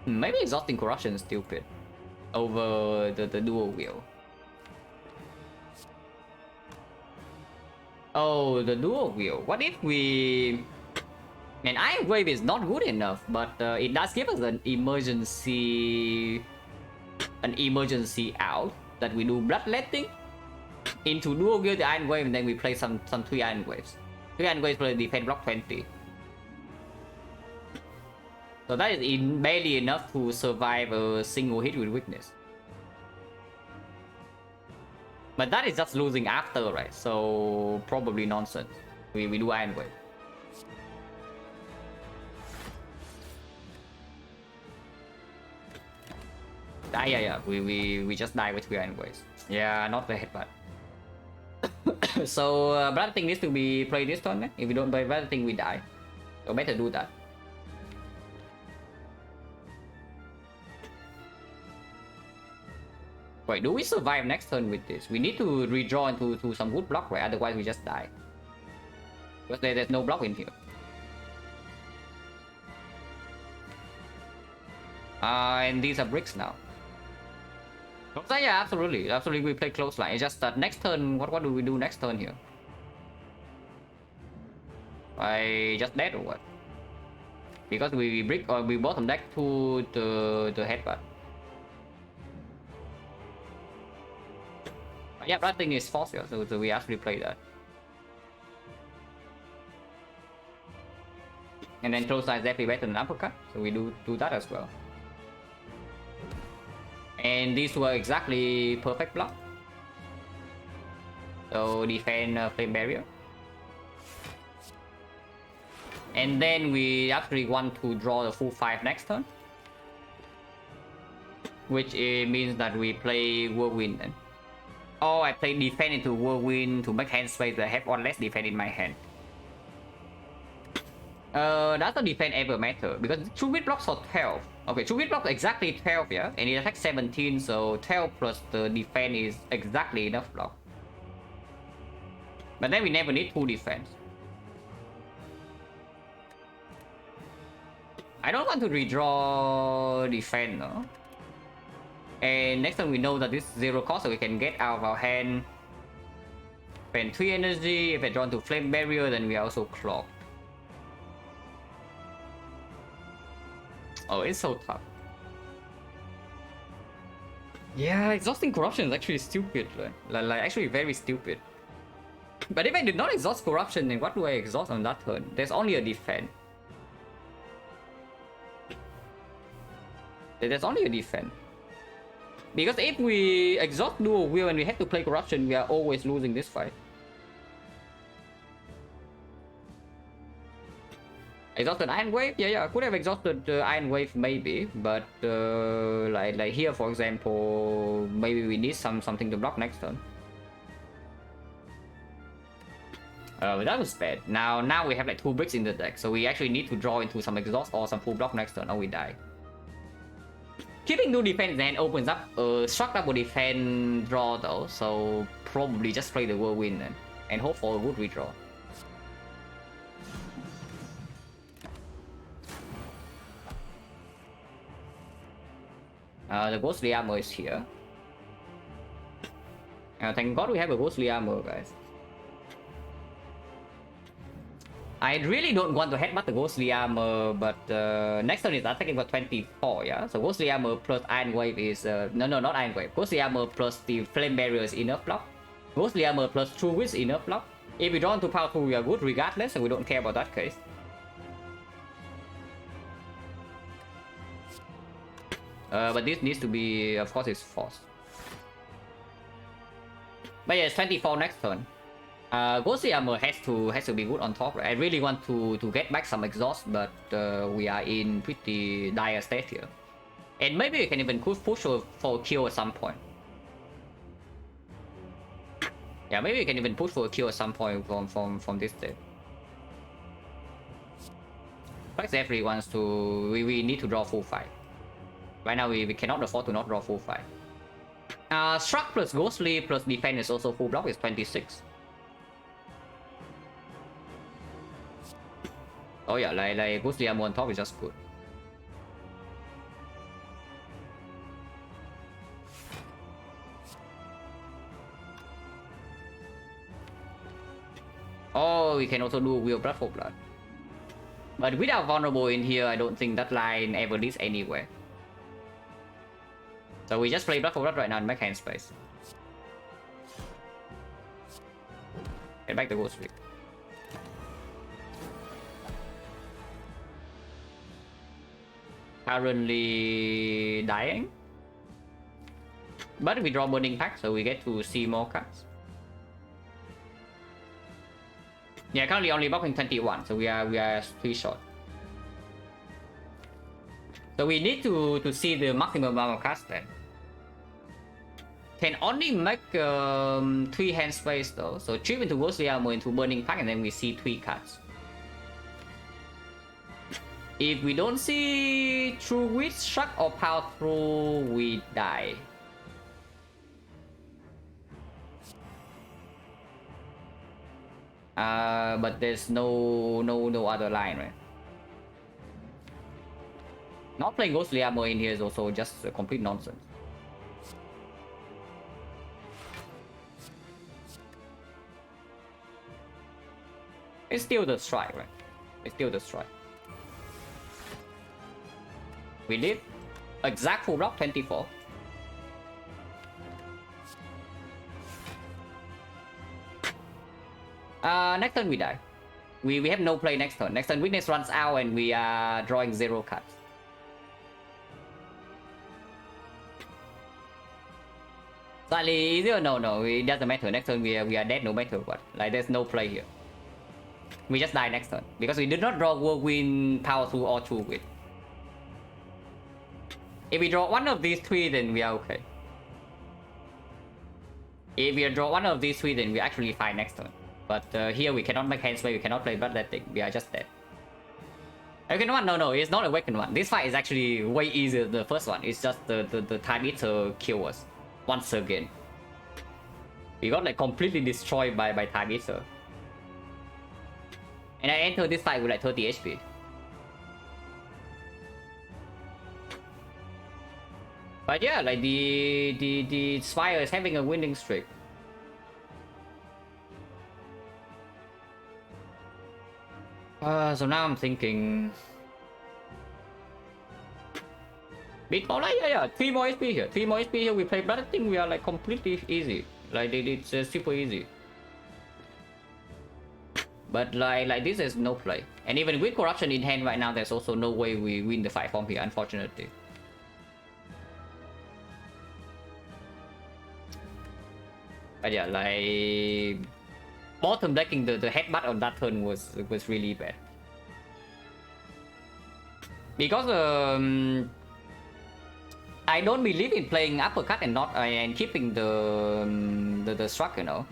Maybe Exhausting Corruption is stupid. Over the Dual Wheel. Oh, the Dual Wheel. What if we... Man, Iron Wave is not good enough, but it does give us an emergency out that we do Bloodletting into Dual Wheel the Iron Wave, and then we play some 3 Iron Waves. 3 Iron Waves play defense block 20. So that is barely enough to survive a single hit with weakness. But that is just losing after, right? So probably nonsense. We do Iron Wave. Yeah. We just die with 3 iron waves. Yeah, not the headbutt. So Blood Thing needs to be played this turn. If we don't play Blood Thing, we die. So better do that. Wait, do we survive next turn with this? We need to redraw into some good block, right? Otherwise we just die. Because there's no block in here. And these are bricks now. So yeah, absolutely. We play close line. It's just that next turn, what do we do next turn here? I just dead or what? Because we brick or we bottom deck to the headbutt. Yeah, that thing is forced here, so we actually play that. And then close line is definitely better than uppercut, so we do that as well. And these were exactly perfect block. So defend flame barrier. And then we actually want to draw the full 5 next turn. Which means that we play Whirlwind then. Oh, I play defend into Whirlwind to make hand space that I have one less defend in my hand. Does the defend ever matter? Because True Wit blocks for 12. Okay, True Wit blocks exactly 12, yeah? And it attacks 17, so 12 plus the defense is exactly enough block. But then we never need 2 defense. I don't want to redraw defense, no? And next time we know that this is 0 cost, so we can get out of our hand. Spend 3 energy. If I draw into Flame Barrier, then we are also clogged. Oh, it's so tough. Yeah, exhausting corruption is actually stupid. Like actually very stupid. But if I did not exhaust corruption, then what do I exhaust on that turn? There's only a defense. There's only a defense. Because if we exhaust dual wheel and we have to play corruption, we are always losing this fight. Exhausted Iron Wave? Yeah, I could have exhausted Iron Wave maybe, but like here for example, maybe we need something to block next turn. That was bad. Now we have like 2 bricks in the deck, so we actually need to draw into some exhaust or some full block next turn, or we die. Keeping no defense then opens up a struck double defense draw though, so probably just play the Whirlwind then, and hope for a good redraw. The Ghostly Armor is here. Thank God we have a Ghostly Armor, guys. I really don't want to headbutt the Ghostly Armor, but next turn is attacking for 24, yeah? So Ghostly Armor plus Iron Wave is... no, not Iron Wave. Ghostly Armor plus the Flame Barrier is enough block. Ghostly Armor plus True Wit is enough block. If we draw into Power 2, we are good regardless, so we don't care about that case. But this needs to be... Of course, it's forced. But yeah, it's 24 next turn. Ghostly Armor has to be good on top, right? I really want to get back some exhaust, but we are in pretty dire state here. And maybe we can even push for a kill at some point. Yeah, maybe we can even push for a kill at some point from this state. Flex definitely wants to... We need to draw full 5. Right now we cannot afford to not draw full 5. Struck plus Ghostly plus defense is also full block, is 26. Oh yeah, like Ghostly Armor on top is just good. Oh, we can also do Wheel Blood for Blood. But without Vulnerable in here, I don't think that line ever leads anywhere. So we just play Blood for Blood right now and make hand space. Get back the Ghostly. Currently dying, but we draw Burning Pact, so we get to see more cards. Yeah, currently only blocking 21, so we are 3 short. So we need to see the maximum amount of cards then. can only make 3 hand space though. So trip into Ghostly Armor into Burning Pack and then we see 3 cards. If we don't see True Wit, Shrug or Power Through, we die. But there's no other line, right? Not playing Ghostly Armor in here is also just a complete nonsense. It's still the strike, right? It's still the strike. We live. Exact full block 24. Next turn we die. We have no play next turn. Next turn weakness runs out and we are drawing 0 cards. Slightly easier? No, it doesn't matter. Next turn we are dead no matter what. Like there's no play here. We just die next turn because we did not draw Whirlwind, Power Through or True Wit. If we draw one of these 3, then we are okay. If we draw one of these 3, then we actually fine next turn. But here we cannot make hand sway, we cannot play Bloodletting, we are just dead. Awakened one? No, it's not Awakened one. This fight is actually way easier than the first one. It's just the Time Eater kill us once again. We got like completely destroyed by Time Eater. And I enter this fight with like 30 HP. But yeah, like the Spire is having a winning streak. So now I'm thinking... Bit more like, yeah, 3 more HP here. 3 more HP here, we play Bloodletting, we are like completely easy. Like it's super easy. But like this is no play. And even with Corruption in hand right now, there's also no way we win the fight from here, unfortunately. But yeah, like bottom decking the headbutt on that turn was really bad. Because I don't believe in playing uppercut and not and keeping the struck, you know.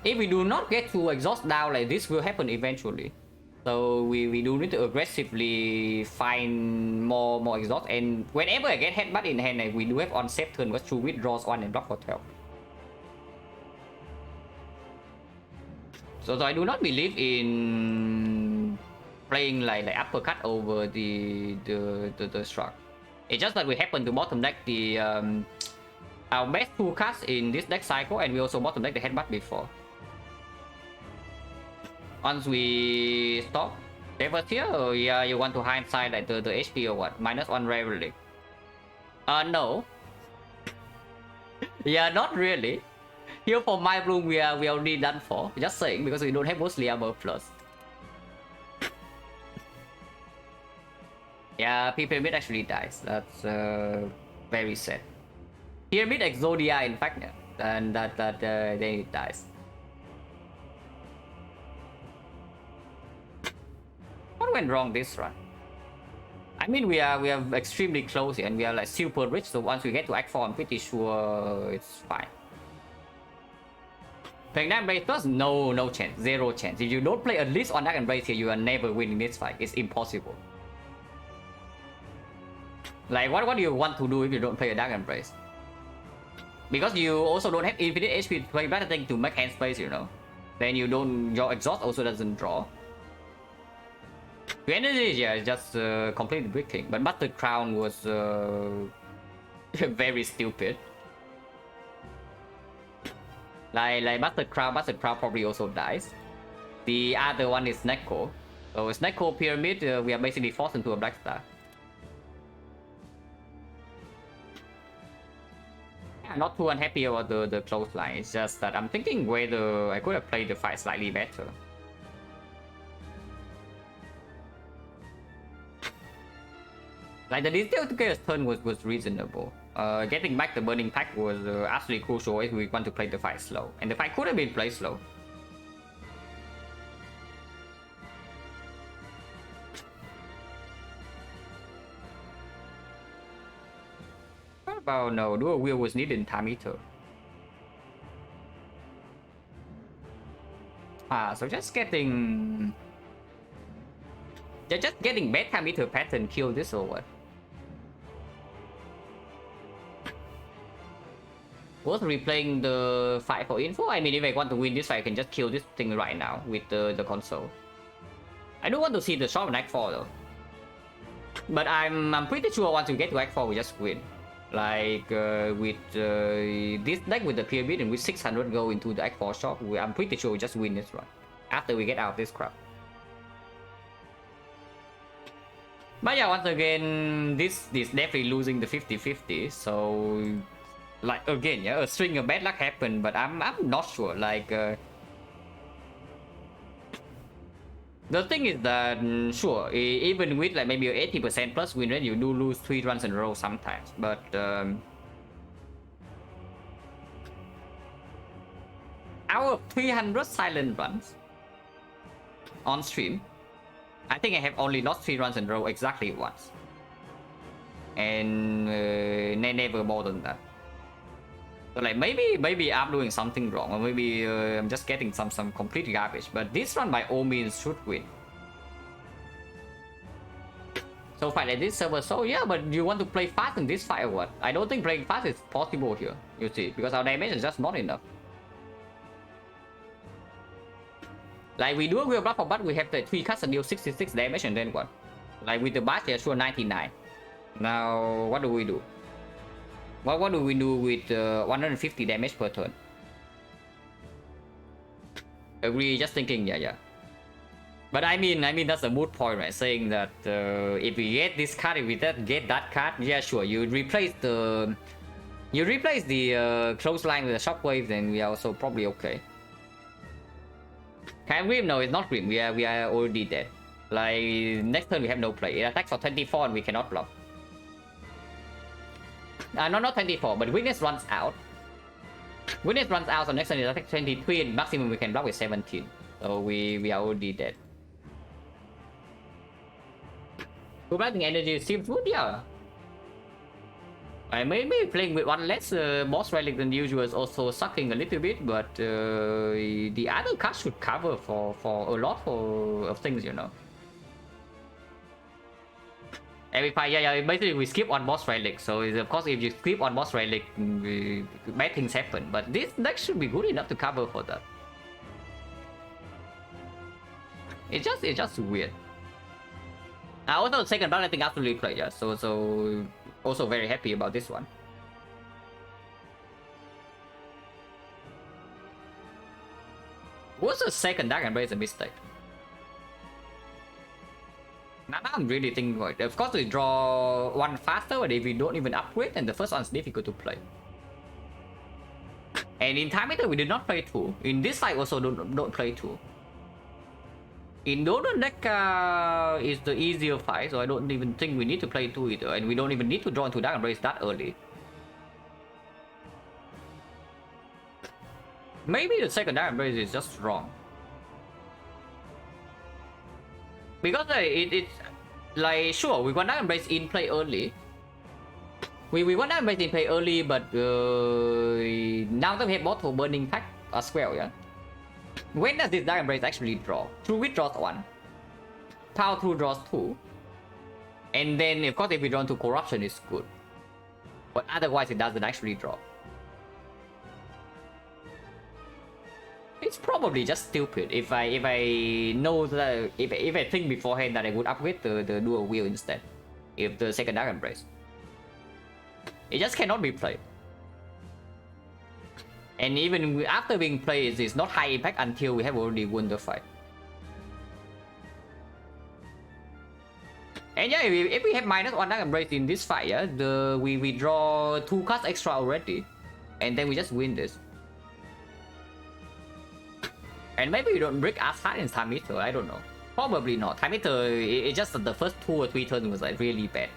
If we do not get to exhaust down, like this will happen eventually. So we do need to aggressively find more exhaust, and whenever I get headbutt in hand, we do have on safe turn was True Wit draws 1 and block for 12. So I do not believe in playing like uppercut over the struck. It's just that we happen to bottom deck the our best 2 cards in this deck cycle, and we also bottom deck the headbutt before. Once we stop Davis here, or yeah, you want to hindsight like the HP or what? -1 rare relic. No. Yeah, not really. Here for my bloom we are already done for. Just saying, because we don't have Ghostly Armor plus. Yeah, Pyramid actually dies. That's very sad. Pyramid Exodia, in fact, and then it dies. What went wrong this run? I mean, we are extremely close here, and we are like super rich. So once we get to Act 4, I'm pretty sure it's fine. Playing Dark Embrace plus no chance, 0 chance. If you don't play at least on Dark Embrace here, you are never winning this fight. It's impossible. Like what do you want to do if you don't play a Dark Embrace? Because you also don't have infinite HP to play Bloodletting to make hand space, you know. Then you don't, your exhaust also doesn't draw. The energy, yeah, is just completely bricking. But Buster Crown was very stupid. Like Buster Crown probably also dies. The other one is Snecko. So Snecko Pyramid, we are basically forced into a Black Star. Yeah, not too unhappy about the close line. It's just that I'm thinking whether I could have played the fight slightly better. Like the Distillator's turn was reasonable. Getting back the Burning Pack was absolutely crucial if we want to play the fight slow. And the fight could have been played slow. about no dual wheel was needed in time eater. So just getting bad time eater pattern kill this or what? Worth replaying the fight for info. I mean, if I want to win this fight, I can just kill this thing right now with the console. I do want to see the shop on Act 4 though. But I'm pretty sure once we get to Act 4, we just win. Like with this deck with the pyramid and with 600 go into the Act 4 shop, I'm pretty sure we just win this run. After we get out of this crap. But yeah, once again, this definitely losing the 50-50, so... Like, again, yeah, a string of bad luck happened, but I'm not sure, like... The thing is that, sure, even with like maybe 80% plus win rate, you do lose 3 runs in a row sometimes, but... out of 300 silent runs on stream, I think I have only lost 3 runs in a row exactly once. And never more than that. So like maybe I'm doing something wrong, or maybe I'm just getting some complete garbage. But this run by all means should win. So fight like this server, so yeah, but you want to play fast in this fight or what? I don't think playing fast is possible here, you see, because our damage is just not enough. Like we do a real blood for butt, we have the 3 cuts and deal 66 damage and then what? Like with the bash, they're sure 99. Now what do we do? What do we do with 150 damage per turn? Agree, just thinking, yeah. But I mean that's a moot point, right? Saying that if we get this card, if we get that card, yeah, sure. You replace the close line with the shockwave, then we are also probably okay. Can Grim? No, it's not Grim. We are already dead. Like next turn we have no play. It attacks for 24 and we cannot block. No, not 24, but Witness runs out. Witness runs out, so next turn is attack 23 and maximum we can block with 17. So we are already dead. Blocking energy seems good, yeah. I may be playing with one less boss relic than usual is also sucking a little bit, but the other cards should cover for a lot of things, you know. Every fight, yeah, basically we skip on boss relic, so of course if you skip on boss relic, bad things happen. But this deck should be good enough to cover for that. It's just weird. Also the second blood I think absolutely play, yeah. So also very happy about this one. What's the second Dark Embrace a mistake? Now I'm really thinking about it. Of course we draw one faster, but if we don't even upgrade, then the first one's difficult to play. And in Time Eater we did not play 2. In this fight also don't play 2. In Dodo deck is the easier fight, so I don't even think we need to play 2 either, and we don't even need to draw into Dark Embrace that early. Maybe the second Dark Embrace is just wrong. Because it's like, sure, we want Dark Embrace in play early. We want Dark Embrace in play early, but now that we have multiple burning pack as well, yeah. When does this Dark Embrace actually draw? Through which draws 1. Power through draws 2. And then of course if we draw into corruption it's good. But otherwise it doesn't actually draw. It's probably just stupid if I know that if I think beforehand that I would upgrade the dual wheel instead. If the second Dark Embrace. It just cannot be played. And even after being played, it's not high impact until we have already won the fight. And yeah, if we have -1 Dark Embrace in this fight, yeah, we draw 2 cards extra already, and then we just win this. And maybe we don't break as hard in Time Eater, I don't know. Probably not. Time Eater, it's just that the first 2 or 3 turns was like really bad.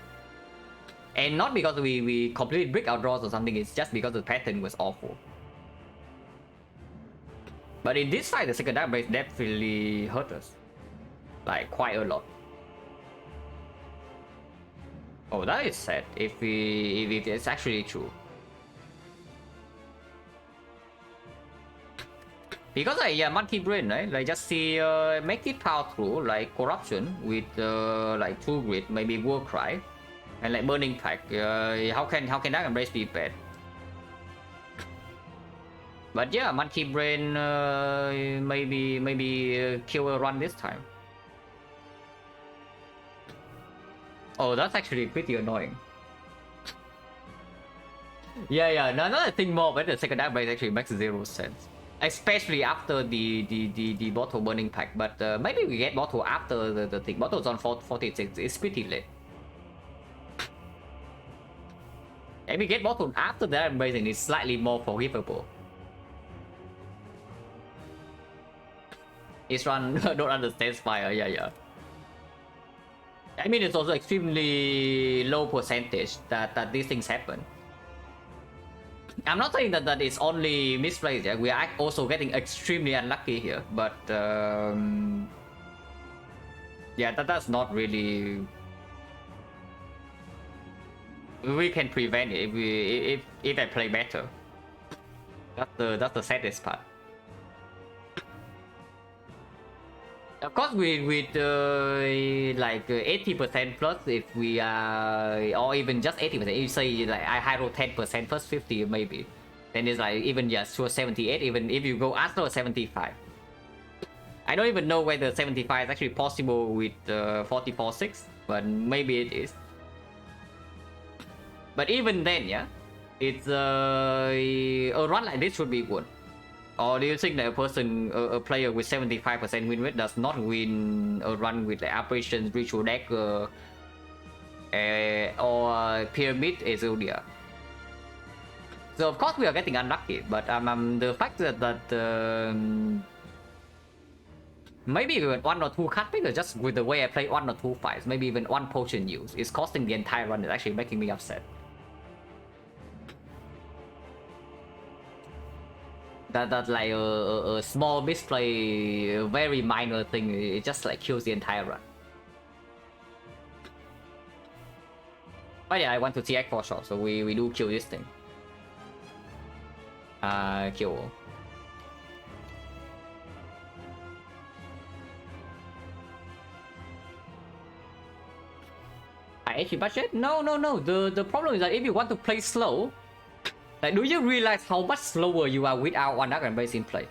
And not because we completely break our draws or something, it's just because the pattern was awful. But in this fight, the second Dark Embrace definitely hurt us. Like, quite a lot. Oh, that is sad. If it's actually true. Because yeah, monkey brain, right? Like just see, make it power through like corruption with like true grit, maybe war cry, and like burning pack. How can that embrace be bad? But yeah, monkey brain maybe kill a run this time. Oh, that's actually pretty annoying. Yeah. Now that I think more about it, the second brain actually makes 0 sense. Especially after the bottle burning pack, but maybe we get bottle after the thing. Bottle's on 46, it's pretty late. If we get bottle after that amazing, it's slightly more forgivable. It's run don't understand fire, yeah. I mean, it's also extremely low percentage that these things happen. I'm not saying that it's only misplays. Yeah? We are also getting extremely unlucky here, but yeah, that's not really. We can prevent it if I play better. That's the saddest part. Of course, with like 80% plus, if we are, or even just 80%, if you say like I high roll 10% plus 50 maybe, then it's like even just sure 78. Even if you go as low as 75, I don't even know whether 75 is actually possible with 44.6, but maybe it is. But even then, yeah, it's a run like this should be good. Or do you think that a player with 75% win rate does not win a run with like Apparition, Ritual Dagger, or Pyramid Exodia? So of course we are getting unlucky, but the fact that maybe even 1 or 2 card pickers, just with the way I play 1 or 2 fights, maybe even 1 potion use, is costing the entire run. It's actually making me upset. That's like a small misplay, a very minor thing. It just like kills the entire run. But yeah, I want to see X for sure, so we do kill this thing. Kill. High budget? No. The problem is that if you want to play slow, like, do you realize how much slower you are without one Dark Embrace in play?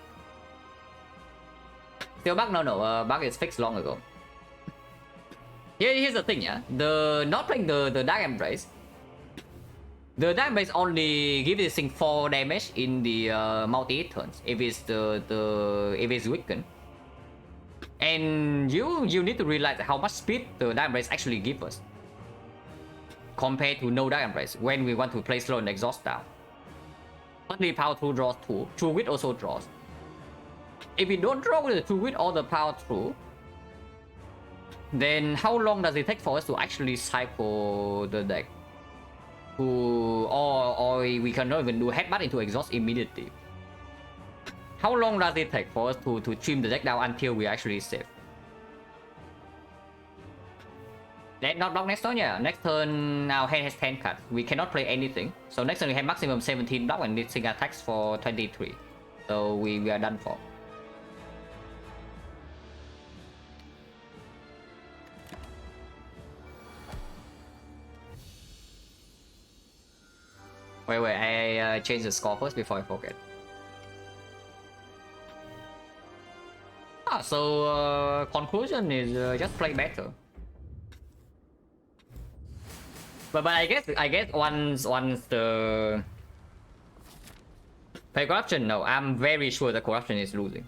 Still bug? No. Bug is fixed long ago. Here's the thing, yeah. Not playing the Dark Embrace. The Dark Embrace only gives this thing 4 damage in the multi-hit turns if it's if it's weakened. And you need to realize how much speed the Dark Embrace actually gives us compared to no Dark Embrace when we want to play slow and exhaust down. Only power through draws 2. True Wit also draws. If we don't draw with the True Wit or the power through, then how long does it take for us to actually cycle the deck? Or we cannot even do headbutt into exhaust immediately. How long does it take for us to trim the deck down until we actually save? Let's not block next turn, yeah. Next turn, our hand has 10 cards. We cannot play anything. So next turn we have maximum 17 block and this thing attacks for 23. So we are done for. Wait, I change the score first before I forget. So conclusion is just play better. But I guess once the play corruption, no, I'm very sure the corruption is losing.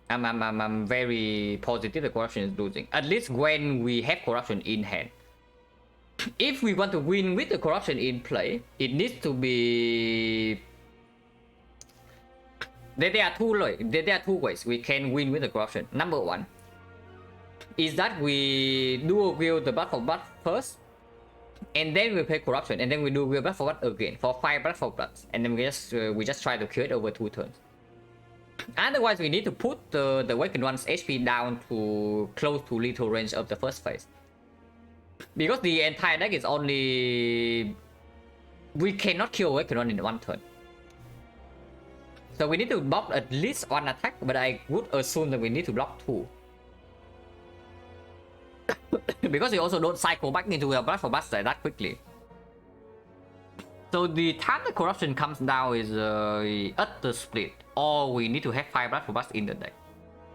I'm very positive the corruption is losing. At least when we have corruption in hand. If we want to win with the corruption in play, it needs to be. There are two ways we can win with the corruption. Number 1 is that we dual wield the blood for blood first, and then we play corruption, and then we do wield blood for blood again for 5 blood for bloods, and then we just try to kill it over 2 turns. Otherwise, we need to put the Awakened One's HP down to close to lethal range of the first phase. Because the entire deck is only... We cannot kill Awakened in one turn. So we need to block at least one attack, but I would assume that we need to block 2. Because you also don't cycle back into a Blood for Blood that quickly. So the time the corruption comes down is utter split, or we need to have 5 Blood for Blood in the deck.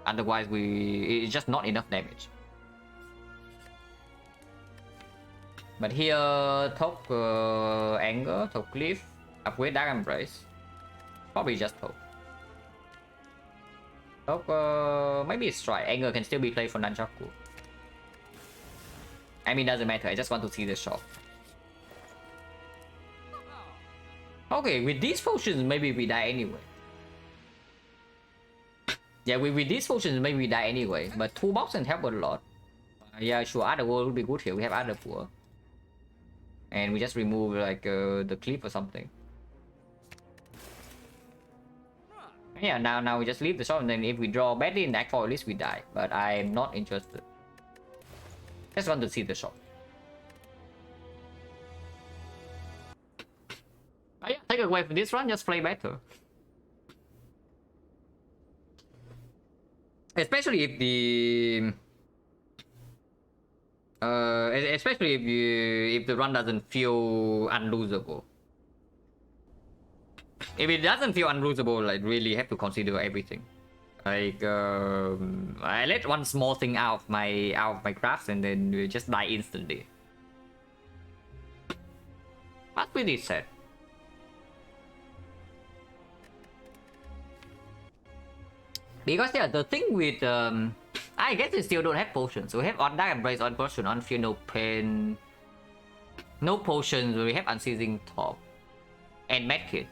Otherwise, it's just not enough damage. But here, Talk Anger, Talk Cliff, upgrade Dark Embrace. Probably just Talk. Talk, maybe it's Strike. Anger can still be played for Nunchaku. I mean, doesn't matter. I just want to see the shot. Okay, with these potions, maybe we die anyway. Yeah, with these potions, maybe we die anyway. But 2 box can help a lot. Yeah, sure, other world will be good here. We have other poor. And we just remove like the cliff or something. Yeah, now we just leave the shop, and then if we draw badly in the act 4, at least we die. But I'm not interested. Just want to see the shop. Oh yeah, take away from this run, just play better. Especially if the especially if the run doesn't feel unlosable. If it doesn't feel unlosable, like really have to consider everything. Like I let one small thing out of my crafts and then we just die instantly. That's pretty sad. Because yeah, the thing with I guess we still don't have potions. So we have on Dark Embrace, on Potion, on Fear No Pain. No potions, we have Unceasing Top. And Medkit.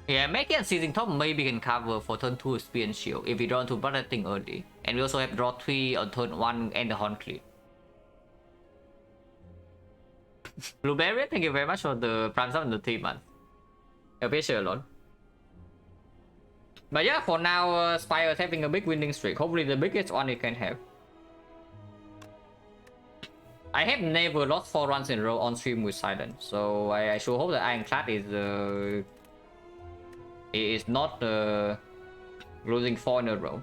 Yeah, Medkit and Seizing Top maybe can cover for turn 2 Spear and Shield if we draw into Bloodletting early. And we also have draw 3 on turn 1 and the Horn Clip. Blueberry, thank you very much for the Prime Sub in the 3 months. Appreciate a lot. But yeah, for now, Spire is having a big winning streak. Hopefully the biggest one it can have. I have never lost 4 runs in a row on stream with Silence, so I should hope that Ironclad is not losing 4 in a row.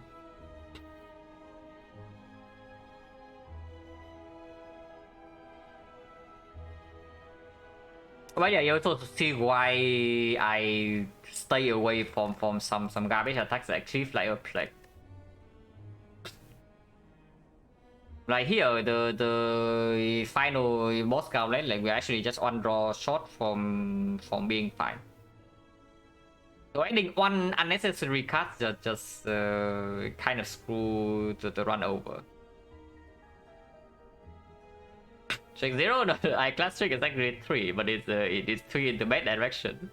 But yeah, you also see why I stay away from some garbage attacks like Chief like a Plague. Like here, the final Moscow lane, like we actually just one draw short from being fine. So adding one unnecessary card just kind of screw the run over. Check 0, no, I class trick is actually 3, but it is 3 in the bad direction.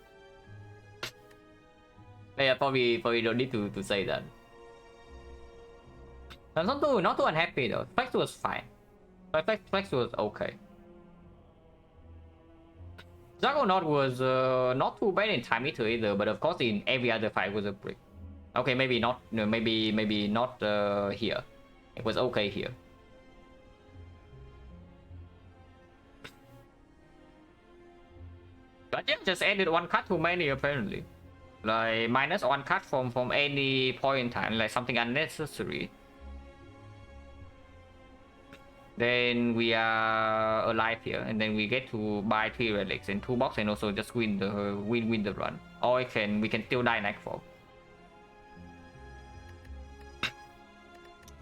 Yeah, probably don't need to say that. Not too unhappy though. Flex was fine. Flex was okay. Juggernaut was not too bad in time eater either, but of course in every other fight was a brick. Okay, maybe not. No, maybe not here. It was okay here. But yeah, just added 1 card too many apparently. Like minus 1 card from any point in time, like something unnecessary. Then we are alive here, and then we get to buy 3 relics and 2 box, and also just win the run. Or we can still die in Act 4.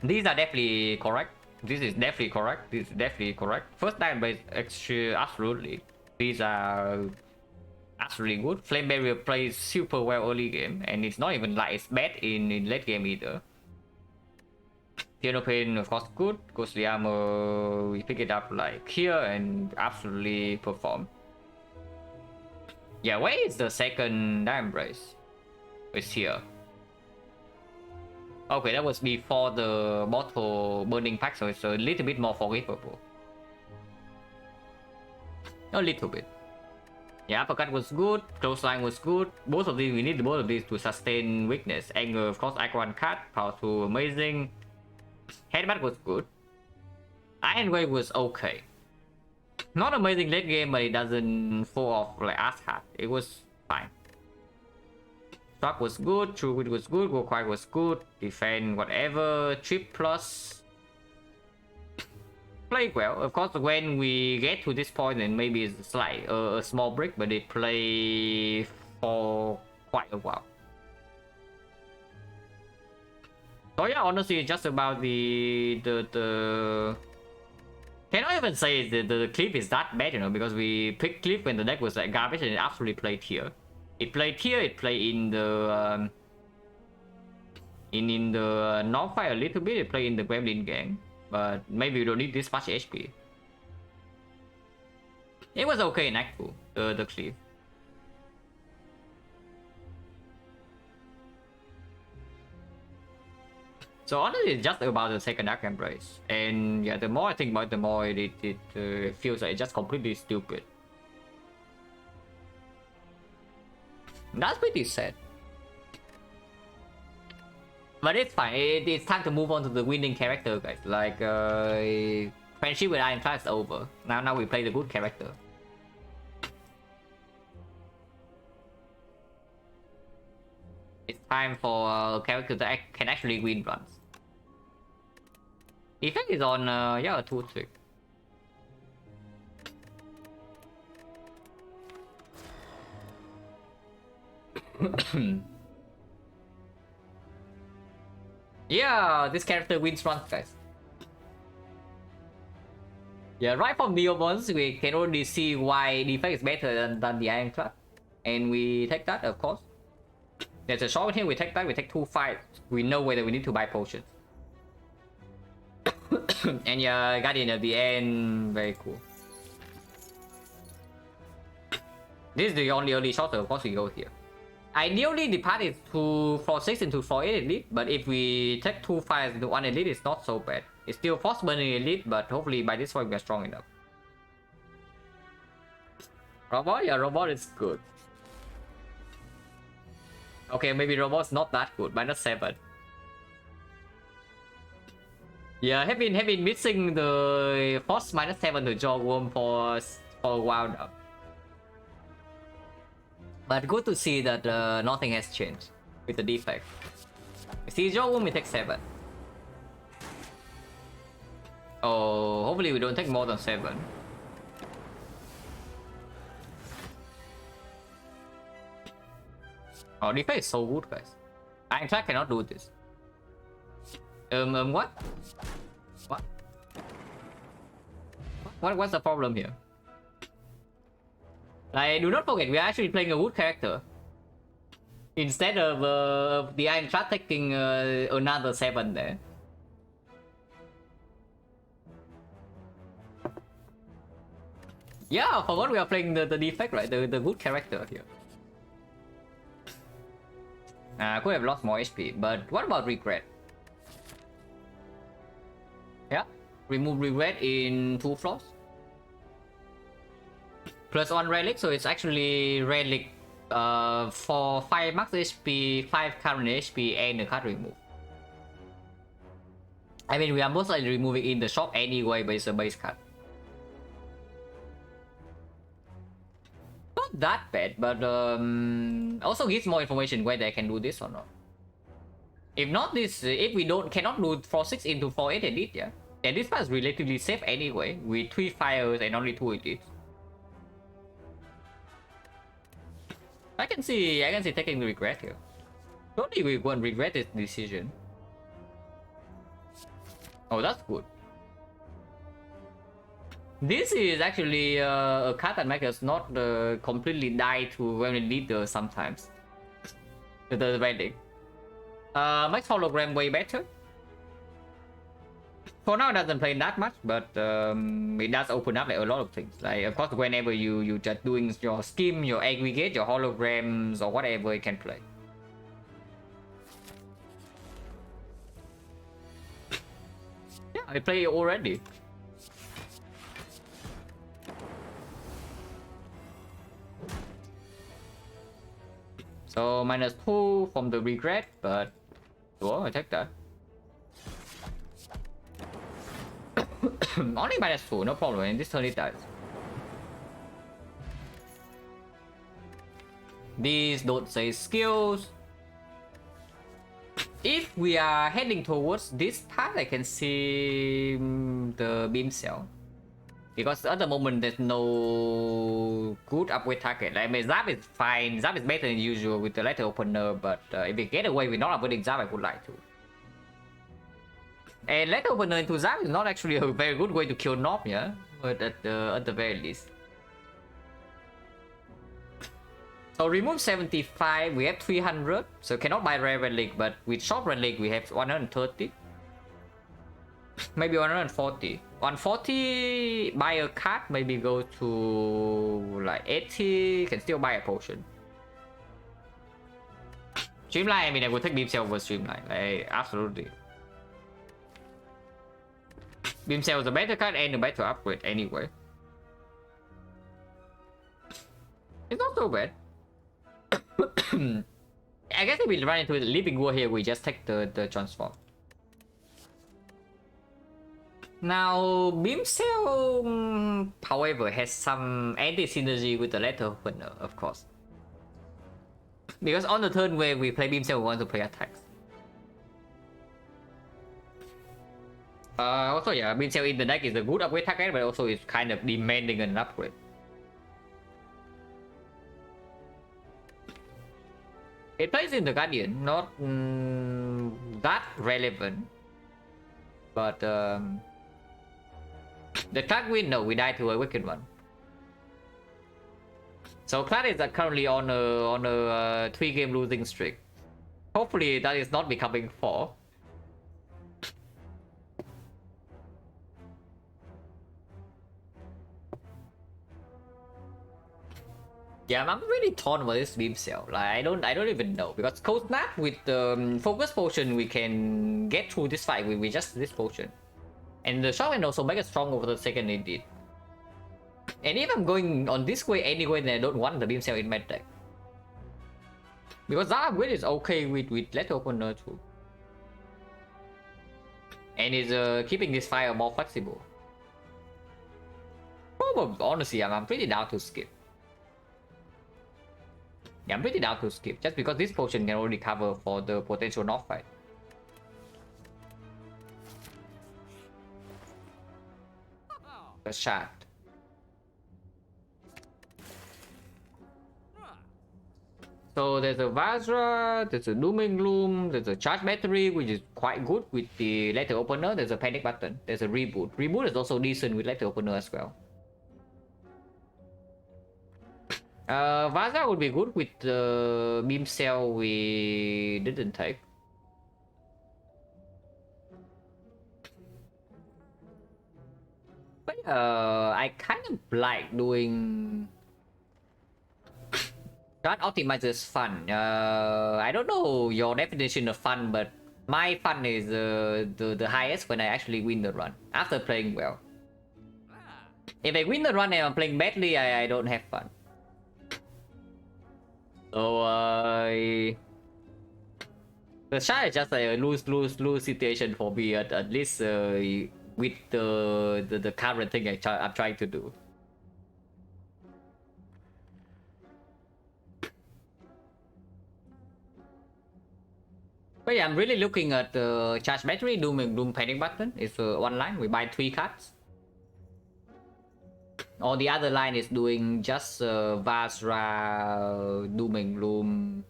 These are definitely correct. This is definitely correct. First time base actually absolutely. These are absolutely good. Flame Barrier plays super well early game, and it's not even like it's bad in late game either. Piano Pain, of course, good. Ghostly Armor, we pick it up like here and absolutely perform. Yeah, where is the second Dark Embrace? It's here. Okay, that was before the bottle burning pack, so it's a little bit more forgivable. A little bit. Yeah, uppercut was good, clothesline was good. Both of these, we need both of these to sustain weakness. Anger, of course, Icon card, power 2 amazing. Headbutt was good. Iron Wave was okay. Not amazing late game, but it doesn't fall off like ass hard. It was fine. Swap was good, true wit was good, go quiet was good, defend whatever, chip plus. Played well. Of course, when we get to this point, then maybe it's slight a small break, but they play for quite a while. So yeah, honestly, it's just about the cannot even say the clip is that bad, you know, because we picked clip when the deck was like garbage and it actually played here. It played here, it played in the in the North Fire a little bit, it played in the Gremlin gang, but maybe we don't need this much HP. It was okay in Act 2, the clip. So honestly, it's just about the second Dark Embrace, and yeah, the more I think about it, the more it feels like it's just completely stupid. That's pretty sad. But it's fine. It's time to move on to the winning character, guys. Like, friendship with Ironclad is over. Now we play the good character. It's time for a character that can actually win runs. Effect is on, yeah, a 2-3. Yeah, this character wins runs, guys. Yeah, right from Neomons, we can already see why defect is better than the Ironclad. And we take that, of course. There's a short here, we take that, we take 2 fights. We know whether we need to buy potions. And yeah, Guardian at the end, very cool. This is the only early shot, so of course we go here. Ideally, the path is to 4-6 into 4-8 elite, but if we take 2 fights into 1 elite, it's not so bad. It's still force burning elite, but hopefully by this point we are strong enough. Robot? Yeah, robot is good. Okay, maybe robot's not that good, -7. Yeah, have been missing the force -7 to jaw worm for a while now. But good to see that nothing has changed with the defect. See, jaw worm, we take 7. Oh, hopefully we don't take more than 7. Oh, defect is so good, guys. Ironclad cannot do this. What? What's the problem here? Like, do not forget, we are actually playing a wood character. Instead of the Ironclad taking another 7 there. Yeah, for what we are playing the defect, right? The good character here. Could have lost more HP, but what about regret? Yeah, remove regret in 2 floors. +1 relic, so it's actually relic for 5 max HP, 5 current HP, and a card remove. I mean, we are most likely removing in the shop anyway, but it's a base card. Not that bad, but also gives more information whether I can do this or not. If not this, if we cannot do 4-6 into 4-8 elite, yeah, then this part is relatively safe anyway, with 3 fires and only 2 elites. I can see taking the regret here. Don't think we won't regret this decision. Oh, that's good. This is actually a card that makes us not completely die to when we need the sometimes. The wedding. Makes hologram way better. For now, it doesn't play that much, but it does open up like a lot of things. Like, of course, whenever you just doing your skim, your aggregate, your holograms, or whatever, it can play. Yeah, I play it already. So -2 from the regret, but sure, I take that. Only -2, no problem. In this turn it dies. These don't say skills. If we are heading towards this path, I can see the beam cell. Because at the moment there's no good upgrade target. Like, I mean, Zap is fine. Zap is better than usual with the letter opener, but if we get away with not upgrading Zap, I would like to. And letter opener into Zap is not actually a very good way to kill Nob, yeah? But at the very least. So remove 75, we have 300, so cannot buy rare relic, but with short relic we have 130. Maybe 140. 140, buy a card, maybe go to like 80, can still buy a potion. Streamline, I mean, I would take Beam Cell over Streamline, like, absolutely. Beam Cell is a better card and a better upgrade anyway. It's not so bad. I guess if we run into the Living War here, we just take the transform. Now, Beam Cell, however, has some anti-synergy with the letter opener, of course. Because on the turn where we play Beam Cell, we want to play attacks. Also, yeah, Beam Cell in the deck is a good upgrade target, but also it's kind of demanding an upgrade. It plays in the Guardian, not that relevant. But the card win, no, we die to a wicked one. So Clad is currently on a 3-game losing streak. Hopefully that is not becoming 4. Yeah, I'm really torn about this Beam Cell. Like, I don't even know, because Cold Snap with the Focus Potion we can get through this fight with just this potion, and the shot can also make us strong over the second it did. And if I'm going on this way anyway, then I don't want the Beam Cell in my deck, because that upgrade is okay with Letter Opener too, and is keeping this fire more flexible. Probably, honestly, I'm pretty down to skip. Yeah, I'm pretty down to skip, just because this potion can already cover for the potential knock fight. The shaft. So there's a Vajra, there's a Dooming Gloom, there's a charge battery, which is quite good with the letter opener. There's a panic button, there's a reboot. Reboot is also decent with letter opener as well. Vajra would be good with the Beam Cell we didn't take. But I kind of like doing that. Optimizes fun. I don't know your definition of fun, but my fun is the highest when I actually win the run after playing well. If I win the run and I'm playing badly, I don't have fun. So the shot is just a lose situation for me, at least with the current thing I'm trying to do. But yeah, I'm really looking at the charge battery, Doom panic button. It's one line, we buy 3 cards. Or the other line is doing just Vajra, Doom and Gloom.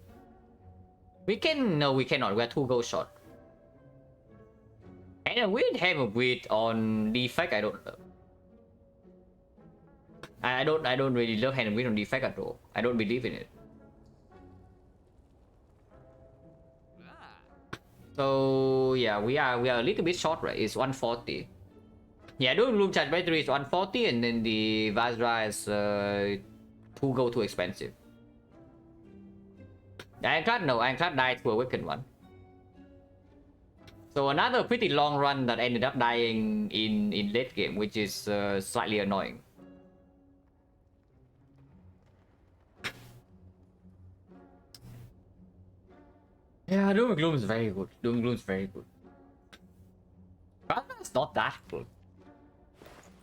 We can, no, we cannot. We're 2 gold short. And a weird hammer with on defect. I don't know. I don't really love hand win on defect at all. I don't believe in it. So yeah, we are a little bit short, right? It's 140. Yeah, Doom Gloom charge battery is 140, and then the Vajra is 2 gold too expensive. Ironclad, no, Ironclad died to a wicked one. So another pretty long run that ended up dying in late game, which is slightly annoying. Yeah, Doom and Gloom is very good. Doom and Gloom is very good. Vajra is not that good.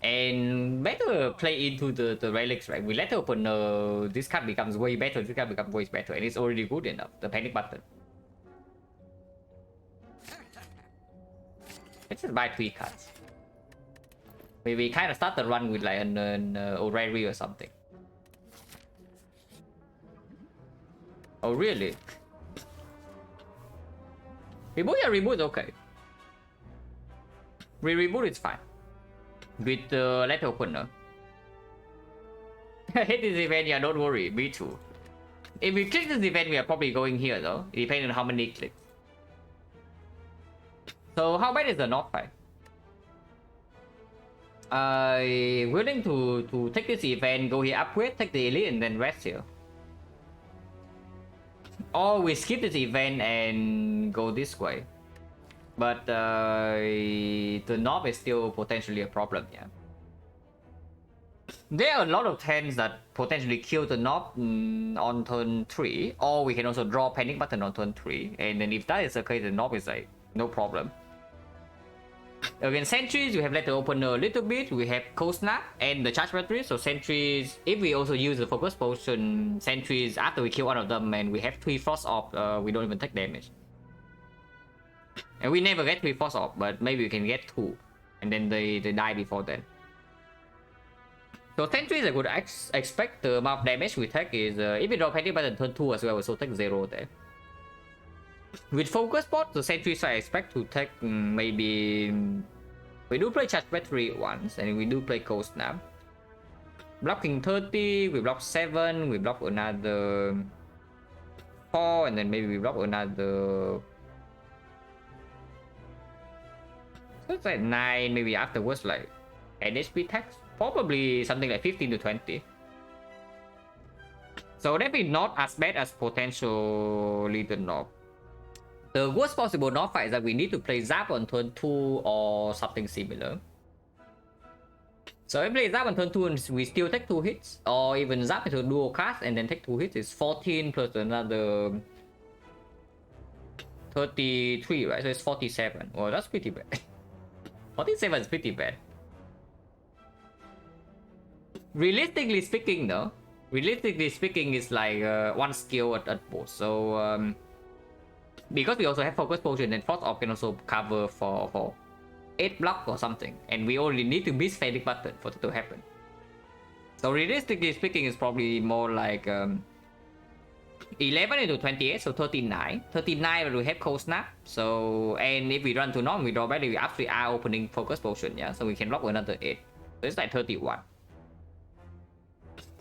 And better play into the relics, right? We let open this card becomes way better, this card becomes way better, and it's already good enough. The panic button. Let's just buy 3 cards. We kind of start the run with like an O'Reilly or something. Oh really? Reboot, yeah, reboot, okay. Reboot is fine. With the letter opener. I hate this event, yeah, don't worry, me too. If we click this event, we are probably going here though, depending on how many clicks. So how bad is the knock fight? I'm willing to take this event, go here, upgrade, take the elite, and then rest here. Or we skip this event and go this way. But the knob is still potentially a problem, yeah. There are a lot of hands that potentially kill the knob on turn 3, or we can also draw panic button on turn 3, and then if that is the case, the knob is like no problem. Against sentries, we have let the opener a little bit, we have cold snap and the charge battery. So sentries, if we also use the focus potion, sentries after we kill one of them and we have 3 frost off, we don't even take damage. And we never get 3 frost off, but maybe we can get 2, and then they die before then. So sentries, I would expect the amount of damage we take is if we draw panic button turn 2 as well, we also take 0 there. With focus pot, the sentries I expect to take maybe... We do play charge battery once, and we do play cold snap. Blocking 30, we block 7, we block another 4, and then maybe we block another... So it's like 9, maybe afterwards like 10 HP tax. Probably something like 15 to 20. So definitely not as bad as potentially the knob. The worst possible knob fight is that we need to play Zap on turn 2 or something similar. So if we play Zap on turn 2 and we still take 2 hits, or even Zap into a dual cast and then take 2 hits, is 14 plus another 33, right? So it's 47. Oh, that's pretty bad. 47 is pretty bad. Realistically speaking though, it's like 1 skill at most. So because we also have focus potion, and frost off can also cover for 8 block or something, and we only need to miss panic button for it to happen. So realistically speaking, it's probably more like 11 into 28, so 39. 39 when we have cold snap. So, and if we run to non, we draw battery, we actually are opening focus potion, yeah, so we can block another 8. So it's like 31.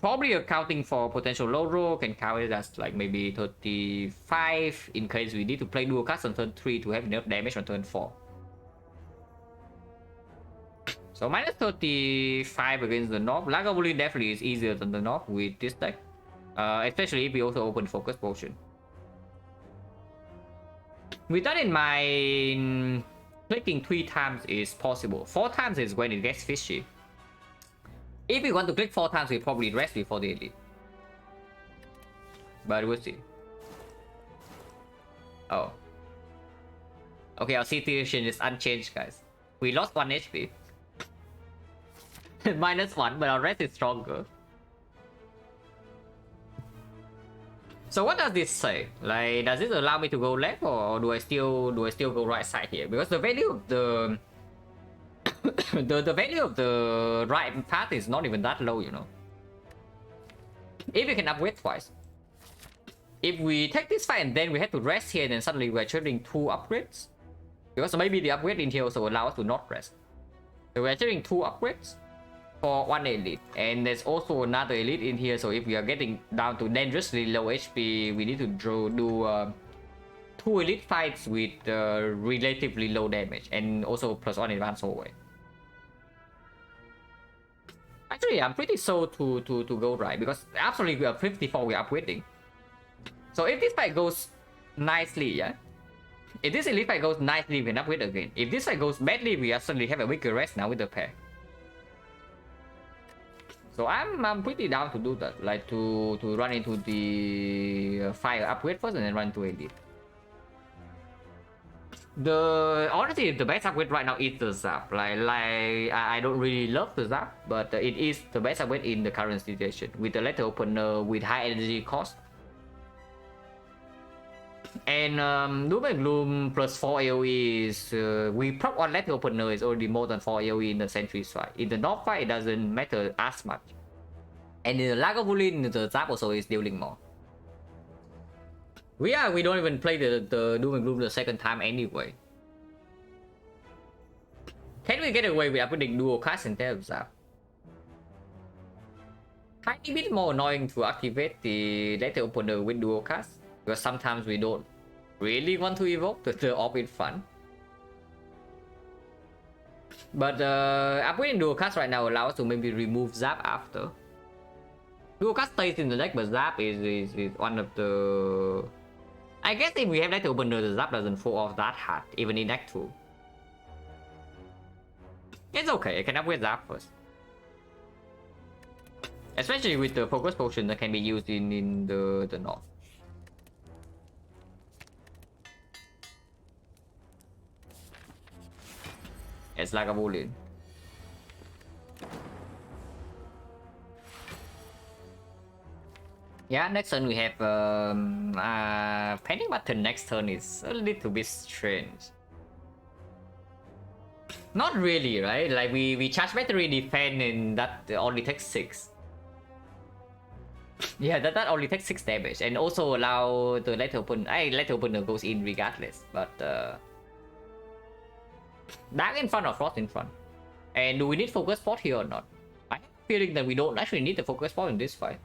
Probably accounting for potential low roll, can count it as like maybe 35 in case we need to play dual cast on turn 3 to have enough damage on turn 4. So minus 35 against the knob. Lagavulin definitely is easier than the knob with this deck. Especially if we also open focus potion. With that in mind, clicking 3 times is possible. 4 times is when it gets fishy. If we want to click 4 times, we probably rest before the elite. But we'll see. Oh. Okay, our situation is unchanged, guys. We lost 1 HP. Minus 1, but our rest is stronger. So what does this say? Like, does this allow me to go left, or do I still go right side here? Because the value of the the value of the right path is not even that low, you know. If we can upgrade twice. If we take this fight and then we have to rest here, then suddenly we're trading 2 upgrades. Because maybe the upgrade in here also allow us to not rest. So we're trading 2 upgrades for 1 elite. And there's also another elite in here, so if we are getting down to dangerously low HP, we need to do 2 elite fights with relatively low damage. And also +1 advance hallway. Actually, I'm pretty sold to go right, because absolutely we are 54, we are upgrading. So if this fight goes nicely, yeah. If this elite fight goes nicely, we can upgrade again. If this fight goes badly, we actually have a weaker rest now with the pair. So I'm pretty down to do that, like to run into the fire upgrade first and then run to elite. Honestly, the best upgrade right now is the Zap. I don't really love the Zap, but it is the best upgrade in the current situation with the letter opener with high energy cost. And Doom and Gloom plus 4 AoE is we proc on letter opener is already more than 4 AoE in the Sentry's fight. In the North fight, it doesn't matter as much. And in the Lagavulin, the Zap also is dealing more. We don't even play the Doom and Gloom the second time anyway. Can we get away with upgrading dual cast instead of Zap? Tiny bit more annoying to activate the letter opener with dual cast, because sometimes we don't really want to evoke the orb in front. But upgrading dual cast right now allows us to maybe remove Zap after. Dual cast stays in the deck, but Zap is one of the... I guess if we have letter opener, the Zap doesn't fall off that hard, even in deck 2. It's okay, I can upgrade Zap first. Especially with the focus potion that can be used in the north. It's like a boolean. Yeah, next turn we have panic button next turn is a little bit strange. Not really, right? Like we charge battery defend and that only takes 6. Yeah, that only takes 6 damage and also allow the letter opener goes in regardless. But Dark in front or Frost in front. And do we need focus spot here or not? I have a feeling that we don't actually need the focus spot in this fight.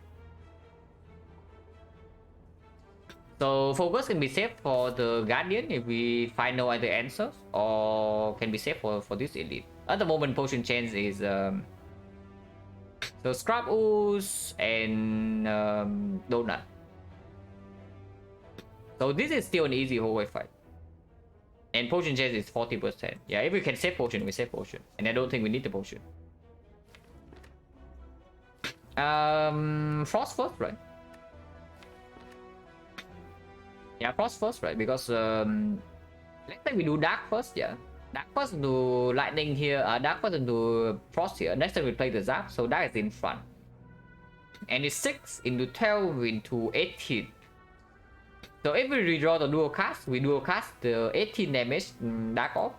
So focus can be saved for the Guardian if we find no other answers, or can be saved for this elite. At the moment, potion chance is so Scrap Ooze and Donut. So this is still an easy hallway fight. And potion chance is 40%. Yeah, if we can save potion, we save potion. And I don't think we need the potion. Frost first, right? Yeah, Frost first, right? Because let's say we do Dark first, yeah. Dark first do Lightning here, Dark first do Frost here. Next time we play the Zap, so Dark is in front. And it's 6 into 12 into 18. So if we redraw the dual cast, we dual cast the 18 damage Dark off.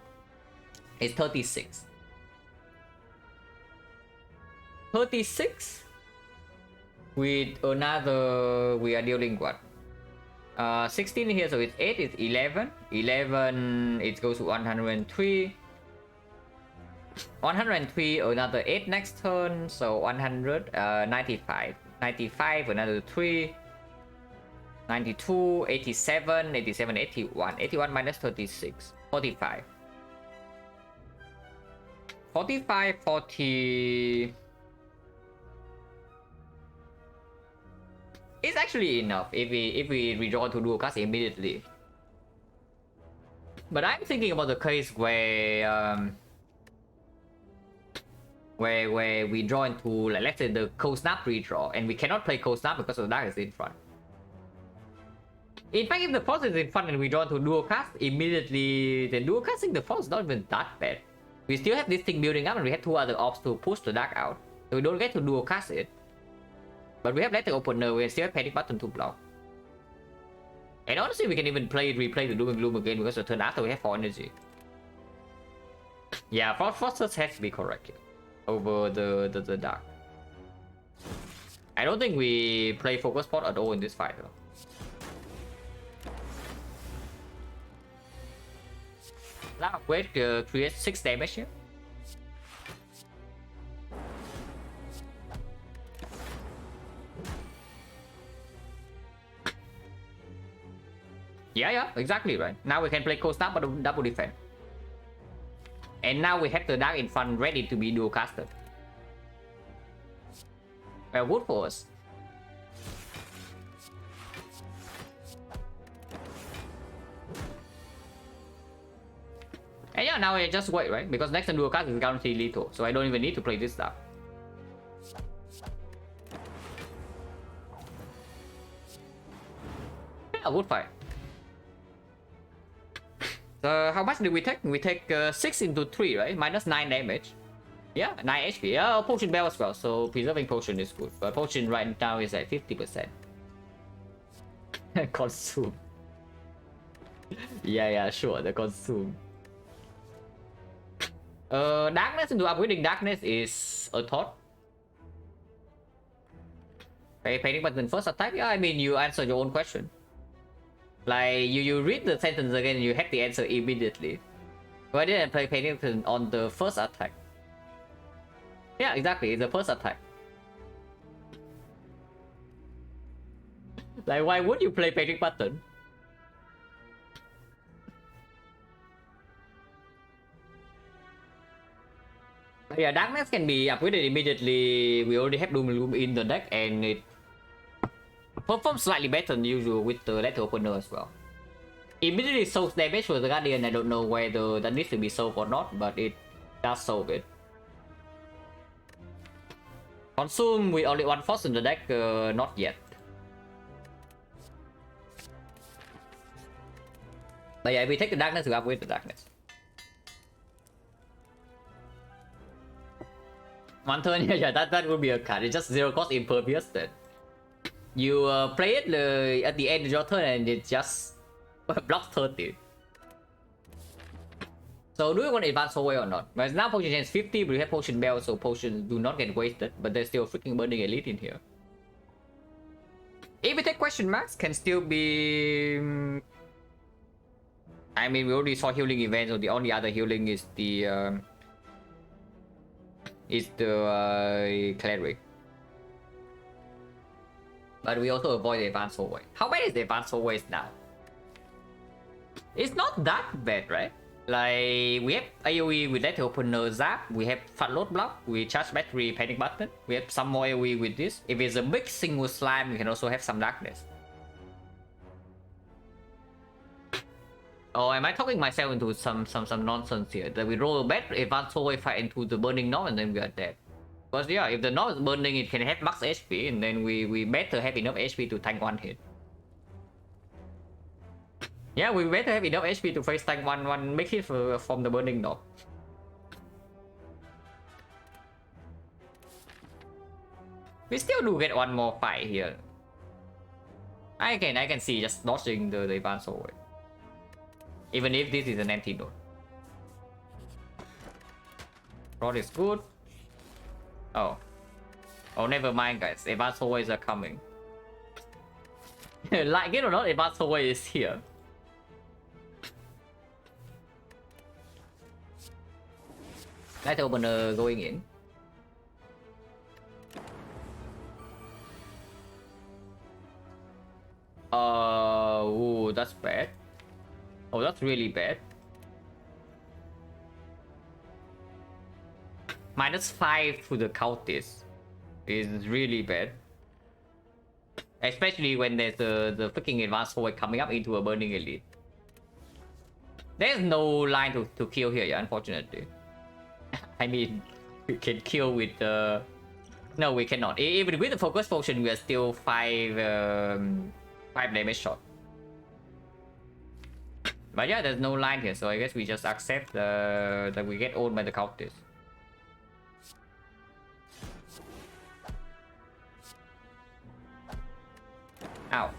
It's 36. 36 with another, we are dealing what? 16 here, so it's 8, it's 11. 11, it goes to 103. 103, another 8 next turn, so 100, 95. 95, another 3. 92, 87, 87, 81. 81 minus 36, 45. 45, 40... It's actually enough if we redraw to dual cast immediately. But I'm thinking about the case where we draw into, like, let's say the Cold Snap redraw, and we cannot play Cold Snap because the Dark is in front. In fact, if the Frost is in front and we draw to dual cast immediately, then dual casting the Frost is not even that bad. We still have this thing building up, and we have 2 other orbs to push the Dark out, so we don't get to dual cast it. But we have letter opener, we still have panic button to block. And honestly, we can even replay the Doom and Gloom again because the turn after we have 4 energy. Yeah, Frost has to be correct over the Dark. I don't think we play focus pot at all in this fight though. Lava Quake creates 6 damage here. Yeah, exactly right. Now we can play Cold Snap but double defense. And now we have the Dark in front ready to be dual casted. Well, good for us. And yeah, now I just wait, right? Because next time dual cast is guaranteed lethal, so I don't even need to play this stuff. Yeah, good fight. How much did we take? We take 6 into 3, right? Minus 9 damage. Yeah, 9 HP. Yeah, potion bell as well. So preserving potion is good. But potion right now is at 50%. Consume. Yeah, sure. The consume. Darkness into upgrading darkness is a thought. Painting button first attack. Yeah, I mean you answer your own question. Like you read the sentence again, you have the answer immediately. Why didn't I play painting button on the first attack? Yeah, exactly. It's the first attack. Like, why would you play painting button? Yeah, darkness can be upgraded immediately. We already have Doom and Gloom in the deck, and it performs slightly better than usual with the letter opener as well. Immediately solves damage for the Guardian. I don't know whether that needs to be solved or not, but it does solve it. Consume with only one force in the deck, not yet. But yeah, we take the darkness to upgrade the darkness. One turn, yeah, that would be a card. It's just 0 cost impervious then. You play it at the end of your turn and it just blocks 30. So do you want advance away or not? But now potion chance 50, but we have potion bell, so potions do not get wasted. But there's still freaking burning elite in here. If we take question marks, can still be. I mean, we already saw healing events, so the only other healing is the cleric. But we also avoid the advance away. How bad is the advance away now? It's not that bad, right? Like, we have AoE with letter opener zap, we have fat load block, we charge battery panic button, we have some more AoE with this. If it's a big single slime, we can also have some darkness. Oh, am I talking myself into some nonsense here? That we roll a bad advance away fight into the burning knob and then we are dead. Because yeah, if the knob is burning, it can have max HP, and then we better have enough HP to tank one hit. Yeah, we better have enough HP to face tank one make hit from the burning knob. We still do get one more fight here. I can see just dodging the advance away. Even if this is an antidote. Rod is good. Oh, never mind, guys. Advance always are coming. Like it or not, advance always is here. Light opener going in. Ooh, that's bad. Oh, that's really bad. -5 to the cultist is really bad. Especially when there's the freaking advanced forward coming up into a burning elite. There's no line to kill here, yeah, unfortunately. I mean, we can kill with no, we cannot. Even with the focus potion, we are still 5 damage shot. But yeah, there's no line here, so I guess we just accept that we get owned by the cultist. Ow.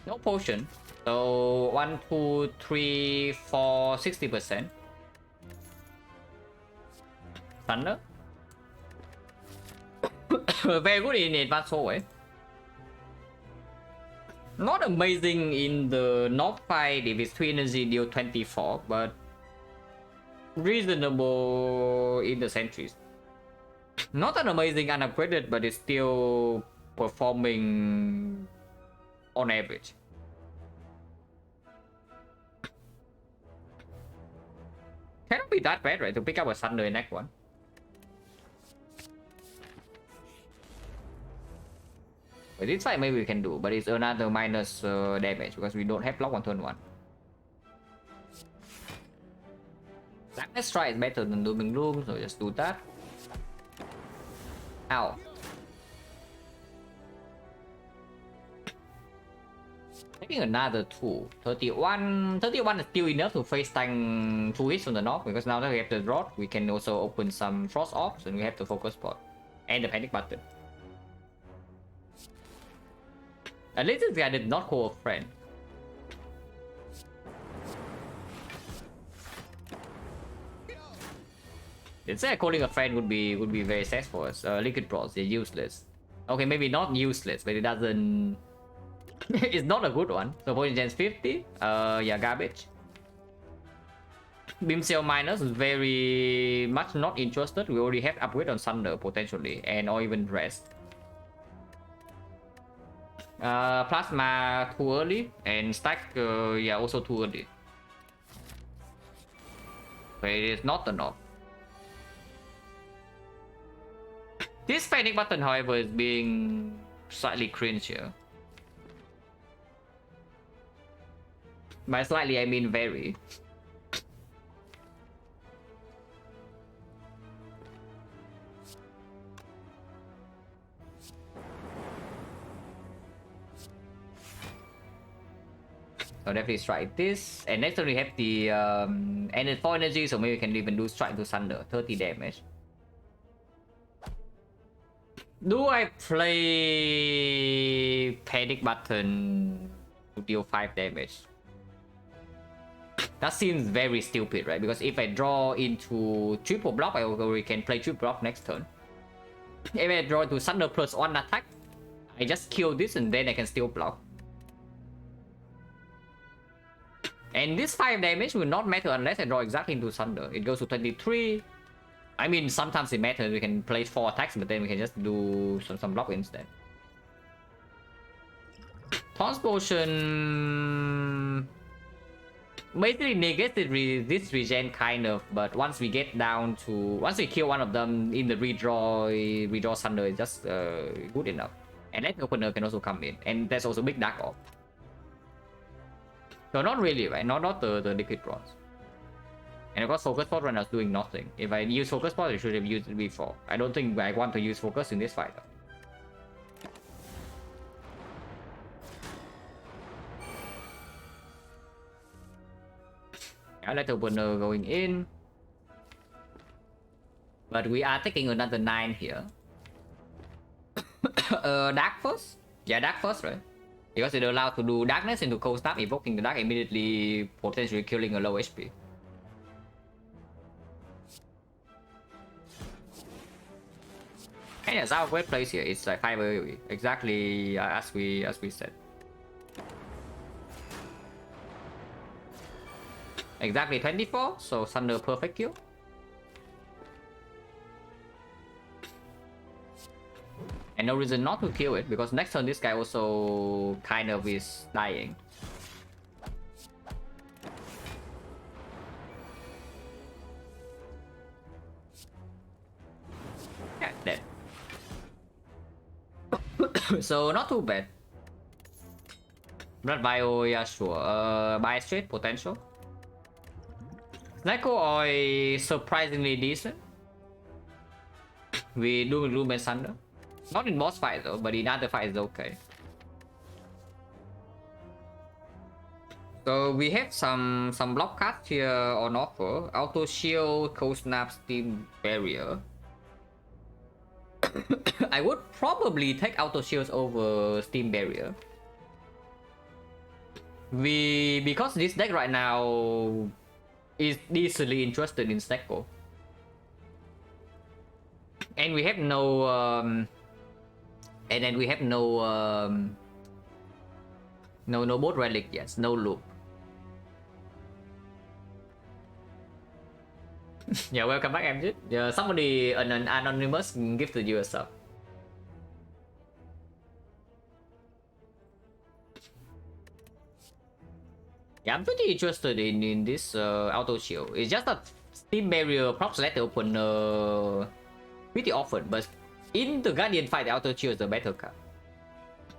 No potion. So 1, 2, 3, 4, 60%. Thunder. Very good in advanced forward. Not amazing in the knock fight if it's 3 energy deal 24, but reasonable in the sentries. Not an amazing unupgraded, but it's still performing on average. Cannot be that bad, right? To pick up a Thunder in next one. But this fight maybe we can do, but it's another minus damage because we don't have block on turn 1. Darkness Strike is better than Doom and Gloom, so just do that. Ow. Taking another 2. 31. 31 is still enough to face tank 2 hits on the knock, because now that we have the rod, we can also open some frost orbs and we have the focus pot. And the panic button. At least this guy did not call a friend. Let's say calling a friend would be very sad for us. Liquid bronze, they're useless. Okay, maybe not useless, but it doesn't. It's not a good one. So poison gens 50. Yeah, garbage. Beam cell minus is very much not interested. We already have upgrade on Thunder potentially, and or even rest. Plasma too early, and stack yeah, also too early. But it is not enough. This panic button, however, is being slightly cringe here. By slightly, I mean very. So definitely strike this, and next turn we have the and 4 energy, so maybe we can even do strike to Thunder, 30 damage. Do I play panic button to deal 5 damage? That seems very stupid, right? Because if I draw into triple block, I already can play triple block next turn. If I draw to Thunder plus 1 attack, I just kill this and then I can still block. And this 5 damage will not matter unless I draw exactly into Thunder. It goes to 23. I mean, sometimes it matters. We can play 4 attacks, but then we can just do some block instead. Taunt Potion basically negates this regen kind of, but once we get down to... Once we kill one of them in the redraw Thunder is just good enough. And that opener can also come in. And there's also big Dark Orb. So not really, right? Not the liquid bronze. And of course, focus pot right now is doing nothing. If I use focus pot, I should have used it before. I don't think I want to use focus in this fight. I let the opener going in. But we are taking another 9 here. Dark first? Yeah, dark first, right? Because it allowed to do darkness into cold snap, evoking the dark immediately, potentially killing a low HP. And yes, our weight place here is like 5 AoE, exactly as we said. Exactly 24, so Thunder perfect kill. And no reason not to kill it, because next turn this guy also kind of is dying. Yeah, dead. So not too bad. Blood Bio, yeah, sure. Buy straight potential. Snecko Oil surprisingly decent. We do Gloom and Thunder. Not in boss fight though, but in other fights okay. So we have some block cards here on offer. Auto Shield, Cold Snap, Steam Barrier. I would probably take Auto Shields over Steam Barrier. Because this deck right now is easily interested in Snecko. And we have no and then we have no boat relic yet, no loop. Yeah, welcome back, MJ. Yeah, somebody, an anonymous, gifted you a sub. Yeah, I'm pretty interested in this auto shield. It's just that Steam Barrier procs let open pretty often, but in the Guardian fight, the auto shield is the better card.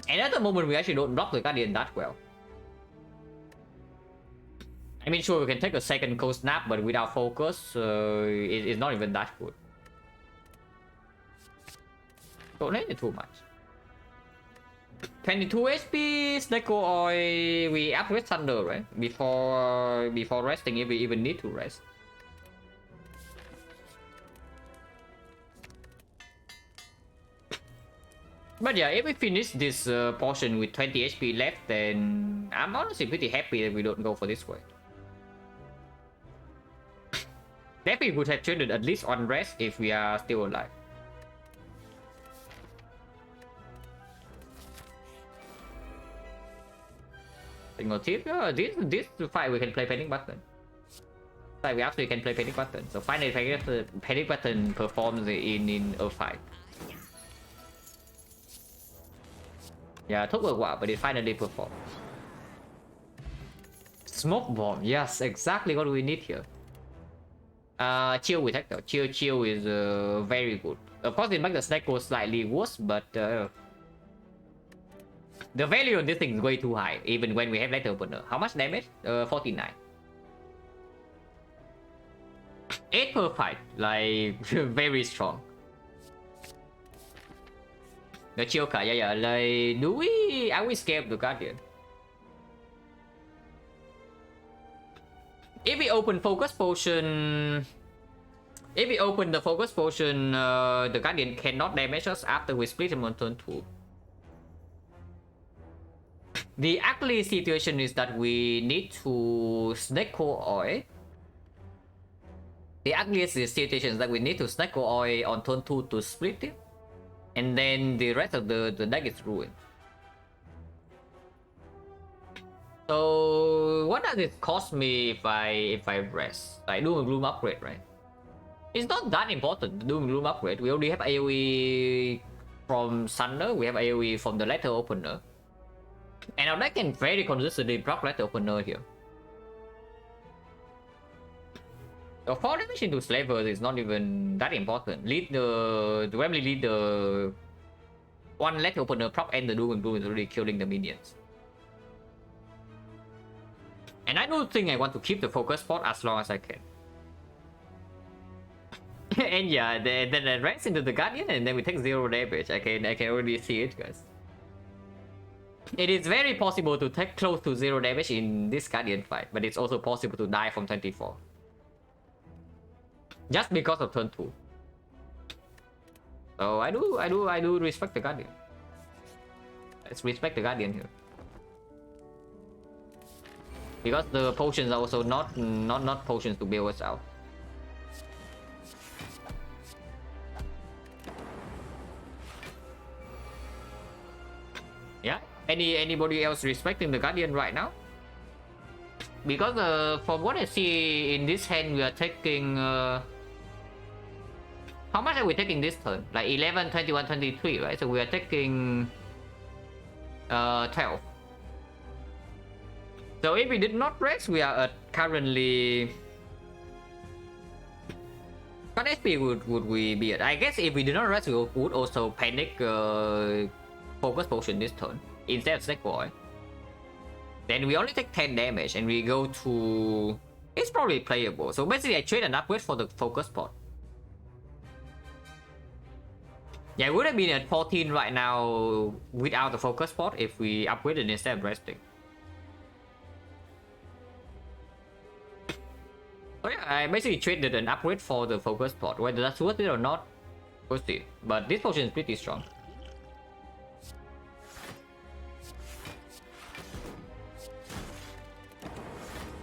And at the moment, we actually don't block the Guardian that well. I mean, sure, we can take a second Cold Snap, but without focus, it's not even that good. Don't hate it too much. 22 HP Snake Oil. We upgrade Thunder, right? Before resting, if we even need to rest. But yeah, if we finish this portion with 20 HP left, then I'm honestly pretty happy that we don't go for this way. Definitely would have traded at least on rest if we are still alive. Single tip. This fight we can play panic button. We actually can play panic button. So finally panic button performs in A5. Yeah, it took a while, but it finally performed. Smoke bomb. Yes, exactly what we need here. Chill with Hector. Chill is very good. Of course, it makes the snake go slightly worse, but the value of this thing is way too high, even when we have letter opener. How much damage? 49. 8 per fight, like very strong. The chill card, yeah, like are we scared of the Guardian? If we open focus potion, the Guardian cannot damage us after we split him on turn 2. The ugly situation is that we need to Snake Oil. The ugliest situation is that we need to Snake Oil on turn 2 to split it, and then the rest of the deck is ruined. So what does it cost me if I rest? Like Doom and Gloom upgrade, right? It's not that important, the Doom and Gloom upgrade. We already have AoE from Thunder, we have AoE from the letter opener. And our deck can very consistently block letter opener here. The 4 damage into slavers is not even that important. The Wembley lead the one letter opener prop and the Doom and Gloom is already killing the minions. And I don't think I want to keep the focus spot as long as I can. And yeah, then I rest into the Guardian and then we take 0 damage. I can already see it, guys. It is very possible to take close to 0 damage in this Guardian fight, but it's also possible to die from 24. Just because of turn 2. So I do respect the Guardian. Let's respect the Guardian here. Because the potions are also not potions to bail us out. Yeah. Anybody else respecting the Guardian right now? Because from what I see in this hand, we are taking how much are we taking this turn? Like 11, 21, 23, right? So we are taking 12. So if we did not rest, we are at currently... What SP would we be at? I guess if we did not rest, we would also panic focus potion this turn instead of Snake Boy. Then we only take 10 damage and we go to... It's probably playable. So basically I trade an upgrade for the focus pot. Yeah, it would have been at 14 right now without the focus pot if we upgraded instead of resting. So yeah, I basically traded an upgrade for the focus pot. Whether that's worth it or not, we'll see. But this potion is pretty strong.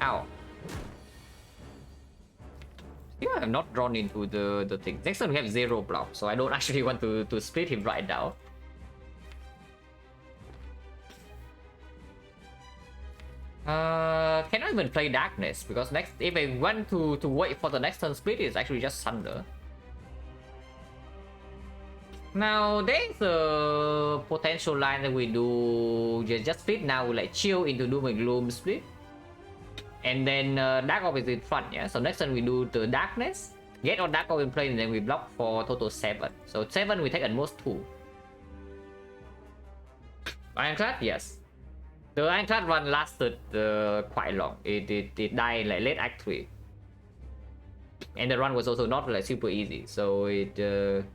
Ow. Yeah, I'm not drawn into the thing. Next time we have 0 block, so I don't actually want to split him right now. Cannot even play Darkness because next if I want to wait for the next turn split, it's actually just Thunder. Now there's a potential line that we do just split now, like chill into Doom and Gloom split. And then Dark Orb is in front, yeah? So next turn we do the Darkness, get on Dark Orb in play, and then we block for total 7. So 7 we take at most 2. Ironclad? Yes. The Ironclad run lasted quite long. It died like late Act 3. And the run was also not like super easy. So it's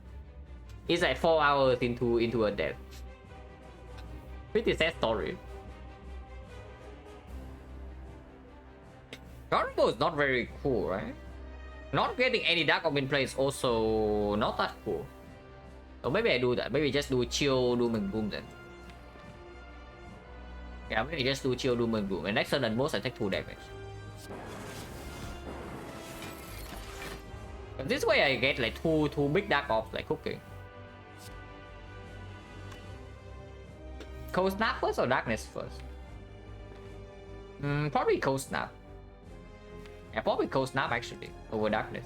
like 4 hours into a death. Pretty sad story. Garbo is not very cool, right? Not getting any Dark Orb in play is also not that cool. So maybe I do that. Maybe just do chill Doom and Gloom then. Yeah, maybe just do chill Doom and Gloom. And next turn at most I take 2 damage. But this way I get like two big Dark Orbs like cooking. Cold Snap first or Darkness first? Probably Cold Snap. Yeah, probably Cold Snap actually over Darkness.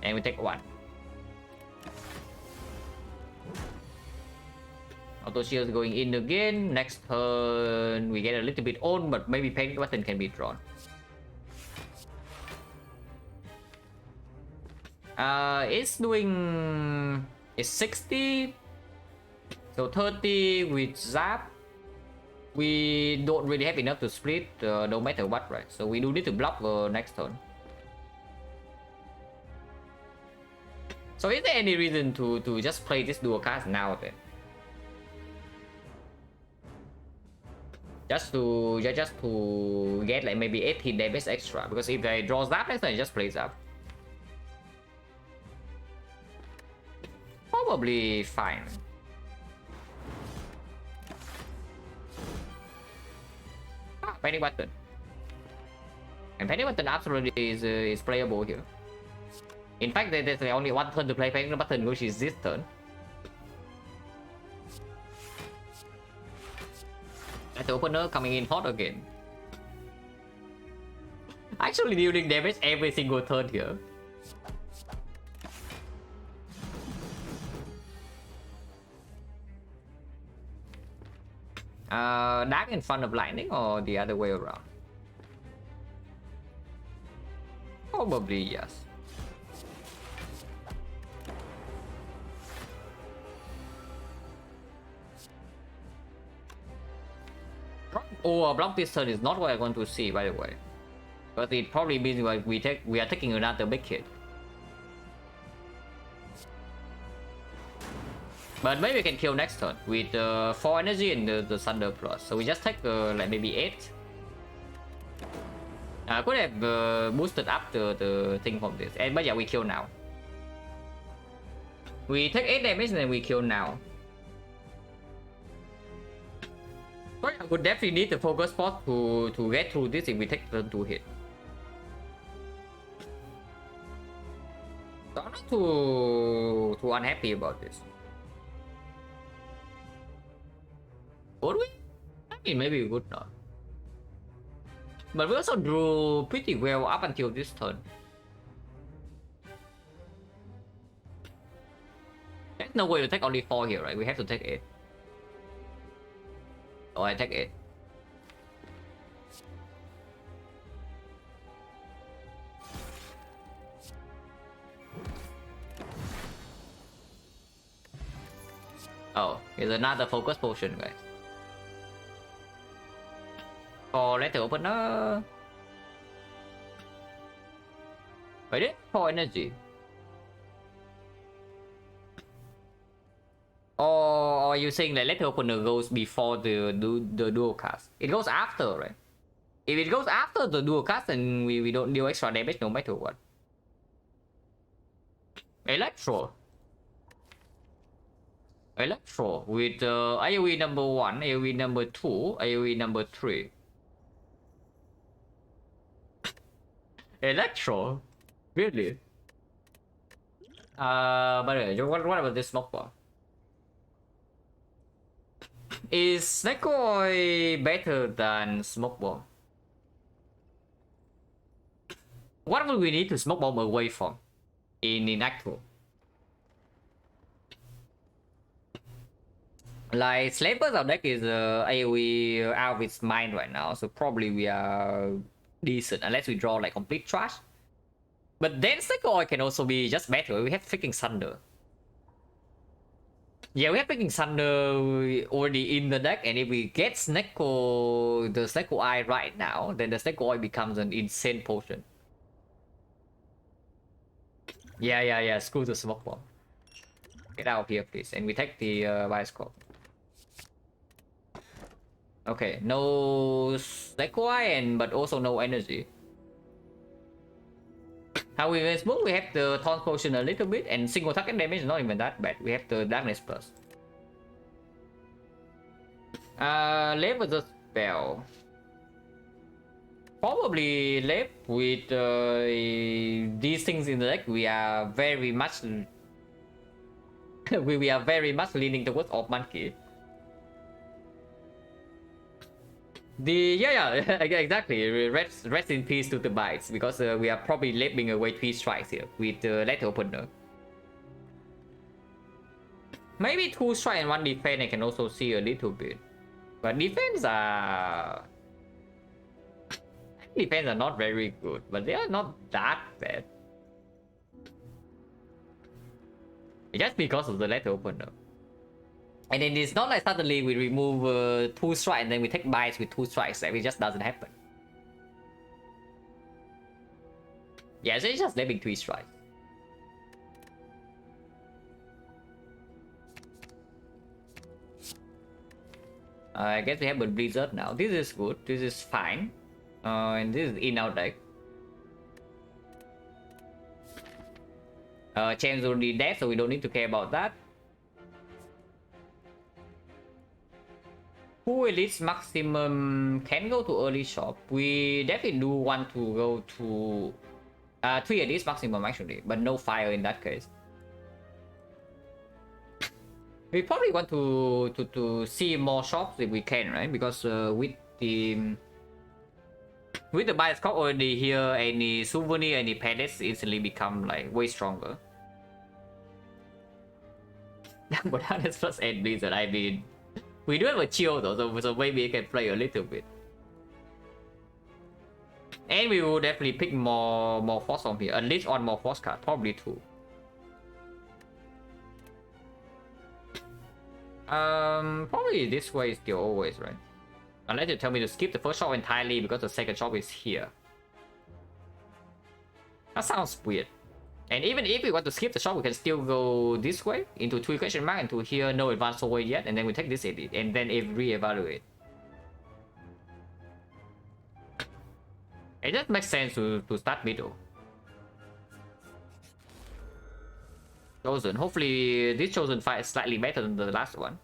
And we take 1. Auto shield going in again. Next turn we get a little bit on, but maybe panic button can be drawn. It's doing... It's 60. So 30 with Zap. We don't really have enough to split no matter what, right? So we do need to block next turn. So is there any reason to just play this dual cast now then? Just to get like maybe 18 damage extra, because if I draw Zap next turn, I just play Zap. Probably fine. Panic button. And panic button absolutely is playable here. In fact, there's only 1 turn to play panic button, which is this turn. And the opener coming in hot again. Actually dealing damage every single turn here. Dark in front of lightning or the other way around? Probably yes. Oh, block this turn is not what I want to see, by the way. But it probably means like we are taking another big hit. But maybe we can kill next turn with 4 energy and the Thunder Plus. So we just take like maybe 8. I could have boosted up the thing from this. But yeah, we kill now. We take 8 damage and then we kill now. But I would definitely need the focus spot to get through this if we take turn 2 hit. So I'm not too unhappy about this. Would we? I mean, maybe we would not. But we also drew pretty well up until this turn. There's no way to take only 4 here, right? We have to take 8. Oh, I take 8. Oh, here's another focus potion, guys. For letter opener. Wait, for energy. Or are you saying that letter opener goes before the dual cast? It goes after, right? If it goes after the dual cast, then we don't deal extra damage no matter what. Electro with AoE number 1, AoE number 2, AoE number 3. Electro? Really? By the way, what about this smoke bomb? Is XecnaR better than smoke bomb? What would we need to smoke bomb away from in Act 2? Like Slaver's our deck is AoE out of its mind right now, so probably we are decent unless we draw like complete trash. But then XecnaR can also be just better. We have freaking Thunder. Yeah, we have freaking Thunder already in the deck, and if we get XecnaR, the XecnaR right now, then the XecnaR becomes an insane potion. Yeah. Screw the smoke bomb. Get out of here, please. And we take the bioscope. Okay, no XecnaR, but also no energy. How we can smoke? We have the taunt potion a little bit, and single target damage is not even that bad. We have the darkness plus. Left with the spell. Probably left with these things in the deck. We are very much we are very much leaning towards Orb Monkey. Exactly. Rest in peace to the bites, because we are probably leaving away 3 strikes here with the letter opener. Maybe 2 strike and 1 defense I can also see a little bit, but defense are not very good, but they are not that bad. Just because of the letter opener. And then it's not like suddenly we remove 2 strikes and then we take bites with 2 strikes. It just doesn't happen. Yeah, so it's just leaving 3 strikes. I guess we have a Blizzard now. This is good. This is fine. And this is in our deck. Champs already dead, so we don't need to care about that. Who elites maximum can go to early shop. We definitely do want to go to 3 elites maximum actually, but no fire in that case. We probably want to see more shops if we can, right? Because with the bias cop already here, any souvenir, any pellets instantly become like way stronger. But that's plus 8 Blizzard. I mean, we do have a chill though, so maybe we can play a little bit. And we will definitely pick more force from here. At least on more force card, probably 2. Probably this way is still always, right? Unless you tell me to skip the first shop entirely because the second shop is here. That sounds weird. And even if we want to skip the shop, we can still go this way into 2 question mark and to here, no advance forward yet, and then we take this edit and then re-evaluate. It just makes sense to start middle. Chosen. Hopefully this chosen fight is slightly better than the last one.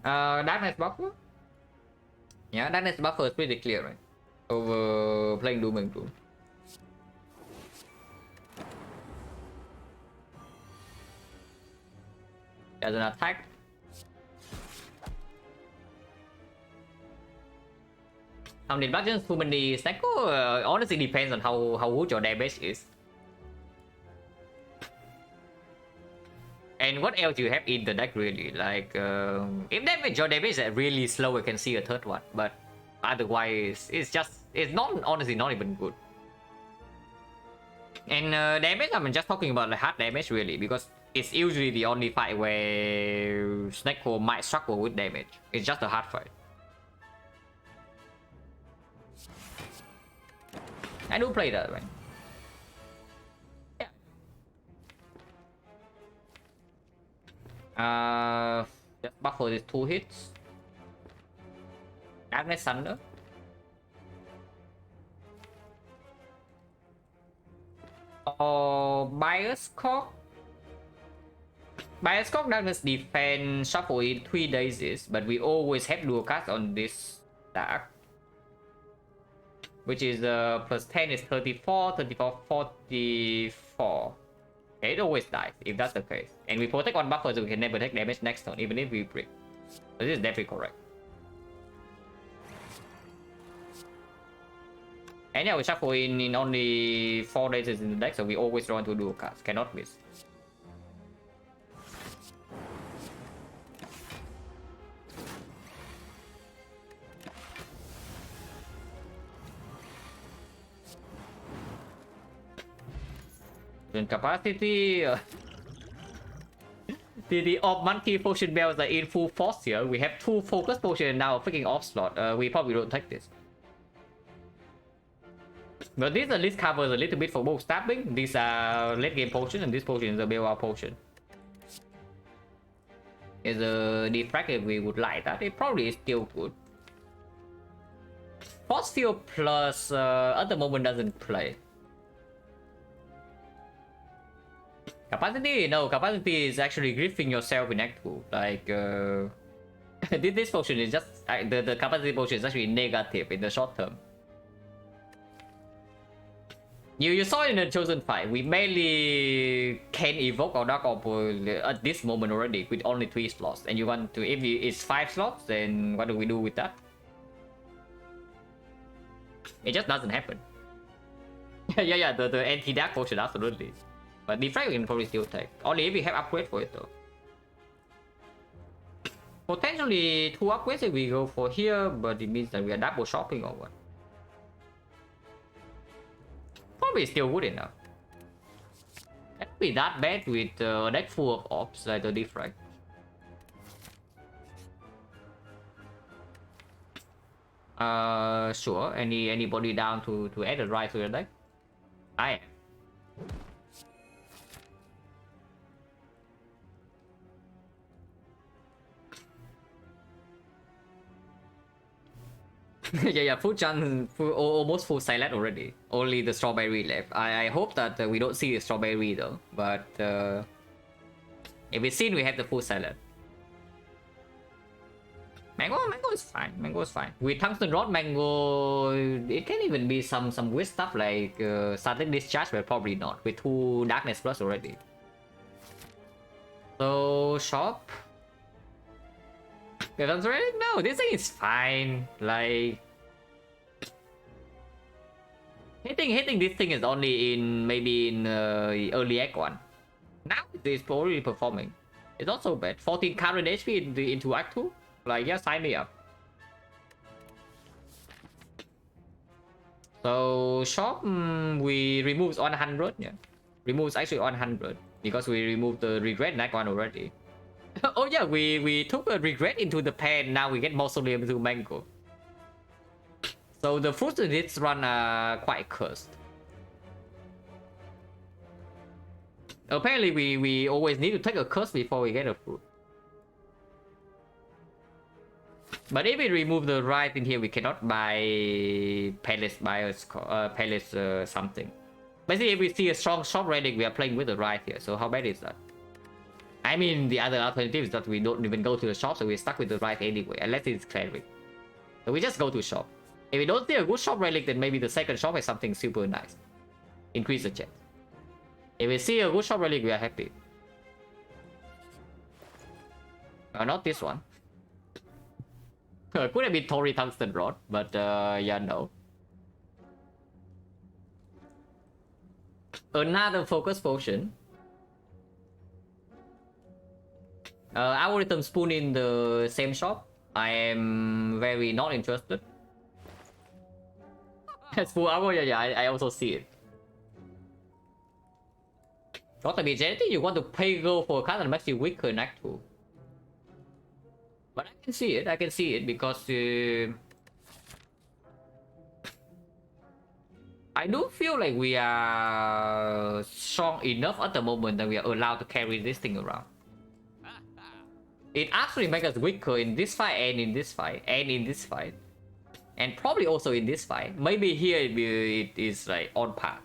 Darkness buffer? Yeah, darkness buffer is pretty clear, right? Over playing Doom and Gloom. As an attack. How many bludgeons, too many Snecko? Honestly depends on how good your damage is. And what else you have in the deck really? Like, if your damage is really slow, I can see a third one. But otherwise, it's not, honestly not even good. And damage, I'm just talking about the hard damage really, because it's usually the only fight where Snecko might struggle with damage. It's just a hard fight. I do play that, right? Yeah. Just buffer these 2 hits. Darkness Thunder. Bias Cock. Bias Cock Darkness defense shuffle in 3 days, but we always have dual cast on this dark. Which is plus 10 is 34, 34, 44. Okay, it always dies if that's the case. And we protect on buffer, so we can never take damage next turn, even if we break. So this is definitely correct. And yeah, we shuffle in only 4 days in the deck, so we always draw into dual cards. Cannot miss. Capacity. The Orb Monkey Potion Bells are in full force here. We have 2 focus potions and now a freaking off slot. We probably don't take this. But this at least covers a little bit for both stabbing. These are late game potion, and this potion is a bailout potion. Is a defect if we would like that. It probably is still good. Force field plus at the moment doesn't play. Capacity? No, capacity is actually griefing yourself in Act 2. Like, this potion is just... the capacity potion is actually negative in the short term. You saw it in the Chosen fight. We mainly can evoke our Dark Orb at this moment already with only 3 slots. And you want to... if it's 5 slots, then what do we do with that? It just doesn't happen. yeah, the anti-dark potion, absolutely. But defect we can probably still take. Only if we have upgrade for it though. Potentially 2 upgrades if we go for here, but it means that we are double shopping or what? Probably still good enough. Can't be that bad with a deck full of orbs like the defect. Sure. Anybody down to add a right to the deck? I am. yeah, almost full silent already. Only the strawberry left. I hope that we don't see the strawberry though. But if it's seen, we have the full silent. Mango is fine. Mango is fine. With tungsten rod, mango, it can even be some weird stuff like static discharge, but probably not. With 2 darkness plus already. So shop. No, this thing is fine. Like hitting this thing is only in maybe in early Act 1. Now it is already performing. It's not so bad. 14 current HP into Act 2. Like, yeah, sign me up. So shop, we removes 100. Yeah, removes actually 100 because we removed the regret in Act 1 already. Oh yeah, we took a regret into the pen. Now we get mausoleum into mango. So the fruits in this run are quite cursed. Apparently we always need to take a curse before we get a fruit. But if we remove the right in here, we cannot buy palace something. Basically, if we see a strong shop relic, we are playing with the right here. So how bad is that? I mean, the other alternative is that we don't even go to the shop, so we're stuck with the right anyway, unless it's cleric. So we just go to shop. If we don't see a good shop relic, then maybe the second shop has something super nice. Increase the chance. If we see a good shop relic, we are happy. Not this one. Could have been Tori Tungsten Rod, but yeah, no. Another focus potion. Algorithm spoon in the same shop. I am very not interested. As full armor, yeah, I also see it. Got to be anything you want to pay go for a card that makes you weaker in Act 2. But I can see it because I do feel like we are strong enough at the moment that we are allowed to carry this thing around. It actually makes us weaker in this fight and in this fight and in this fight. And probably also in this fight. Maybe here it is like on par.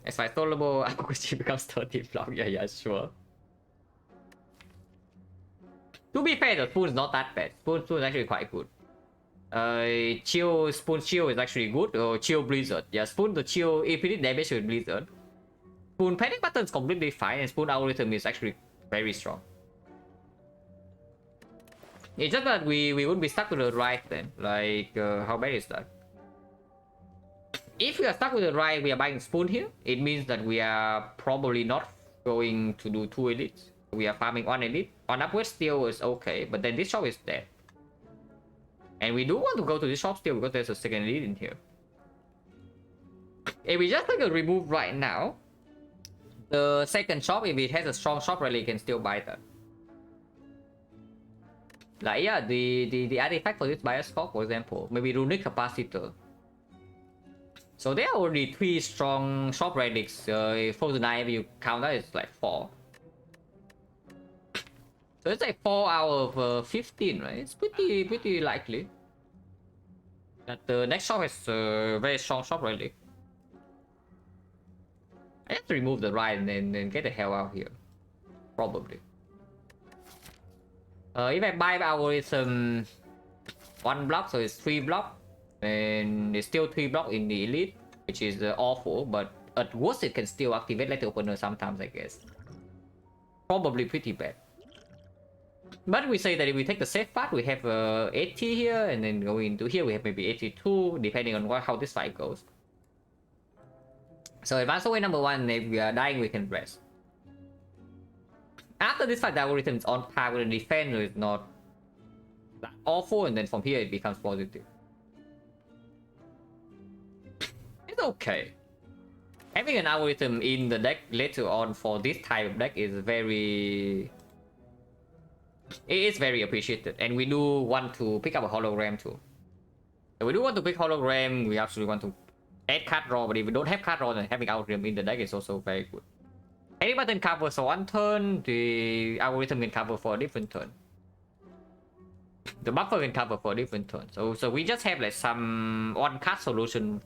As I soloable, Akuchi becomes 30 block. Yeah, sure. To be fair, the spoon is not that bad. Spoon is actually quite good. Spoon chill is actually good. Or chill blizzard. Yeah, spoon the chill if it did damage with blizzard. Spoon panic button is completely fine, and spoon algorithm is actually very strong. It's just that we would be stuck with the right then. Like, how bad is that? If we are stuck with the right, we are buying spoon here. It means that we are probably not going to do 2 elites. We are farming 1 elite. On upward still is okay, but then this shop is dead. And we do want to go to this shop still because there's a second elite in here. If we just take a remove right now, the second shop, if it has a strong shop rally, can still buy that. Like yeah, the artifact for this bioscope, for example, maybe runic capacitor. So there are already 3 strong shop relics. 4 to 9, if you count that, it's like 4. So it's like 4 out of 15, right? It's pretty likely that the next shop is a very strong shop relic. I have to remove the ride and then get the hell out here. Probably. If I buy algorithm 1 block, so it's 3 block. And it's still 3 block in the elite, which is awful, but at worst it can still activate letter opener sometimes, I guess. Probably pretty bad. But we say that if we take the safe path, we have 80 here, and then going into here we have maybe 82, depending on how this fight goes. So advance away number 1, if we are dying we can rest. After this fight, the algorithm is on par with the defense, so it's not that awful, and then from here it becomes positive. It's okay. Having an algorithm in the deck later on for this type of deck is very... It is very appreciated, and we do want to pick up a hologram too. If we do want to pick hologram, we absolutely want to add card draw, but if we don't have card draw, then having algorithm in the deck is also very good. Any button covers for 1 turn, the algorithm can cover for a different turn. The buffer can cover for a different turn. So we just have like some 1 card solution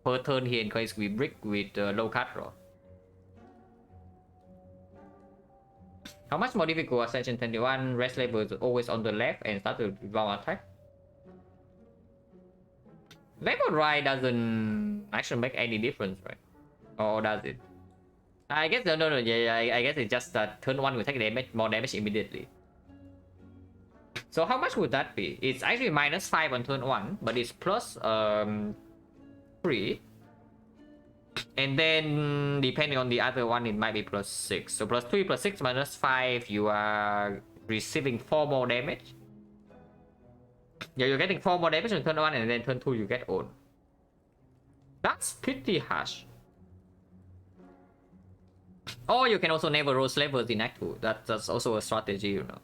per turn here in case we brick with low card draw. How much more difficult? Ascension 21, rest level is always on the left and start to round attack. Level right doesn't actually make any difference, right? Or does it? I guess no, yeah, I guess it's just that turn 1 will take damage, more damage immediately. So how much would that be? It's actually -5 on turn 1, but it's plus 3. And then depending on the other one, it might be +6. So +3 +6 -5, you are receiving 4 more damage. Yeah, you're getting 4 more damage on turn 1, and then turn 2 you get own. That's pretty harsh. Or you can also never roll levels in Act 2. That's also a strategy, you know.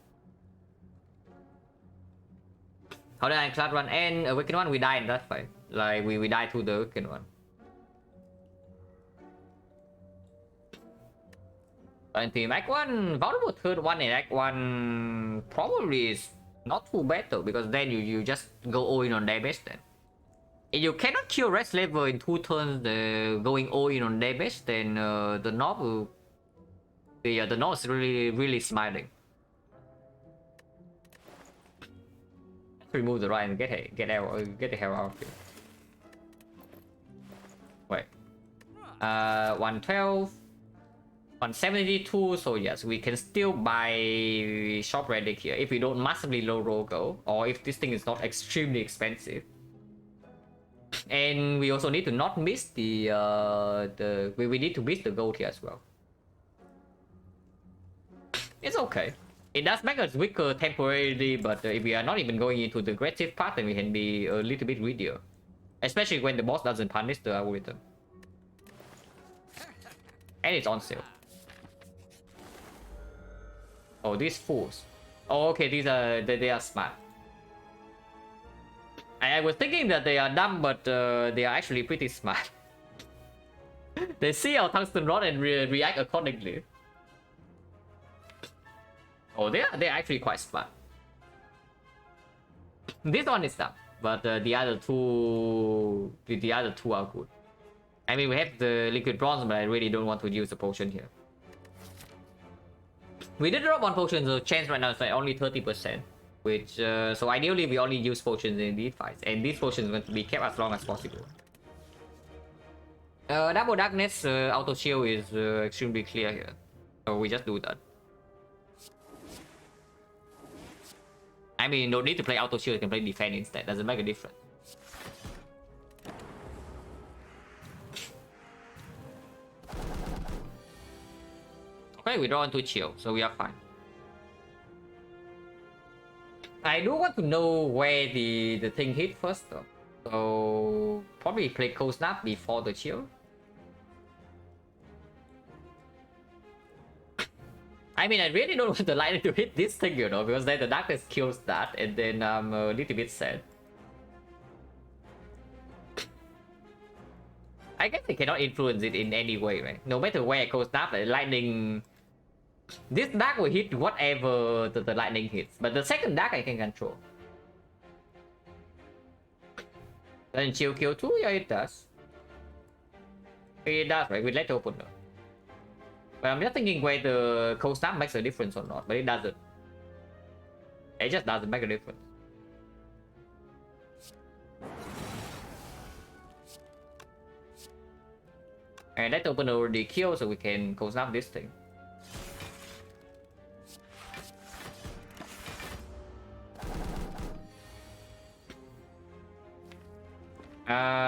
How did Ironclad run end? Awakened 1, we die in that fight. Like, we die to the Awakened 1. And Team Act 1, vulnerable turn 1 in Act 1 probably is not too bad though, because then you just go all in on damage then. If you cannot kill rest level in 2 turns, going all in on damage, then the knob will... Yeah, the knob is really smiling. Remove the right and get the hell out of here. Wait. 112. 172, so yes, we can still buy shop relic here if we don't massively low roll go, or if this thing is not extremely expensive. And we also need to not miss we need to miss the gold here as well. It's okay. It does make us weaker temporarily, but if we are not even going into the aggressive part, then we can be a little bit greedier. Especially when the boss doesn't punish the algorithm. And it's on sale. Oh, these fools. Oh, okay, they are smart. I was thinking that they are dumb, but they are actually pretty smart. They see our tungsten rod and react accordingly. Oh, they're actually quite smart. This one is dumb, but the other two are good. I mean, we have the liquid bronze, but I really don't want to use the potion here. We did drop 1 potion, so chance right now is like only 30%. Which, so ideally we only use potions in these fights, and these potions are going to be kept as long as possible. Double Darkness auto shield is extremely clear here, so we just do that. I mean, you don't need to play auto shield, you can play defense instead, doesn't make a difference. Okay, we draw into chill, so we are fine. I do want to know where the thing hit first though. So probably play Cold Snap before the chill. I mean, I really don't want the lightning to hit this thing, you know, because then the darkness kills that, and then I'm a little bit sad. I guess they cannot influence it in any way, right? No matter where it goes, snap, the lightning... This dark will hit whatever the lightning hits, but the second dark I can control. Then chill kill too? Yeah, it does. It does, right? With letter opener. But I'm just thinking whether cold snap makes a difference or not, but it doesn't. It just doesn't make a difference. And letter opener already killed, so we can cold snap this thing.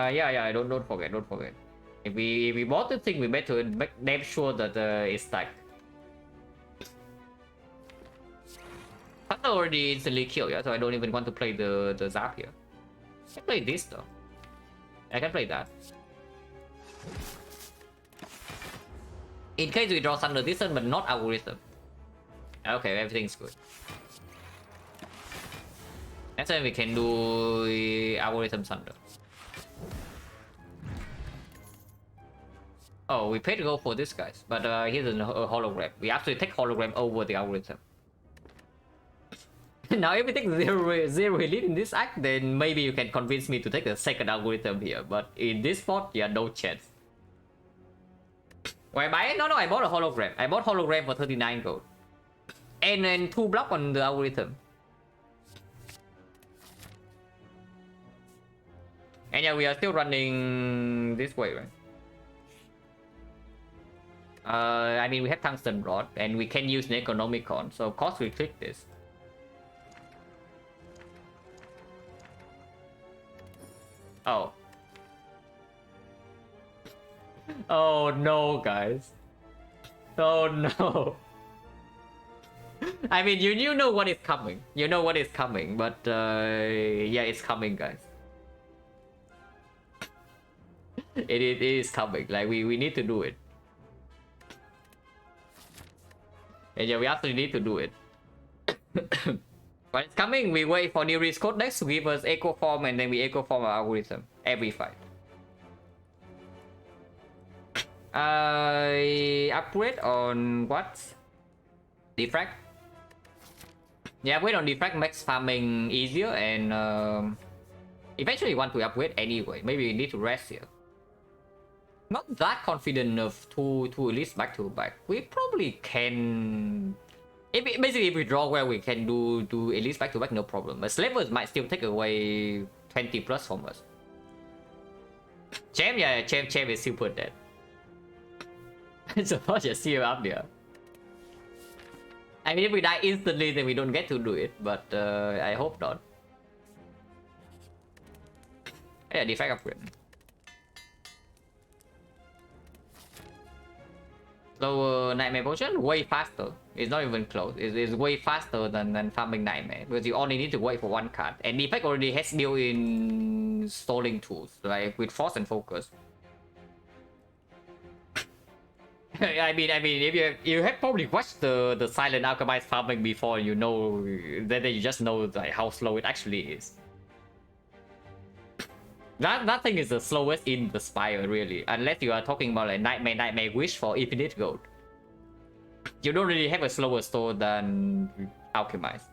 Yeah, don't forget. If we bought the thing, we better make damn sure that it's stacked. Thunder already instantly killed, yeah, so I don't even want to play the zap here. I can play this though. I can play that. In case we draw Thunder this turn, but not algorithm. Okay, everything's good. Next time we can do algorithm Thunder. Oh, we paid to go for this guys, but here's a hologram. We actually take hologram over the algorithm. Now everything zero elite in this act, then maybe you can convince me to take the second algorithm here. But in this spot, yeah, no chance. Wait, buy it? No, I bought a hologram. I bought hologram for 39 gold. And then 2 block on the algorithm. And yeah, we are still running this way, right? I mean, we have tungsten rod, and we can use Necronomicon, so of course we click this. Oh. Oh no, guys. Oh no. I mean, you know what is coming. You know what is coming, but yeah, it's coming, guys. It is coming. Like we need to do it. And yeah, we absolutely need to do it. When it's coming, we wait for Nere's code next to give us echo form, and then we echo form our algorithm every fight. Upgrade on what? Defect? Yeah, upgrade on defect makes farming easier, and eventually want to upgrade anyway. Maybe we need to rest here. Not that confident of two elites back to back. We probably can. Basically, if we draw well, we can do elites back to back, no problem. But slavers might still take away 20 plus from us. Champ, yeah, champ is super dead. So much just see him up there. I mean, if we die instantly, then we don't get to do it. But I hope not. Yeah, defect upgrade. So Nightmare Potion, way faster. It's not even close. It's way faster than farming Nightmare, because you only need to wait for 1 card. And Defect already has built-in stalling tools, like with Force and Focus. I mean, if you have probably watched the Silent Alchemist farming before, you know, then you just know like how slow it actually is. That thing is the slowest in the Spire, really. Unless you are talking about like Nightmare Wish for infinite gold. You don't really have a slower store than Alchemist.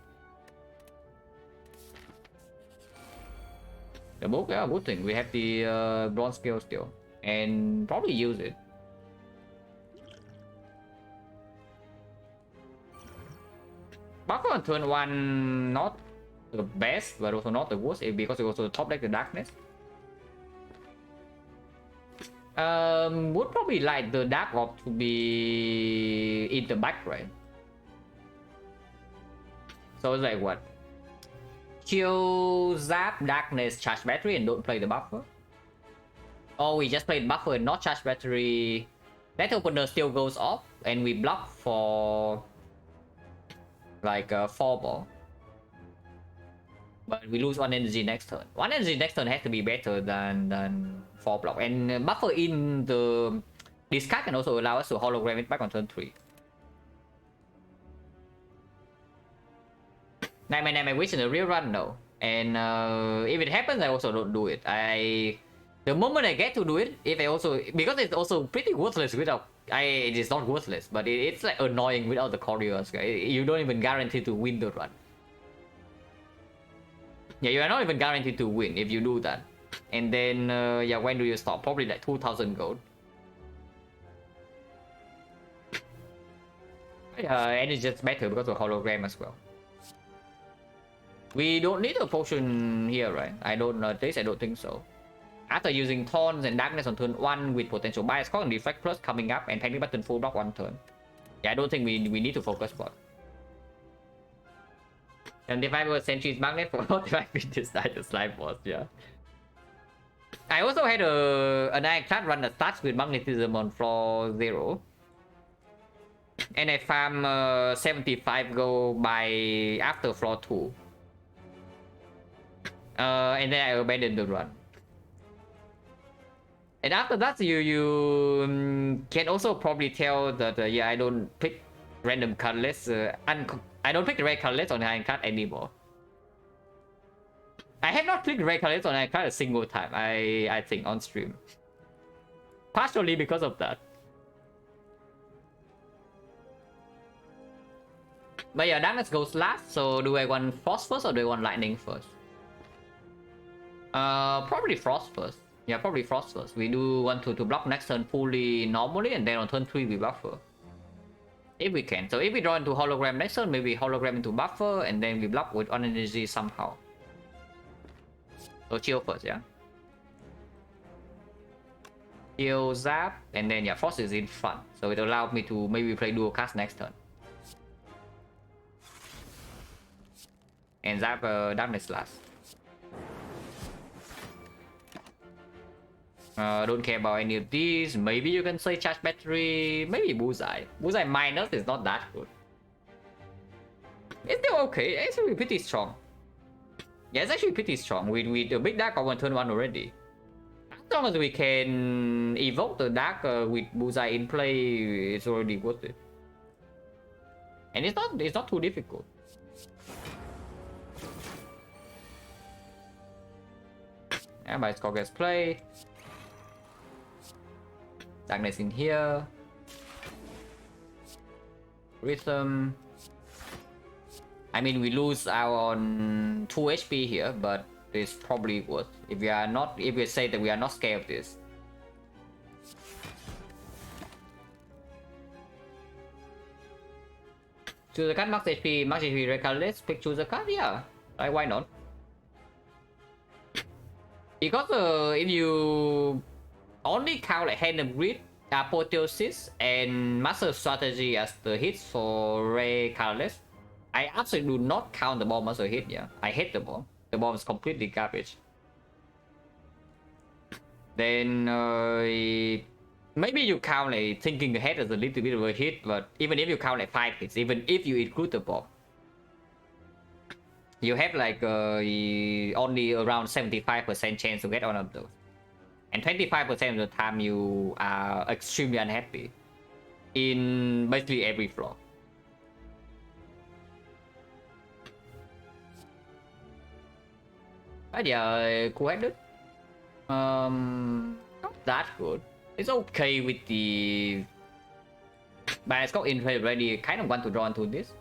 The book, yeah, good thing. We have the bronze scale still. And probably use it. Buffer on turn 1, not the best, but also not the worst, because it also top deck the darkness. Would probably like the Dark Orb to be in the back, right? So it's like what? Kill, zap, darkness, charge battery, and don't play the buffer. Or we just play the buffer and not charge battery. That opener still goes off, and we block for like 4 ball. But we lose 1 energy next turn. 1 energy next turn has to be better than 4 block. And buffer in the discard can also allow us to hologram it back on turn 3. Nightmare Wish in the real run, no. And if it happens, I also don't do it. The moment I get to do it, if I also, because it's also pretty worthless without, it is not worthless, but it's like annoying without the choreos. You don't even guarantee to win the run. Yeah, you are not even guaranteed to win if you do that. And then, yeah, when do you stop? Probably like 2000 gold. And it's just better because of hologram as well. We don't need a potion here, right? I don't know this, I don't think so. After using Taunts and Darkness on turn 1 with potential bias cost and defect plus coming up and panic button full block 1 turn. Yeah, I don't think we need to focus bot. 75% cheese magnet for 45 minutes to slime boss, yeah. I also had an Ironclad run that starts with magnetism on floor 0. And I farm 75 gold by after floor 2. And then I abandoned the run. And after that, you can also probably tell that yeah, I don't pick random colorless. I don't pick the red colorless on Ironclad anymore. I have not clicked red colorless on Ironclad a single time. I think on stream. Partially because of that. But yeah, Darkness goes last. So do I want Frost first or do I want Lightning first? Probably Frost first. Yeah, probably Frost first. We do want to block next turn fully normally, and then on turn 3 we buffer. If we can. So if we draw into hologram next turn, maybe hologram into buffer, and then we block with on energy somehow. So chill first, yeah? Chill, zap, and then yeah, Frost is in front. So it allows me to maybe play dual cast next turn. And zap Darkness last. Don't care about any of these. Maybe you can say charge battery. Maybe bullseye. Bullseye minus is not that good. It's still okay. It's actually pretty strong. Yeah, it's actually pretty strong with a big dark on turn 1 already. As long as we can evoke the dark with bullseye in play, it's already worth it. And it's not too difficult. Yeah, my score gets play. Darkness in here. Rhythm. I mean, we lose out on 2 HP here, but it's probably worth. If we say that we are not scared of this. Choose a card, max HP red colorless, pick choose a card, yeah. Right, why not? Because if you only count like Hand of Grid, Apotheosis, and Master Strategy as the hits for Ray colorless, I absolutely do not count the bomb as a hit, yeah. I hate the bomb. The bomb is completely garbage. Then maybe you count like thinking ahead as a little bit of a hit, but even if you count like 5 hits, even if you include the bomb, you have like only around 75% chance to get one of those. And 25% of the time you are extremely unhappy in basically every floor. But yeah, cool-headed. Not that good. It's okay with the... But it's got in play already. Kind of want to draw into this.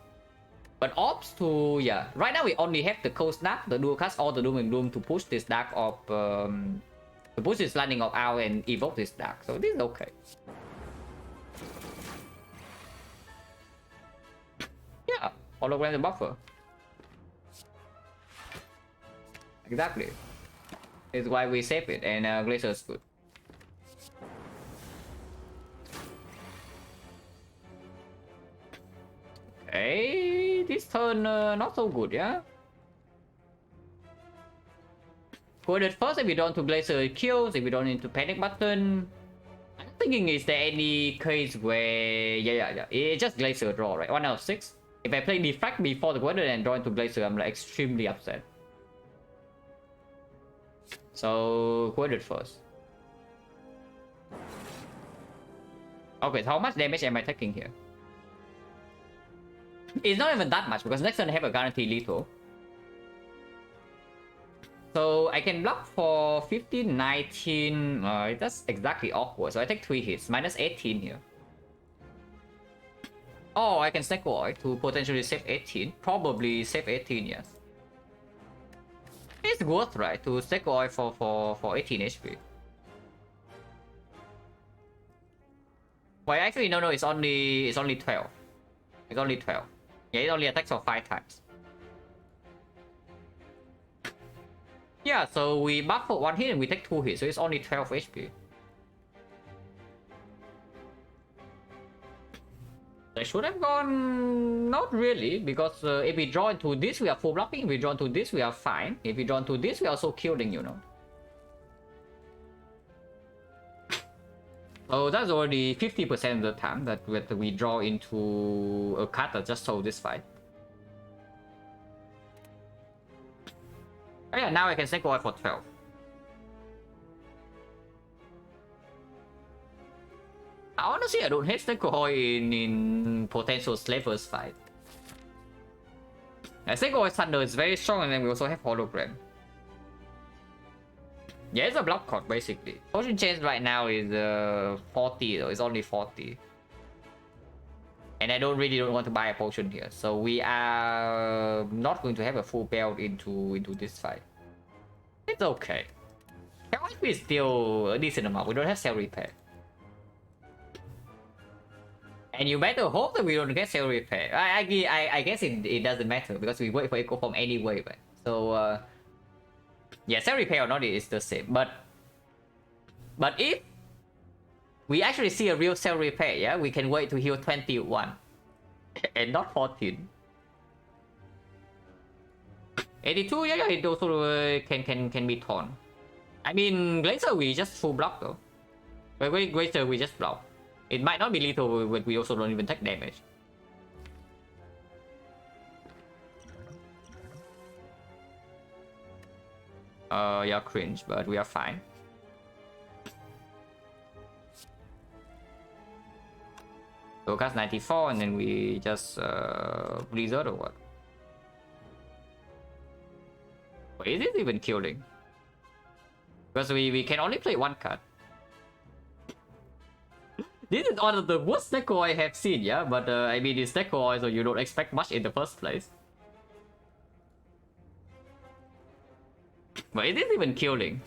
But ops to... Yeah, right now we only have the Cold Snap, the Dual Cast, or the Doom and Gloom to push this Dark Op... to push this Lightning Op out and evoke this Dark. So this is okay. Yeah, hologram the buffer. Exactly. It's why we save it, and Glacier is good. Okay, this turn not so good, yeah? For the first, if we don't to Glacier, it kills. If we don't into Panic Button, I'm thinking, is there any case where... Yeah. It's just Glacier draw, right? 1 out of 6. If I play Defect before the Guardian and draw into Glacier, I'm like extremely upset. So, Guardian first. Okay, so how much damage am I taking here? It's not even that much because next turn I have a guaranteed lethal. So I can block for 15, 19. That's exactly awkward. So I take 3 hits, minus 18 here. Oh, I can XecnaR to potentially save 18. Probably save 18, yes. It's worth, right, to XecnaR for 18 HP. Well, actually, no, it's only 12. It's only 12. Yeah, it only attacks for 5 times. Yeah, so we buff for 1 hit and we take 2 hits, so it's only 12 HP. I should have gone... Not really, because if we draw into this, we are full blocking. If we draw into this, we are fine. If we draw into this, we are also killing, you know. So that's already 50% of the time that we draw into a card that just sold this fight. Oh yeah, now I can XecnaR for 12. Honestly, I don't hate XecnaR in potential slavers fight. XecnaR Thunder is very strong, and then we also have Hologram. Yeah, it's a block card basically. Potion chance right now is 40 though, it's only 40. And I really don't want to buy a potion here, so we are not going to have a full build into this fight. It's okay. Health is still a decent amount. We don't have cell repair. And you better hope that we don't get cell repair. I guess it doesn't matter because we wait for Echo Form anyway, right? So yeah, cell repair or not is the same. But if we actually see a real cell repair, yeah, we can wait to heal 21 and not 14. 82, yeah, it also can be torn. I mean, Glacier we just full block though. But Glacier we just block. It might not be lethal, but we also don't even take damage. Yeah, cringe, but we are fine. So cast 94 and then we just Blizzard or what? Wait, is it even killing? Because we can only play 1 card. This is one of the worst XecnaR I have seen, yeah? But I mean, it's XecnaR, so you don't expect much in the first place. But is it even killing?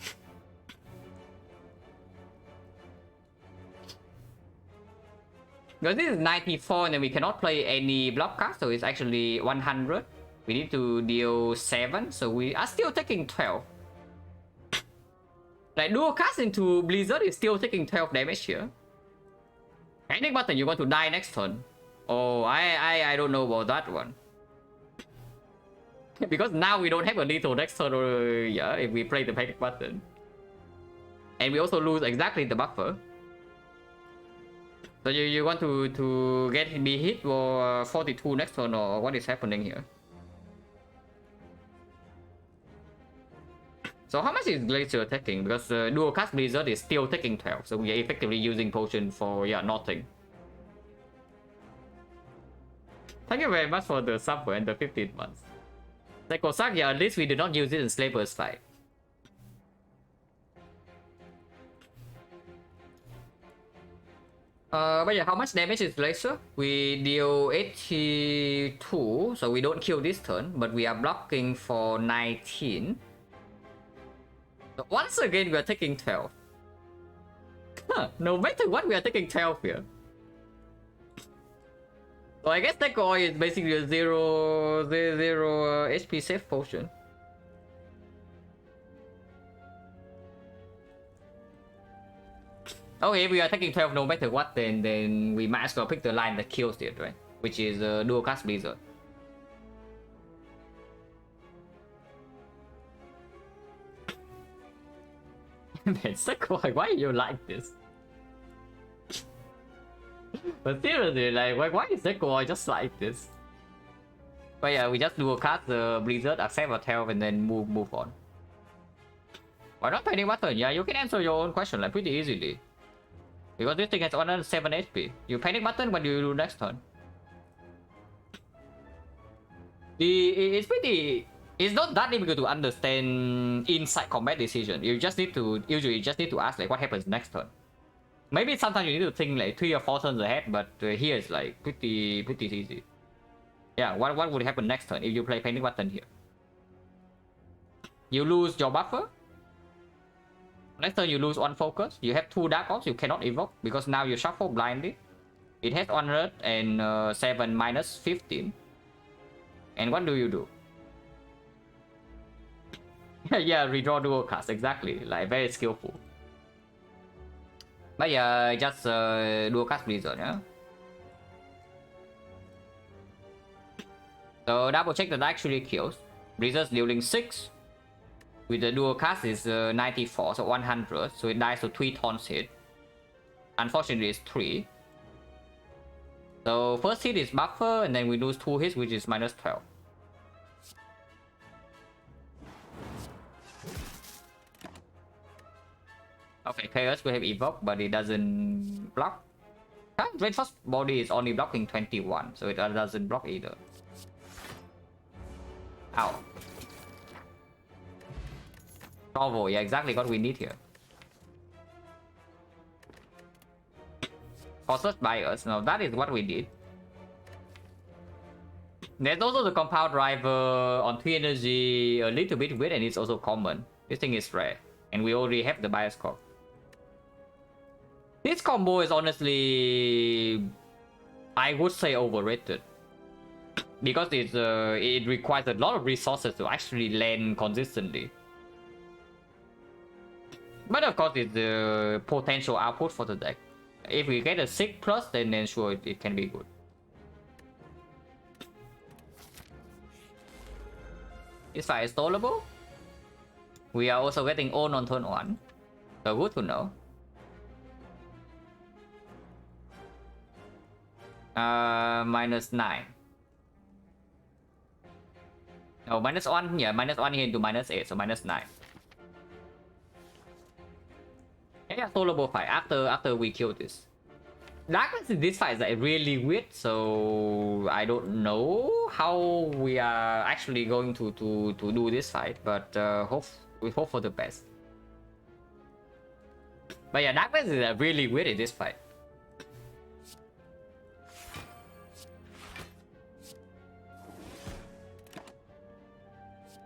Because this is 94 and then we cannot play any block card, so it's actually 100. We need to deal 7, so we are still taking 12. Like, dual cast into Blizzard is still taking 12 damage here. Panic button, you want to die next turn. Oh, I don't know about that one. Because now we don't have a lethal next turn, yeah, if we play the panic button. And we also lose exactly the buffer. So you want to be hit for 42 next turn, or what is happening here? So how much is Glacier taking? Because dual cast Blizzard is still taking 12, so we are effectively using potion for, yeah, nothing. Thank you very much for the sub and the 15 months. Like Kosak, yeah, at least we did not use it in Slavers fight. But yeah, how much damage is Glacier? We deal 82, so we don't kill this turn, but we are blocking for 19. So once again, we are taking 12. Huh, no matter what, we are taking 12 here. So I guess XecnaR is basically a 0 HP save potion. Okay, if we are taking 12 no matter what, then we might as well pick the line that kills it, right? Which is dual cast Blizzard. Man, XecnaR, why you like this? But seriously, like, why is XecnaR just like this? But yeah, we just dual cast the Blizzard, accept a 12, and then move on. Why not panic button? Yeah, you can answer your own question like pretty easily. Because this thing has 107 HP. You panic button, what do you do next turn? It's pretty. It's not that difficult to understand inside combat decision. You just need to usually just need to ask like what happens next turn. Maybe sometimes you need to think like 3 or 4 turns ahead, but here it's like pretty easy. Yeah, what would happen next turn if you play Painting Button here? You lose your buffer. Next turn you lose 1 focus. You have 2 Dark Orbs you cannot evoke because now you shuffle blindly. It has 107 minus 15. And what do you do? Yeah, redraw dual cards, exactly. Like very skillful. But yeah, just dual cast Blizzard, yeah. So double check that actually kills. Blizzard's dealing 6. With the dual cast is 94, so 100. So it dies to 3 taunts hit. Unfortunately, it's 3. So first hit is buffer, and then we lose 2 hits, which is minus 12. Okay, Chaos will have evoke, but it doesn't block. Reinforced body is only blocking 21, so it doesn't block either. Ow. Bravo, yeah, exactly what we need here. Caused by us, now that is what we did. There's also the compound driver on 3 energy, a little bit weird, and it's also common. This thing is rare, and we already have the bias core. This combo is honestly, I would say, overrated. Because it requires a lot of resources to actually land consistently. But of course, it's the potential output for the deck. If we get a 6+, then sure, it can be good. This fight is stallable. We are also getting own on turn 1. So good to know. Minus 9. No, minus 1, yeah, minus 1 here into minus 8, so minus 9. Yeah, stallable fight after we kill this. Darkness in this fight is like really weird, so I don't know how we are actually going to do this fight, but we hope for the best. But yeah, Darkness is really weird in this fight.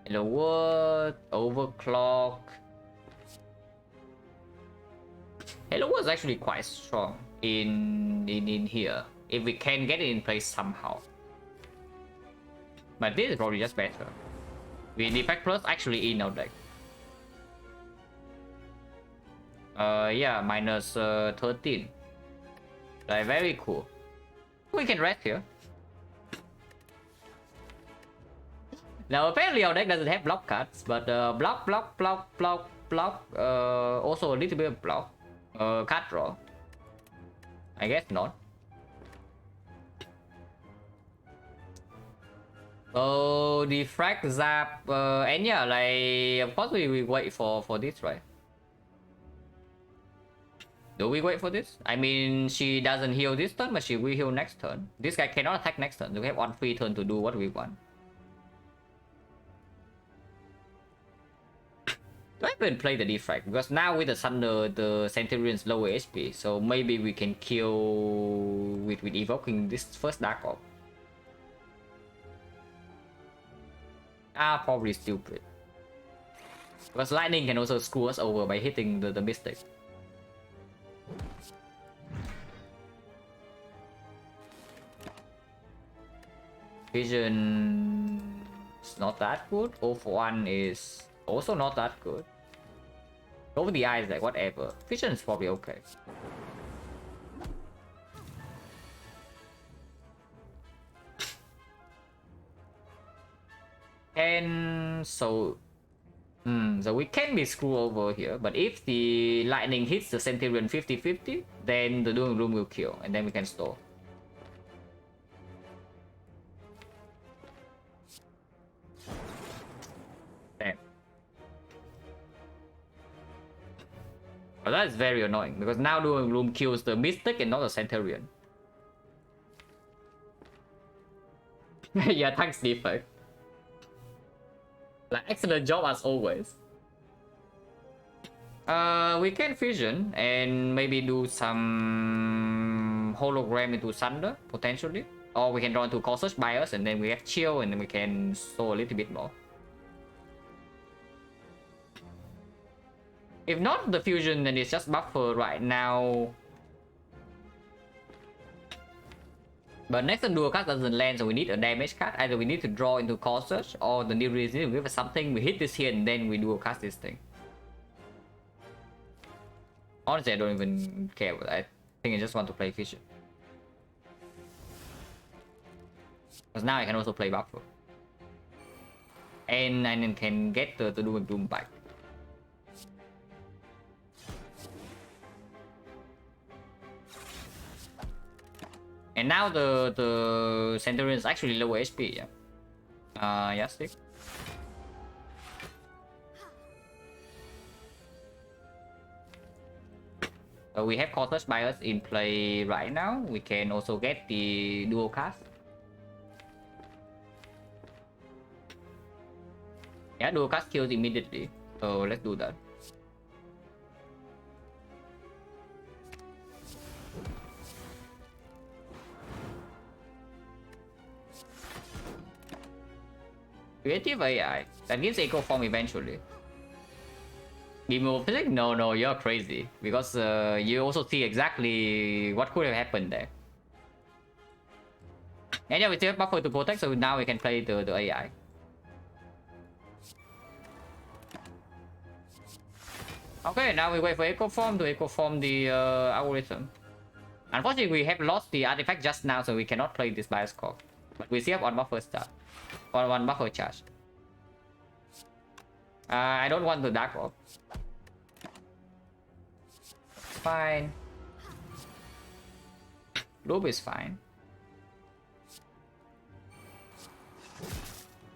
Hello World, Overclock. Hello World is actually quite strong in here if we can get it in place somehow. But this is probably just better. With defect plus actually in our deck. Yeah, minus 13. Like very cool. We can rest here. Now apparently our deck doesn't have block cards, but block, also a little bit of block. Card draw. I guess not. So defrag, zap, and yeah, like of course we wait for this, right? Do we wait for this? I mean, she doesn't heal this turn, but she will heal next turn. This guy cannot attack next turn. We have 1 free turn to do what we want. Do I even play the defrag? Because now with the Thunder, the Centurion's lower HP, so maybe we can kill with evoking this first Dark Orb. Probably stupid. Because lightning can also screw us over by hitting the Mystic. Vision is not that good. All for 1 is also not that good. Over the eyes, like whatever. Vision is probably okay. And so we can be screwed over here, but if the lightning hits the Centurion 50-50, then the Doom Room will kill, and then we can store. Damn. But that is very annoying, because now Doom Room kills the Mystic and not the Centurion. Yeah, thanks defect. Like, excellent job as always. We can fusion and maybe do some hologram into Thunder potentially, or we can draw into Colossus Bias and then we have chill and then we can slow a little bit more. If not the fusion, then it's just buffer right now. But next turn dual card doesn't land, so we need a damage card. Either we need to draw into Colossus or the new resist will give us something. We hit this here and then we dual cast this thing. Honestly, I don't even care. But I think I just want to play Fisher. Because now I can also play buffer. And I can get the Doom back. And now the Centurion is actually lower HP, yeah. Yeah, stick. We have Colossus Bias in play right now. We can also get the dual cast. Yeah, dual cast kills immediately. So let's do that. Creative AI. That gives Echo Form eventually. Remove physics? No, you're crazy. Because you also see exactly what could have happened there. And yeah, we still have buffer to protect, so now we can play the AI. Okay, now we wait for Echo Form to Echo Form the algorithm. Unfortunately, we have lost the artifact just now, so we cannot play this bias core. But we still have one buffer start. Or one buffer charge. I don't want the Dark Orb. Fine. Loop is fine.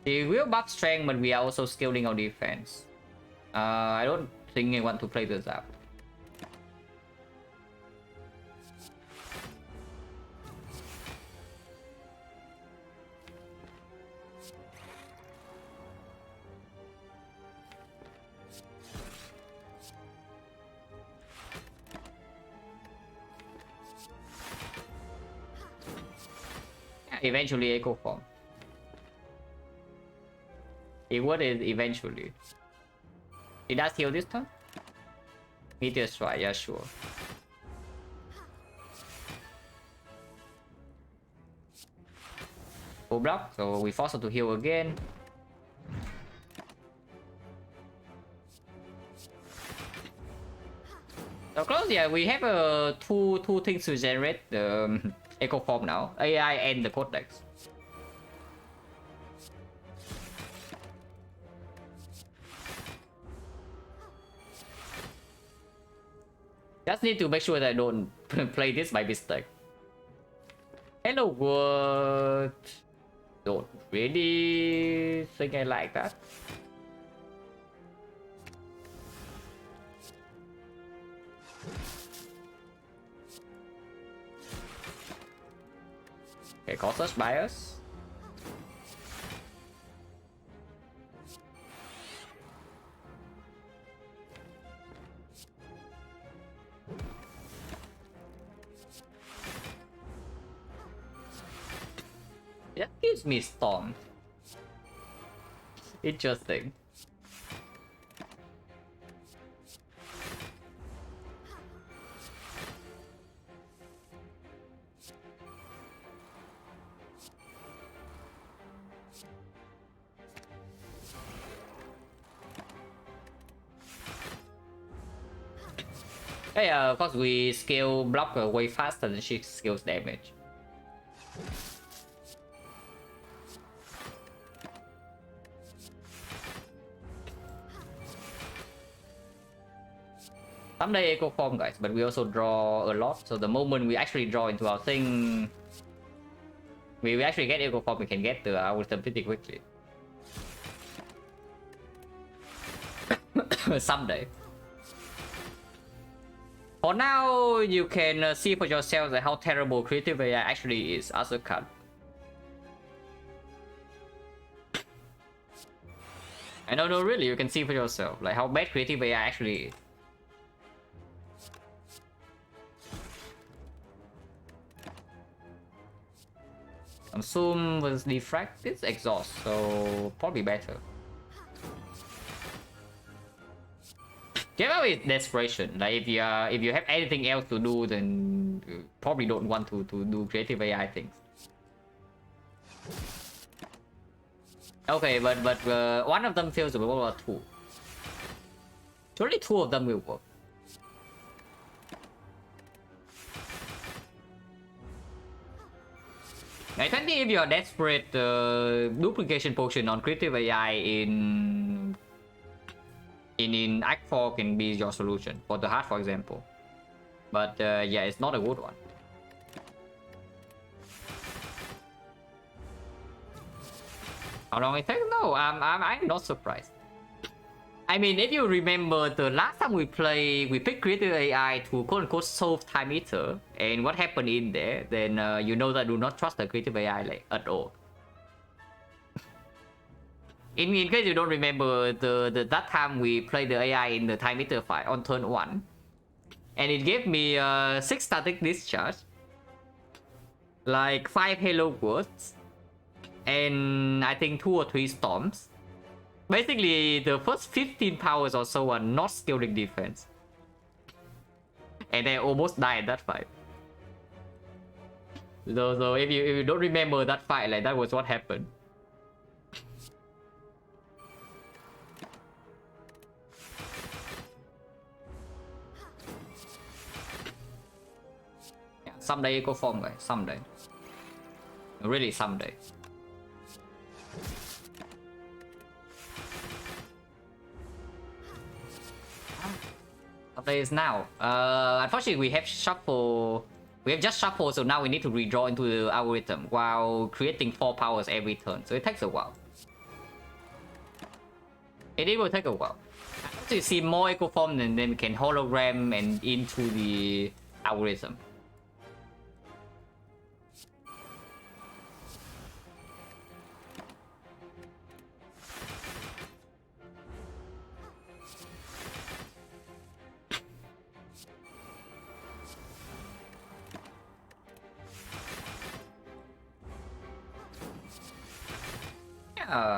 We will buff strength, but we are also scaling our defense. I don't think I want to play the Zap. Eventually Echo Form. What is eventually? It does heal this turn? Meteor Strike, yeah, sure. Full block, so we force her to heal again. So close, yeah, we have two things to generate the Echo Form now, AI and the Codex. Just need to make sure that I don't play this by mistake. Hello world. Don't really think I like that. Okay, Colossus Bias. That gives me Storm. Interesting. Yeah, of course we scale block way faster than she scales damage. Someday Echo Form, guys, but we also draw a lot. So the moment we actually draw into our thing, we actually get Echo Form, we can get the algorithm pretty quickly. Someday. For now, you can see for yourself how terrible Creative AI actually is as a card. I don't know, really, you can see for yourself, like how bad creative AI actually is. Consume was defect, it's exhaust, so probably better. Give out is desperation. Like if you have anything else to do, then you probably don't want to do creative AI things. Okay, but one of them fails, but what about two? Surely two of them will work. I think if you are desperate, duplication potion on creative AI in Act 4 can be your solution for the heart, for example. But yeah, it's not a good one. How long it takes? No, I'm not surprised. I mean, if you remember the last time we picked creative AI to quote-unquote solve time eater, and what happened in there, then you know that I do not trust the creative AI like, at all. In case you don't remember, that time we played the AI in the time eater fight on turn 1, and it gave me 6 static discharge, like 5 halo words, and I think 2 or 3 storms. Basically, the first 15 powers or so are not scaling defense. And I almost died in that fight. So if you don't remember that fight, like that was what happened. Yeah, someday eco form, guys. Someday. Really, someday. Is now. Unfortunately, we have just shuffled, so now we need to redraw into the algorithm while creating 4 powers every turn. So it takes a while. It will take a while. After you see more eco form, and then we can hologram and into the algorithm.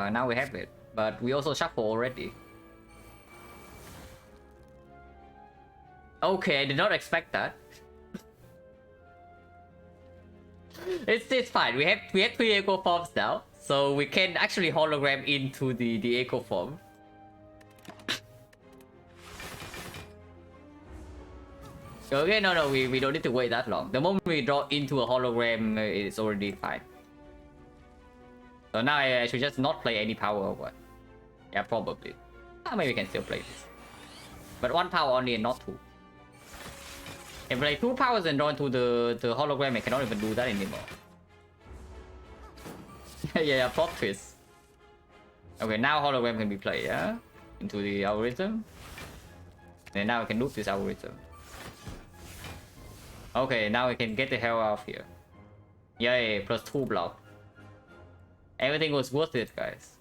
Now we have it, but we also shuffle already. Okay, I did not expect that. It's fine. We have 3 eco forms now, so we can actually hologram into the eco form. Okay, no, we don't need to wait that long. The moment we draw into a hologram, it's already fine. So now I should just not play any power or what? Yeah, probably. Maybe we can still play this. But 1 power only and not 2. If I play 2 powers and draw into the hologram, I cannot even do that anymore. yeah, plot twist. Okay, now hologram can be played, yeah? Into the algorithm. And now I can loop this algorithm. Okay, now we can get the hell out of here. Yay, plus 2 block. Everything was worth it, guys.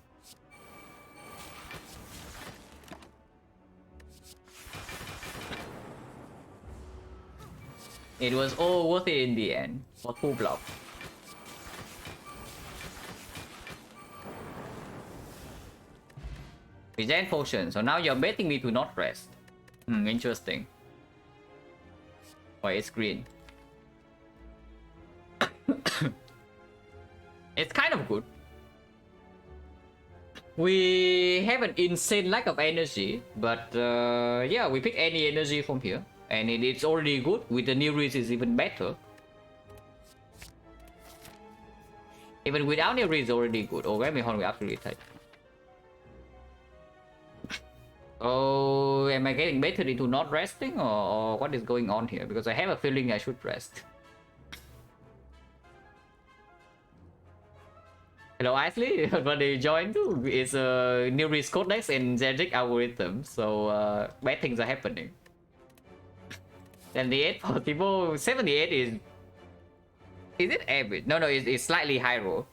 It was all worth it in the end for 2 blocks. Regen potion. So now you're betting me to not rest. Interesting. Why it's green. It's kind of good. We have an insane lack of energy, but yeah, we pick any energy from here, and it's already good. With the new reach, it's even better. Even without new reach, it's already good. Oh, let me hold me absolutely tight. Oh, am I getting better into not resting, or what is going on here? Because I have a feeling I should rest. Hello, Isley. What do you join to? It's a new risk codex and generic algorithm, so bad things are happening. 78 for people. 78 is it average? No, it's slightly high roll.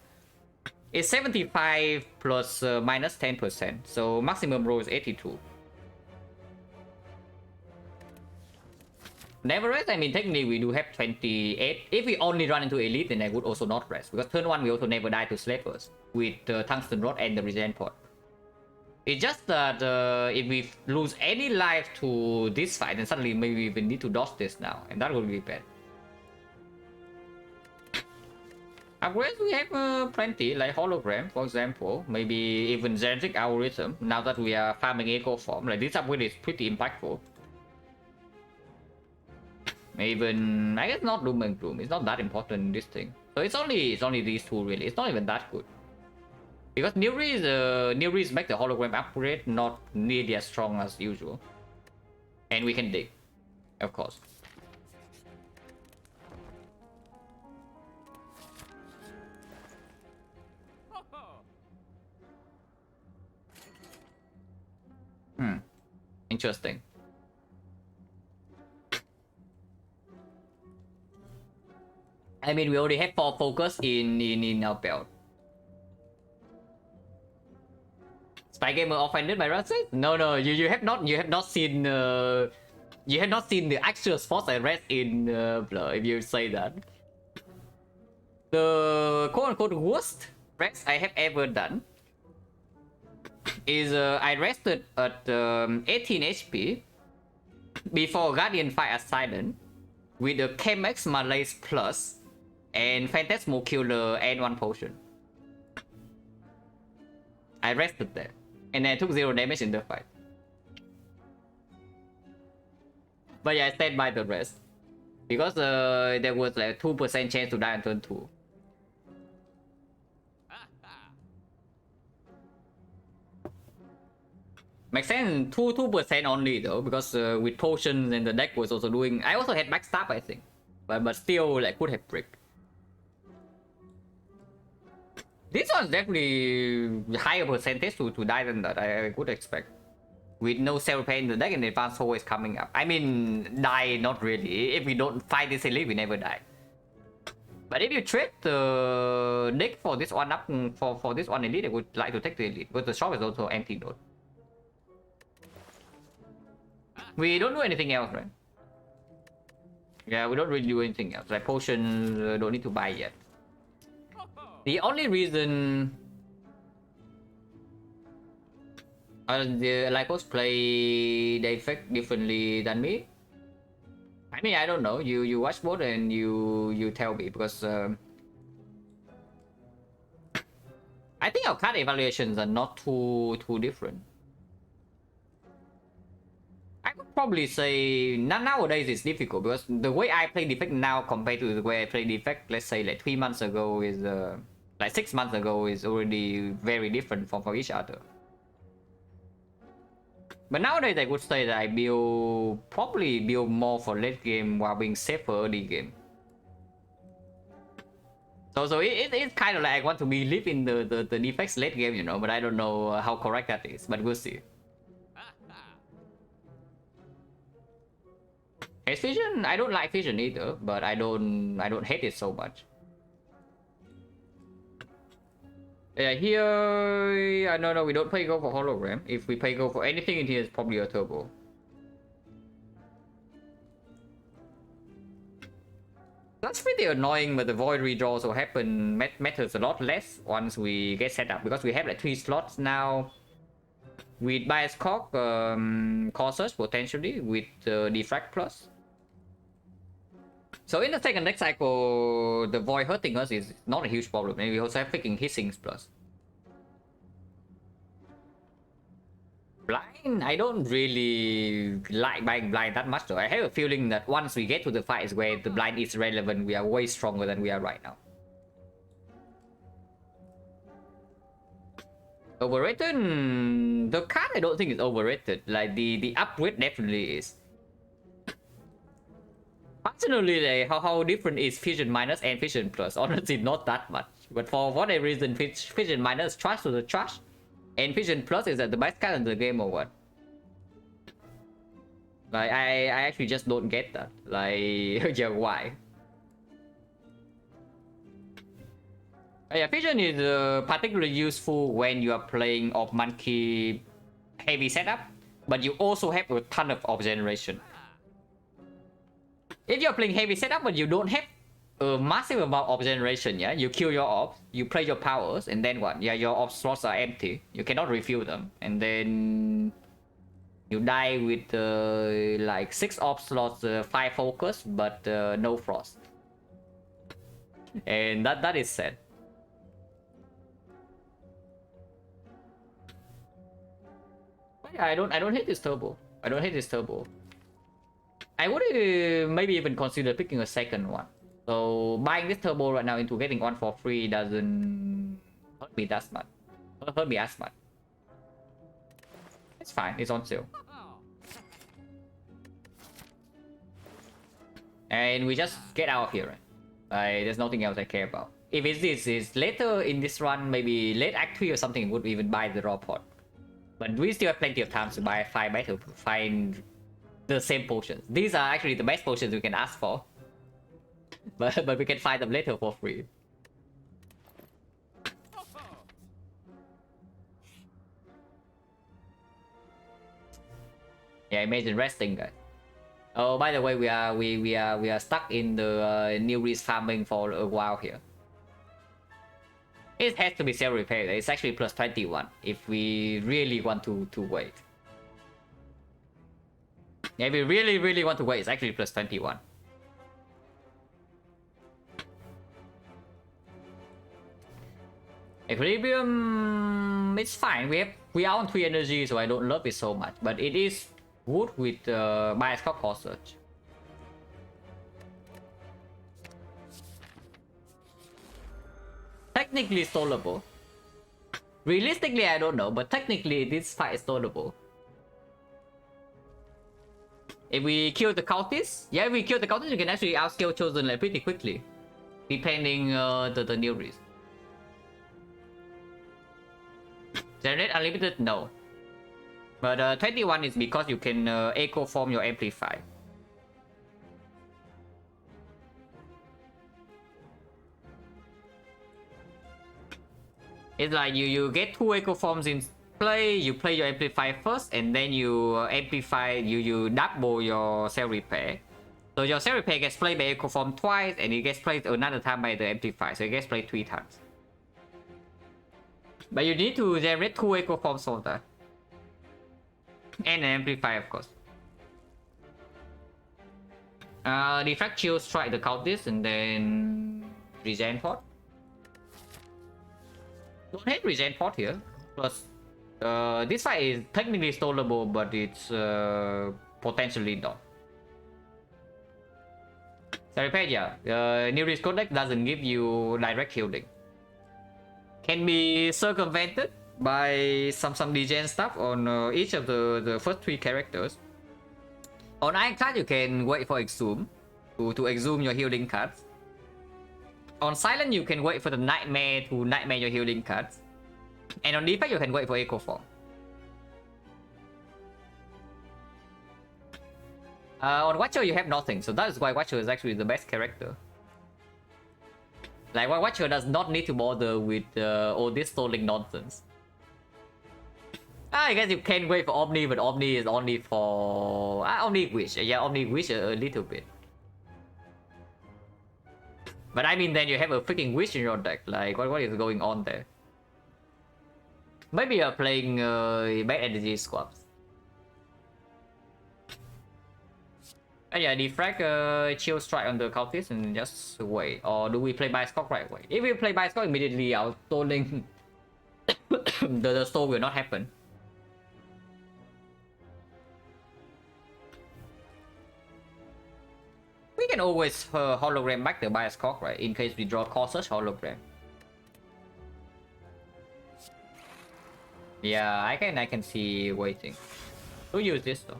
It's 75 plus minus 10%, so maximum roll is 82. Never rest, I mean technically we do have 28. If we only run into elite, then I would also not rest, because turn 1 we also never die to slavers with the tungsten rod and the regen pod. It's just that if we lose any life to this fight, then suddenly maybe we need to dodge this now, and that will be bad. Upgrades we have plenty, like hologram, for example, maybe even genetic algorithm. Now that we are farming eco form, like this upgrade is pretty impactful. Even I guess not doom and gloom. It's not that important in this thing. So it's only these two really. It's not even that good. Because new reads make the hologram upgrade not nearly as strong as usual. And we can dig, of course. Interesting. I mean, we already have 4 focus in our belt. Spy Gamer offended by Rancid? No, you have not seen the actual spots I read in Blur, if you say that. The quote-unquote worst rest I have ever done is I rested at 18 HP before Guardian fight as Silent with a Chemex Malaise Plus and Phantasmal Killer and 1 potion. I rested there and I took 0 damage in the fight. But yeah, I stayed by the rest because there was like 2% chance to die on turn 2. Makes sense, 2% only though, because with potions and the deck was also doing. I also had backstab, I think, but still like could have brick. This one's definitely higher percentage to die than that. I could expect. With no self repair in the deck and the advanced hole is coming up. I mean, die not really. If we don't fight this elite, we never die. But if you trade the deck for this one up for this one elite, I would like to take the elite because the shop is also empty node. We don't do anything else, right? Yeah, we don't really do anything else. Like potions, don't need to buy yet. The only reason the Lycos play defect differently than me. I mean, I don't know. You watch both and you tell me, because I think our card evaluations are not too different. I would probably say nowadays it's difficult because the way I play defect now compared to the way I play defect, let's say like 3 months ago is like 6 months ago is already very different from each other. But nowadays I would say that I probably build more for late game while being safer early game. So it's kind of like I want to believe in the defects late game, you know, but I don't know how correct that is, but we'll see. Hate Vision? I don't like Vision either, but I don't hate it so much. Yeah, here no, we don't play go for hologram. If we play go for anything in here, it's probably a turbo. That's pretty annoying, but the void redraws will happen matters a lot less once we get set up, because we have like 3 slots now. With Bias Cock, Core Search potentially, with Defect Plus. So in the second next cycle, the void hurting us is not a huge problem, and we also have freaking Hissings Plus. Blind, I don't really like buying blind that much though. I have a feeling that once we get to the fight is where the blind is relevant. We are way stronger than we are right now. Overrated? The card I don't think is overrated. Like the upgrade definitely is. Personally, like, how different is Fission Minus and Fission Plus? Honestly, not that much. But for whatever reason, Fission Minus trash to the trash, and Fission Plus is at the best card in the game or what? Like, I actually just don't get that. Like, yeah, why? Yeah, Fission is particularly useful when you are playing of monkey heavy setup, but you also have a ton of orb generation. If you're playing heavy setup but you don't have a massive amount of generation, yeah, you kill your orbs, you play your powers, and then what? Yeah, your orb slots are empty. You cannot refill them, and then you die with like 6 orb slots, 5 focus, but no frost, and that is sad. But yeah, I don't hate this turbo. I don't hate this turbo. I would maybe even consider picking a second one. So buying this turbo right now into getting one for free doesn't hurt me that much. Hurt me as much. It's fine. It's on sale. And we just get out of here. There's nothing else I care about. If it's this is later in this run, maybe late Act 3 or something, would even buy the raw pot. But we still have plenty of time to buy 5 battle to find the same potions. These are actually the best potions we can ask for. But we can find them later for free. Yeah, imagine resting, guys. Oh, by the way, we are stuck in the new risk farming for a while here. It has to be self repair. It's actually plus 21 if we really want to wait. Yeah, if we really want to wait, it's actually plus 21. Equilibrium, it's fine. We are on 3 energy, so I don't love it so much. But it is good with bias core search. Technically stallable. Realistically, I don't know, but technically this fight is stallable. If we kill the cultists, yeah, if we kill the cultists, you can actually outscale Chosen like pretty quickly, depending the new risk. Generate unlimited? No. But 21 is because you can echo form your amplify. It's like you get 2 echo forms in play, you play your amplify first, and then you amplify, you double your cell repair. So your cell repair gets played by echo form twice, and it gets played another time by the amplify, so it gets played 3 times. But you need to generate 2 echo forms for that. And an amplify, of course. Defect shield strike the cultist and then regen pot. Don't hate regen pot here. Plus, this fight is technically stallable, but it's potentially not. Seripedia, new risk codex doesn't give you direct healing. Can be circumvented by some degen stuff on each of the first 3 characters. On Ironclad, you can wait for Exhume to exhume your healing cards. On Silent, you can wait for the Nightmare to Nightmare your healing cards. And on Defect, you can wait for Echo Form. On Watcher, you have nothing, so that is why Watcher is actually the best character. Like, Watcher does not need to bother with all this stalling nonsense. I guess you can wait for Omni, but Omni is only for... Omni Wish. Yeah, Omni Wish a little bit. But I mean, then you have a freaking Wish in your deck. Like, what is going on there? Maybe you're playing bad energy squads. Yeah, defrag chill strike on the cultist and just wait. Or do we play Bioscope right away? If we play Bioscope immediately, our stalling... the stall will not happen. We can always hologram back the bias cock, right? In case we draw cautious hologram. Yeah, I can see waiting. Who use this though?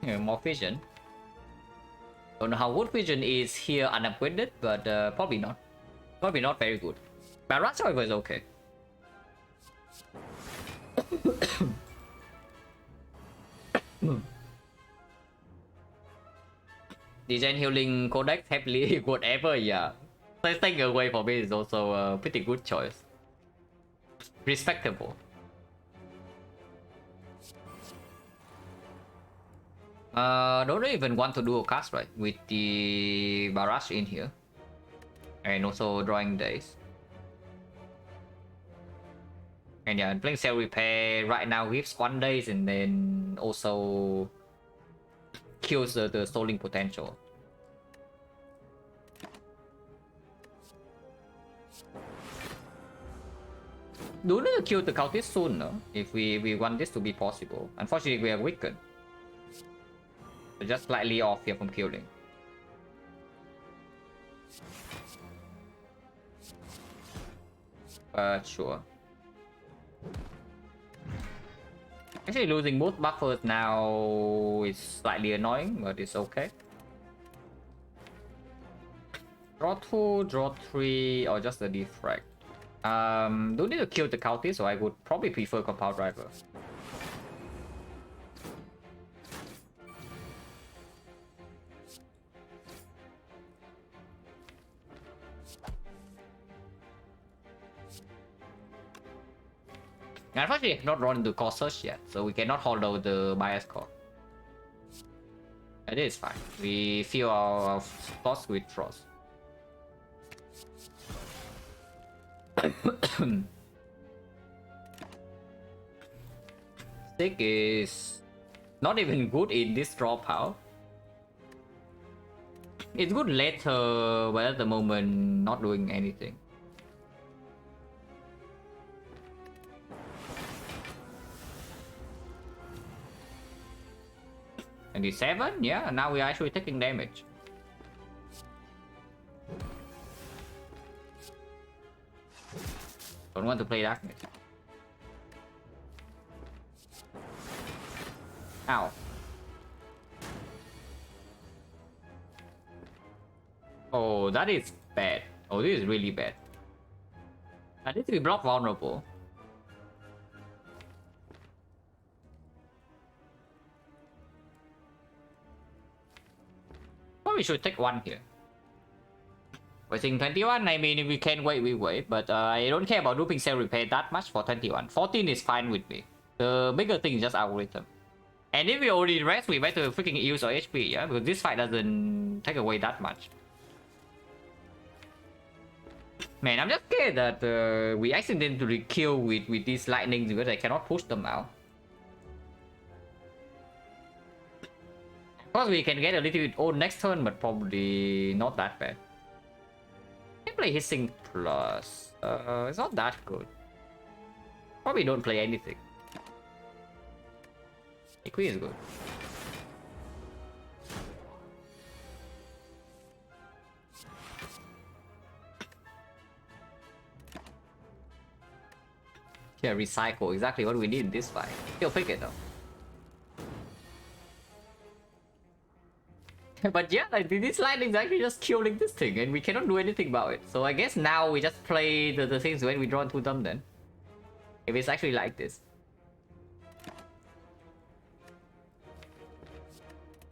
Yeah, more vision. Don't know how wood vision is here unupgraded, but probably not. Probably not very good. But Rush however is okay. Degen healing codex heavily whatever, yeah. So staying away for me is also a pretty good choice. Respectable. Don't even want to do a cast right with the barrage in here. And also drawing days. And yeah, playing Cell Repair right now gives 1 days and then also kills the stalling potential. Do need to kill the cultist soon, no? If we want this to be possible. Unfortunately, we are weakened. So just slightly off here from killing. But sure. Actually, losing both buffers now is slightly annoying, but it's okay. Draw 2, draw 3, or just the defect. Don't need to kill the cultist, so I would probably prefer Compound Driver. Unfortunately, not run into core search yet, so we cannot hollow the bias core. It is fine. We fill our slots with frost. Stick is not even good in this draw pile. It's good later, but at the moment, not doing anything. And 7, yeah, now we're actually taking damage. Don't want to play darkness. Ow. Oh, that is bad. Oh, this is really bad. I need to be block vulnerable. Probably should take 1 here. Waiting 21, I mean, if we can wait, we wait. But I don't care about looping Cell Repair that much for 21. 14 is fine with me. The bigger thing is just algorithm. And if we already rest, we better freaking use our HP, yeah? Because this fight doesn't take away that much. Man, I'm just scared that we accidentally kill with these lightnings because I cannot push them out. Of course, we can get a little bit old next turn, but probably not that bad. Can play Hissing Plus. It's not that good. Probably don't play anything. Equi is good. Yeah, recycle. Exactly what we need in this fight. Still pick it though. But yeah, like this lightning is actually just killing this thing and we cannot do anything about it. So I guess now we just play the things when we draw to them then. If it's actually like this.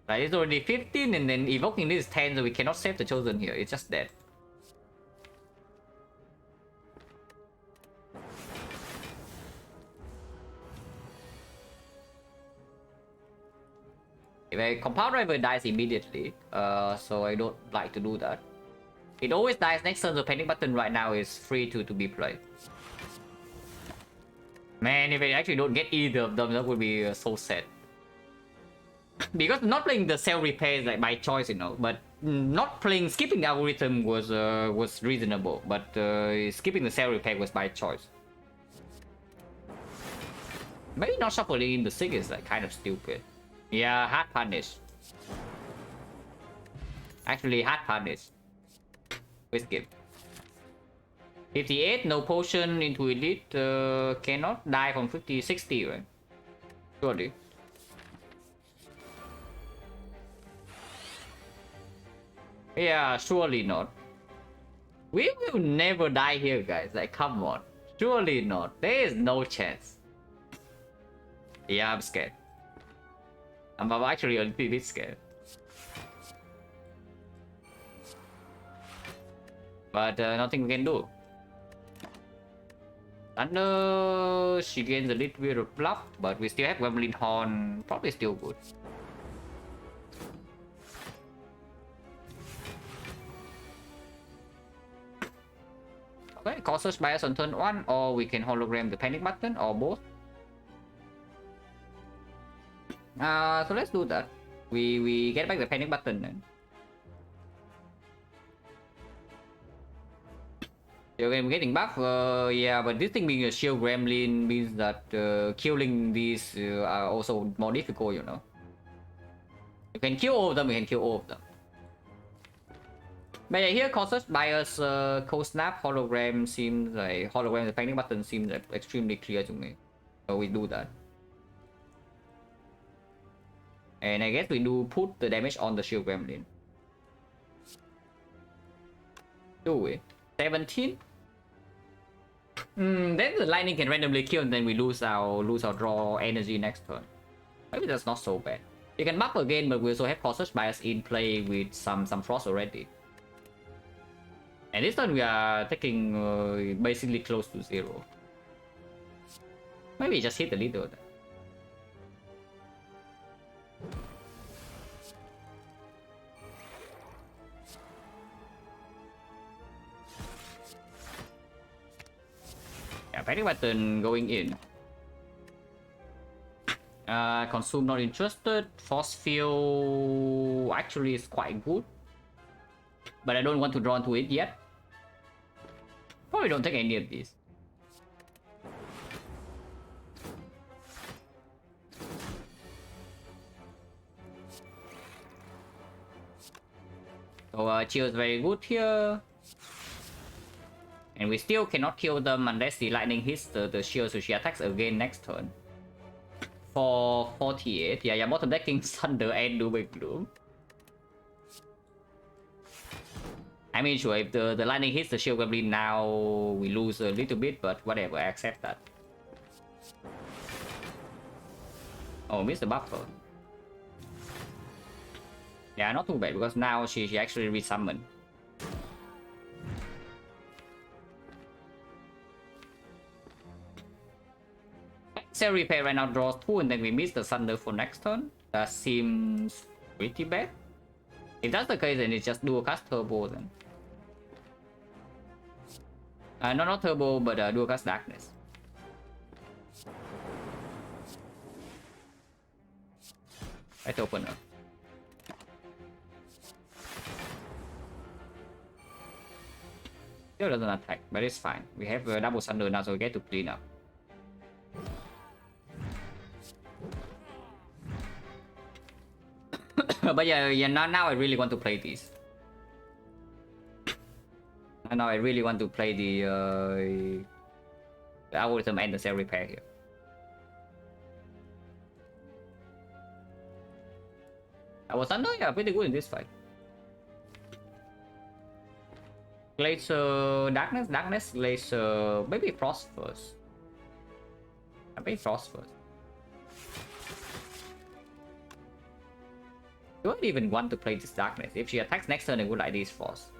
Like it's already 15 and then evoking this is 10, so we cannot save the chosen here. It's just dead. If a Compound Driver dies immediately, so I don't like to do that. It always dies next turn, so Panic Button right now is free to be played. Man, if I actually don't get either of them, that would be so sad. Because not playing the Cell Repair is like by choice, you know, but not playing, skipping the algorithm was reasonable, but skipping the Cell Repair was by choice. Maybe not shuffling in the Sig is like kind of stupid. Yeah, hard punish. Actually, hard punish. We skip. 58, no potion into elite. Cannot die from 50, 60, right? Surely. Yeah, surely not. We will never die here, guys. Like, come on. Surely not. There is no chance. Yeah, I'm scared. I'm actually a little bit scared. But nothing we can do. Thunder, she gains a little bit of bluff, but we still have Gremlin Horn, probably still good. Okay, causes bias on turn 1, or we can hologram the panic button, or both. So let's do that. We get back the panic button then. Okay, I'm getting buff. Yeah, but this thing being a shield gremlin means that killing these are also more difficult, you know. You can kill all of them, you can kill all of them. But yeah, here causes bias cold snap hologram seems like hologram the panic button seems like extremely clear to me. So we do that. And I guess we do put the damage on the shield gremlin. Do we? 17? Then the lightning can randomly kill and then we lose our draw energy next turn. Maybe that's not so bad. You can buff again, but we also have causes bias in play with some frost already. And this turn we are taking basically close to 0. Maybe just hit a little. Yeah, panic button going in. Consume not interested. Force field actually is quite good, but I don't want to draw into it yet. Probably don't take any of these. So chill is very good here. And we still cannot kill them unless the lightning hits the shield, so she attacks again next turn. For 48. Yeah, bottom decking Thunder and Doom and Gloom. I mean, sure, if the lightning hits the shield gremlin now, we lose a little bit, but whatever, I accept that. Oh, missed the buffer. Yeah, not too bad, because now she actually resummoned. Cell Repair right now draws 2 and then we miss the Thunder for next turn. That seems pretty bad. If that's the case, then it's just dual cast Turbo then. No, not Turbo, but dual cast Darkness. Let's open up. Still doesn't attack, but it's fine. We have a double Thunder now, so we get to clean up. But yeah, now I really want to play these. Now I really want to play the algorithm and the cell repair here. I was under, yeah, pretty good in this fight. Glacier darkness, glacier, maybe frost first. Maybe frost first. I don't even want to play this darkness. If she attacks next turn, I would like this frost.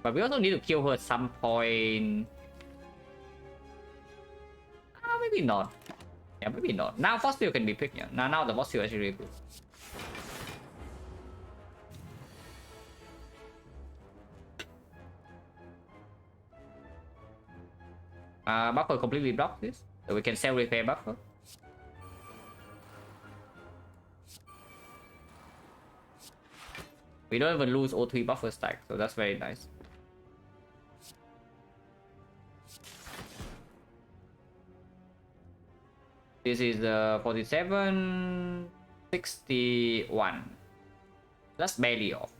But we also need to kill her at some point. Maybe not. Yeah, maybe not. Now frost steel can be picked. Yeah. Now the frost steel is actually really good. Buffer completely blocked this, so we can sell repair buffer. We don't even lose O3 buffer stack, so that's very nice. This is 47, 61. That's barely off.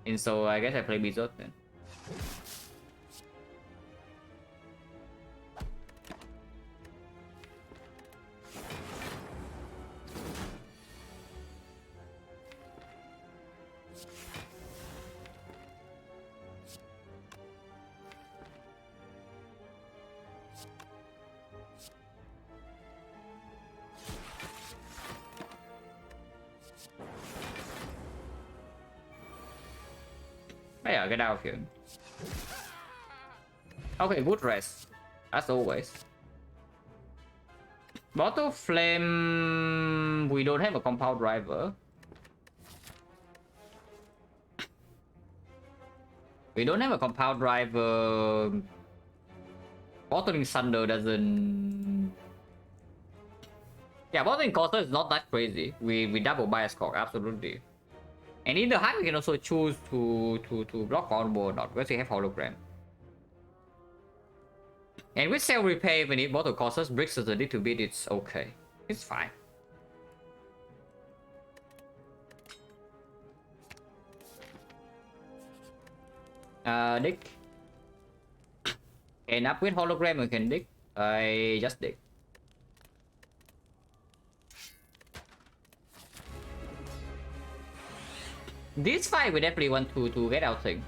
And so I guess I play Bizot then. Yeah, get out of here. Okay, good rest. As always. Bottle Flame... We don't have a compound driver. We don't have a compound driver. Bottling Thunder doesn't... Yeah, bottling Costa is not that crazy. We double bias cock, absolutely. And in the hand we can also choose to block combo or not, because we have hologram. And with Cell Repair, when it bottle costs bricks us a little bit, it's okay. It's fine. Dig. And up with hologram we can dig. I just dig. This fight we definitely want to get out thing.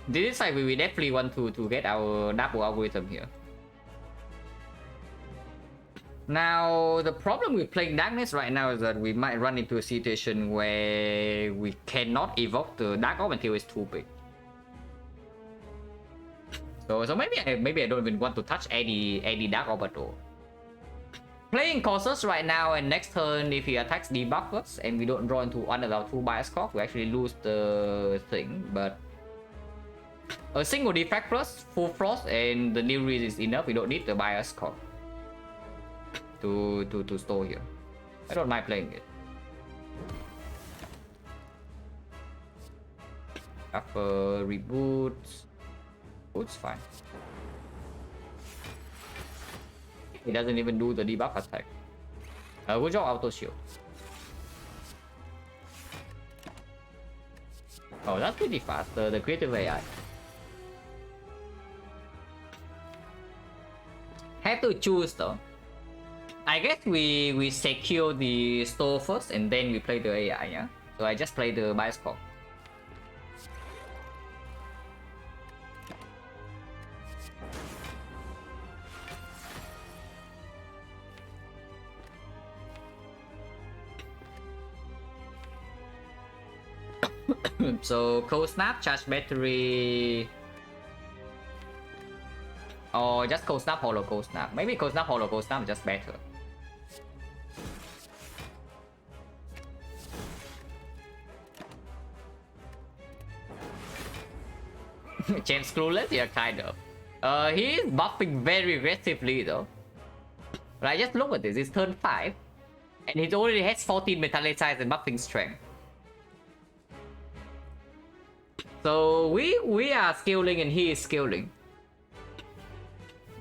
This fight we definitely want to get our double algorithm here. Now the problem with playing darkness right now is that we might run into a situation where we cannot evoke the dark orb until it's too big. So maybe I don't even want to touch any dark orb at all. Playing Colossus right now, and next turn if he attacks debuff us and we don't draw into one of our 2 bias cock, we actually lose the thing. But a single defect plus full frost and the new read is enough. We don't need the bias cock to store here. I don't mind playing it. After reboots, it's fine. It doesn't even do the debuff attack. Good job, auto shield. Oh, that's pretty fast. The creative AI. Have to choose though. I guess we secure the store first and then we play the AI, yeah? So I just play the bias cock. So cold snap, charge battery, or just cold snap, hollow cold snap. Maybe cold snap, hollow cold snap is just better. James clueless, yeah, kind of. He is buffing very aggressively though. Right, just look at this. It's turn 5, and he already has 14 metallicize and buffing strength. So we are scaling and he is scaling.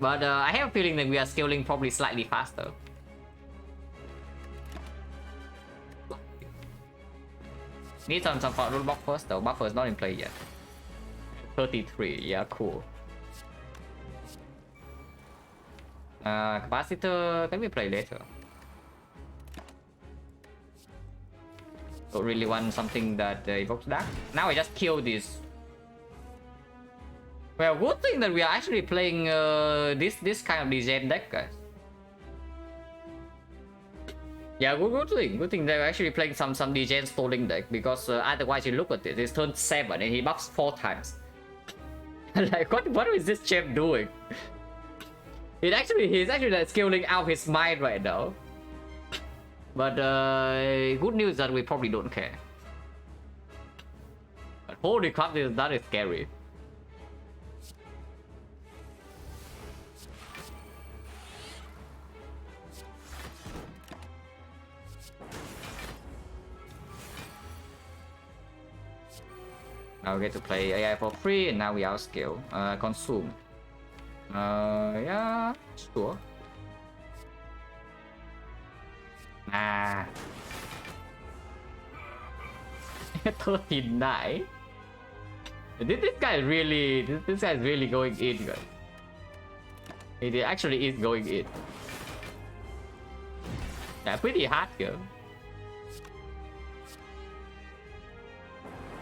But I have a feeling that we are scaling probably slightly faster. Need some rule block first though. Buffer is not in play yet. 33, yeah, cool. Capacitor, can we play later? Don't really want something that evokes dark. Now I just kill this. Well, good thing that we are actually playing this kind of degen deck, guys. Yeah, good thing. Good thing they're actually playing some degen stalling deck, because otherwise you look at this, it's turn 7 and he buffs 4 times. Like what is this champ doing? He's actually like scaling out his mind right now. But good news that we probably don't care. But holy crap, that is scary. Now we get to play AI for free, and now we outscale. Consume. Yeah, sure. Nah. 39. This guy is really, this guy is really going in, guys. It actually is going in. Yeah, pretty hard here.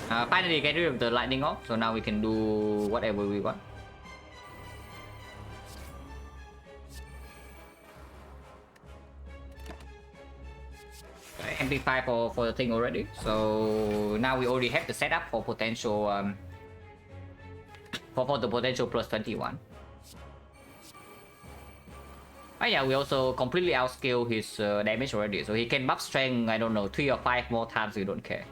Finally get rid of the lightning off, so now we can do whatever we want. amplify for the thing already. So now we already have the setup for potential for the potential plus 21. Oh yeah, we also completely outscale his damage already, so he can buff strength, I don't know, 3 or 5 more times, we don't care.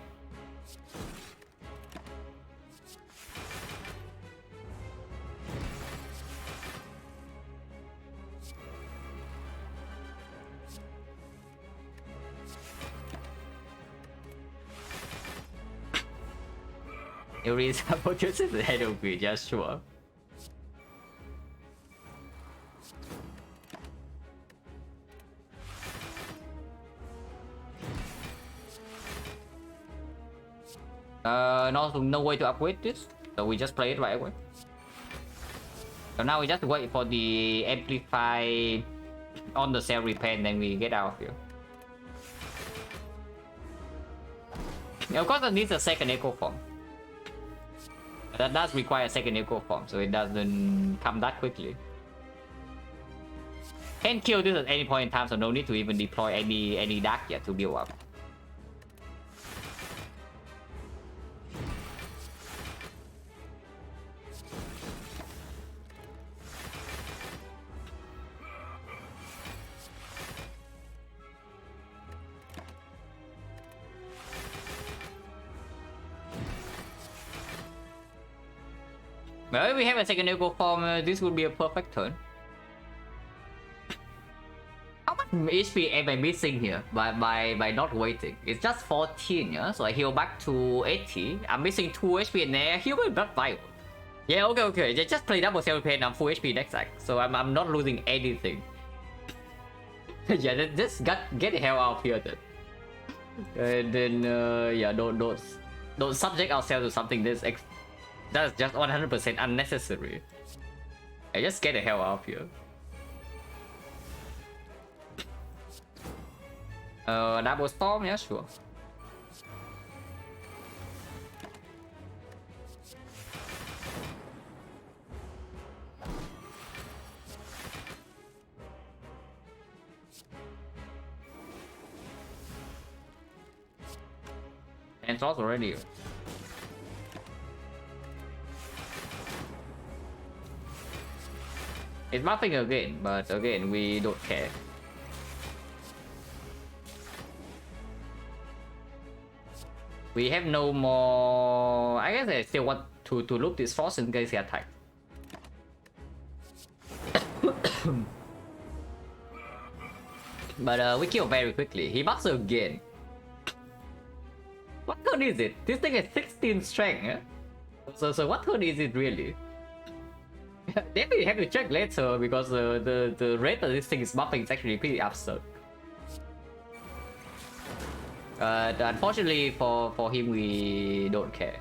Yuri produces the head of me, just sure. No way to upgrade this, so we just play it right away. So now we just wait for the amplify on the cell repair, and then we get out of here. Of course, it needs a second echo form. That does require a second echo form, so it doesn't come that quickly. Can kill this at any point in time, so no need to even deploy any dark yet to build up. Well, if we have a second echo form, this would be a perfect turn. How much HP am I missing here by not waiting? It's just 14, yeah? So I heal back to 80. I'm missing 2 HP and I heal with Blood Vial. Yeah, okay. Just play double cell repair and I'm full HP next act. So I'm not losing anything. Yeah, just get the hell out of here then. And then yeah, don't subject ourselves to something that's just 100% unnecessary. I just get the hell out of here. Double storm, yeah, sure. And it's also already. It's buffing again, but again, we don't care. We have no more... I guess I still want to loop this force in case he attacks. But we kill very quickly. He buffs again. What turn is it? This thing has 16 strength, eh? So what turn is it really? Then we have to check later because the rate of this thing is buffing is actually pretty absurd. Unfortunately for him, we don't care.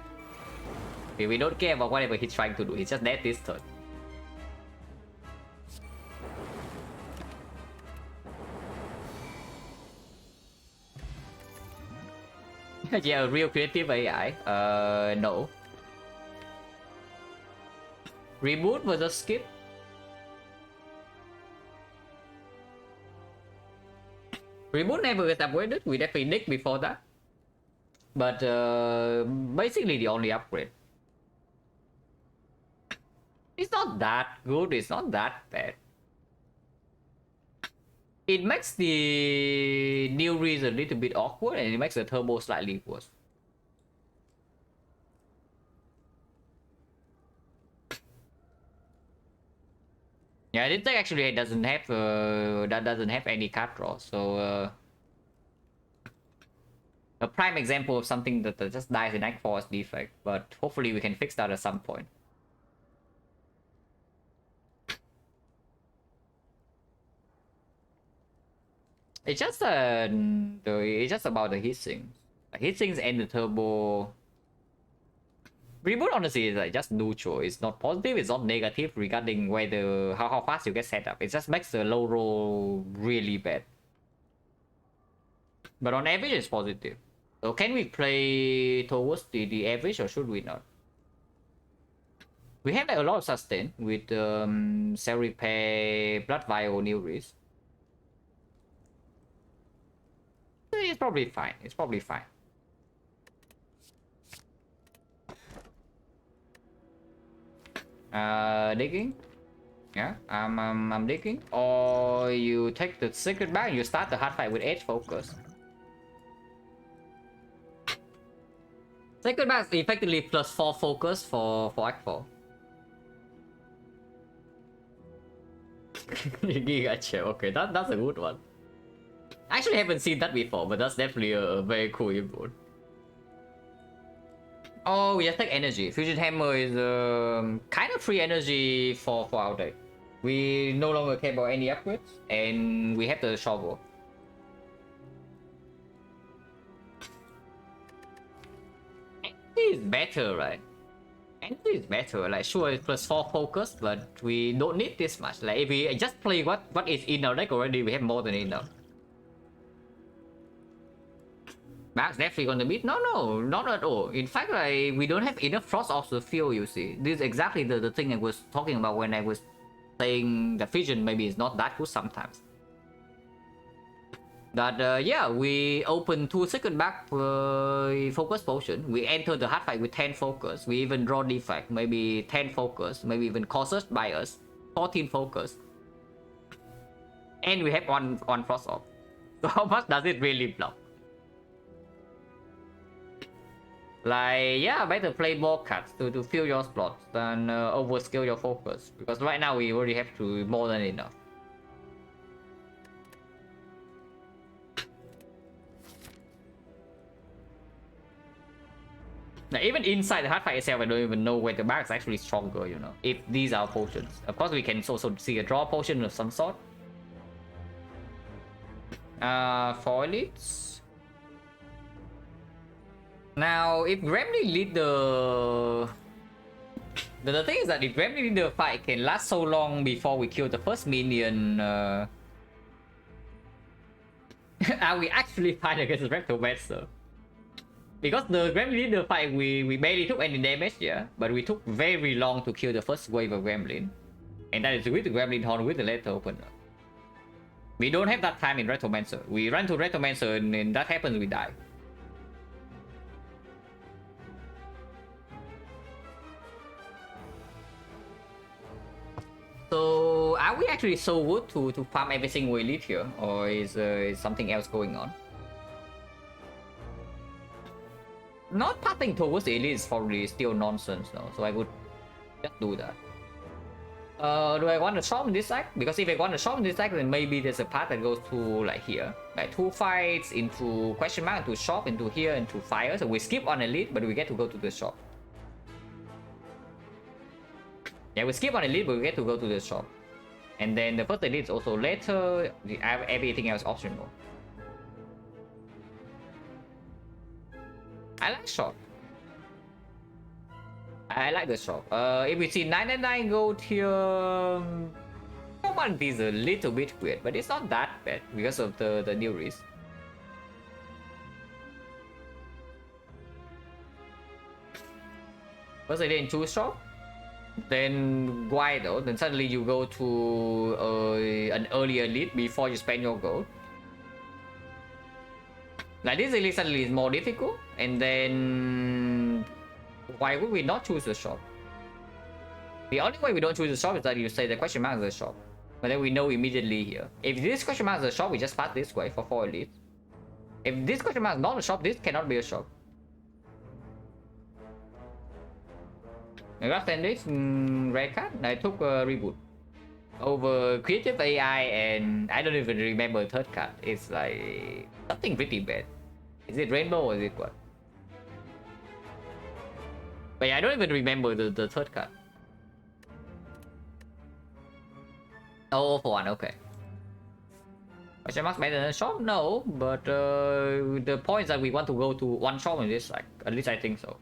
We don't care about whatever he's trying to do. He's just dead this turn. Yeah, real creative AI. No. Reboot versus skip. Reboot never gets upgraded. We definitely nicked before that. But basically the only upgrade. It's not that good. It's not that bad. It makes the new reason a little bit awkward, and it makes the turbo slightly worse. Yeah, this deck actually doesn't have any card draw, so a prime example of something that just dies in Act 4's defect, but hopefully we can fix that at some point. It's just it's just about the heatsink. Heatsinks and the turbo. Reboot honestly is like just neutral. It's not positive, it's not negative regarding whether how fast you get set up. It just makes the low roll really bad. But on average it's positive. So can we play towards the average or should we not? We have like, a lot of sustain with cell repair, blood vial, new risk. probably fine. It's probably fine. Digging. Yeah, I'm digging. Or you take the secret back and you start the hard fight with edge focus. Secret back is effectively +4 focus for Act 4. Gotcha. Okay, that's a good one. I actually haven't seen that before, but that's definitely a very cool input. Oh, we just take energy. Fusion Hammer is kind of free energy for our deck. We no longer care about any upgrades, and we have the shovel. Energy is better, right? Energy is better. Like, sure, it's +4 focus, but we don't need this much. Like, if we just play what is in our deck already, we have more than enough. Max definitely gonna beat? No, not at all. In fact, like, we don't have enough Frost off the field, you see. This is exactly the thing I was talking about when I was saying the Vision maybe is not that good sometimes. That, yeah, we open 2 second back focus potion. We enter the hard fight with 10 focus. We even draw defect, maybe 10 focus, maybe even causes by us, 14 focus. And we have one Frost off. So how much does it really block? Like, yeah, better play more cards to fill your slots than overskill your focus. Because right now we already have to more than enough. Now, even inside the hard fight itself, I don't even know where the bar is actually stronger, you know, if these are potions. Of course, we can also see a draw potion of some sort. For elites. Now, if Gremlin lead the thing is that if Gremlin lead the fight can last so long before we kill the first minion, are we actually fine against the Rectomancer? Because the Gremlin lead the fight, we barely took any damage, yeah, but we took very long to kill the first wave of Gremlin, and that is with the Gremlin Horn with the letter opener. We don't have that time in Rectomancer. We run to Rectomancer and that happens, we die. So, are we actually so good to farm every single elite here? Or is something else going on? Not passing towards the elite is probably still nonsense, no? So I would just do that. Do I want to shop in this deck? Because if I want to shop in this deck, then maybe there's a path that goes to like here. Like 2 fights into question mark, into shop, into here, into fire. So we skip on elite, but we get to go to the shop. Yeah, we skip on elite, but we get to go to the shop. And then the first elite is also later. Everything else optional. I like shop. I like the shop. If we see 999 gold here, one is a little bit weird, but it's not that bad because of the new risk. First elite in 2 shop. Then why though? Then suddenly you go to an early elite before you spend your gold. Like this elite suddenly is more difficult, and then why would we not choose the shop? The only way we don't choose the shop is that you say the question mark is the shop, but then we know immediately here. If this question mark is the shop, we just pass this way for 4 elites. If this question mark is not a shop, this cannot be a shop. I got 10 days red card. I took a reboot over creative AI, and I don't even remember the 3rd card. It's like something pretty bad. Is it rainbow or is it what? But yeah, I don't even remember the 3rd card. Oh, for 1, okay. Question marks better than shop? No, but the point is that we want to go to 1 shop in this, like, at least I think so.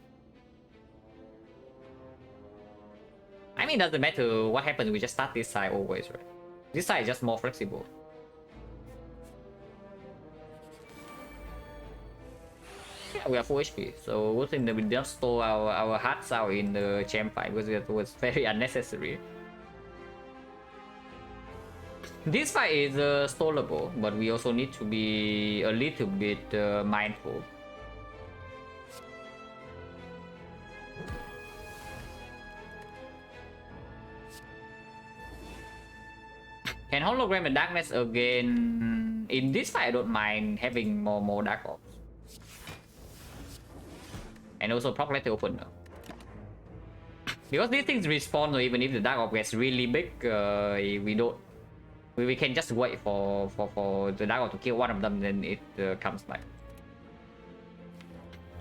I mean, it doesn't matter what happens, we just start this side always, right? This side is just more flexible. Yeah, we are full HP, so good thing that we just stole our hearts out in the champ fight because it was very unnecessary. This fight is stallable, but we also need to be a little bit mindful. Can hologram and darkness again. In this fight, I don't mind having more dark orbs. And also proc letter opener. Because these things respawn, so even if the dark orb gets really big, we can just wait for the dark orb to kill one of them, then it comes back.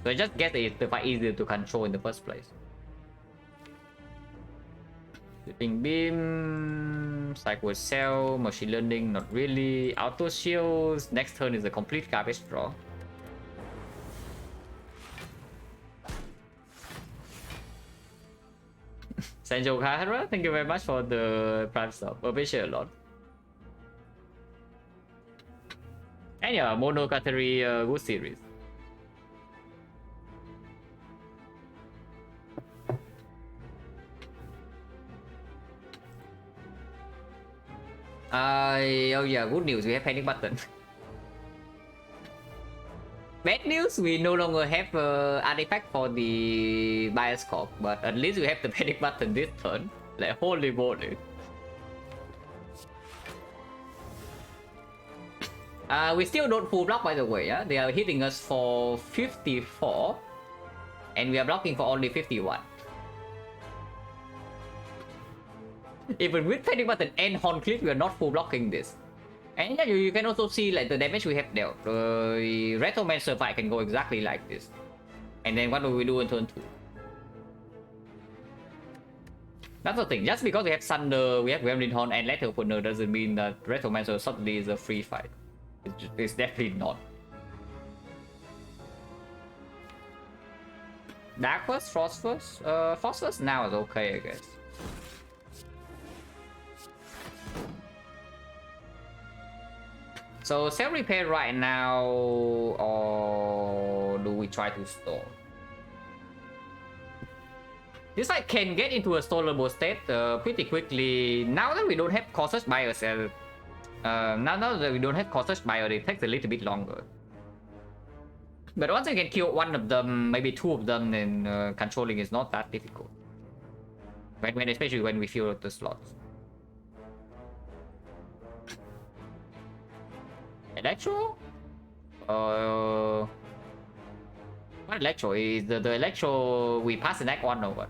So I just guess it's the fight easier to control in the first place. Sweeping beam, psycho cell, machine learning, not really. Auto shields. Next turn is a complete garbage draw. Sanjo Kahara, thank you very much for the prime sub. Appreciate a lot. And yeah, Monogatari good series. Oh yeah, good news, we have panic button. Bad news, we no longer have artifact for the bioscope, but at least we have the panic button this turn. Like, holy moly. We still don't full block, by the way. Yeah? They are hitting us for 54, and we are blocking for only 51. Even with panic button and horn clip, we are not full blocking this. And yeah, you can also see like the damage we have dealt. The Retromancer fight can go exactly like this. And then what do we do in turn 2? That's the thing. Just because we have Thunder, we have Gremlin Horn and Letter Opener doesn't mean that Retromancer suddenly is a free fight. It's definitely not. Dark first, Frost first? Frost first now is okay, I guess. So cell repair right now, or do we try to stall? This fight can get into a stallable state pretty quickly. Now that we don't have Cautious Bias, now that we don't have Cautious Bias, it takes a little bit longer. But once you can kill one of them, maybe two of them, then controlling is not that difficult. Especially when we fill out the slots. Electro? What Electro? Is the Electro we pass the next one over?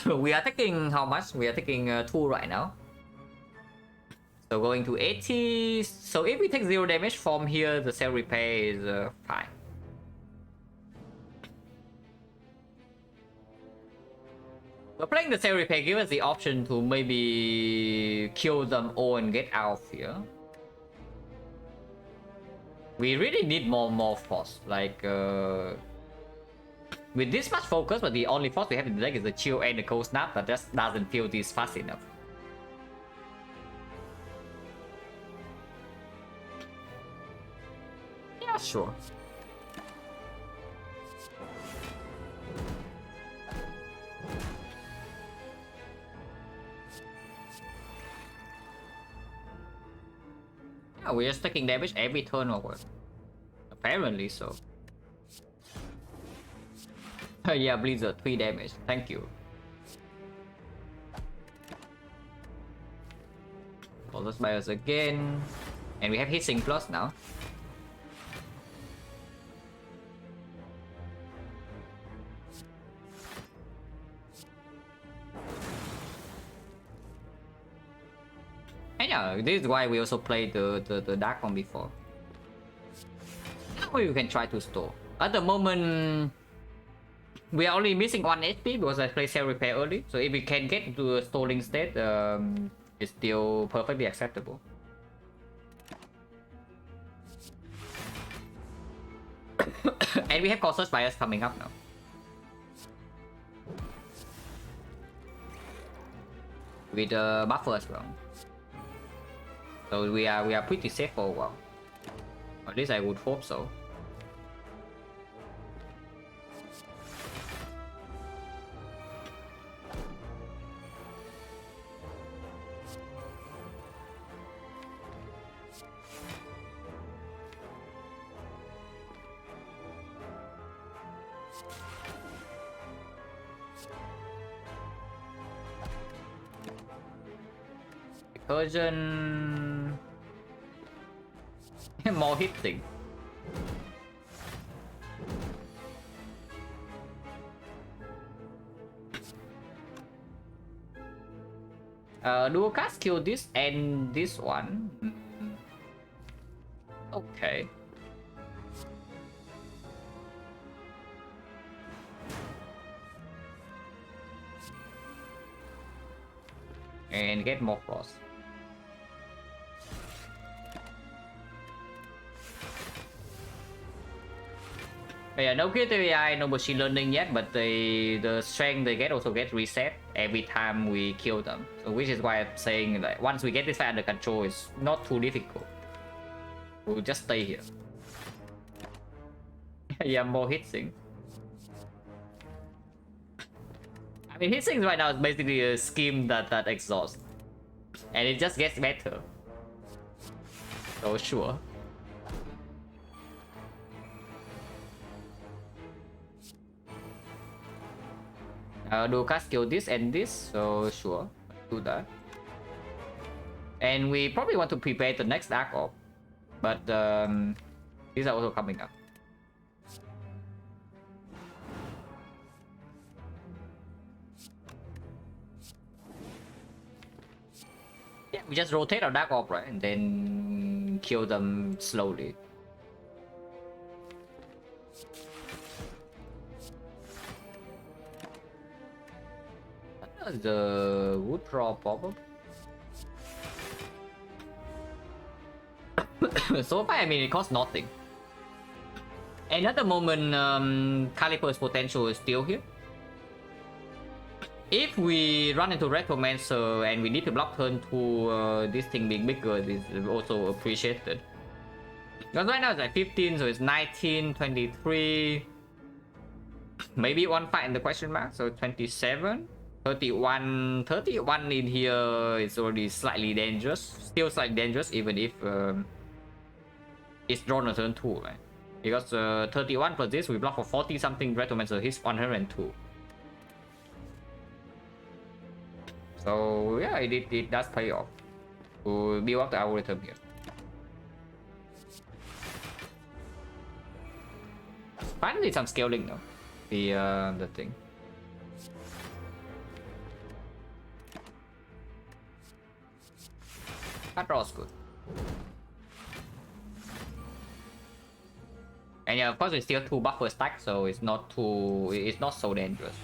We are taking how much? We are taking 2 right now. So going to 80. So if we take 0 damage from here, the cell repair is fine. So playing the cell repair gives us the option to maybe kill them all and get out of here. We really need more force. Like with this much focus, but the only force we have in the deck is the chill and the cold snap that just doesn't feel this fast enough. Yeah, sure. Yeah, we're just taking damage every turn over. Apparently so. Yeah, Blizzard, 3 damage. Thank you. Cautious Bias again. And we have Hissing Plus now. And yeah, this is why we also played the Dark one before. Now we can try to stall. At the moment, we are only missing 1 HP because I played Cell Repair early. So if we can get into a stalling state, it's still perfectly acceptable. And we have Cautious Bias coming up now. With the buffer as well. So we are pretty safe for a while. At least I would hope so. Persian... more hitting. Dual cast kill this and this one. Okay. And get more frost. Yeah, no creative AI, no machine learning yet, but the strength they get also get reset every time we kill them. So which is why I'm saying like once we get this fight under control, it's not too difficult. We'll just stay here. Yeah, more hitsing. I mean, hitsing right now is basically a scheme that exhausts, and it just gets better. So sure. Dual cast kill this and this, so sure, do that. And we probably want to prepare the next Dark Orb, but these are also coming up. Yeah, we just rotate our Dark Orb, right, and then kill them slowly. The wood draw problem. So far, I mean, it costs nothing. And at the moment, Caliper's potential is still here. If we run into Recromancer and we need to block turn 2, this thing being bigger is also appreciated. Because right now it's like 15, so it's 19, 23. Maybe one fight in the question mark, so 27. 31 in here is already slightly dangerous. Still slightly dangerous even if it's drawn on turn 2, right? Because 31 plus this, we block for 40 something Recromancer, hits 102. So yeah, it does pay off to build up the algorithm here. Finally some scaling though, the thing. That draw is good. And yeah, of course it's still 2 buffer stack, so it's not so dangerous.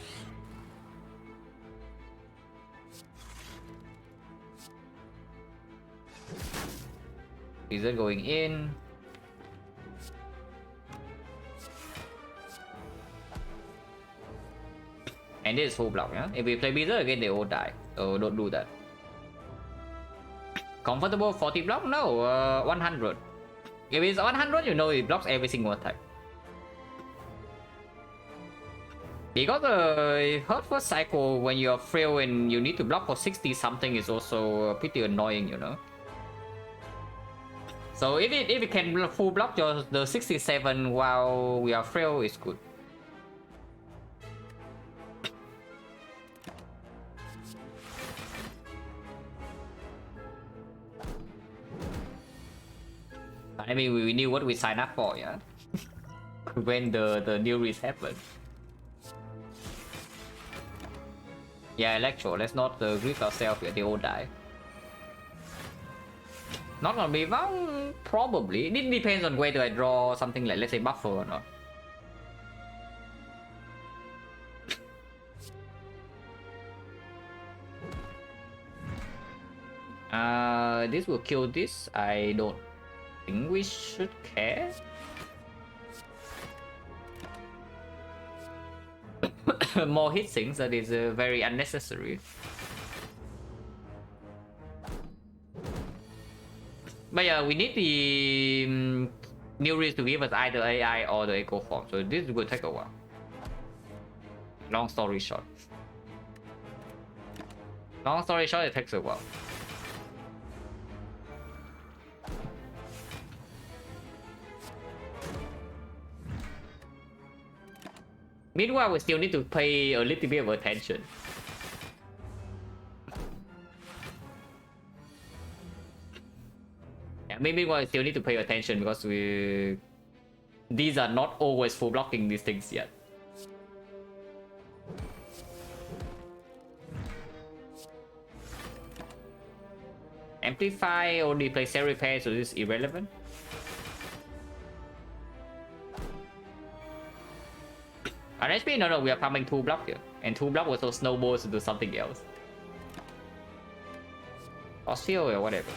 Blizzard going in. And this is full block, yeah? If we play Blizzard again, they all die. So don't do that. Comfortable 40 block? No, 100. If it's 100, you know it blocks every single attack. Because the hurt first cycle when you're frail and you need to block for 60 something is also pretty annoying, you know. So if it can full block the 67 while we are frail, it's good. I mean, we knew what we signed up for, yeah? When the new release happened. Yeah, Electro, let's not grief ourselves here, they all die. Not gonna be wrong, probably. It depends on whether I draw something like, let's say, buffer or not. This will kill this. I don't think we should care. More hit things, that is very unnecessary. But yeah, we need the new release to give us either AI or the Echo form, so this will take a while. Long story short. Long story short, it takes a while. Meanwhile, we still need to pay a little bit of attention. maybe we still need to pay attention because these are not always full blocking these things yet. Amplify only play cell repair, so this is irrelevant. RSP, no, we are farming 2 block here. And 2 block also snowballs to do something else. Or steel or whatever.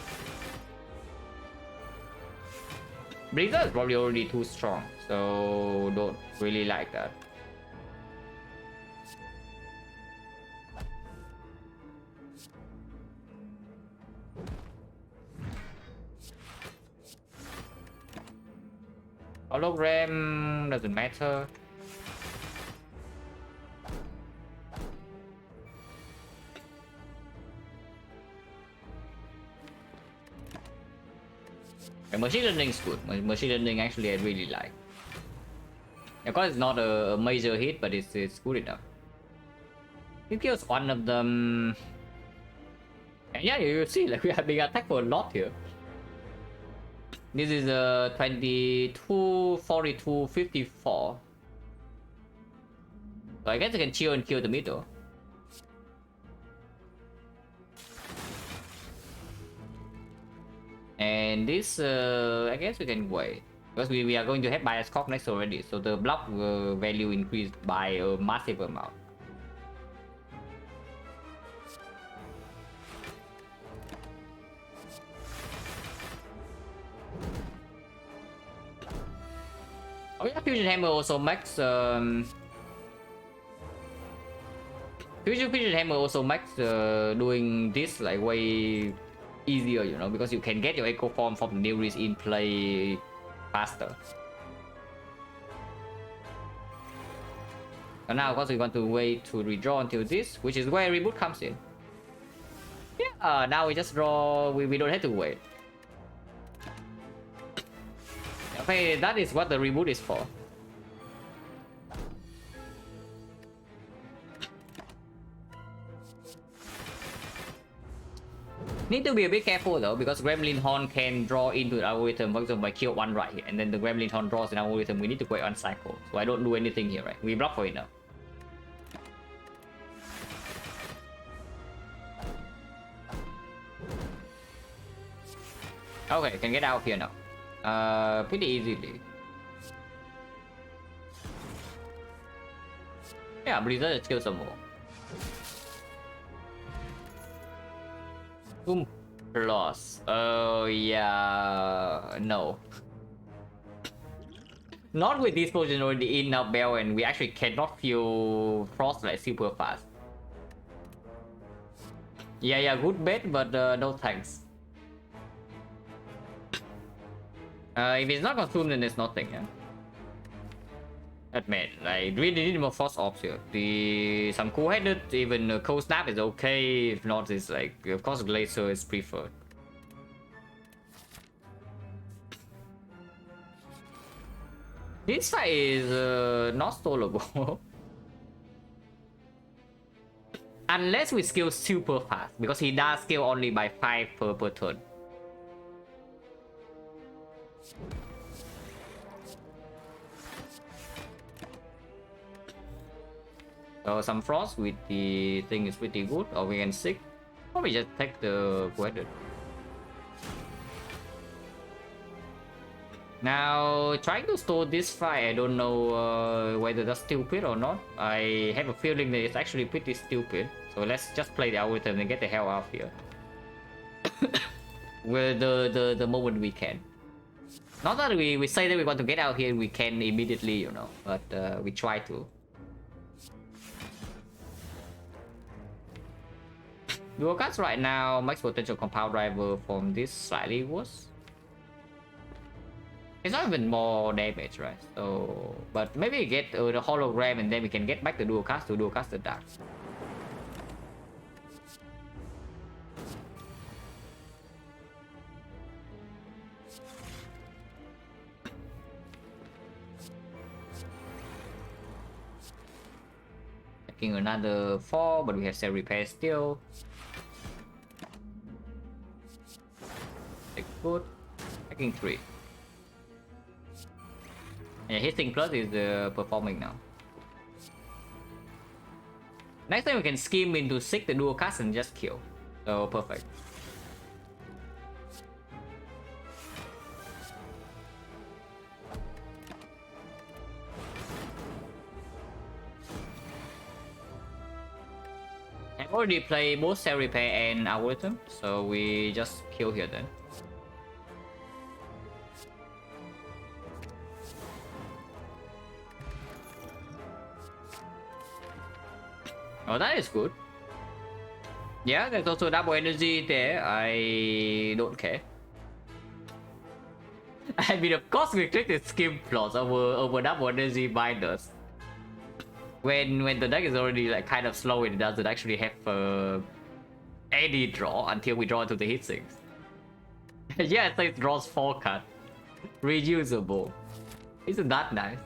Breather is probably already too strong, so don't really like that. Hologram doesn't matter. And machine learning is good. Machine learning actually I really like. Of course it's not a major hit, but it's good enough. It kills one of them. And yeah, you see, like we are being attacked for a lot here. This is 22, 42, 54. So I guess I can chill and kill the middle. And this, I guess we can wait. Because we are going to have bias cock next already. So the block value increased by a massive amount. Oh yeah, Fusion Hammer also makes Fusion Hammer also makes doing this like way easier, you know, because you can get your echo form from the Nereus in play faster. And now of course we want to wait to redraw until this, which is where reboot comes in. Yeah, now we just draw, we don't have to wait. Okay, that is what the reboot is for. Need to be a bit careful though, because Gremlin Horn can draw into the algorithm, for example, by kill one right here, and then the Gremlin Horn draws an algorithm, we need to wait on cycle. So I don't do anything here, right? We block for it now. Okay, can get out here now. Pretty easily. Yeah, Blizzard, let's kill some more. Plus. Oh yeah, no. Not with this potion already in now, Bell, and we actually cannot feel Frost like super fast. Yeah, good bet, but no thanks. If it's not consumed, then there's nothing. Yeah? Admit, like really need more Frost ops here. Some cool-headed, even cold snap is okay. If not, it's like of course Glacier is preferred. This fight is not stallable. Unless we scale super fast, because he does scale only by 5 per turn. So some Frost with the thing is pretty good, or we can Sick. Or we just take the Weathered. Now, trying to stall this fight, I don't know whether that's stupid or not. I have a feeling that it's actually pretty stupid. So let's just play the algorithm and get the hell out of here. With the moment we can. Not that we say that we want to get out here, we can immediately, you know, but we try to. Dual cards right now, max potential compound driver from this slightly worse. It's not even more damage, right? So, but maybe get the hologram and then we can get back the dual cast to dual cast the dark. Taking another 4, but we have cell repair still. Like good. Attacking 3. Yeah, hitting plus is performing now. Next time we can scheme into 6 the dual cast and just kill. So perfect. I've already played both Cell Repair and Algorithm, so we just kill here then. Oh, that is good. Yeah, there's also double energy there. I don't care. I mean, of course, we click the skim plots over double energy binders. When the deck is already like kind of slow, it doesn't actually have any draw until we draw into the hit sinks. Yeah, so it draws 4 cards. Reusable. Isn't that nice?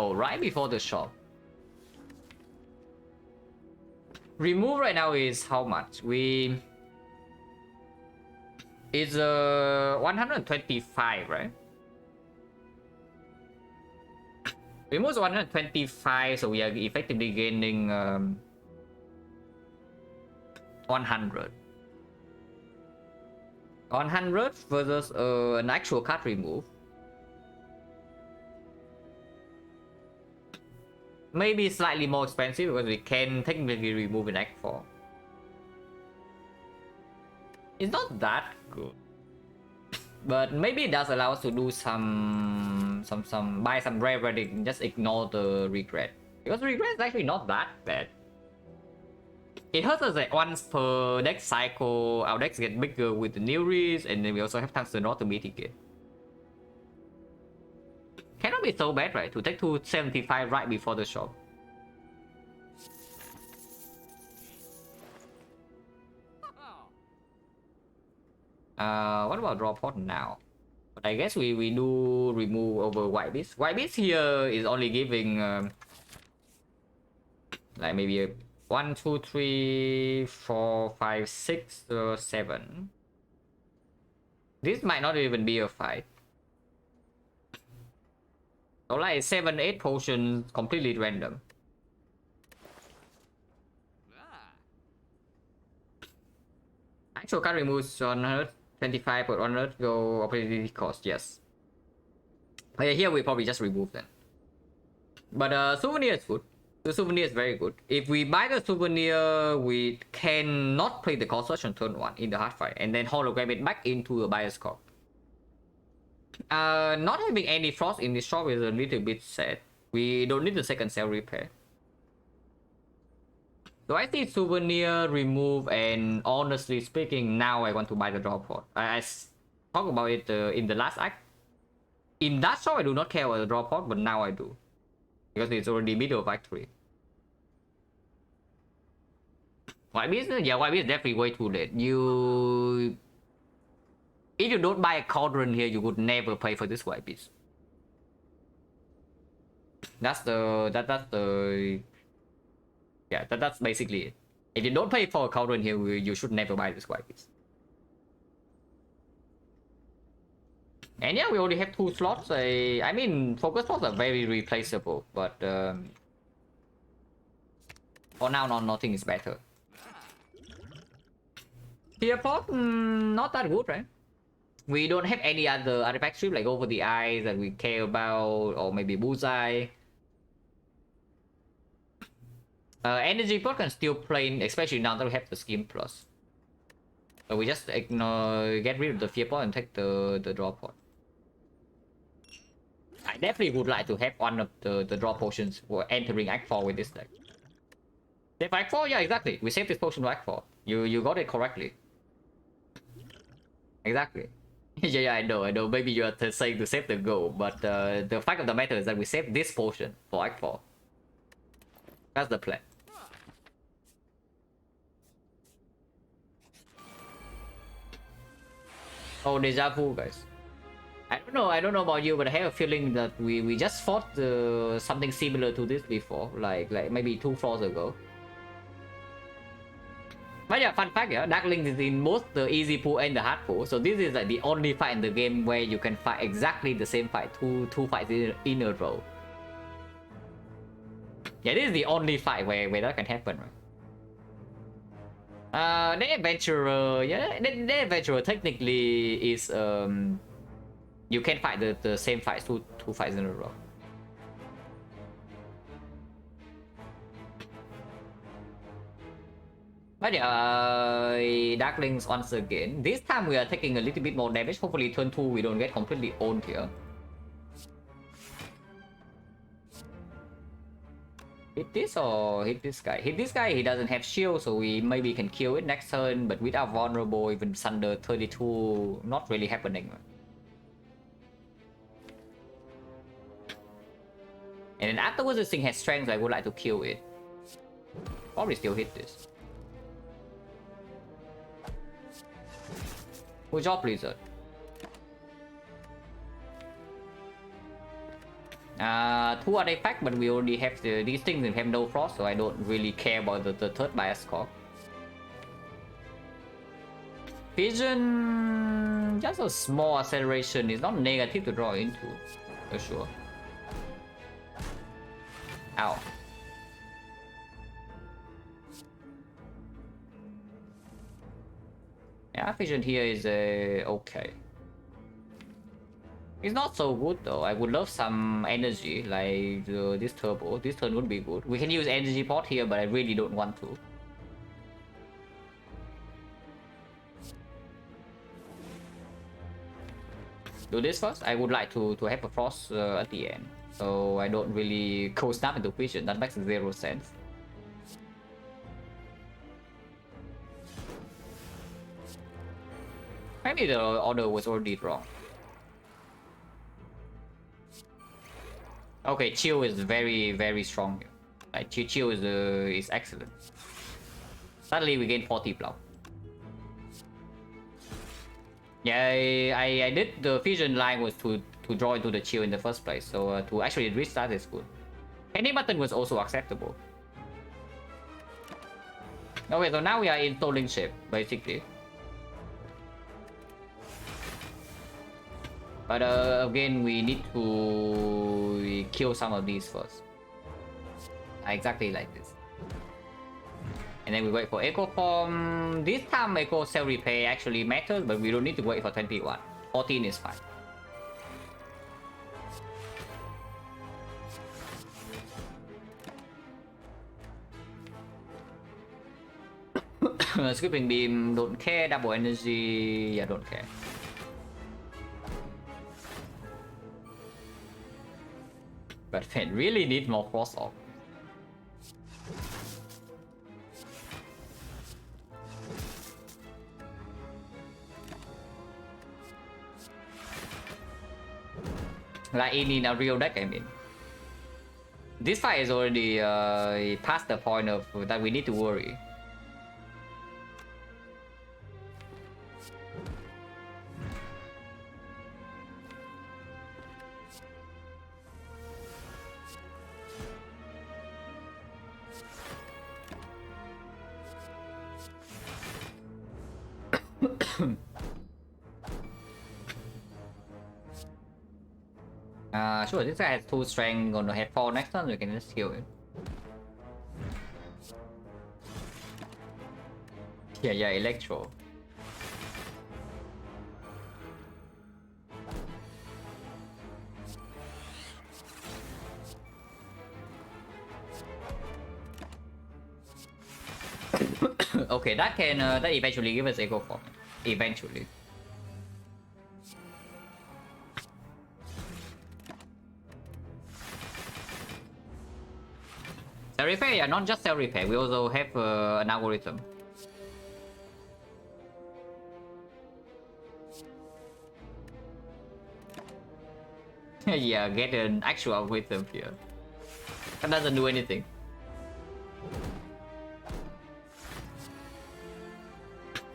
Oh, right before the shop. Remove right now is how much? It's 125, right? Remove 125, so we are effectively gaining 100. 100 versus an actual card remove. Maybe slightly more expensive because we can technically remove an Act 4. It's not that good, but maybe it does allow us to do some buy some rare relic and just ignore the regret, because regret is actually not that bad. It hurts us like once per deck cycle. Our decks get bigger with the new reads, and then we also have Tungsten Rod to mitigate. Cannot be so bad, right? To take 275 right before the shop. What about draw pot now? But I guess we do remove over White Beast. White Beast here is only giving like maybe a 1, 2, 3, 4, 5, 6, 7. This might not even be a fight. So like 7, 8 potions completely random. Actual card removes 125 per 100 go opportunity cost, yes. But yeah, here we probably just remove them. But souvenir is good. The souvenir is very good. If we buy the souvenir, we cannot play the call search on turn 1 in the hard fight and then hologram it back into a buyer's call. Not having any frost in this shop is a little bit sad. We don't need the second cell repair. So I see souvenir, remove, and honestly speaking, now I want to buy the draw pot. I talked about it in the last act. In that shop, I do not care about the draw pot, but now I do. Because it's already middle of act 3. White Beast? Yeah, White Beast is definitely way too late. If you don't buy a cauldron here, you would never pay for this White Beast. That's basically it. If you don't pay for a cauldron here, you should never buy this White Beast. And yeah, we already have 2 slots. I mean, focus slots are very replaceable, but for now, nothing is better. Tier plot, not that good, right? We don't have any other artifact strip like Over the Eyes that we care about, or maybe Bullseye. Energy plot can still play, especially now that we have the Scheme Plus. So we just ignore, get rid of the Fear Pot and take the Draw Pot. I definitely would like to have one of the Draw Potions for entering Act 4 with this deck. Save Act 4? Yeah, exactly. We saved this potion to Act 4. You got it correctly. Exactly. Yeah, I know. Maybe you are saying to save the goal, but the fact of the matter is that we saved this potion for Act 4. That's the plan. Oh, deja vu, guys. I don't know about you, but I have a feeling that we just fought something similar to this before, like maybe 2 floors ago. But yeah, fun fact, yeah, Dark Link is in both the easy pool and the hard pool. So this is like the only fight in the game where you can fight exactly the same fight, two fights in a row. Yeah, this is the only fight where that can happen, right? The adventurer, yeah, the adventurer technically is you can fight the same fights two fights in a row. But yeah, Dark Links once again. This time we are taking a little bit more damage. Hopefully turn 2 we don't get completely owned here. Hit this or hit this guy? Hit this guy, he doesn't have shield, so we maybe can kill it next turn, but without vulnerable, even Thunder 32, not really happening. And then afterwards this thing has strength, so I would like to kill it. Probably still hit this. Good job, Blizzard. Two are defect, but we already have these things and have no frost, so I don't really care about the third bias score. Vision, just a small acceleration, is not negative to draw into, for sure. Ow. Yeah, vision here is okay. It's not so good though. I would love some energy, like this turbo. This turn would be good. We can use energy pot here, but I really don't want to. Do this first. I would like to have a frost at the end, so I don't really cold snap into vision. That makes 0 sense. Maybe the order was already wrong. Okay, chill is very strong. Like chill is excellent. Suddenly we gain 40 block. Yeah, I did the fusion line was to draw into the chill in the first place, so to actually restart is good. Any button was also acceptable. Okay, so now we are in stoling shape basically. But again, we need to kill some of these first. Exactly like this. And then we wait for Echo Form. This time Echo Cell Repair actually matters, but we don't need to wait for 21. 14 is fine. Sweeping Beam, don't care. Double Energy, yeah, don't care. But man, really need more frost off. Like in a real deck, I mean. This fight is already past the point of that we need to worry. Sure, this guy has 2 strength, gonna have 4 next turn, we can just heal it. Yeah, Electro. Okay, that can that eventually give us Echo Form. Eventually. Cell repair, yeah, not just cell repair, we also have an algorithm. Yeah, get an actual algorithm here. That doesn't do anything.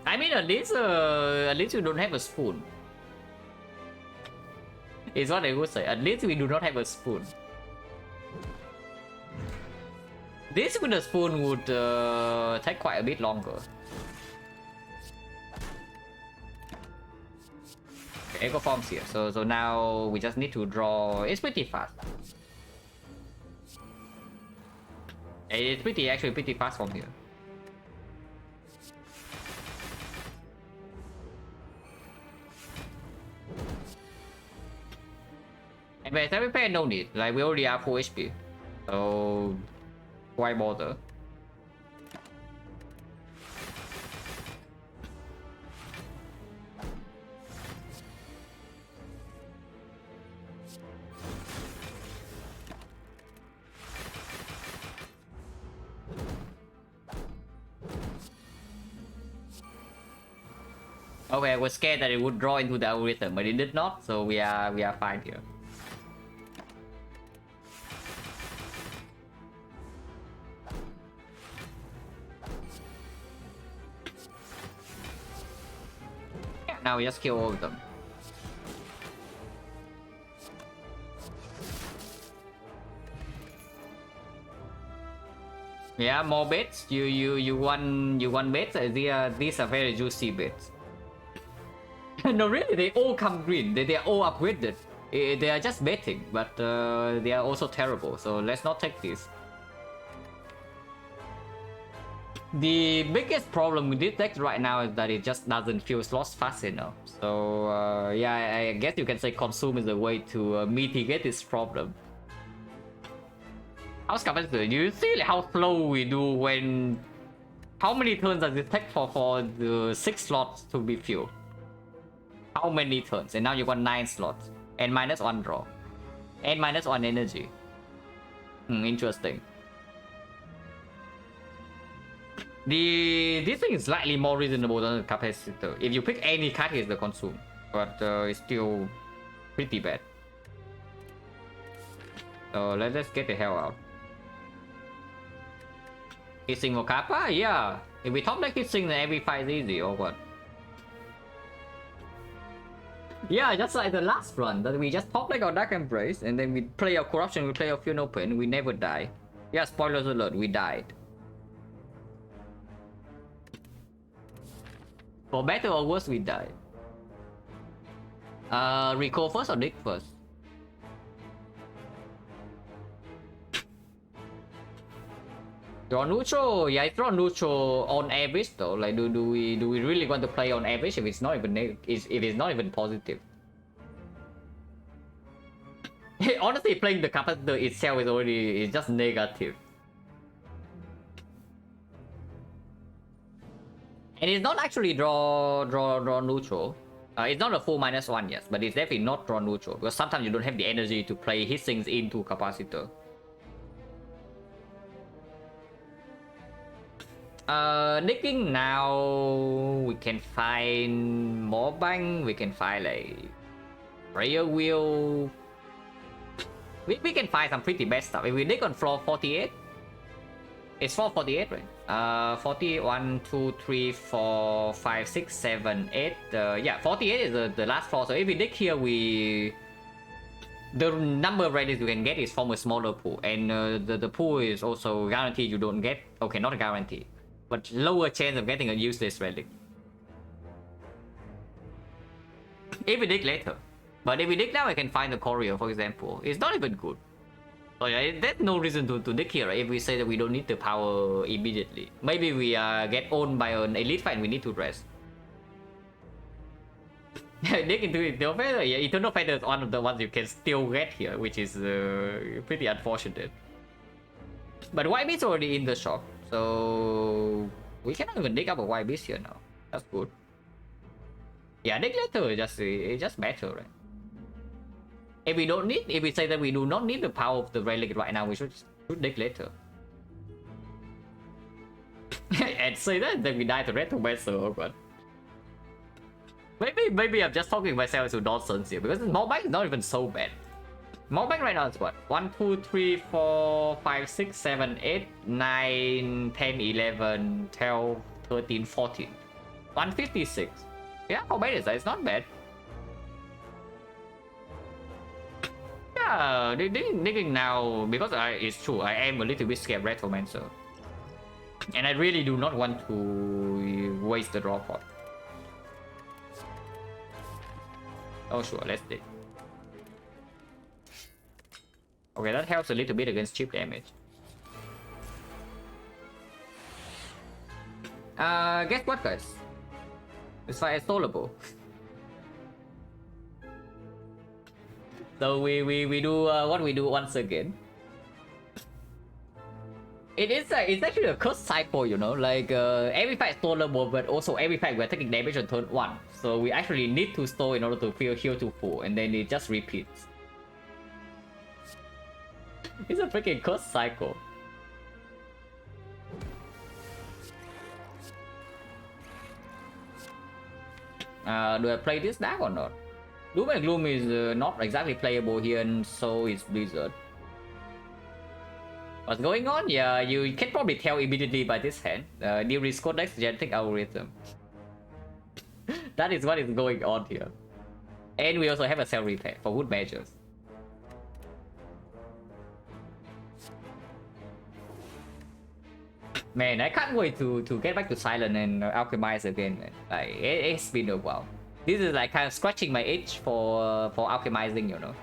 I mean, at least you don't have a spoon. Is what I would say. At least we do not have a spoon. This with a spoon would take quite a bit longer. Okay, Echo forms here. So now we just need to draw. It's pretty fast. It's actually pretty fast from here. And by every pair no need. Like we already have full HP. So why bother? Okay, I was scared that it would draw into the algorithm, but it did not, so we are fine here. Yeah, now we just kill all of them. Yeah, more bits. You want bits. These are very juicy bits. No, really, they all come green. They are all upgraded. They are just betting, but they are also terrible. So let's not take this. The biggest problem with this deck right now is that it just doesn't feel slots fast enough. So yeah, I guess you can say consume is a way to mitigate this problem. How's capacity? You see how slow we do when... How many turns does it take for the 6 slots to be filled? How many turns? And now you got 9 slots. And -1 draw. And -1 energy. Interesting. This thing is slightly more reasonable than the capacitor. If you pick any card, it's the consume. But it's still pretty bad. So let's get the hell out. Hitsing for Kappa? Yeah. If we top deck hitsing, then every fight is easy or what? Yeah, just like the last run, that we just top deck our Dark Embrace, and then we play our Corruption, we play our Fear No Pain, we never die. Yeah, spoilers alert, we died. For better or worse, we died. Recall first or dig first? Draw neutral, yeah, it's draw neutral on average though. Like, do we really want to play on average if it's not even if it's not even positive? Honestly, playing the capacitor itself is just negative. And it's not actually draw neutral. It's not a full -1, yes, but it's definitely not draw neutral because sometimes you don't have the energy to play his things into capacitor. Nicking now, we can find more bang, we can find like prayer wheel. We can find some pretty bad stuff. If we dig on floor 48, it's floor 48, right? 48, 1, 2, 3, 4, 5, 6, 7, 8. Yeah, 48 is the last floor. So if we dig here, the number of relics you can get is from a smaller pool, and the pool is also guaranteed you don't get. Okay, not a guarantee, but lower chance of getting a useless relic. If we dig later. But if we dig now, I can find the courier, for example. It's not even good. So yeah, there's no reason to dig here, right? If we say that we don't need the power immediately. Maybe we get owned by an elite fight and we need to rest. Dig into Eternal Feather. Yeah, Eternal Feather is one of the ones you can still get here, which is pretty unfortunate. But White Beast already in the shop, so we cannot even dig up a White Beast here now. That's good. Yeah, dig later, it's just better, right? If we say that we do not need the power of the relic right now, we should dig later. And say that, then we die to Retromancer or what? Maybe I'm just talking myself into nonsense here, because Mobank is not even so bad. Mobank right now is what? 1, 2, 3, 4, 5, 6, 7, 8, 9, 10, 11, 12, 13, 14. 156. Yeah, how bad is that? It's not bad. Yeah, Yeah, they now, because it's true, I am a little bit scared Retromancer. And I really do not want to waste the draw pot. Oh sure, let's do. Okay, that helps a little bit against chip damage. Guess what, guys? This fight is soloable. So we do what we do once again. It's actually a curse cycle, you know, like every fight is soloable, but also every fight we're taking damage on turn 1. So we actually need to stall in order to feel heal to full, and then it just repeats. It's a freaking curse cycle. Do I play this deck or not? Doom and Gloom is not exactly playable here, and so is Blizzard. What's going on? Yeah, you can probably tell immediately by this hand. New risk codex genetic algorithm. That is what is going on here. And we also have a cell repair for wood measures. Man, I can't wait to get back to Silent and Alchemize again, man. Like, it's been a while. This is like kind of scratching my itch for alchemizing, you know.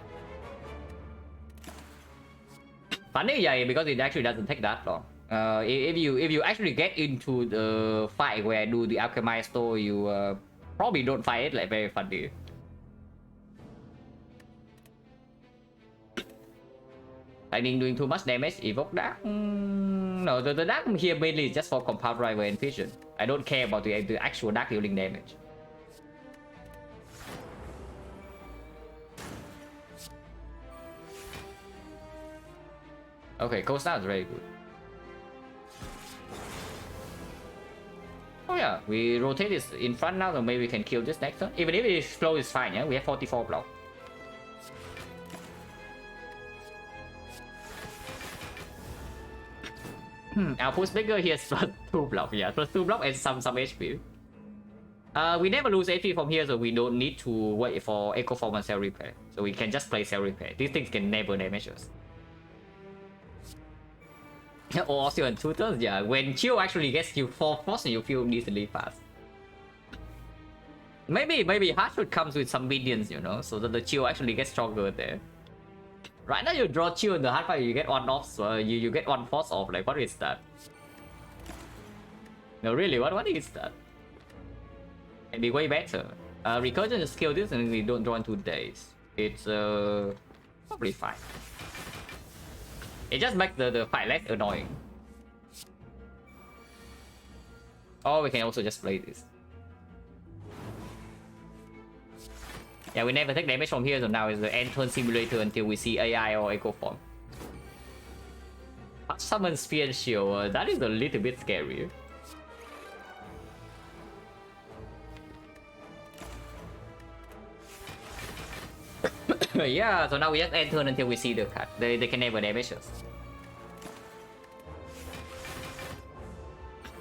Funny, yeah, because it actually doesn't take that long. If you actually get into the fight where I do the alchemize store, you probably don't find it like very funny. Lightning doing too much damage. Evoke Dark? No, the Dark here mainly is just for compound rival and vision. I don't care about the actual Dark dealing damage. Okay, Coast Down is very good. Oh yeah, we rotate this in front now, so maybe we can kill this next turn. Even if it's slow, it's fine, yeah? We have 44 block. Our push bigger here is plus 2 block, yeah, plus 2 block and some HP. We never lose HP from here, so we don't need to wait for Echo Form and Cell Repair. So we can just play Cell Repair. These things can never damage us. Or also in 2 turns, yeah. When chill actually gets you 4 force, you feel decently fast. Maybe Heartwood comes with some minions, you know, so that the chill actually gets stronger there. Right now you draw chill in the hard fight, you get 1 off, so you get 1 force off. Like, what is that? No, really, what is that? It'd be way better. Recursion just kill this and we don't draw in 2 days. It's probably fine. It just makes the fight less annoying. Or we can also just play this. Yeah, we never take damage from here, so now it's the end turn simulator until we see AI or Echo Form. Summon Sphere and Shield, that is a little bit scary. Yeah, so now we just end turn until we see the card. They can never damage us.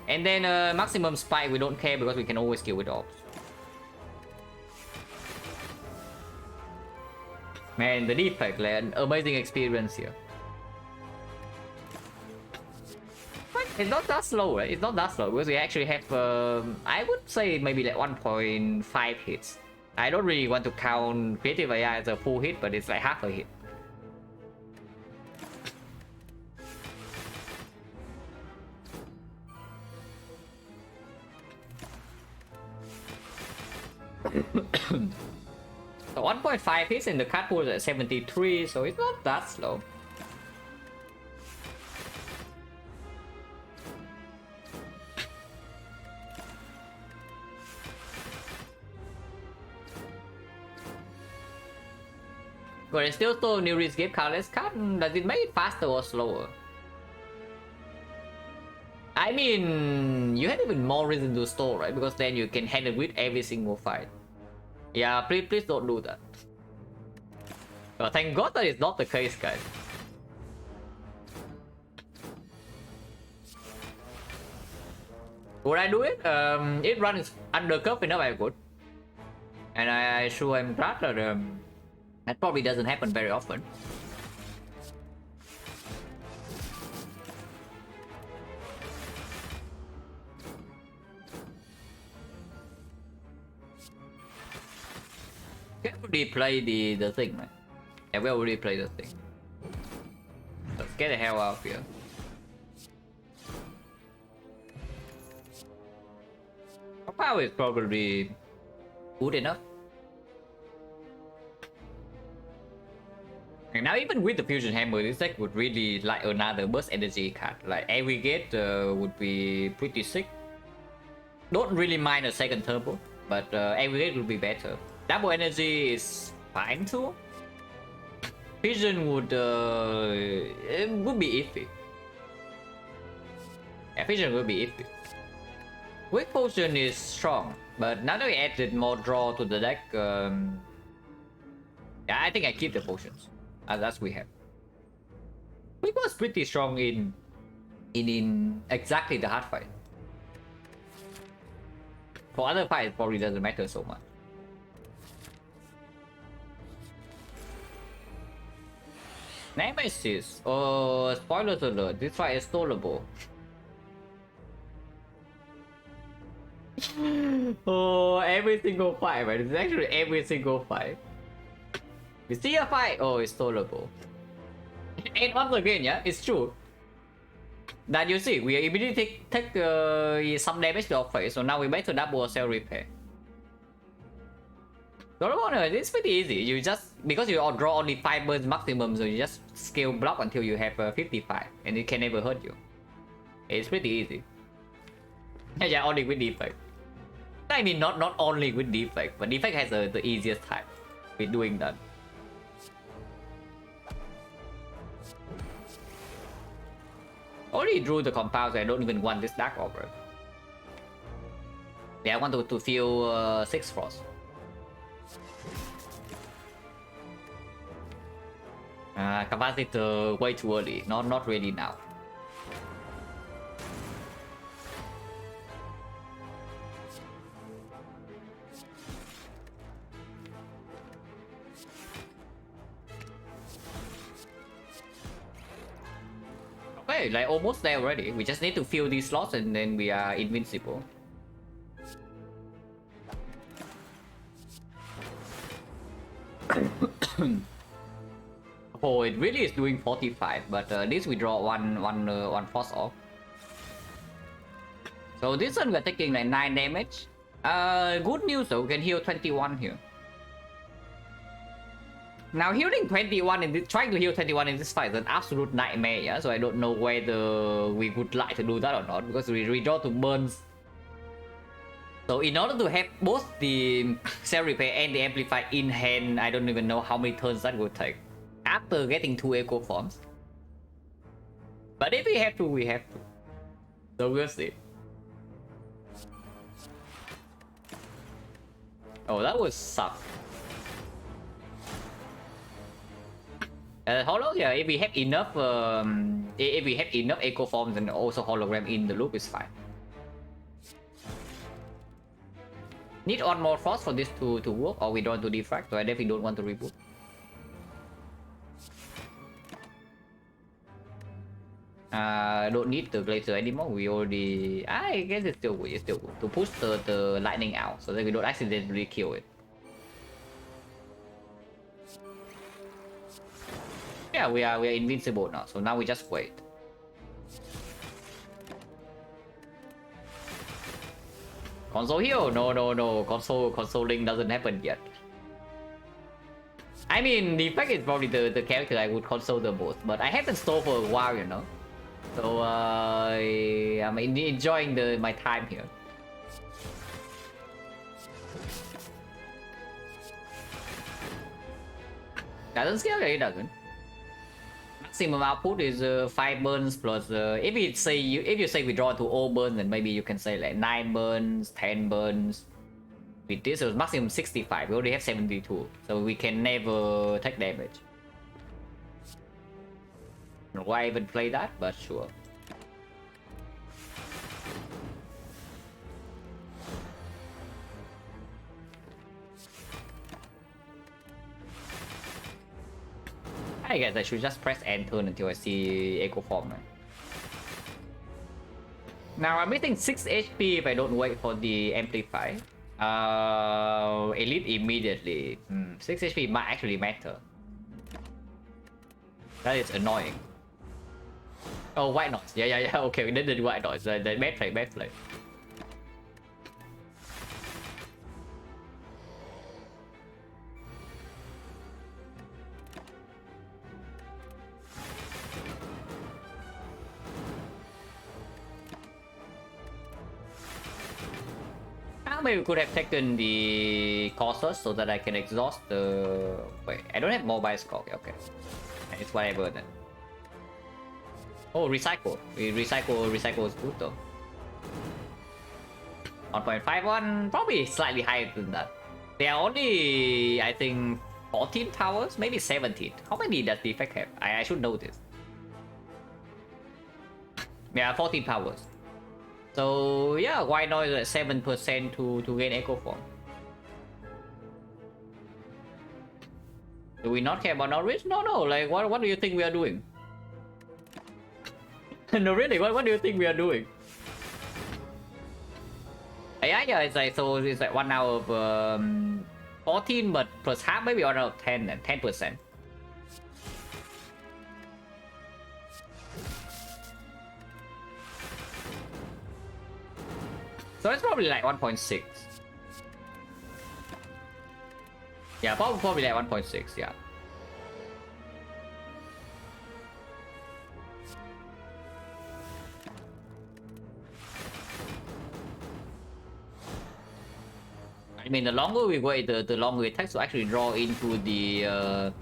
And then maximum spike we don't care because we can always kill with orbs. Man, the defect, like an amazing experience here. But it's not that slow, right? It's not that slow because we actually have, I would say maybe like 1.5 hits. I don't really want to count Creative AI as a full hit, but it's like half a hit. So 1.5 hits and the card pool is at 73, so it's not that slow. But it's still new risk give cardless card. Does it make it faster or slower? I mean, you have even more reason to store, right? Because then you can handle with every single fight. Yeah, please don't do that. Thank God that is not the case, guys. Would I do it? It runs undercuff enough, I would. And I sure am glad that that probably doesn't happen very often. We already play the thing, man. Yeah, we already played the thing. Let's get the hell out of here. Our power is probably good enough. And now even with the fusion hammer, this deck would really like another burst energy card. Like aggregate would be pretty sick. Don't really mind a second turbo, but aggregate would be better. Double energy is fine too. Fusion would it would be iffy. Yeah, fusion would be iffy. Quick potion is strong, but now that we added more draw to the deck, yeah, I think I keep the potions. As we have. Quick was pretty strong in exactly the hard fight. For other fights, it probably doesn't matter so much. Nemesis. Oh, spoilers alert. This fight is stoleable. Oh, every single fight, man. It's actually every single fight. We see a fight. Oh, it's stoleable. And once again, yeah, it's true. That you see, we immediately take some damage to our face, so now we make to double cell repair. It's pretty easy. You just, because you all draw only 5 burns maximum, so you just scale block until you have 55, and it can never hurt you. It's pretty easy. Yeah, only with defect. I mean, not only with defect, but defect has the easiest time with doing that. Already drew the compound, so I don't even want this Dark Orb. Yeah, I want to feel 6 Frost. Capacitor way too early. Not really now. Okay, like almost there already. We just need to fill these slots and then we are invincible. Oh, it really is doing 45, but at least we draw one force off. So this one we're taking like 9 damage. Good news though, we can heal 21 here. Now healing 21 in this, trying to heal 21 in this fight is an absolute nightmare, yeah? So I don't know whether we would like to do that or not, because we redraw to burns. So in order to have both the cell repair and the amplify in hand, I don't even know how many turns that would take after getting 2 echo forms. But if we have to, we have to. So we'll see. Oh, that was suck. Hollow, yeah, if we have enough echo forms and also hologram in the loop is fine. Need one more force for this to work, or we don't want to defrag, so I definitely don't want to reboot. Don't need the glacier anymore. We already, I guess it's still good. It's still good to push the lightning out so that we don't accidentally kill it. Yeah, we are invincible now, so now we just wait. Console heal? No. Consoling doesn't happen yet. I mean, defect is probably the character I would console the most, but I haven't stole for a while, you know. So I'm enjoying my time here. Doesn't scale, it doesn't. Maximum output is 5 burns plus if you say we draw to all burns, then maybe you can say like 9 burns, 10 burns. With this it was maximum 65. We already have 72, so we can never take damage. Why even play that? But sure. I guess I should just press enter until I see Echo Form. Now I'm missing 6 HP if I don't wait for the Amplify. Elite immediately. 6 HP might actually matter. That is annoying. Oh, white noise. Yeah. Okay, we did the white noise. The bad play. Maybe we could have taken the Colossus so that I can exhaust the... Wait, I don't have mobile scope. Okay. It's whatever then. Oh, recycle. Recycle is good though. 1.51, probably slightly higher than that. There are only, I think, 14 towers, maybe 17. How many does defect have? I should know this. Yeah, 14 towers. So yeah, why not 7% to gain echo form? Do we not care about Norwich? No. Like what do you think we are doing? No, really. What do you think we are doing? Yeah. It's like so. It's like 1 hour of 14, but plus half, maybe 1 out of 10 and 10%. So it's probably like 1.6. Yeah, probably like 1.6, yeah. I mean, the longer we wait, the longer it takes to actually draw into the our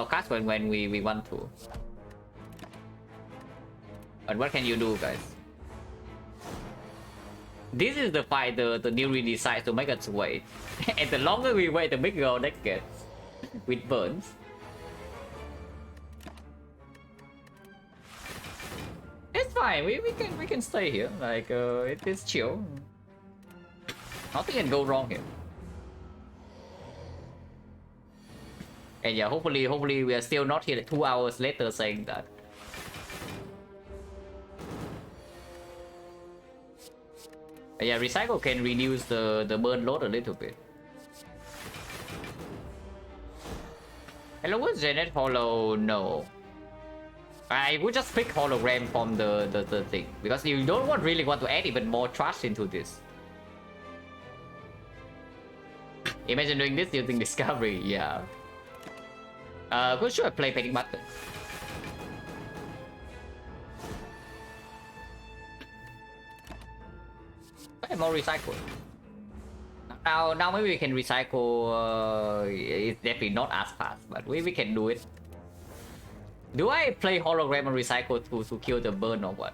cast when we want to. But what can you do, guys? This is the fight the Newry decides to make us wait. And the longer we wait, the bigger our deck gets. With burns. It's fine, we can stay here. Like it is chill. Nothing can go wrong here. And yeah, hopefully we are still not here 2 hours later saying that. Yeah, recycle can reduce the burn load a little bit. Hello, was Janet Hollow? No. I would just pick hologram from the thing because you don't really want to add even more trash into this. Imagine doing this using discovery, yeah. Good sure play painting button. More recycle. Now maybe we can recycle. It's definitely not as fast, but we can do it. Do I play hologram and recycle to kill the burn or what?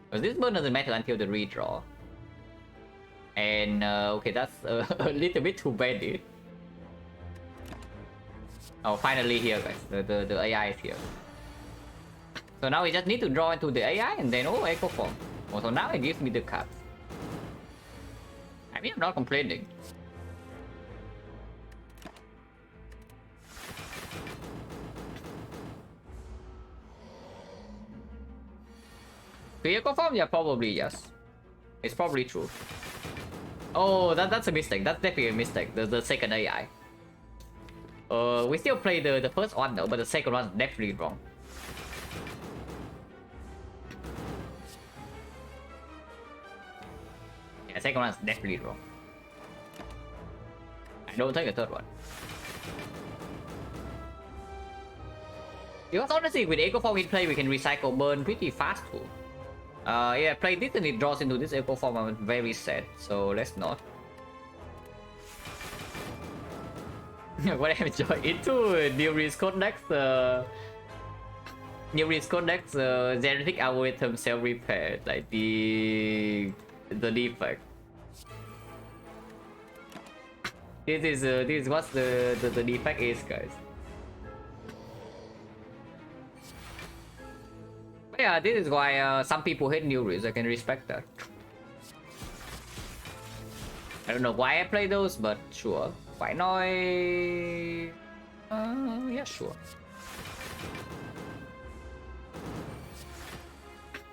Because this burn doesn't matter until the redraw. And okay, that's a little bit too bad, dude. Oh, finally here, guys. The AI is here. So now we just need to draw into the AI and then echo form. Oh, so now it gives me the cards. I mean, I'm not complaining. The echo form? Yeah, probably yes. It's probably true. Oh, that's a mistake. That's definitely a mistake. The second AI. We still play the first one though, but the second one's definitely wrong. Yeah, the second one's definitely wrong. I don't take the third one. Because honestly, with Echo Form in play, we can recycle burn pretty fast too. Yeah, play this and it draws into this Echo Form. I'm very sad, so let's not. What I enjoy into Newry's Codex, genetic algorithm self-repair, like the defect. This is what the defect is, guys. But yeah, this is why some people hate Newry's. I can respect that. I don't know why I play those, but sure. Why not? Yeah, sure.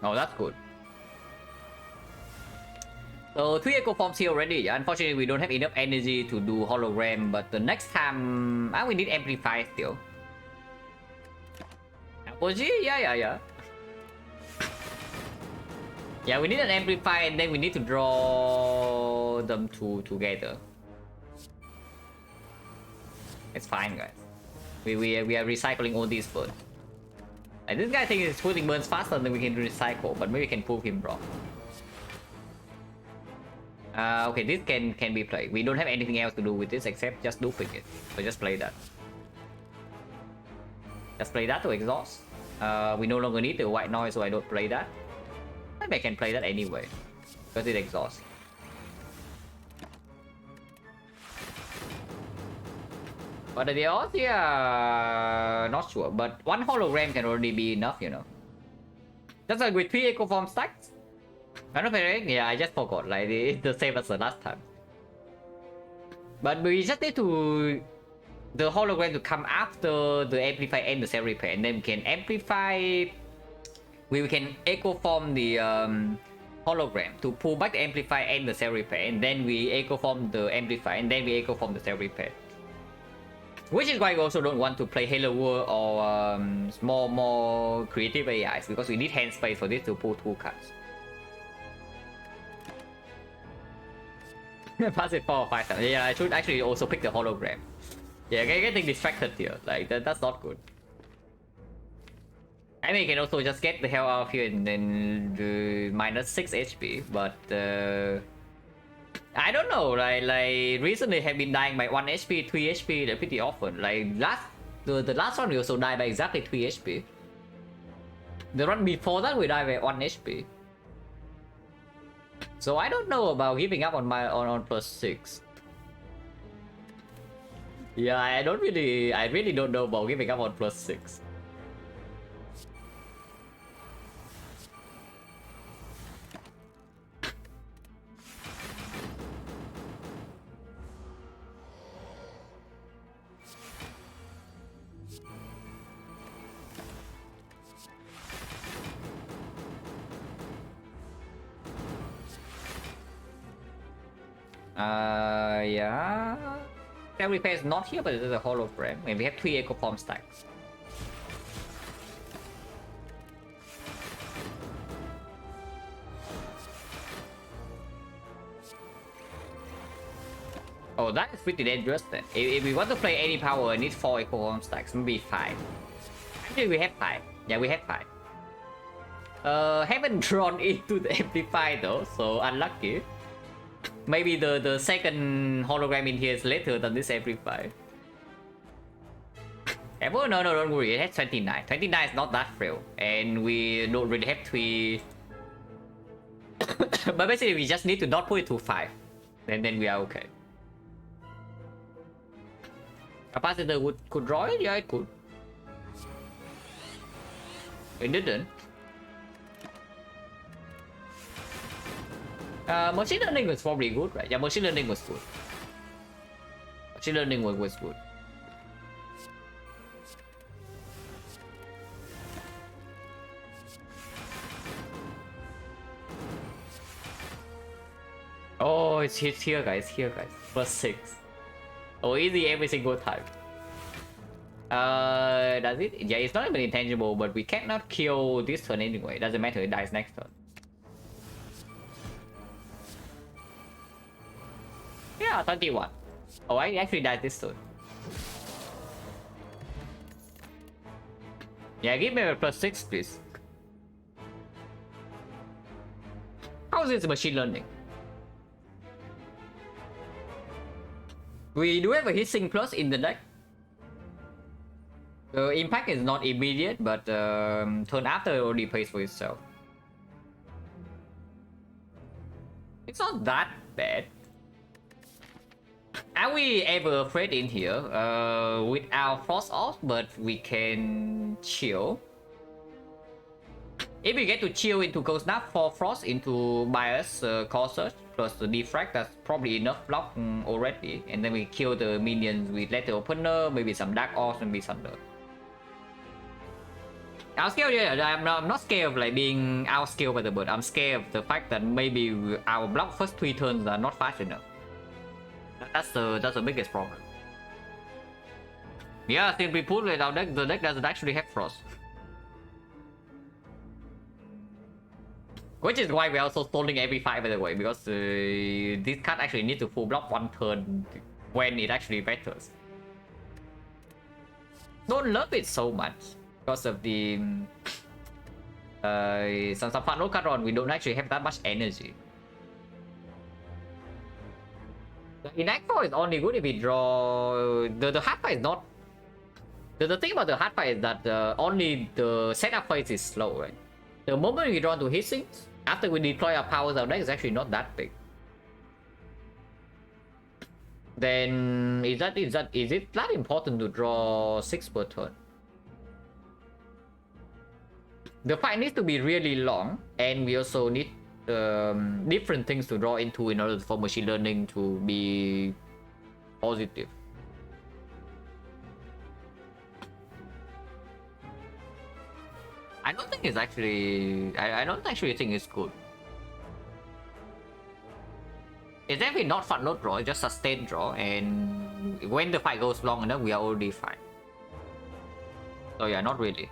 Oh, that's good. So 3 echo forms here already. Unfortunately, we don't have enough energy to do hologram, but the next time we need amplify still. Apogee? Yeah. Yeah, we need an amplify and then we need to draw them two together. It's fine, guys. We are recycling all these first. And this guy thinks his shooting burns faster than we can recycle, but maybe we can prove him wrong. Okay, this can be played. We don't have anything else to do with this except just duping it. So just play that. Just play that to exhaust. We no longer need the white noise, so I don't play that. Maybe I can play that anyway, because it exhausts. But the odds, yeah, not sure. But one hologram can already be enough, you know. Just like with 3 echo form stacks. I don't know, yeah, I just forgot. Like it's the same as the last time. But we just need to the hologram to come after the amplify and the cell repair, and then we can amplify. We can echo form the hologram to pull back the amplify and the cell repair, and then we echo form the amplify, and then we echo form the cell repair. Which is why we also don't want to play Halo World or more creative AIs, because we need hand space for this to pull 2 cards. Pass it 4 or 5 times. Yeah, I should actually also pick the hologram. Yeah, getting distracted here. Like that's not good. I mean, you can also just get the hell out of here and then do minus 6 HP, but I don't know, like recently have been dying by 1 HP, 3 HP pretty often. Like the last one we also died by exactly 3 HP. The run before that we died by 1 HP. So I don't know about giving up on my on +6. Yeah, I really don't know about giving up on +6. Yeah. Cell repair is not here, but it is a hologram. And we have 3 echo form stacks. Oh, that is pretty dangerous then. If we want to play any power, I need 4 echo form stacks, maybe 5. Actually, we have 5. Yeah, we have 5. Haven't drawn into the amplify though, so unlucky. Maybe the second hologram in here is later than this amplify. No, don't worry, it has 29. 29 is not that frail, and we don't really have 3. But basically, we just need to not put it to 5. Then we are okay. Capacitor could draw it? Yeah, it could. It didn't. Machine learning was probably good, right? Yeah, machine learning was good. Machine learning was good. Oh, it's here, guys. Here, guys. +6. Oh, easy every single time. Does it? Yeah, it's not even intangible, but we cannot kill this turn anyway. Doesn't matter, it dies next turn. Yeah, 21. Oh, I actually died this turn. Yeah, give me a +6, please. How is this machine learning? We do have a hissing plus in the deck. The impact is not immediate, but turn after it already pays for itself. It's not that bad. Are we ever afraid in here? With our frost off, but we can chill. If we get to chill into Cold Snap for frost into bias core search plus the defect, that's probably enough block already. And then we kill the minions with letter opener, maybe some dark orbs, maybe thunder. I'm scared. Yeah, I'm not scared of like being outscaled by the bird. I'm scared of the fact that maybe our block first 3 turns are not fast enough. That's the biggest problem. Yeah, simply put, with our deck, the deck doesn't actually have frost. Which is why we're also stalling every fight, by the way, because this card actually needs to full block 1 turn when it actually matters. Don't love it so much because of the some final card on, we don't actually have that much energy. The Inactor is only good if we draw the hard fight is not. The thing about the hard fight is that only the setup phase is slow, right? The moment we draw into hit sinks, after we deploy our powers, our deck is actually not that big. Then is it that important to draw 6 per turn? The fight needs to be really long, and we also need different things to draw into in order for machine learning to be positive. I don't think it's actually. I don't actually think it's good. It's definitely not fun load draw, it's just sustain draw, and when the fight goes long enough, we are already fine. So yeah, not really.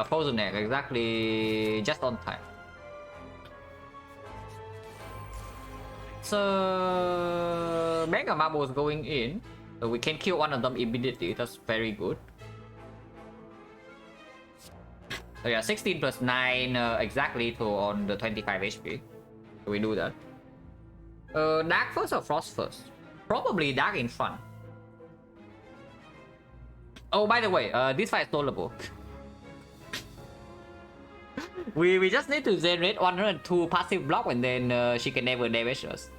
Frozen egg, exactly, just on time. So Mega Marbles going in, so we can kill one of them immediately. That's very good. So yeah, 16 plus 9 exactly to on the 25 HP. So we do that. Dark first or Frost first? Probably Dark in front. Oh, by the way, this fight is tolerable. we just need to generate 102 passive block, and then she can never damage us.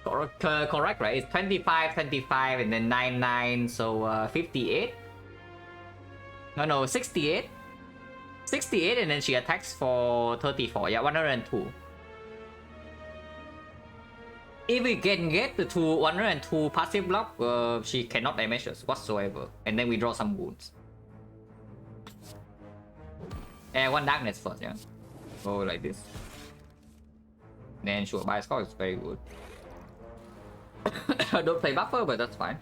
Correct, right? It's 25, 25, and then 9, 9, so 58. No, 68. 68, and then she attacks for 34. Yeah, 102. If we can get the 102 passive block, she cannot damage us whatsoever. And then we draw some wounds. And 1 darkness first, yeah. Go like this. Then sure, buy score is very good. I don't play buffer, but that's fine.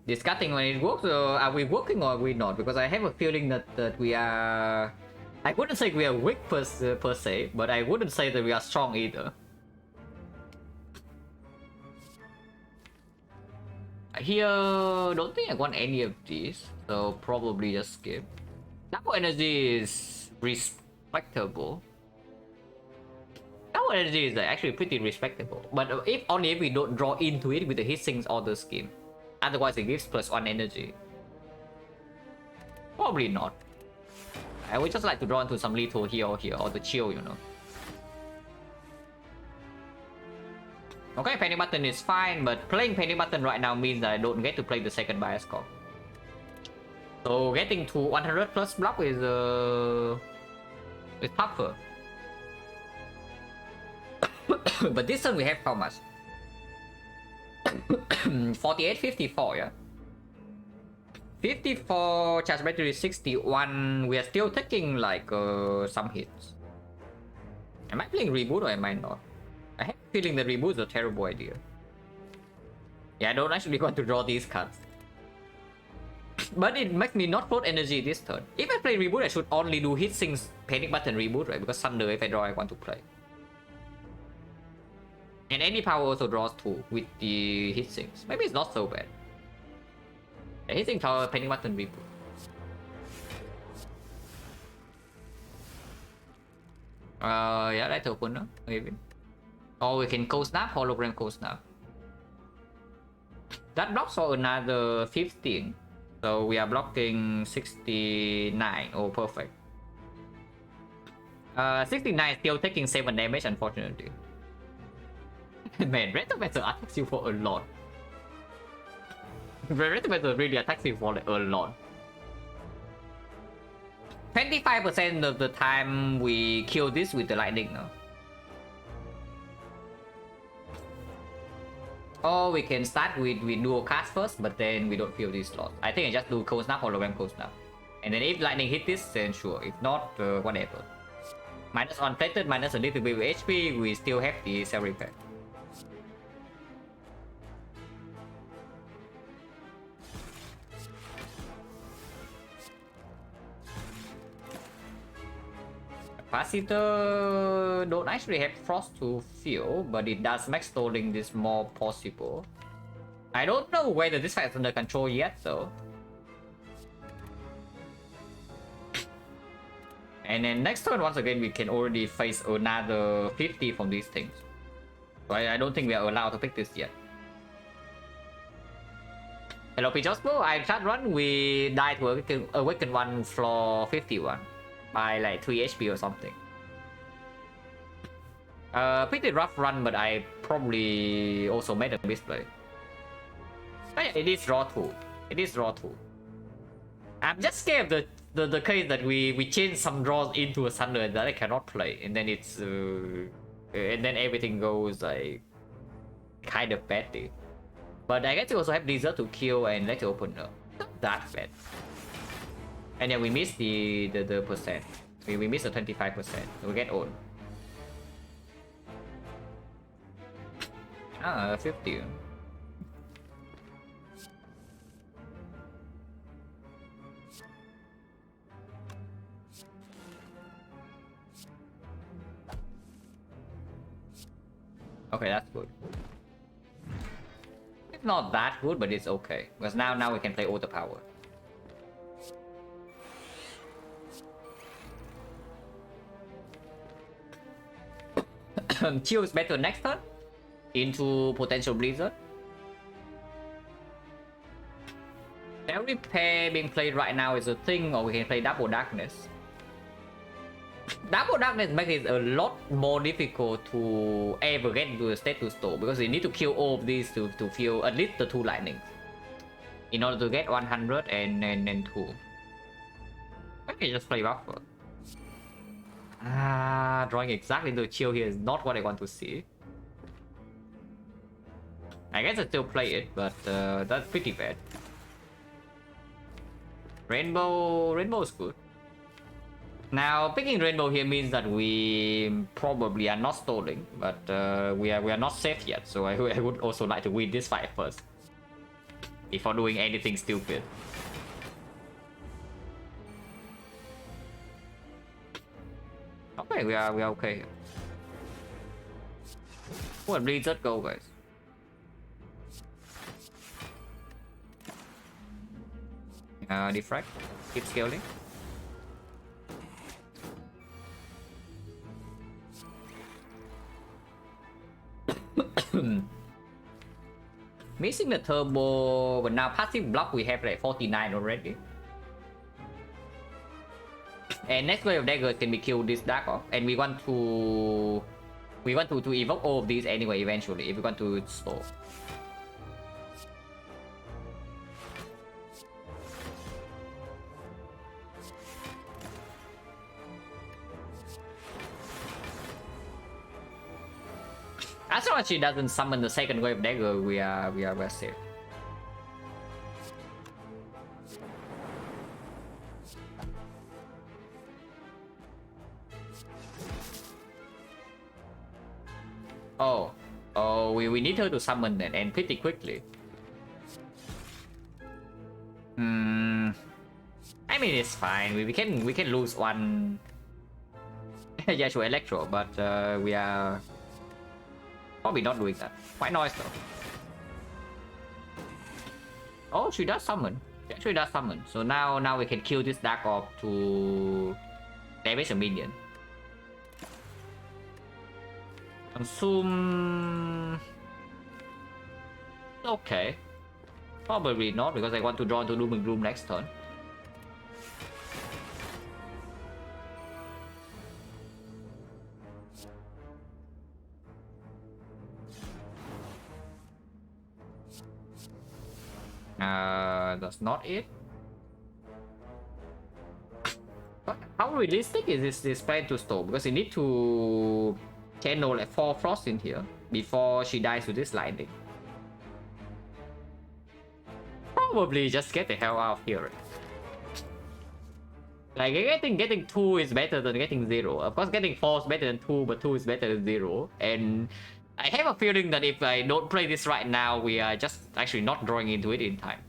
Discarding when it works, are we working or are we not? Because I have a feeling that we are... I wouldn't say we are weak per se, but I wouldn't say that we are strong either. Here, don't think I want any of these, so probably just skip. Double energy is respectable. Double energy is actually pretty respectable, but if only if we don't draw into it with the hit-sinks or the scheme. Otherwise, it gives +1 energy. Probably not. I would just like to draw into some lethal here or here, or the chill, you know. Okay, Penny Button is fine, but playing Penny Button right now means that I don't get to play the second bias core. So getting to 100 plus block is tougher. But this turn we have how much? 48, 54, yeah. 54, charge battery 61. We are still taking like some hits. Am I playing reboot or am I not? I have a feeling the reboot is a terrible idea. Yeah, I don't actually want to draw these cards. But it makes me not float energy this turn. If I play reboot, I should only do hit sinks, panic button reboot, right? Because Thunder, if I draw, I want to play. And any power also draws 2 with the hit sinks. Maybe it's not so bad. Yeah, hit sink tower, panic button reboot. Yeah, let's open now, maybe. Or we can cold snap, hologram cold snap. That blocks for another 15. So we are blocking 69. Oh, perfect. 69 still taking 7 damage, unfortunately. Man, Retometer attacks you for a lot. Retometer really attacks you for like a lot. 25% of the time we kill this with the lightning now. Or we can start with dual cast first, but then we don't fill these slots. I think I just do cold snap, hologram cold snap. And then if lightning hit this, then sure. If not, whatever. Minus unplated, minus a little bit of HP, we still have the cell repair. Capacitor don't actually have frost to fill, but it does max stalling this more possible. I don't know whether this fight is under control yet though. And then next turn, once again, we can already face another 50 from these things. So I don't think we are allowed to pick this yet. Hello Pijospo, I chat run, we died to awaken one floor 51 by like 3 HP or something. Pretty rough run, but I probably also made a misplay. But yeah, it is draw 2. It is draw 2. I'm just scared of the case that we change some draws into a Thunder that I cannot play, and then it's and then everything goes like kind of badly. But I guess you also have Blizzard to kill and let it open up. Not that bad. And yeah, we missed the percent. We missed the 25%. We get owned. 50. Okay, that's good. It's not that good, but it's okay. Because now we can play all the power. Chill is better next turn. Into potential Blizzard. Cell Repair being played right now is a thing, or we can play Double Darkness. Double Darkness makes it a lot more difficult to ever get into a state to store, because you need to kill all of these to fill at least the 2 lightnings in order to get 100 and then 2. I can just play buffer. Drawing exactly into chill here is not what I want to see. I guess I still play it, but that's pretty bad. Rainbow is good. Now, picking Rainbow here means that we probably are not stalling, but we are not safe yet, so I would also like to win this fight first before doing anything stupid. Okay, we are okay here. What Blizzard go, guys? Defect, keep scaling. Missing the turbo, but now passive block we have like 49 already. And next wave of daggers can be killed this dark off, and we want to evoke all of these anyway eventually if we want to store. As long as she doesn't summon the second wave dagger, we are safe. Oh, we need her to summon then, and pretty quickly. I mean it's fine. We can lose one. Yeah, sure, Electro, but we are probably not doing that. Quite nice though. Oh, she does summon. She actually does summon. So now we can kill this Dark Orb to damage a minion. Consume. Okay. Probably not, because I want to draw into Doom and Gloom next turn. That's not it. But how realistic is this plan to store? Because you need to channel like 4 frost in here before she dies to this lightning. probably just get the hell out of here. Like getting 2 is better than getting 0. Of course getting 4 is better than 2, but 2 is better than 0. And I have a feeling that if I don't play this right now, we are just actually not drawing into it in time.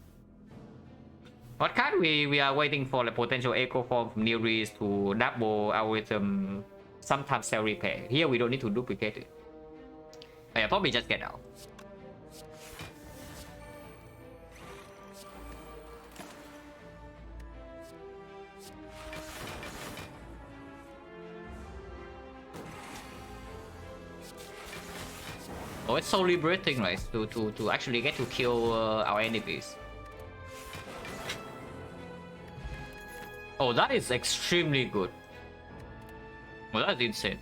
What card we are waiting for the potential echo form from Nereis to double algorithm, sometimes cell repair. Here we don't need to duplicate it. But yeah, probably just get out. Oh, it's so liberating, right? To actually get to kill our enemies. Oh, that is extremely good. Well, that's insane.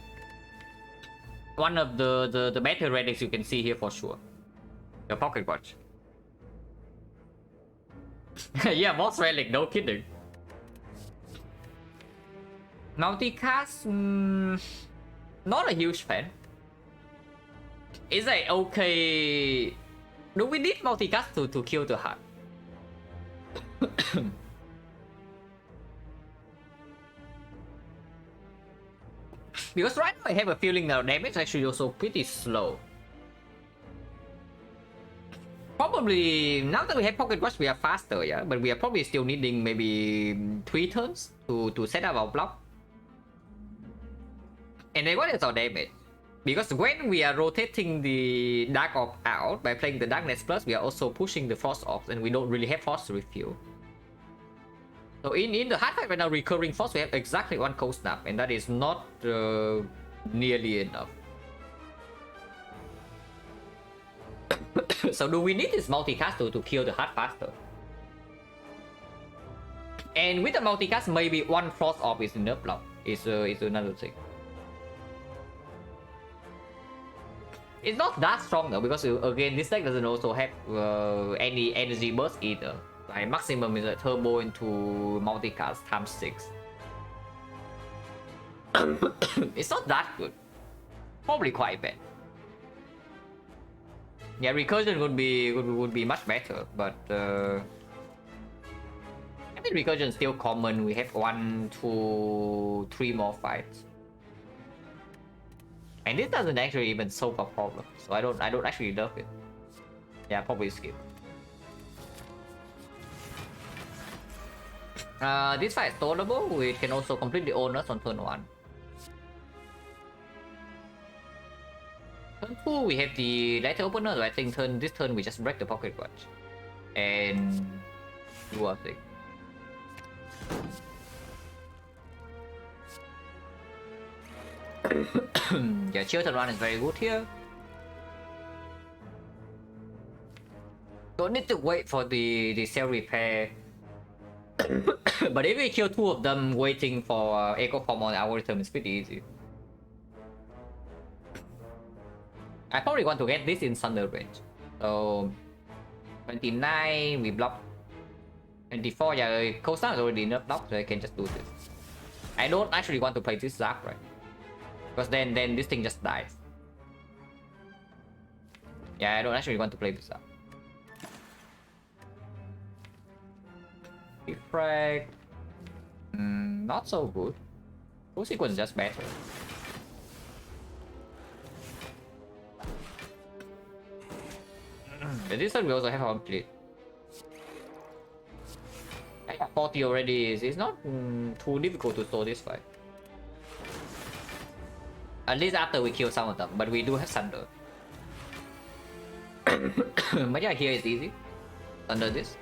One of the better relics you can see here for sure. The pocket watch. Yeah, boss relic, no kidding. Multicast, not a huge fan. It's like okay. Do we need multicast to kill the heart? Because right now I have a feeling that our damage is actually also pretty slow. Probably now that we have pocket watch we are faster, yeah, but we are probably still needing maybe 3 turns to set up our block. And then what is our damage? Because when we are rotating the Dark Orb out by playing the Darkness Plus, we are also pushing the Frost Orbs, and we don't really have Frost to refuel. So in the hard fight right now, recurring Frost, we have exactly 1 Cold Snap, and that is not nearly enough. So do we need this multicast to kill the heart faster? And with the multicast, maybe 1 Frost Orb is enough block. Is another thing. It's not that strong though, because again this deck doesn't also have any energy burst either. Like maximum is a turbo into multicast times 6. It's not that good. Probably quite bad. Yeah, recursion would be much better, but I mean recursion is still common. We have 1, 2, 3 more fights. And this doesn't actually even solve a problem, so I don't actually love it. Yeah, probably skip. This fight is tolerable. We can also completely own us on turn 1. Turn 2 we have the letter opener, so I think this turn we just break the pocket watch and do our thing. Yeah, Chilton run is very good here. Don't need to wait for the cell repair. But if we kill 2 of them waiting for echo form on algorithm, it's pretty easy. I probably want to get this in thunder range. So 29 we block. 24, yeah, Cold Snap is already enough block, so I can just do this. I don't actually want to play this Zap, right? Because then this thing just dies. Yeah, I don't actually want to play this up. Defrag. Not so good. Full sequence is just better. But this one we also have our complete. 40 already is not too difficult to solve this fight. At least after we kill some of them, but we do have Thunder. But yeah, here is easy. Under this.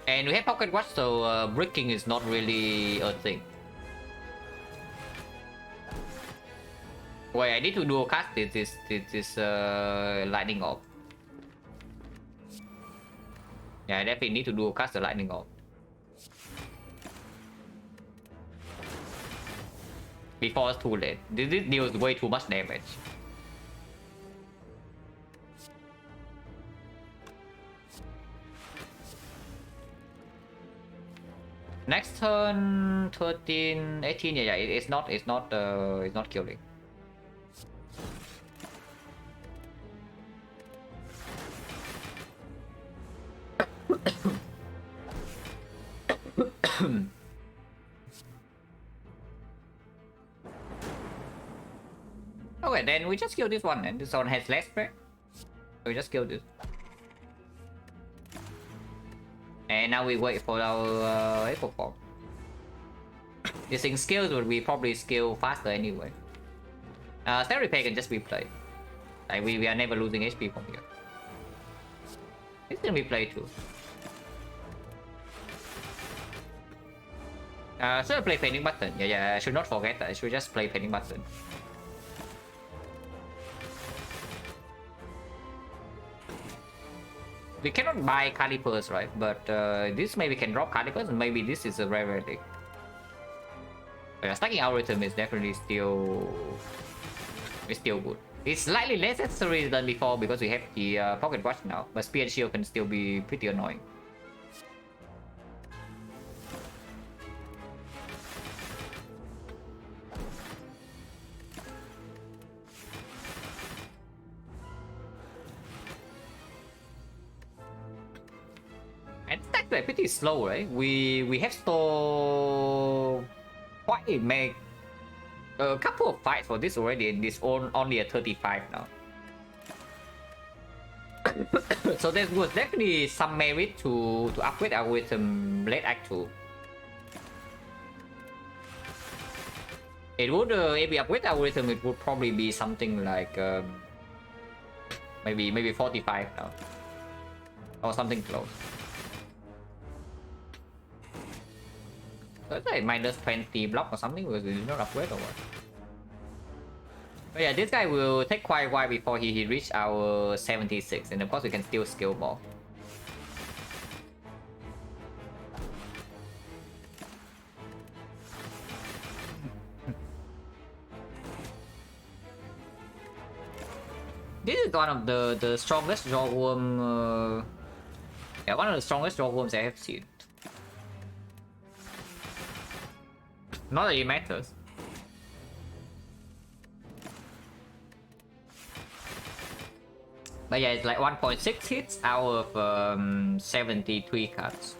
And we have Pocket Watch, so bricking is not really a thing. Wait, I need to dual cast this Lightning Orb. Yeah, I definitely need to dual cast the Lightning Orb. Before it's too late. This deals way too much damage. Next turn 13, 18, yeah, it's not killing. Okay, then we just kill this one, and this one has less spread. We just kill this. And now we wait for our echo form. This thing skills would be probably scale faster anyway. Stand repair can just replay. Like we are never losing HP from here. It's gonna replay too. Should I play painting button? Yeah, I should not forget that. I should just play painting button. We cannot buy calipers, right? But this maybe can drop calipers, and maybe this is a rare relic. Yeah, stacking algorithm is definitely still good. It's slightly less necessary than before because we have the pocket watch now, but spear and shield can still be pretty annoying. And it's actually pretty slow, right? We have to quite make a couple of fights for this already, and this only at 35 now. So there was definitely some merit to upgrade algorithm late act 2. It would if we upgrade algorithm, it would probably be something like maybe 45 now, or something close. So it's like minus 20 block or something because we did not upgrade or what. But yeah, this guy will take quite a while before he reach our 76, and of course we can still scale more. This is one of the strongest jawworm. Yeah, one of the strongest jawworms I have seen. Not that it matters. But yeah, it's like 1.6 hits out of 73 cards.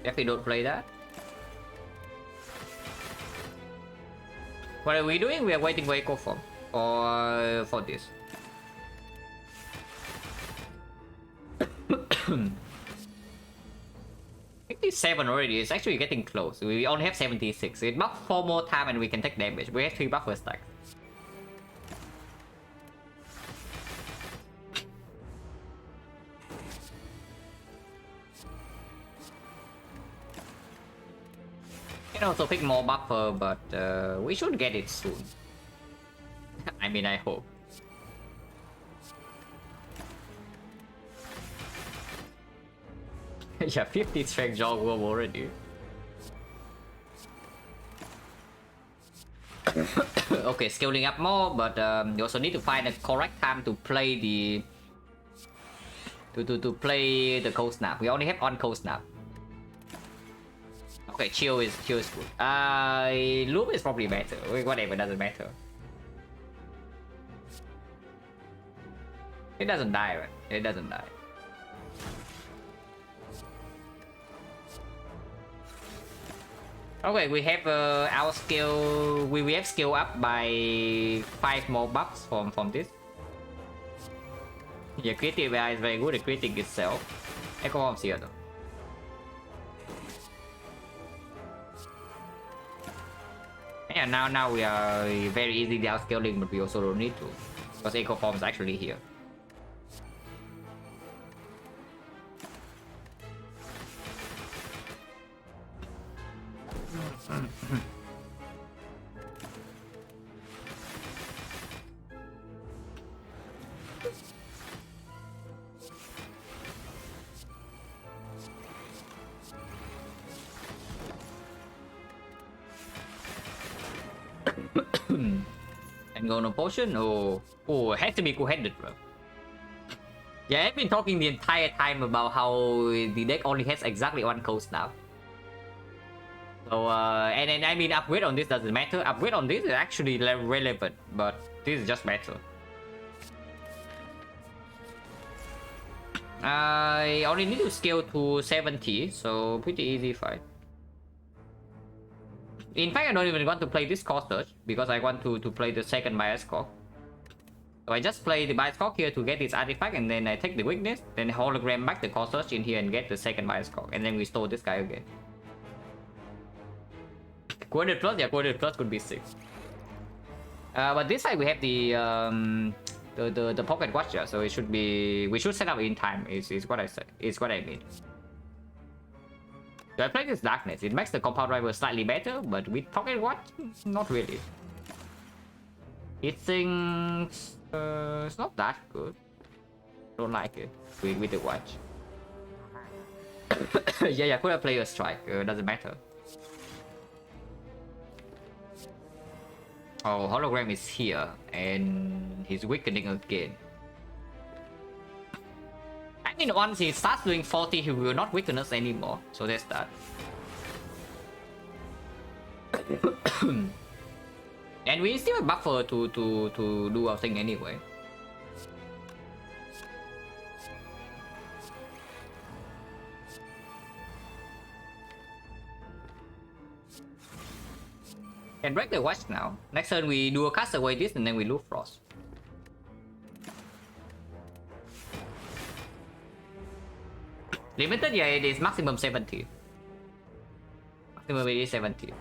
Definitely don't play that. What are we doing? We are waiting for echo form or for this. 57 already. It's actually getting close. We only have 76. We buff 4 more time and we can take damage. We have 3 buffer stacks. You can also pick more buffer, but we should get it soon. I mean, I hope. Yeah, 50 strength jawworm already. Okay, scaling up more, but you also need to find the correct time to play the to play the cold snap. We only have on cold snap. Okay, chill is good. Loop is probably better. Whatever, doesn't matter. It doesn't die, right? It doesn't die. Okay, we have our skill. We have skill up by 5 more buffs from this. Yeah, creative AI is very good at creating itself. Echo Form's here though. Yeah, now we are very easily outscaling, but we also don't need to, because Echo Form is actually here. And go no potion? Oh, it has to be two-handed, bro. Yeah, I've been talking the entire time about how the deck only has exactly one coast now. So, and I mean, upgrade on this doesn't matter. Upgrade on this is actually relevant, but this is just better. I only need to scale to 70, so pretty easy fight. In fact, I don't even want to play this cost search because I want to play the second bias cock. So I just play the bias cock here to get this artifact, and then I take the weakness, then hologram back the cost search in here and get the second bias cock, and then we store this guy again. Quoted plus, yeah, quoted plus could be 6. But this side we have the pocket watcher, so it should be, we should set up in time. Is what I said. Is what I mean. So I play this darkness. It makes the compound driver slightly better, but with pocket watch, not really. It thinks it's not that good. Don't like it with the watch. Yeah, could I play a strike? Doesn't matter. Oh, hologram is here, and he's weakening again. I mean, once he starts doing 40, he will not weaken us anymore. So that's that. And we still have buffer to do our thing anyway. Can break the watch now. Next turn we do a cast away this and then we lose frost. Limited, yeah, it is maximum 70. Maximum it is 70.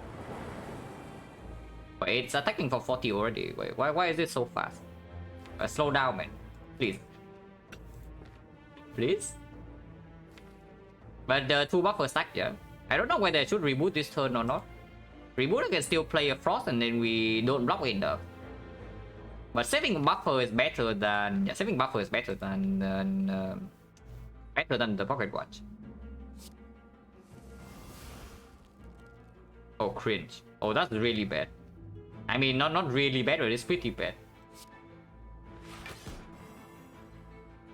But it's attacking for 40 already. Wait, why is it so fast? Slow down, man. Please. Please? But the 2 buffer stack, yeah. I don't know whether I should reboot this turn or not. Reboot, I can still play a frost and then we don't block enough. But saving buffer is better than, yeah, saving buffer is better than the pocket watch. Oh, cringe. Oh, that's really bad. I mean, not really bad, but it's pretty bad.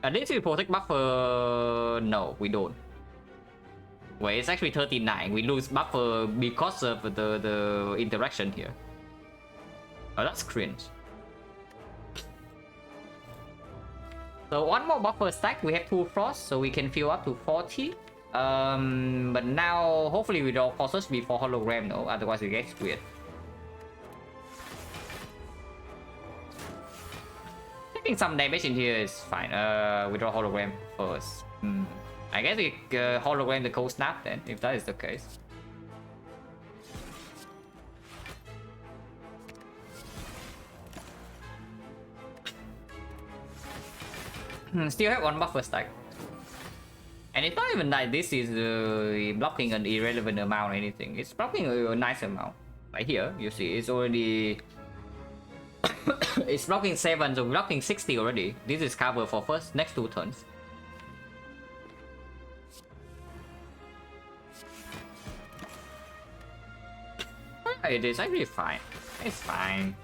At least we protect buffer. No, we don't. Wait, it's actually 39. We lose buffer because of the interaction here. Oh, that's cringe. So one more buffer stack. We have 2 frost, so we can fill up to 40. But now hopefully we draw forces before hologram, no, otherwise it gets weird. Taking some damage in here is fine. We draw hologram first. I guess we hologram the cold snap then, if that is the case. Still have 1 buffer stack. And it's not even like this is blocking an irrelevant amount or anything. It's blocking a nice amount. Right here, you see, it's already... it's blocking 7, so blocking 60 already. This is cover for first, next 2 turns. It is actually fine. It's fine.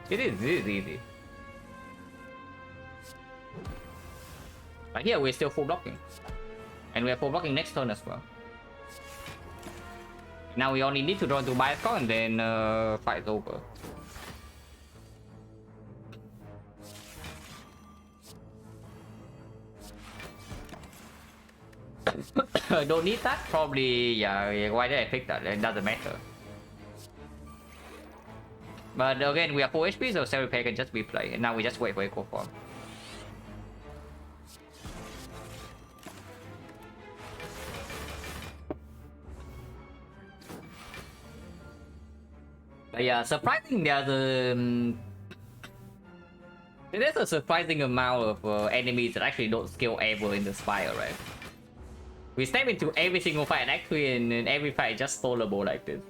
It is easy. But here we're still full blocking. And we are full blocking next turn as well. Now we only need to draw into bias call and then fight over. Don't need that? Probably, yeah, why did I pick that? It doesn't matter. But again, we are full HP, so self repair can just be played. And now we just wait for eco form. But yeah, surprising there's a surprising amount of enemies that actually don't scale ever in the Spire, right? We step into every single fight and actually in every fight just soloable like this.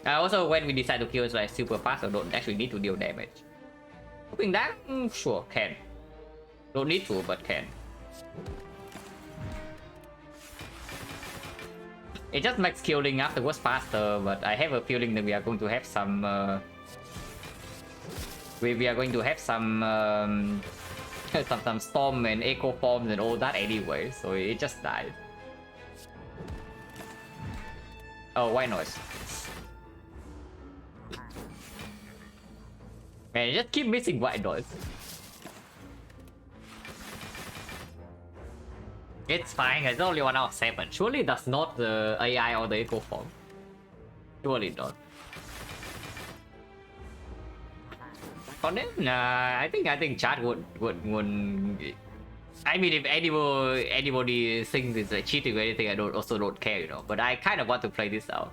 Also, when we decide to kill it's like super fast, so don't actually need to deal damage. Hoping that, sure, can. Don't need to, but can. It just makes killing afterwards faster, but I have a feeling that we are going to have some we are going to have some some storm and echo forms and all that anyway, so it just died. Oh, white noise. Man, you just keep missing white noise. It's fine, it's only 1 out of 7. Surely that's not the AI or the echo form. Surely not. On then, I think chat would. I mean, if anybody thinks it's like cheating or anything, I don't care, you know. But I kind of want to play this out.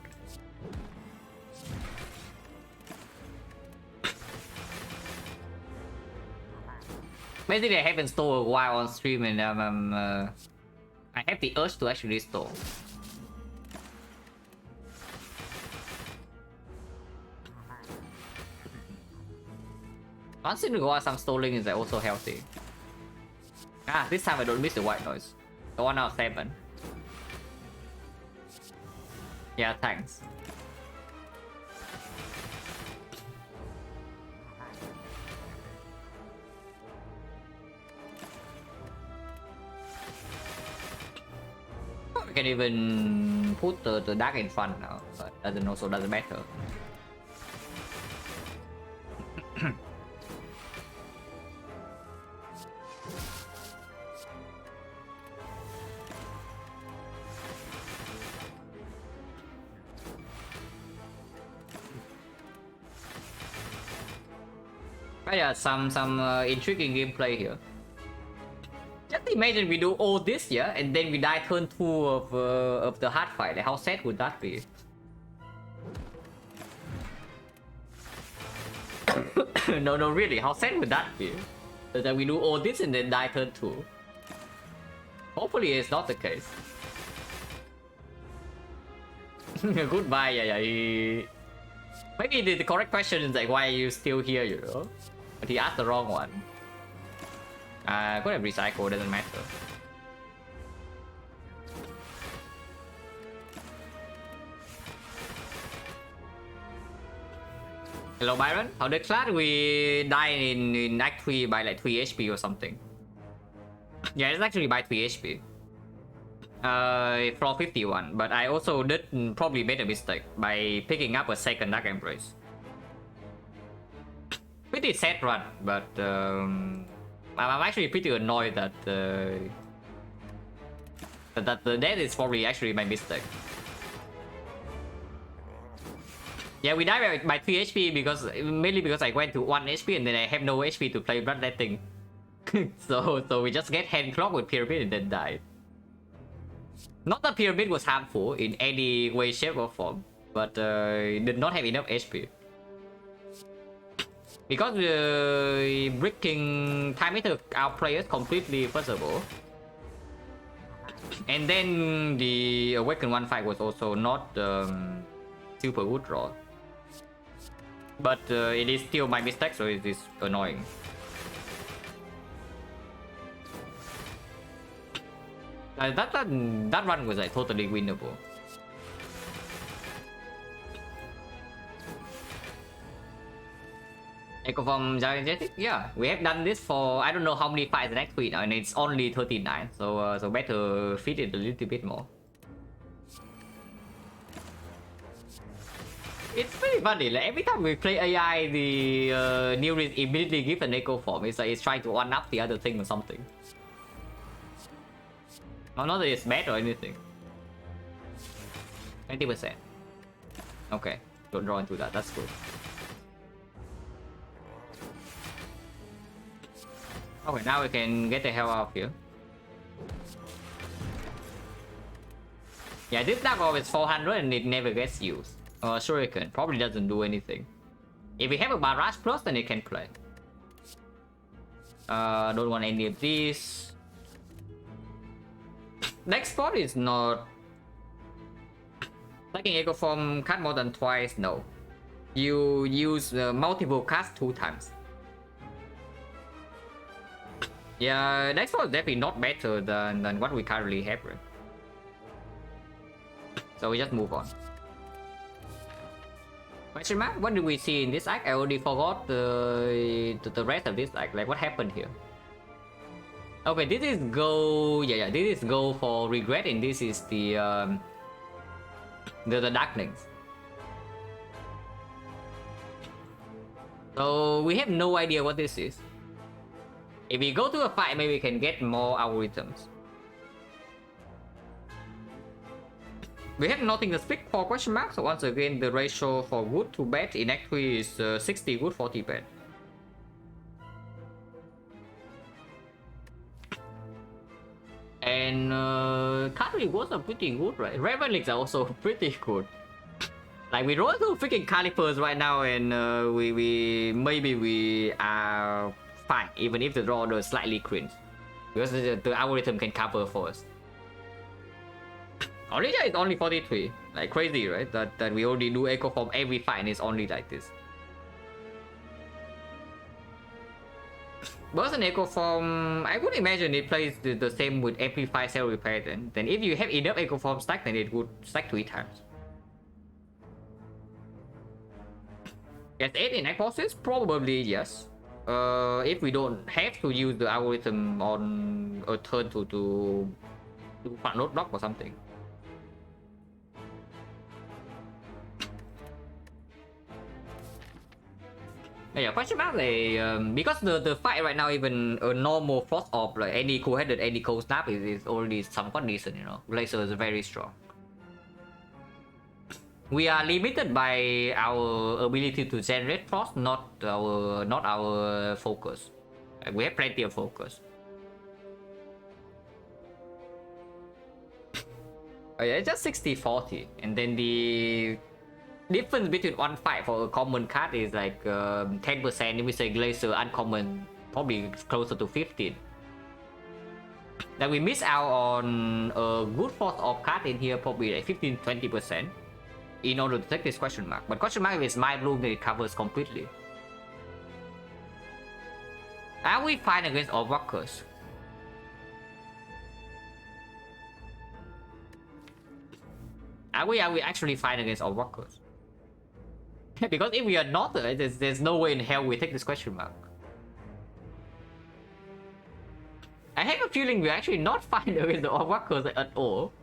Basically, I haven't stored a while on stream, and I have the urge to actually store. Once in a while, some stalling is also healthy. Ah, this time I don't miss the white noise. The 1 out of 7. Yeah, thanks. We can even put the dark in front now, but doesn't matter. But yeah, some intriguing gameplay here. Just imagine we do all this, yeah, and then we die turn 2 of the hard fight. Like, how sad would that be? No, really, how sad would that be? That we do all this and then die turn 2. Hopefully it's not the case. Goodbye, yeah. Maybe the correct question is like, why are you still here, you know? But he asked the wrong one. Could have recycled, doesn't matter. Hello Byron, how the class we die in Act 3 by like 3 HP or something. Yeah, it's actually by 3 HP. Floor 51, but I also did probably made a mistake by picking up a second Dark Embrace. Pretty sad run, but I'm actually pretty annoyed that that is probably actually my mistake. Yeah, we died by 3 HP mainly because I went to 1 HP and then I have no HP to play Bloodletting. so we just get hand clock with Pyramid and then died. Not that Pyramid was harmful in any way, shape or form, but did not have enough HP. Because bricking time meter our players completely, first of all. And then the Awaken 1 fight was also not super good draw. But it is still my mistake, so it is annoying. That run was like totally winnable. Echo from Gigantic? Yeah, we have done this for I don't know how many fights next week now, and it's only 39, so better fit it a little bit more. It's pretty funny, like every time we play AI, the new immediately gives an echo form. It's like it's trying to one up the other thing or something. Not that it's bad or anything. 20%. Okay, don't draw into that, that's good. Okay, now we can get the hell out of here. Yeah, this Dark Orb is 400 and it never gets used. Shuriken probably doesn't do anything. If we have a Barrage Plus, then it can play. Don't want any of these. Next spot is not... Taking Echo Form card more than twice, no. You use multiple cards 2 times. Yeah, next one is definitely not better than what we currently have. Right? So we just move on. Question mark? What did we see in this act? I already forgot the rest of this act. Like, what happened here? Okay, this is go. Yeah, this is go for regret, and this is the darknings. So we have no idea what this is. If we go to a fight, maybe we can get more algorithms. We have nothing to speak for question mark. So once again, the ratio for good to bad in Act 3 is 60 good, 40 bad. And card rewards are pretty good, right? Revenants are also pretty good. Like, we roll two freaking calipers right now, and maybe we are fine, even if the draw is slightly cringe, because the algorithm can cover for us. Origin is only 43, like crazy, right? That we already do echo form every fight, and it's only like this. Burst and echo form, I would imagine it plays the same with amplify cell repair. Then if you have enough echo form stack, then it would stack 3 times. Yes, 8 in Act process? Probably yes. If we don't have to use the algorithm on a turn to do front node block or something. Yeah, question mark because the fight right now, even a normal frost orb, like any cool-headed, any cold snap is already somewhat decent, you know. Laser is very strong. We are limited by our ability to generate frost, not our focus. We have plenty of focus. Oh yeah, it's just 60-40, and then the difference between one fight for a common card is like 10%. If we say Glacier uncommon, probably closer to 15. That we miss out on a good force of card in here, probably like 15-20%, in order to take this question mark. But question mark is my bloom that it covers completely. Are we fine against all workers? Are we actually fine against all workers? Because if we are not, there's no way in hell we take this question mark. I have a feeling we're actually not fine against the workers at all.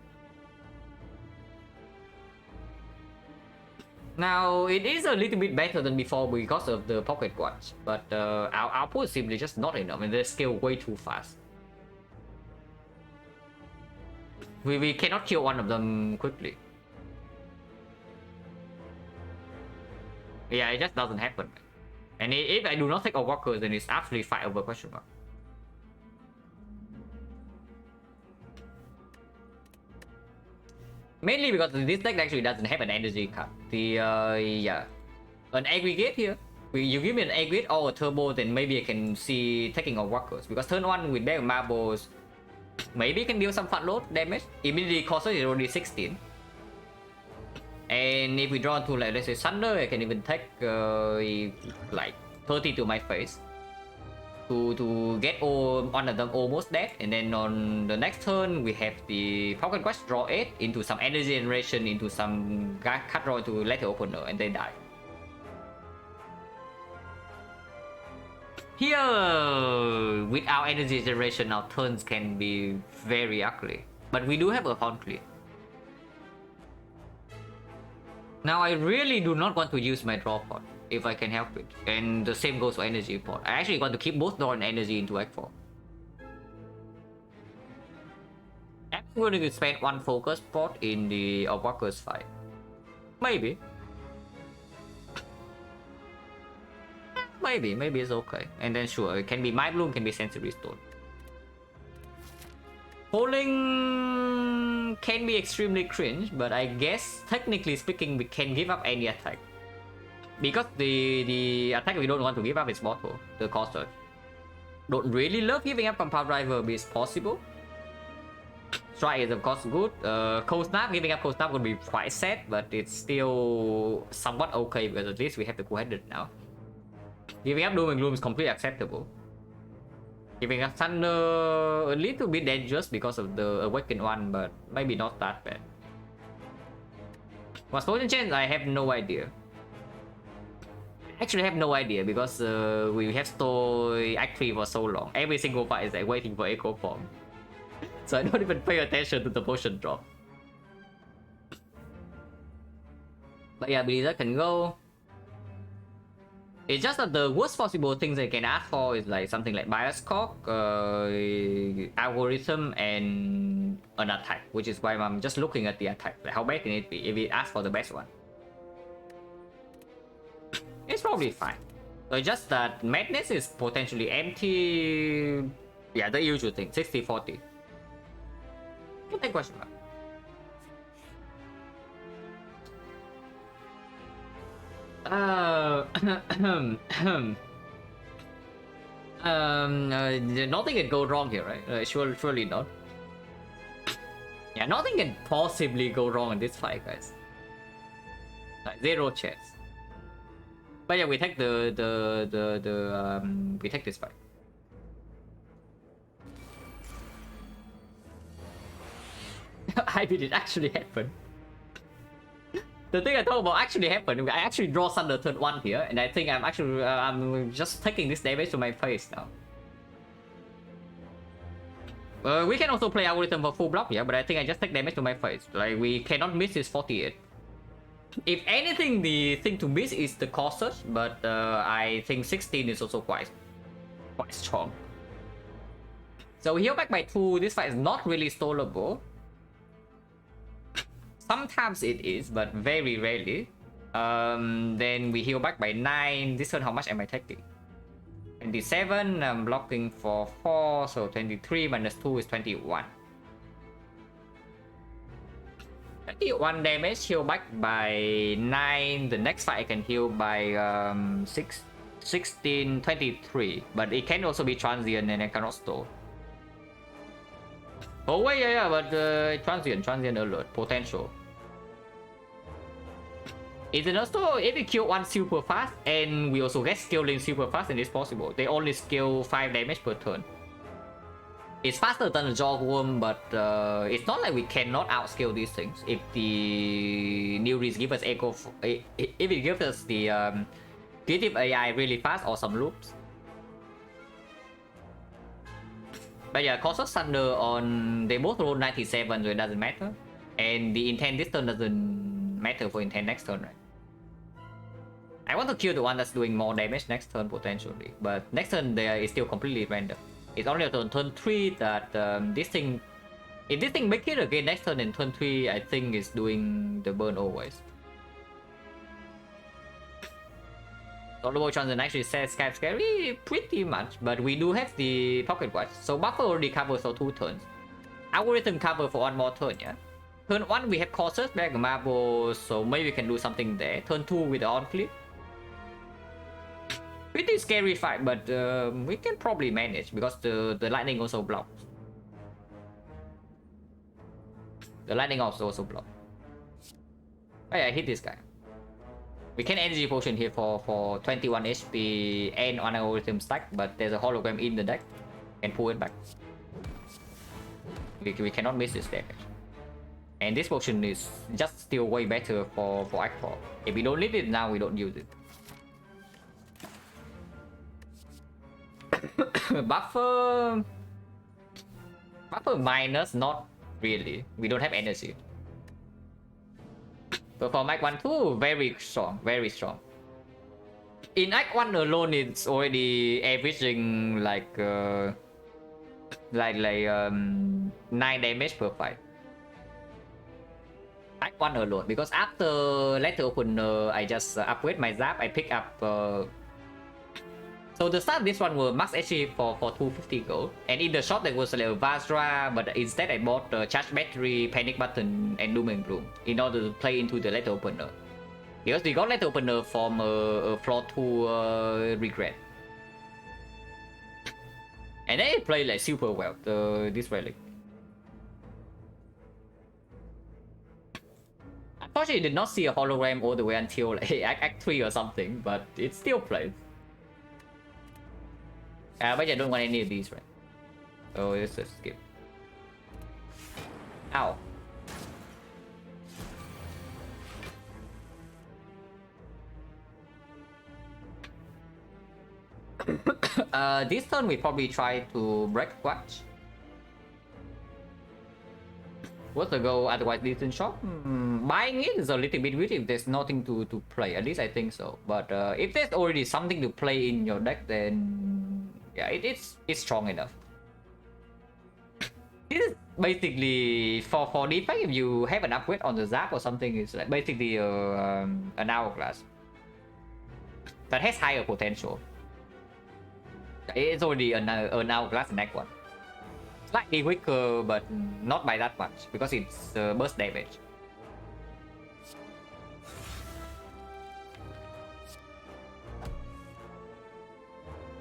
Now, it is a little bit better than before because of the pocket watch, but our output is simply just not enough, and they scale way too fast. We cannot kill one of them quickly. Yeah, it just doesn't happen. And if I do not take a worker, then it's absolutely fight over question mark. Mainly because this deck actually doesn't have an energy card. Yeah, an aggregate here. You give me an aggregate or a turbo, then maybe I can see taking on workers. Because turn 1 with deck marbles, maybe can deal some front load damage. Immediately cost is already 16. And if we draw into, like, let's say Thunder, I can even take like 30 to my face to get one of them almost dead. And then on the next turn we have the Pocket Quest, draw 8 into some energy generation, into some cut draw to later opener, and they die. Here, with our energy generation, our turns can be very ugly. But we do have a horn clear. Now, I really do not want to use my draw pot if I can help it. And the same goes for energy pot. I actually want to keep both draw and energy into Act 4. I'm going to spend one focus pot in the workers fight. Maybe. Maybe it's okay. And then sure, it can be My Bloom, can be Sensory Stone. Falling can be extremely cringe, but I guess technically speaking we can give up any attack. Because the attack we don't want to give up is Mortal, the Coster. Don't really love giving up Compound Driver, but it's possible. Strike is of course good. Cold Snap, giving up Cold Snap would be quite sad, but it's still somewhat okay because at least we have the Cool-Headed now. Giving up Doom and Gloom is completely acceptable. Giving up Thunder a little bit dangerous because of the Awakened one, but maybe not that bad. What's Potion Chance? I have no idea. Actually have no idea because we have stole Act 3 for so long. Every single fight is like waiting for Echo Form. So I don't even pay attention to the potion drop. But yeah, Blizzard can go. It's just that the worst possible things I can ask for is like something like Bias Cock, Algorithm, and an attack, which is why I'm just looking at the attack. Like how bad can it be if it asks for the best one? It's probably fine. So it's just that Madness is potentially empty. Yeah, the usual thing, 60-40. Can take question mark. Nothing can go wrong here, right? Surely not. Yeah, nothing can possibly go wrong in this fight, guys. Like zero chance. But yeah, we take we take this fight. I mean, it actually happened. The thing I talk about actually happened. I actually draw Thunder turn 1 here, and I think I'm actually I'm just taking this damage to my face now. We can also play Algorithm for full block, yeah, but I think I just take damage to my face. Like, we cannot miss this 48. If anything, the thing to miss is the Corsage, but I think 16 is also quite strong. So we heal back by 2. This fight is not really stallable. Sometimes it is, but very rarely. Then we heal back by 9. This turn, how much am I taking? 27. I'm blocking for 4, so 23 minus 2 is 21. 21 damage, heal back by 9. The next fight I can heal by 16, 23. But it can also be transient and I cannot stall. Oh wait, yeah, but transient alert, potential. It's also, if we kill one super fast, and we also get scaling super fast, and it's possible. They only scale 5 damage per turn. It's faster than a Jawworm, but it's not like we cannot outscale these things. If the new release give us echo, if it gives us the creative AI really fast or some loops. But yeah, Cost of Thunder on, they both roll 97, so it doesn't matter. And the intent this turn doesn't matter for intent next turn, right? I want to kill the one that's doing more damage next turn potentially, but next turn there is still completely random. It's only on turn 3 that this thing, if this thing make it again next turn in turn 3, I think is doing the burn always. Honorable Johnson actually says Skype Scary pretty much, but we do have the Pocket Watch, so Buffer already covers for 2 turns. Algorithm cover for 1 more turn, yeah? Turn 1 we have Corsairs, back Marble, so maybe we can do something there. Turn 2 with the on-clip. Pretty scary fight, but we can probably manage because the lightning also blocks. The lightning also blocks. Oh yeah, I hit this guy. We can energy potion here for 21 HP and on algorithm stack, but there's a hologram in the deck. Can pull it back. We cannot miss this damage. And this potion is just still way better for Act 4. If we don't need it now, we don't use it. Buffer minus, not really. We don't have energy. So for Act 1 2, very strong, very strong. In Act 1 alone, it's already averaging like 9 damage per fight. Act 1 alone, because after letter opener, I just upgrade my zap. I pick up. So the start of this one was max HP for 250 gold, and in the shop there was a little Vajra, but instead I bought charge battery, panic button, and doom and gloom in order to play into the letter opener. Because we got letter opener from floor 2 regret, and then it played like super well. This relic. Unfortunately, I did not see a hologram all the way until like Act 3 or something, but it still plays. But I don't want any of these, right? So let's just skip. Ow. This turn we probably try to break watch. What's the goal? Otherwise, decent shot. Buying it is a little bit weird if there's nothing to play. At least I think so. But if there's already something to play in your deck, then yeah, it's strong enough. This is basically for defect. If you have an upgrade on the Zap or something, it's like basically an hourglass that has higher potential. It's already an hourglass next one. Slightly weaker, but not by that much because it's burst damage.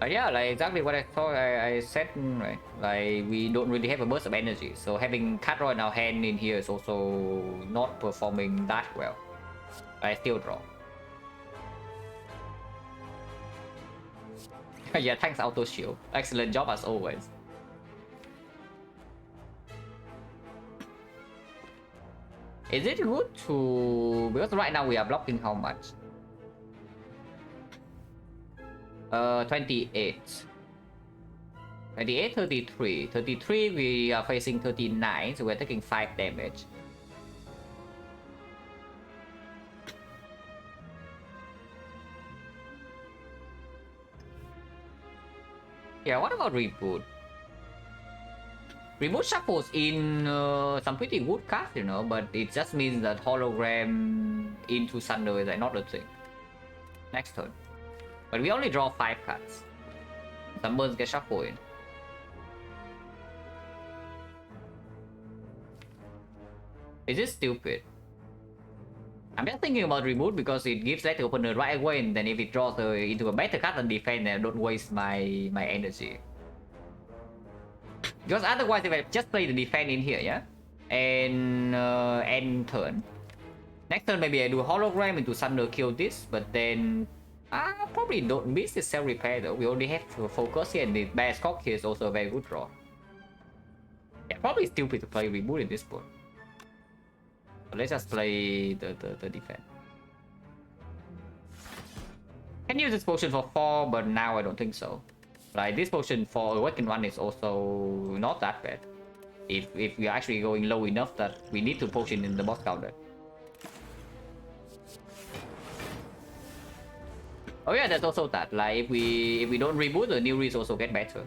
Yeah, like exactly what I thought I said, right? Like we don't really have a burst of energy, so having Cutro in our hand in here is also not performing that well. I still draw. Yeah, thanks Auto Shield. Excellent job as always. Is it good to... because right now we are blocking how much? 28. 28, 33. 33 we are facing 39, so we're taking 5 damage. Yeah, what about reboot? Reboot shuffles in some pretty good cards, you know, but it just means that hologram into Thunder is like not a thing. Next turn. But we only draw 5 cards. Some burns get shuffled in. Is this stupid? I'm just thinking about reboot because it gives that to opener right away, and then if it draws into a better card than defend, then I don't waste my energy. Because otherwise, if I just play the defend in here, yeah, and end turn. Next turn, maybe I do hologram into Thunder, kill this, but then I probably don't miss the self repair though. We only have to focus here, and the Bear Scock here is also a very good draw. Yeah, probably stupid to play reboot in this point. So let's just play the defense. Can use this potion for 4, but now I don't think so. Like this potion for Awakened one is also not that bad. If we are actually going low enough that we need to potion in the boss counter. Oh yeah, that's also that. Like if we don't reboot, the new reads also get better.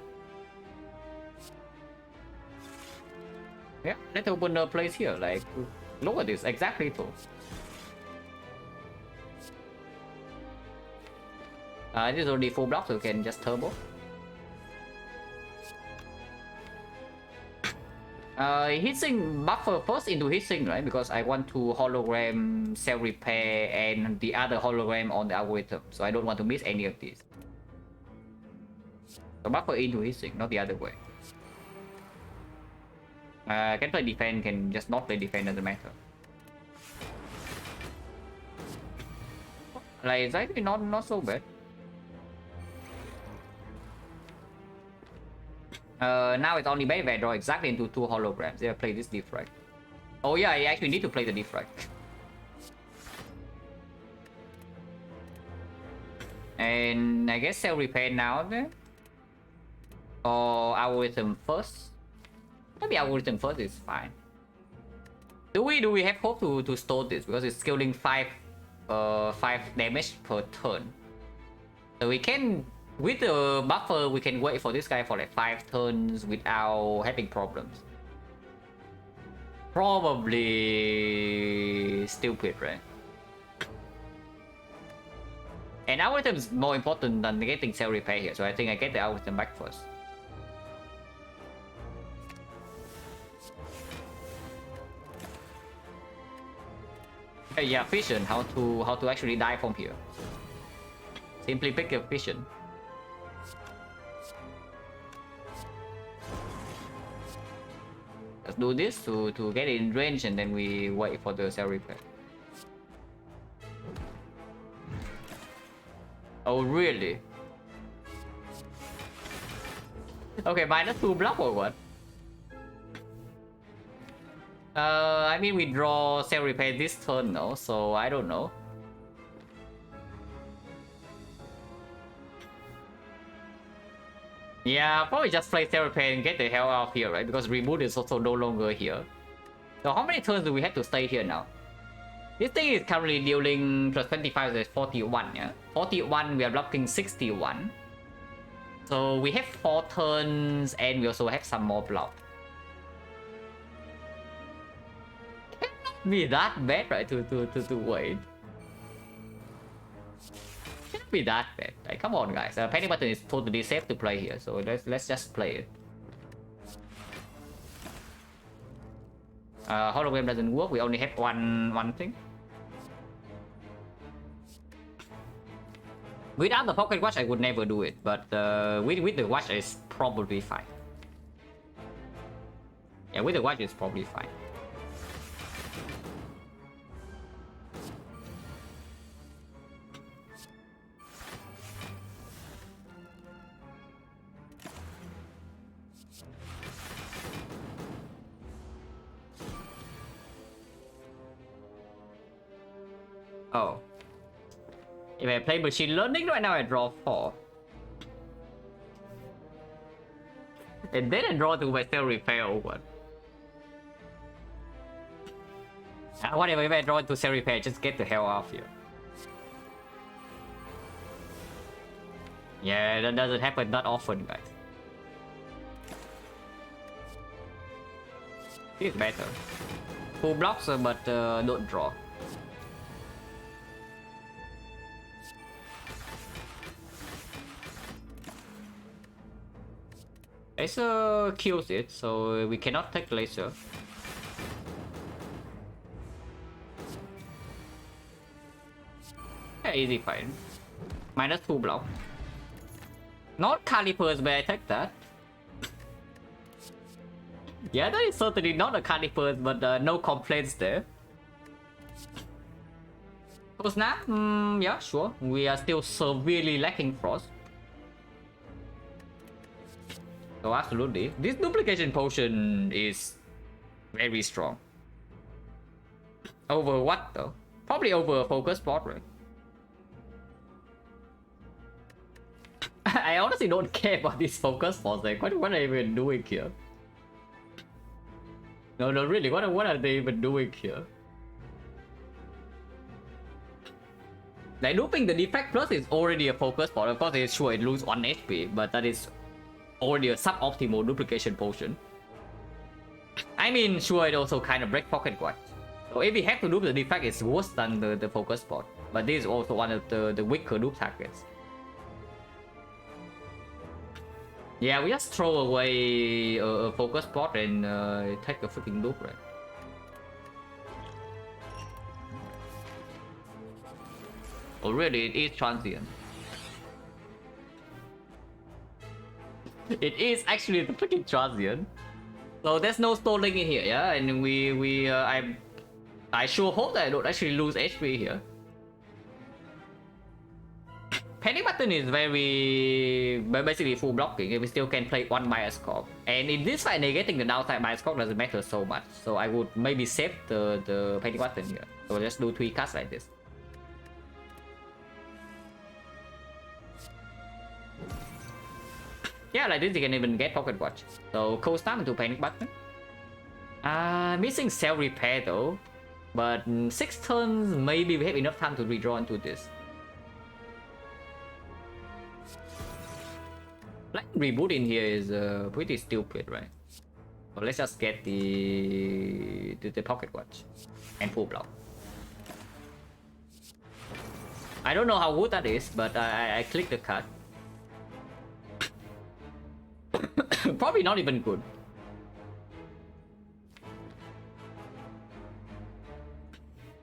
Yeah, let's open the place here. Like look at this, exactly too. This is already full block, so we can just turbo. Heatsink buffer first into heatsink, right? Because I want to hologram self repair and the other hologram on the algorithm, so I don't want to miss any of these. So buffer into heatsink, not the other way. Can play defense, can just not play defense, doesn't matter. Like it's actually not so bad. Now it's only bad if I draw exactly into 2 holograms. If I play this defect. Oh yeah, I actually need to play the defect. And I guess self repair now then. Or algorithm first. Maybe algorithm first is fine. Do we have hope to stall this because it's scaling 5 damage per turn. So we can, with the buffer, we can wait for this guy for like 5 turns without having problems. Probably stupid, right? And algorithm is more important than getting self repair here, so I think I get the algorithm back first. Yeah, fission. How to actually die from here? Simply pick a fission. Let's do this to get it in range, and then we wait for the self repair. Oh really? Okay, -2 block or what? I mean we draw self repair this turn now, so I don't know. Yeah, probably just play Therapy and get the hell out of here, right? Because Reboot is also no longer here. So how many turns do we have to stay here now? This thing is currently dealing plus 25, so it's 41, yeah? 41, we are blocking 61. So we have 4 turns and we also have some more block. Cannot be that bad, right? To wait. Can't be that bad. Like, come on, guys. Panic Button is totally safe to play here, so let's just play it. Hologram doesn't work. We only have one thing. Without the pocket watch, I would never do it, but with the watch, it's probably fine. Yeah, with the watch, it's probably fine. Oh. If I play machine learning right now, I draw 4. And then I draw to my cell repair one. Whatever, if I draw into cell repair, just get the hell out of here. Yeah, that doesn't happen that often, guys. This is better. Full blocks, but don't draw. Laser kills it, so we cannot take laser. Yeah, easy fight. Minus 2 block. Not calipers, but I take that. Yeah, that is certainly not a calipers, but no complaints there. So snap, yeah, sure. We are still severely lacking frost. So absolutely, this duplication potion is very strong. Over what though? Probably over a focus spot, right? I honestly don't care about this focus spots. Like, what are they even doing here? No, really, what are they even doing here? Like, looping the defect plus is already a focus spot. Of course, it's sure it loses 1 HP, but that is already a suboptimal duplication potion. I mean, sure, it also kind of breaks pocket watch. So if we have to loop the defect, it's worse than the focus spot. But this is also one of the weaker loop targets. Yeah, we just throw away a focus spot and take a freaking loop, right? Oh, really? It is transient. It is actually the freaking transient. So there's no stalling in here, yeah? And I sure hope that I don't actually lose HP here. Panic Button is basically full blocking, and we still can play 1 bias scope. And in this fight, negating the downside bias scope doesn't matter so much. So I would maybe save the Panic Button here. So let's do 3 cuts like this. Yeah, like this you can even get pocket watch. So cold snap into Panic Button. Missing cell repair though. But 6 turns, maybe we have enough time to redraw into this. Like reboot in here is pretty stupid, right? So let's just get the pocket watch and full block. I don't know how good that is, but I clicked the card. Probably not even good.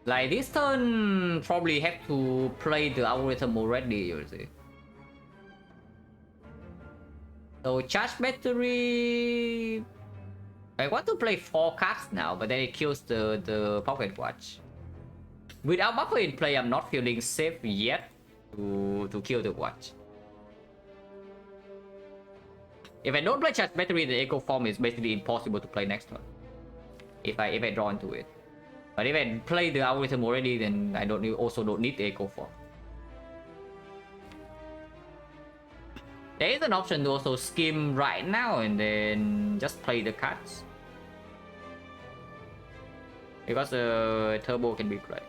Like this turn, probably have to play the algorithm already, you see. So charge battery. I want to play 4 cards now, but then it kills the pocket watch. Without buffer in play, I'm not feeling safe yet to kill the watch. If I don't play charge battery, the echo form is basically impossible to play next turn. If I draw into it. But if I play the algorithm already, then I also don't need the echo form. There is an option to also skim right now and then just play the cards. Because turbo can be great.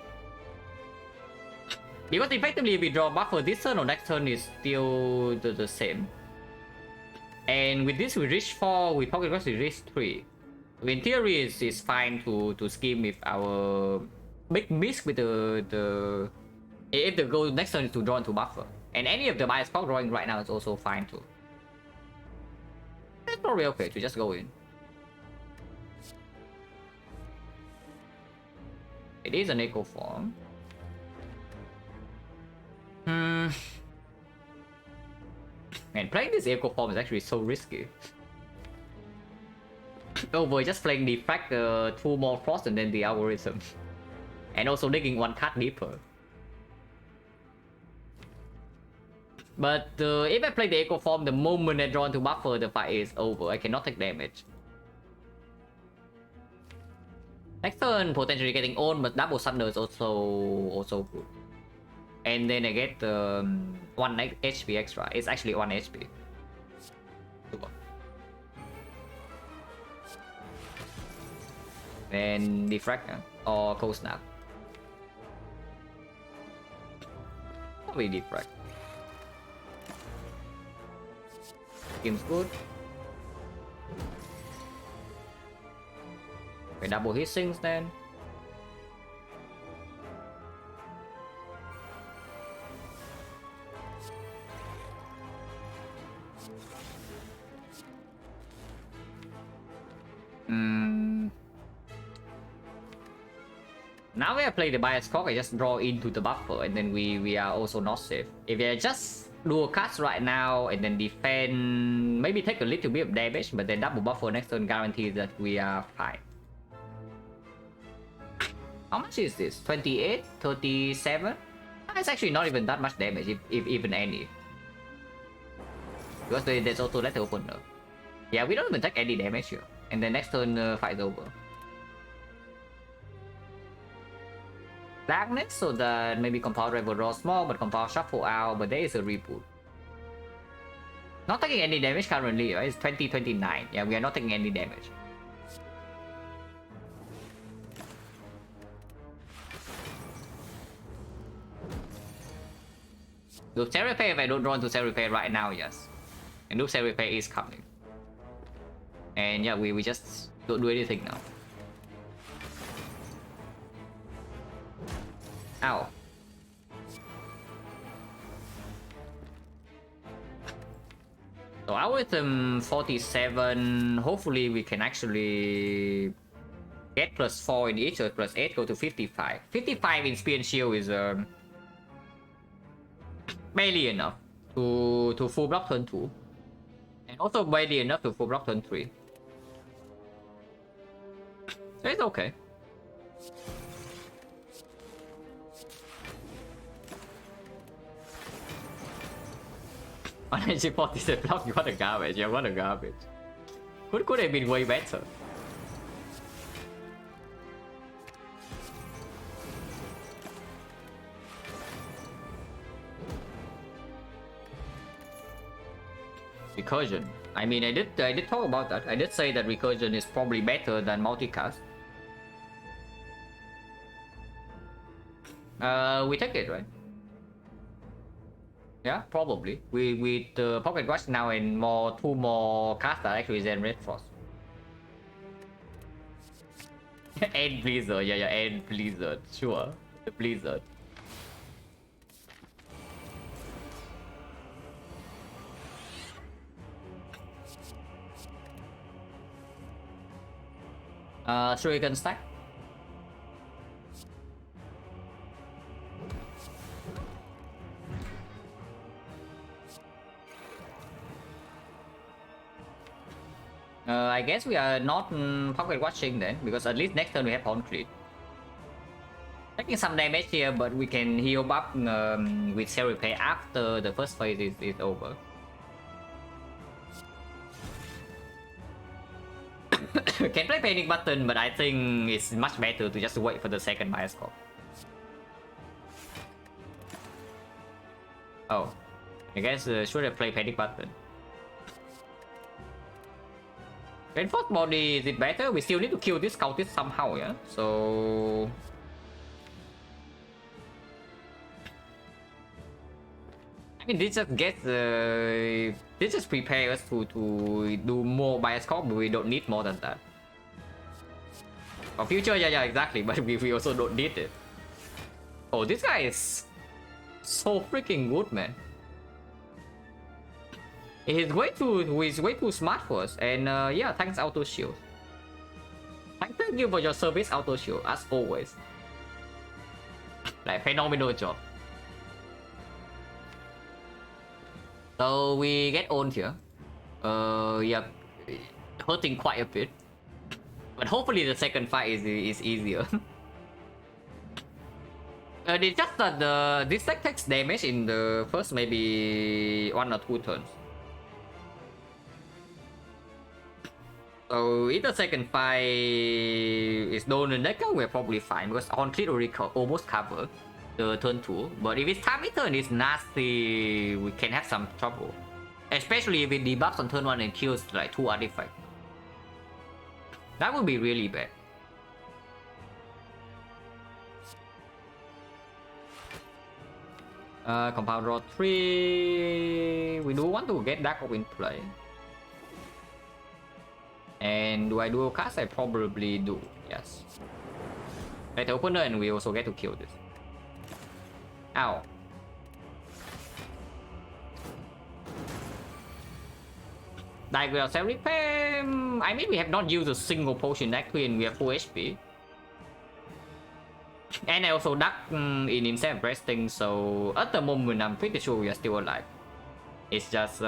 Because effectively if we draw buffer this turn or next turn is still the same. And with this we reach 4, with pocket watch we reach 3. So in theory it's fine to skim if our big miss with the if the goal next turn is to draw into buffer. And any of the bias clock drawing right now is also fine too. It's probably okay to just go in. It is an echo form. And playing this echo form is actually so risky. Over just playing defect 2 more frost and then the algorithm. And also digging 1 card deeper. But if I play the echo form, the moment I draw into buffer, the fight is over. I cannot take damage. Next turn, potentially getting owned, but double thunder is also good. And then I get 1 HP extra. It's actually 1 HP. Super. Then defect or cold snap. Probably defect. Game's good. We double hit things then. Now we play the bias cock, I just draw into the buffer and then we are also not safe. If I just dual cards right now and then defend, maybe take a little bit of damage, but then double buffer next turn guarantees that we are fine. How much is this? 28? 37? It's actually not even that much damage, if even any. Because there's also letter opener. Yeah, we don't even take any damage here. And then next turn fight is over. Darkness, so that maybe Compile Rival draw small, but Compile Shuffle out, but there is a reboot. Not taking any damage currently, right? It's 2029. Yeah, we are not taking any damage. Look, Repair, if I don't draw into Repair right now, yes. And look, Repair is coming. And yeah, we just don't do anything now. Ow. So algorithm 47, hopefully we can actually get +4 in each or +8 go to 55. 55 in Spear and Shield is barely enough to full block turn 2. And also barely enough to full block turn 3. So it's okay. On NG40 block, what a garbage. Yeah, what a garbage. Could have been way better. Recursion. I mean, I did talk about that. I did say that recursion is probably better than multicast. We take it, right? Yeah, probably. With the Pocket Watch now and 2 more cards that actually Zen Red Frost. And Blizzard, yeah, and Blizzard, sure. The Blizzard. Shuriken stack. I guess we are not pocket watching then, because at least next turn we have Pawn Cleat. Taking some damage here, but we can heal up with Cell Repair after the first phase is over. Can play Panic Button, but I think it's much better to just wait for the second bias call. Oh, I guess should have played Panic Button. Reinforced body, is it better? We still need to kill this cultist somehow, yeah? So... I mean, this just gets... this just prepares us to do more bias corp, but we don't need more than that. For future, yeah, exactly, but we also don't need it. Oh, this guy is so freaking good, man. He's way too smart for us, and yeah, thanks auto shield. Thank you for your service, auto shield, as always. Like phenomenal job. So we get owned here. Yeah, hurting quite a bit. But hopefully the second fight is easier. It's just that this deck takes damage in the first maybe 1 or 2 turns. So if the second fight is done in deck, we're probably fine because on clear already almost cover the turn 2. But if it's time turn is nasty, we can have some trouble. Especially if it debuffs on turn 1 and kills like 2 artifacts. That would be really bad. Compound draw 3. We do want to get Dark Orb in play. And do I dual cast? I probably do, yes. Let the opener and we also get to kill this. Ow. Like we are self-repair. I mean, we have not used a single potion actually, and we have full HP. And I also duck in instead of resting, so at the moment I'm pretty sure we are still alive. It's just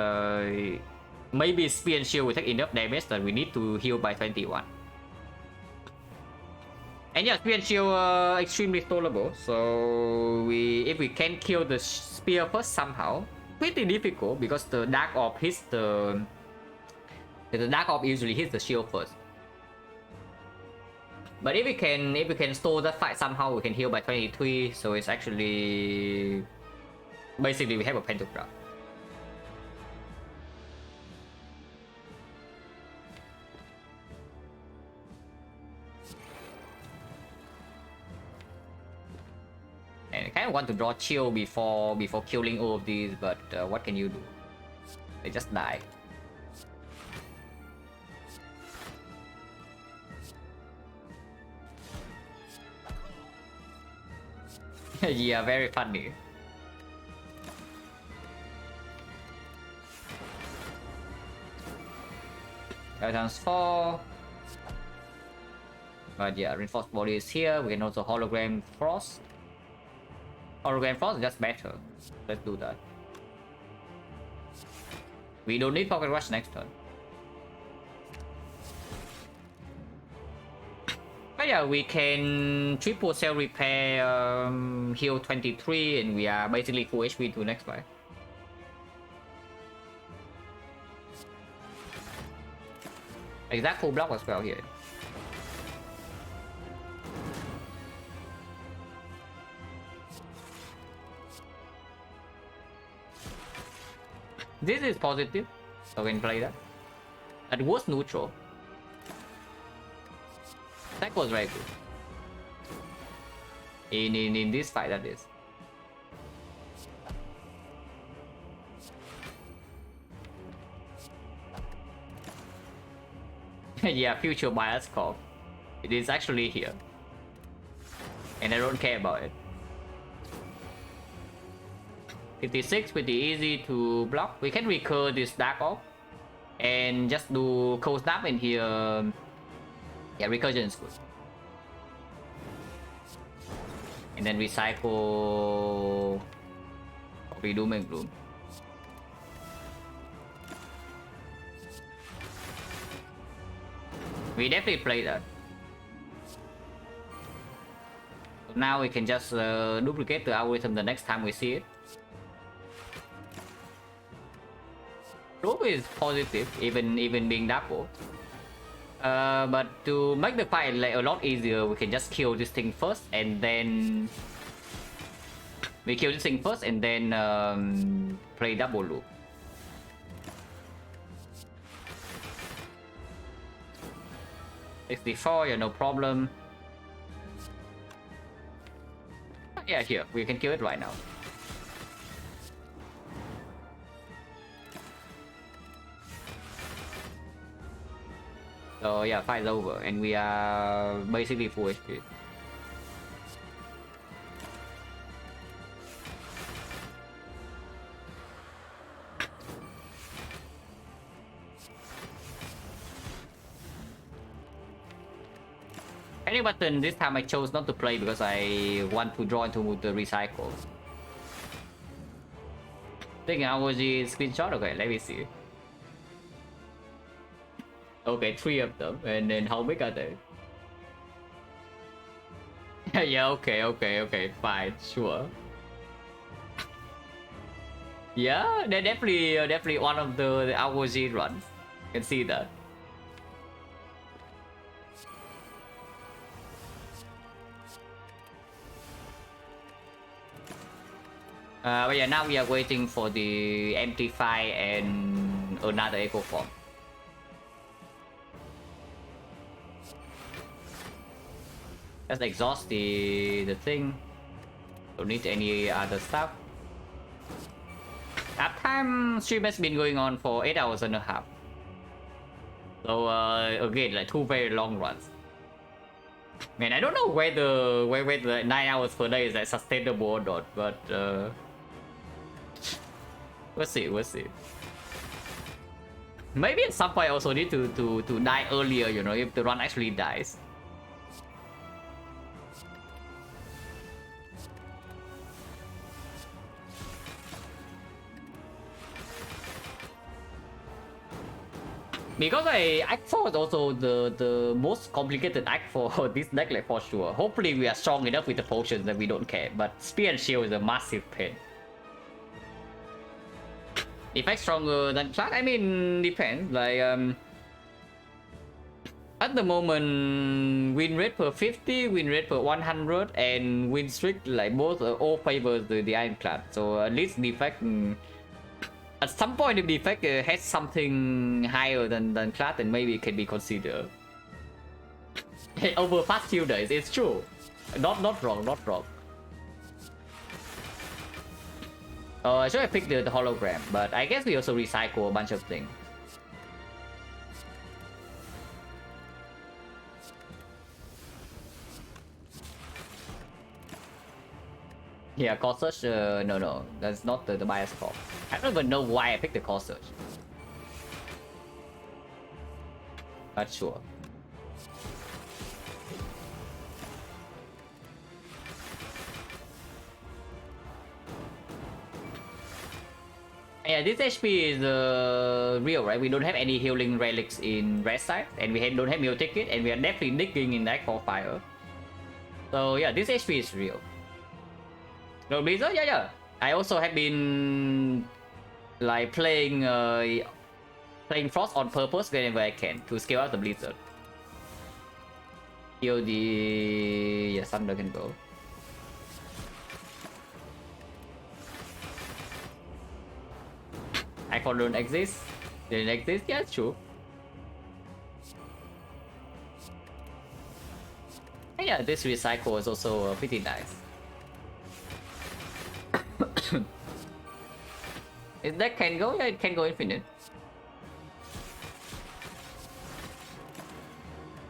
maybe Spear and Shield will take enough damage that we need to heal by 21. And yeah, Spear and Shield are extremely stoleable, so if we can kill the Spear first somehow, pretty difficult because the Dark Orb hits the Dark Orb usually hits the shield first. But if we can stall that fight somehow, we can heal by 23, so it's actually basically we have a pentagram. And I kind of want to draw chill before killing all of these, but what can you do? They just die. Yeah, very funny. Times 4. But yeah, reinforced body is here. We can also hologram frost. Hologram frost is just better. Let's do that. We don't need pocket rush next turn. But yeah, we can triple cell repair, heal 23, and we are basically full HP to next fight. Exact full block as well here. This is positive, so we can play that. That was neutral. That was very good. In this fight, that is. Yeah, future bias corp. It is actually here. And I don't care about it. 56, pretty easy to block. We can recur this Dark Orb. And just do Cold Snap in here. Yeah, recursion is good. And then recycle Doom and Gloom. We definitely play that. So now we can just duplicate the algorithm the next time we see it. Proof is positive, even being double. But to make the fight like a lot easier, we can just kill this thing first, and then we kill this thing first, and then play double loop. 64, yeah, no problem. Yeah, here, we can kill it right now. So yeah, fight's over, and we are basically full HP. Any button this time I chose not to play because I want to draw into the recycle. Thinking I was the screenshot. Okay, let me see. Okay, 3 of them, and then how big are they? Yeah, okay, fine, sure. Yeah, they're definitely one of the ROG runs. You can see that. But yeah, now we are waiting for the amplify and another echo form. Let's exhaust the thing. Don't need any other stuff. Uptime stream has been going on for 8 hours and a half. So again, like 2 very long runs. Man, I don't know whether 9 hours per day is like sustainable or not, but we'll see. Maybe at some point I also need to die earlier, you know, if the run actually dies. Because Act 4 is also the most complicated Act for this deck, like for sure. Hopefully we are strong enough with the potions that we don't care, but Spear and Shield is a massive pain. Effect stronger than Clad? I mean, depends. Like, at the moment, win rate per 50, win rate per 100, and win streak, like both all favors the Ironclad. So at least defect. At some point, if defect has something higher than Clad, then maybe it can be considered. Over past few days, it's true. Not wrong. Should I pick the hologram? But I guess we also recycle a bunch of things. Yeah, core search, no, that's not the bias call. I don't even know why I picked the core search. Not sure. Yeah, this HP is real, right? We don't have any healing relics in red side, and we don't have Meal Ticket, and we are definitely digging in that for fire. So yeah, this HP is real. No Blizzard, yeah. I also have been like playing Frost on purpose whenever I can to scale out the Blizzard. Kill the Thunder can go. Icon don't exist. Didn't exist? Yeah, it's true. And yeah, this recycle is also pretty nice. If that can go, yeah, it can go infinite.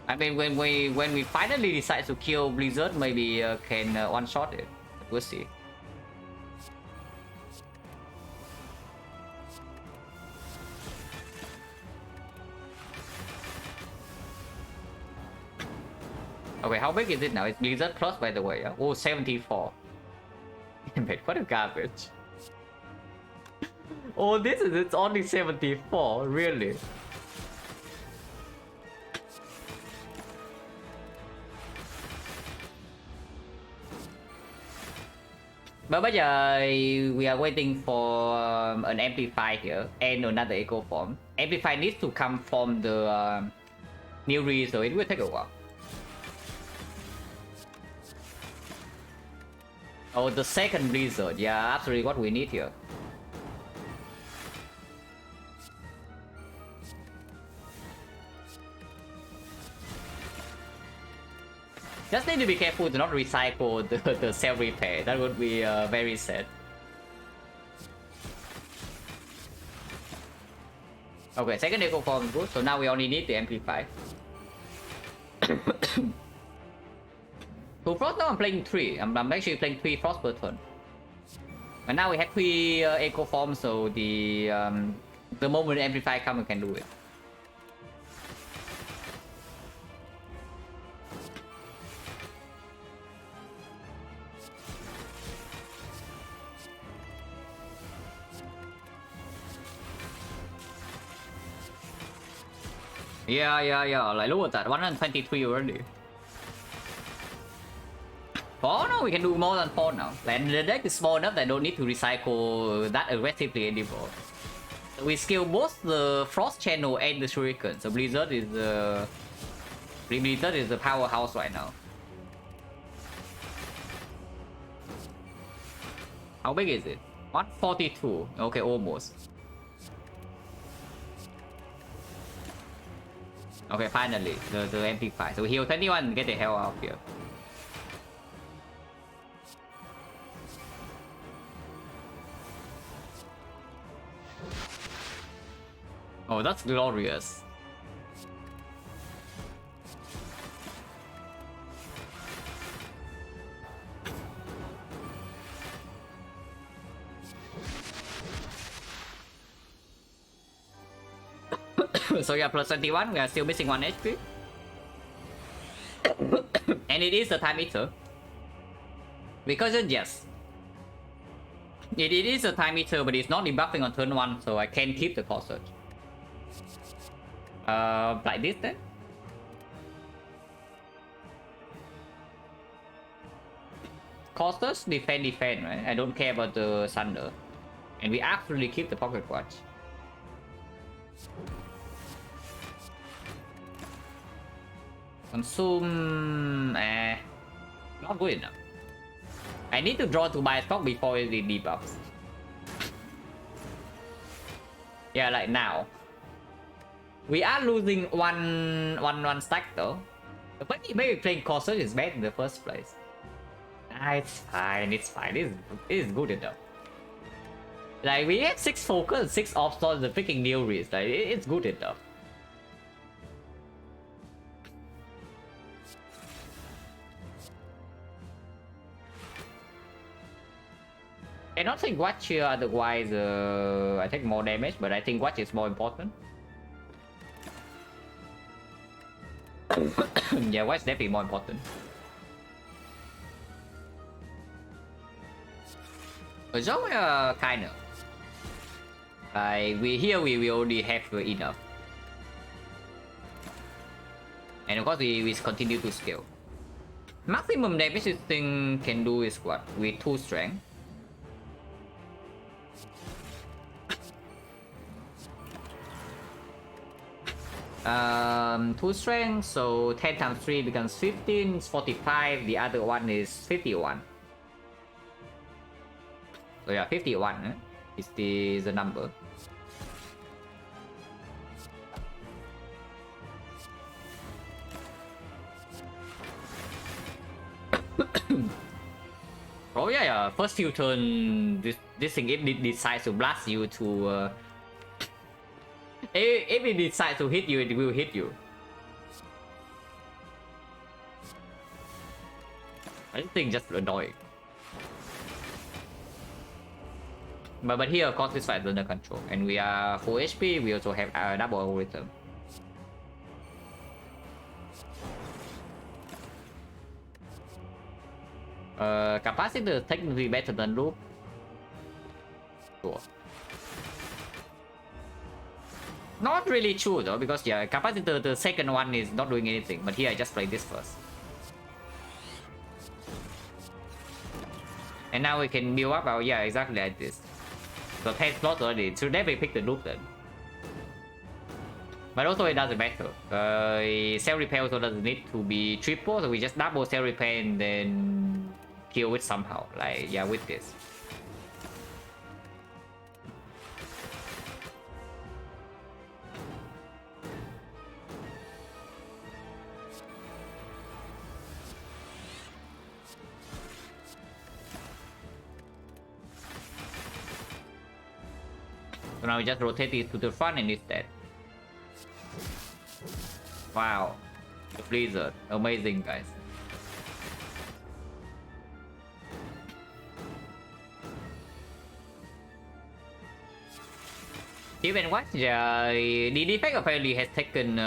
I mean, when we finally decide to kill Blizzard, maybe can one-shot it. We'll see. Okay, how big is it now? It's Blizzard Plus, by the way. Yeah? Oh, 74. Wait, what a garbage. Oh, it's only 74, really? But bây giờ we are waiting for an amplify here and another echo form. Amplify needs to come from the new re, so it will take a while. Oh, the second Blizzard. Yeah, absolutely what we need here. Just need to be careful to not recycle the cell repair. That would be very sad. Okay, second echo form good. So now we only need the amplify. So Frost now I'm playing 3. I'm actually playing 3 Frost per turn. And now we have 3 echo forms, so the moment the amplify comes, we can do it. Yeah. Like look at that, 123 already. 4 now, we can do more than 4 now. And the deck is small enough that I don't need to recycle that aggressively anymore. So we scale both the Frost Channel and the Shuriken. So Blizzard is the powerhouse right now. How big is it? 142. Okay, almost. Okay, finally, the MP5. So heal 21, get the hell out of here. Oh, that's glorious. So yeah, plus 21, we are still missing 1 HP. And it is a time eater. Because yes. It is a time eater, but it's not debuffing on turn 1, so I can keep the cost surge. Like this then. Costas, defend, right? I don't care about the Thunder. And we absolutely keep the Pocket Watch. Consume... not good enough. I need to draw to buy stock before it debuffs. Yeah, like now. We are losing one stack though. But maybe playing Corsair is bad in the first place. It's fine. It is good enough. Like we have 6 focus, 6 obstacles, the freaking new risk. Like it's good enough. I don't think watch here, otherwise I take more damage, but I think watch is more important. Yeah, watch definitely more important. So kinda. We already have enough. And of course we continue to scale. Maximum damage this thing can do is what? With 2 strength. 2 strength, so 10 times 3 becomes 15, it's 45, the other one is 51. So yeah, 51 is the number. Oh yeah, first few turn, this thing, if it decides to blast you to... if it decides to hit you, it will hit you. I think just annoying. But here, of course, this fight is under control. And we are full HP, we also have a double algorithm. Capacitor technically better than loop. Sure. Not really true though, because yeah, capacitor, the second one is not doing anything. But here I just play this first. And now we can build up our, yeah, exactly like this. So 10 slots already, so definitely pick the loop then. But also it doesn't matter. Cell repair also doesn't need to be triple, so we just double cell repair and then kill it somehow. Like, yeah, with this. So now we just rotate it to the front and it's dead. Wow. The Blizzard. Amazing, guys. Even what? The defect apparently has taken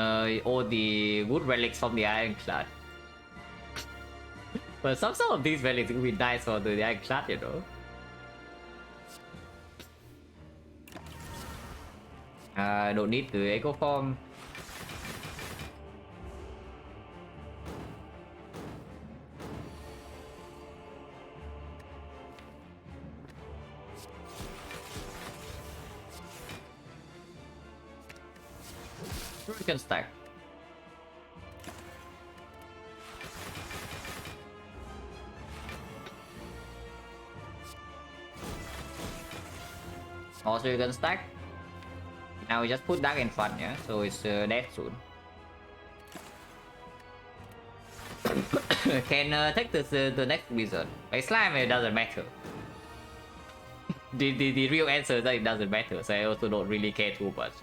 all the good relics from the Ironclad. But some of these relics would be nice for the Ironclad, you know. Don't need the Echo Form. We can stack. Also, you can stack. Now we just put that in front, yeah? So it's dead soon. Can take this the next wizard. By slime, it doesn't matter. The real answer is that it doesn't matter, so I also don't really care too much.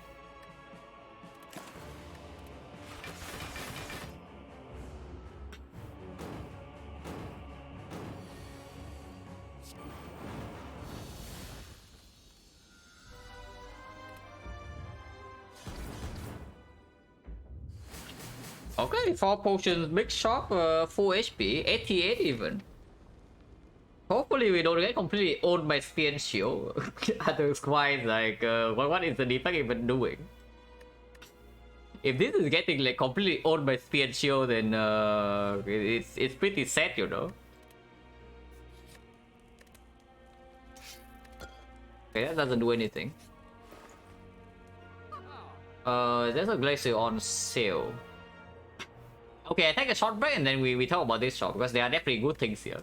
Okay, 4 potions, big shop, full HP, 88 even. Hopefully we don't get completely owned by Spear and Shield. Otherwise, like, what is the defect even doing? If this is getting like completely owned by Spear and Shield, then it's pretty sad, you know. Okay, that doesn't do anything. There's a glacier on sale. Okay, I take a short break and then we talk about this shop because there are definitely good things here.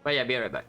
But yeah, be right back.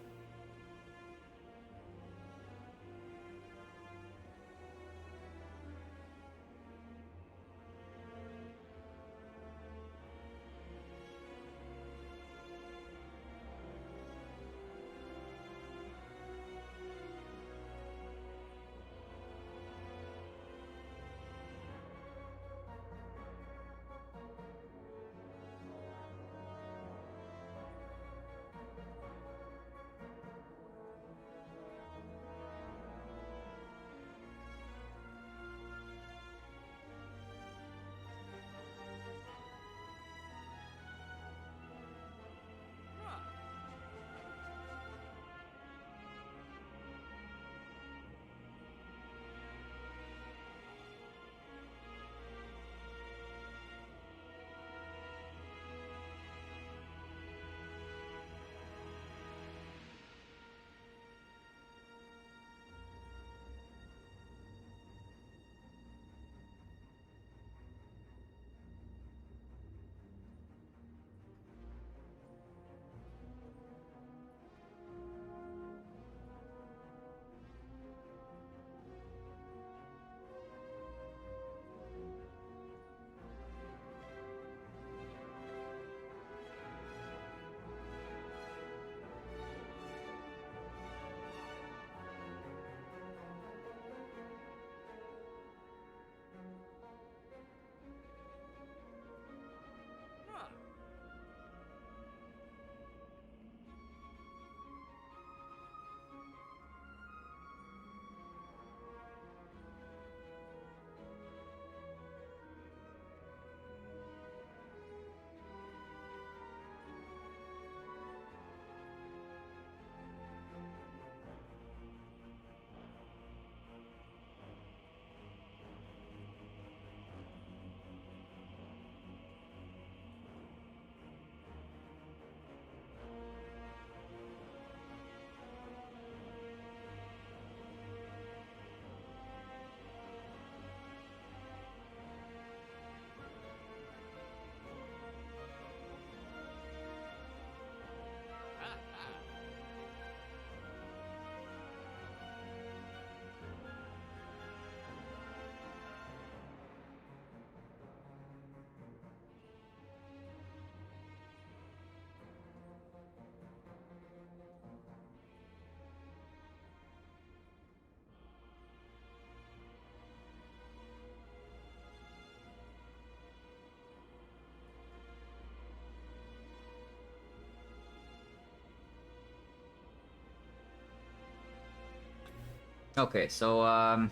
Okay, so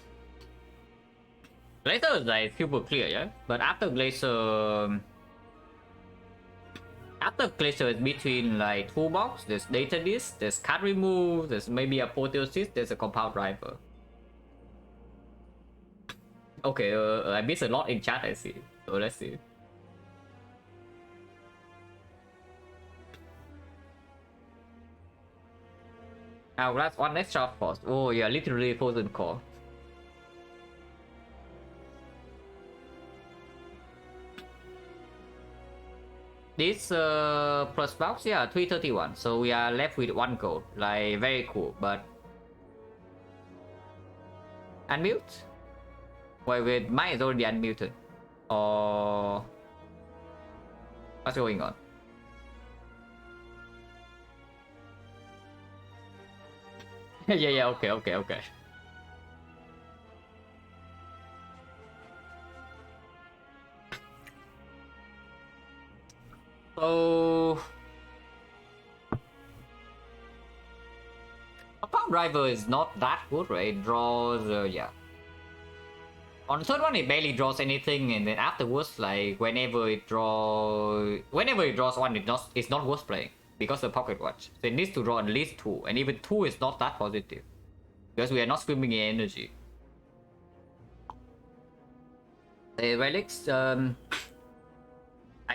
Glacier is like super clear, yeah? But after Glacier is between like toolbox, there's data disk, there's card remove, there's maybe a apotheosis, there's a compound driver. Okay, I missed a lot in chat, I see. So let's see. Now that's one extra force. Oh yeah, literally frozen core. This plus box, yeah, 331. So we are left with one gold. Like very cool, but unmute? Wait, mine is already unmuted. Or what's going on? Yeah, okay. So compound driver is not that good, right? It draws, yeah. On the third one, it barely draws anything, and then afterwards, like whenever it draws one, it's not worth playing because of pocket watch. So it needs to draw at least two, and even two is not that positive because we are not swimming in energy. The relics, I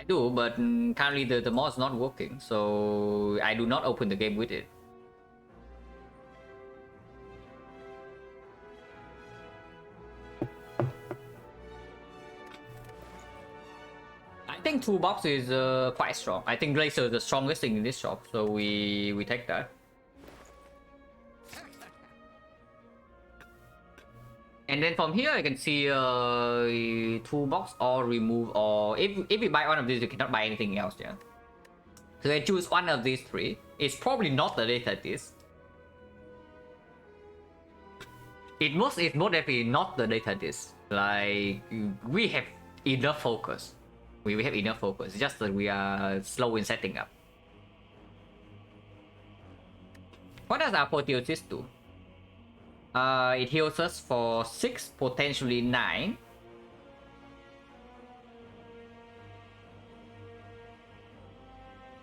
do, but currently the mod is not working, so I do not open the game with it. I think toolbox is quite strong. I think Glacier is the strongest thing in this shop, so we take that. And then from here I can see toolbox or remove, or if you buy one of these you cannot buy anything else, yeah. So I choose one of these three. It's probably not the data disk. It's most definitely not the data disk. Like we have enough focus. We have enough focus. It's just that we are slow in setting up. What does apotheosis do? It heals us for 6, potentially 9.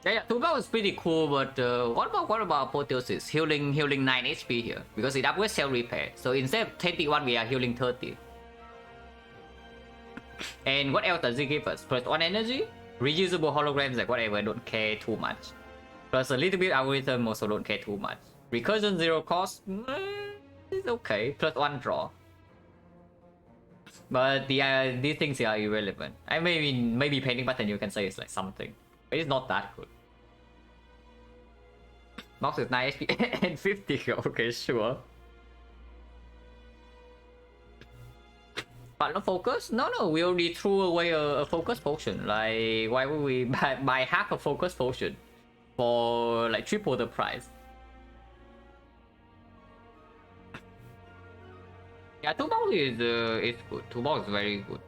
Yeah, Tuba is pretty cool, but what about apotheosis? Healing 9 HP here because it upgrades cell repair. So instead of 21, we are healing 30. And what else does it give us? Plus 1 energy, reusable holograms, like whatever. I don't care too much. Plus a little bit algorithm, also don't care too much. Recursion 0 cost, it's okay. Plus 1 draw. But these things are irrelevant. I maybe painting button you can say it's like something, but it's not that good. Mox is 9 HP and 50. Okay, sure. But no focus? No, we already threw away a focus potion. Like, why would we buy half a focus potion for like triple the price? Yeah, 2 box is good. 2 box is very good.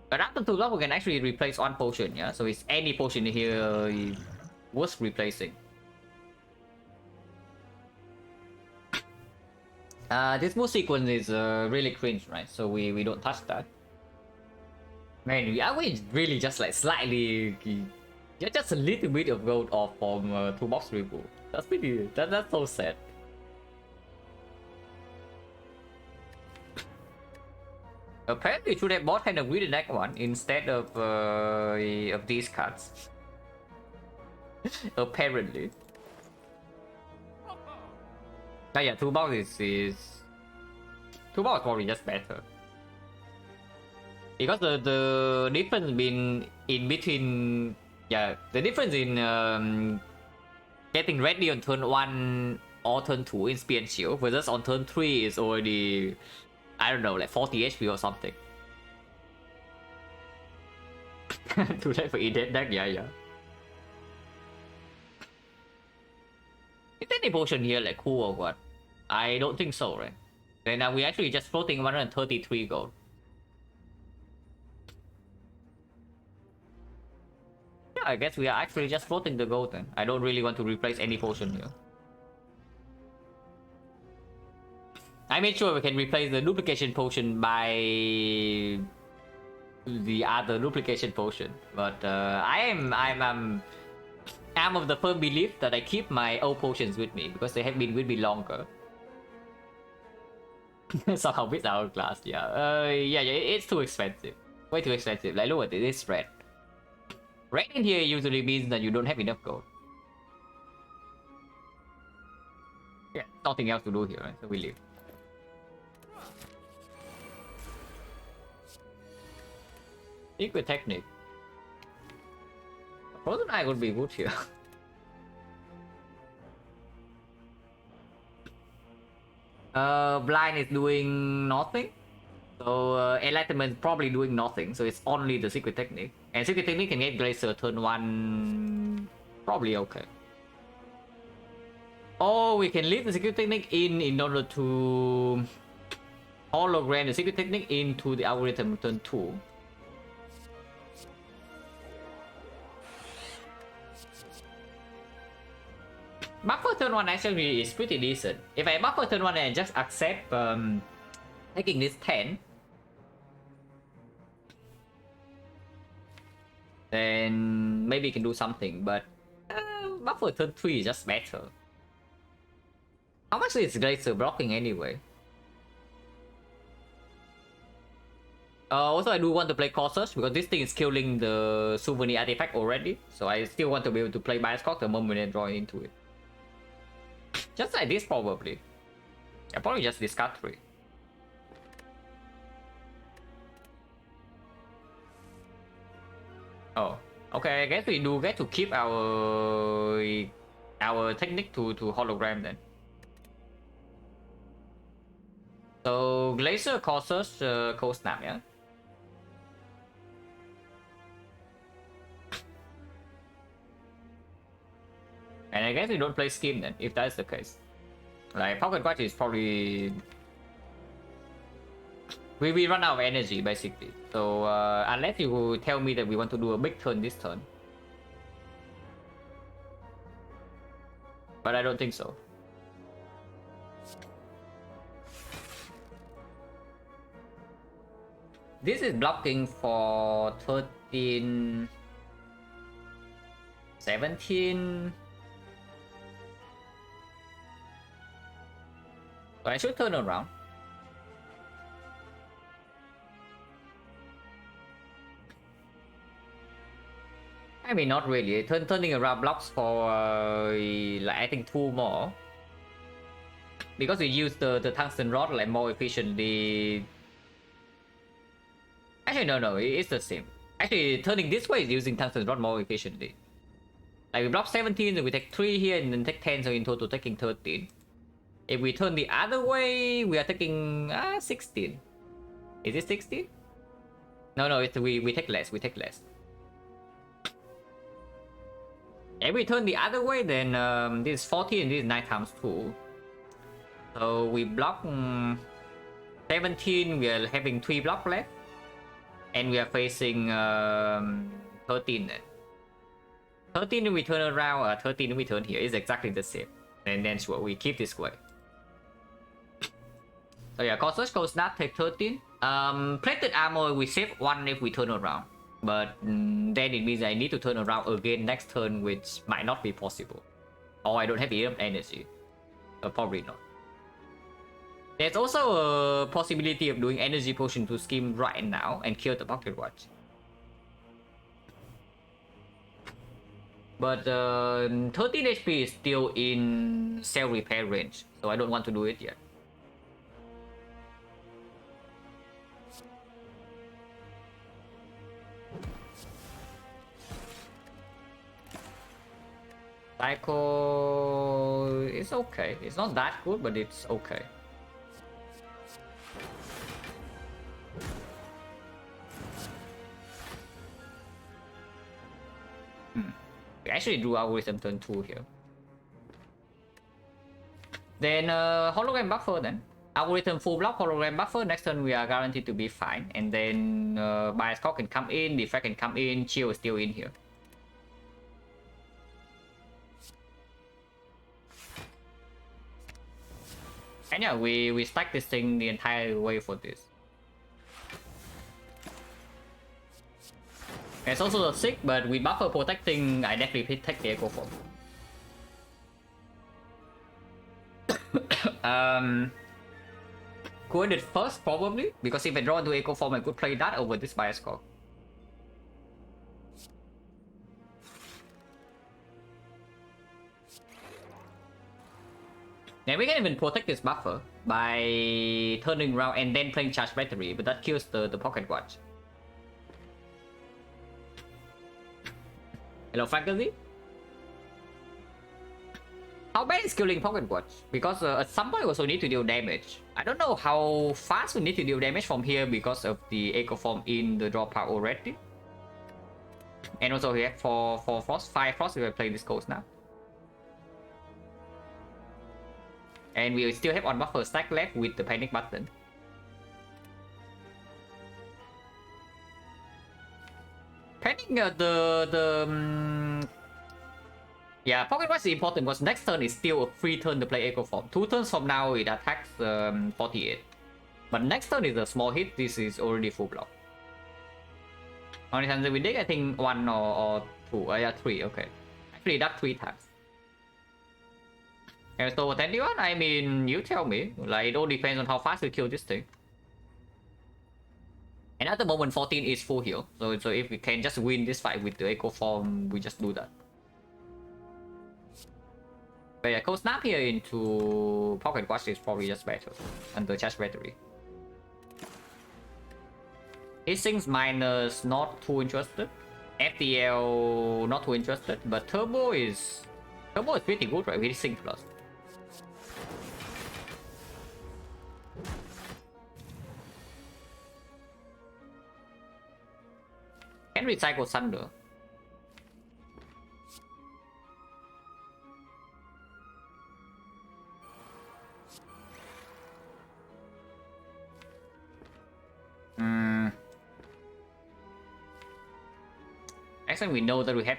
But after 2 box, we can actually replace 1 potion, yeah? So it's any potion here worth replacing. This move sequence is really cringe, right? So we don't touch that. Man, we really just like slightly, just a little bit of gold off from 2 box reboot. That's so sad. Apparently, we should have bought kind of greedy deck one instead of these cards. Apparently. Oh yeah, 2 box is 2 box probably just better. Because the difference in between, yeah, the difference in getting ready on turn 1 or turn 2 in Spear and Shield versus on turn 3 is already, I don't know, like 40 HP or something. Too late for E-Dead deck, yeah. Is any potion here like cool or what? I don't think so, right? And now we're actually just floating 133 gold. Yeah, I guess we are actually just floating the gold then. I don't really want to replace any potion here. I made sure we can replace the duplication potion by the other duplication potion, but I'm of the firm belief that I keep my old potions with me because they have been with me longer. Somehow with our class, yeah. Yeah, it's too expensive. Way too expensive. Like, look at it, it's red. Red in here usually means that you don't have enough gold. Yeah, nothing else to do here, right? So we leave. Secret technique. Frozen Eye would be good here. Blind is doing nothing. So Enlightenment is probably doing nothing. So it's only the secret technique. And secret technique can get Glacier turn 1. Probably okay. Oh, we can leave the secret technique in order to hologram the secret technique into the algorithm turn 2. Buffer turn 1 actually is pretty decent. If I buffer turn 1 and just accept taking this 10, then maybe you can do something, but buffer turn 3 is just better. How much is Glacier blocking anyway? Also, I do want to play cautious because this thing is killing the souvenir artifact already, so I still want to be able to play Bias Cock the moment I draw into it. Just like this, probably. I'll probably just discard 3. Oh, okay. I guess we do get to keep our technique to hologram then. So Glacier causes Cold Snap, yeah. And I guess we don't play Scheme then, if that's the case. Like, Pocket Watch is probably... We run out of energy, basically. So, unless you tell me that we want to do a big turn this turn. But I don't think so. This is blocking for 13... 17... So I should turn around. I mean, not really. Turning around blocks for like I think 2 more. Because we use the tungsten rod like more efficiently. Actually, no, it's the same. Actually, turning this way is using tungsten rod more efficiently. Like we block 17, then we take 3 here, and then take 10, so in total taking 13. If we turn the other way, we are taking 16. Is it 16? No, it's we take less. We take less. If we turn the other way, then this is 40 and this is 9 times 2. So we block 17. We are having 3 blocks left, and we are facing 13. Then 13 we turn around. 13 we turn here is exactly the same. And then sure we keep this way. So yeah, Cautious Cold Snap take 13. Plated Armor we save 1 if we turn around. But then it means I need to turn around again next turn, which might not be possible. Or I don't have enough energy. Probably not. There's also a possibility of doing Energy Potion to Scheme right now and kill the Pocket Watch. But 13 HP is still in cell repair range, so I don't want to do it yet. Psycho is okay. It's not that good, but it's okay. We actually drew algorithm turn 2 here. Then hologram buffer then. Algorithm full block, hologram buffer. Next turn we are guaranteed to be fine. And then Bias Cock can come in, defect can come in, chill is still in here. And yeah, we stack this thing the entire way for this. It's also a sick, but with buffer protecting, I definitely take the Echo Form. Could it first, probably, because if I draw into Echo Form, I could play that over this bias call. Then we can even protect this buffer by turning around and then playing charge battery, but that kills the pocket watch. Hello, Fantasy? How bad is killing pocket watch? Because at some point we also need to deal damage. I don't know how fast we need to deal damage from here because of the Echo Form in the draw part already. And also here for Frost, 5 Frost if I play this coast now. And we still have on buffer stack left with the panic button. Panic yeah, pocket watch is important because next turn is still a free turn to play Echo Form. 2 turns from now it attacks 48. But next turn is a small hit, this is already full block. How many times we dig? I think 1 or 2. Yeah, 3, okay. Actually that 3 times. And so 21, I mean, you tell me. Like, it all depends on how fast we kill this thing. And at the moment, 14 is full heal. So if we can just win this fight with the Echo Form, we just do that. But yeah, Cold Snap here into Pocket Watch is probably just better than the charge battery. Hastings minus not too interested. FTL not too interested. But Turbo is pretty good, right? With Hastings plus. Can recycle Thunder. Actually, we know that we have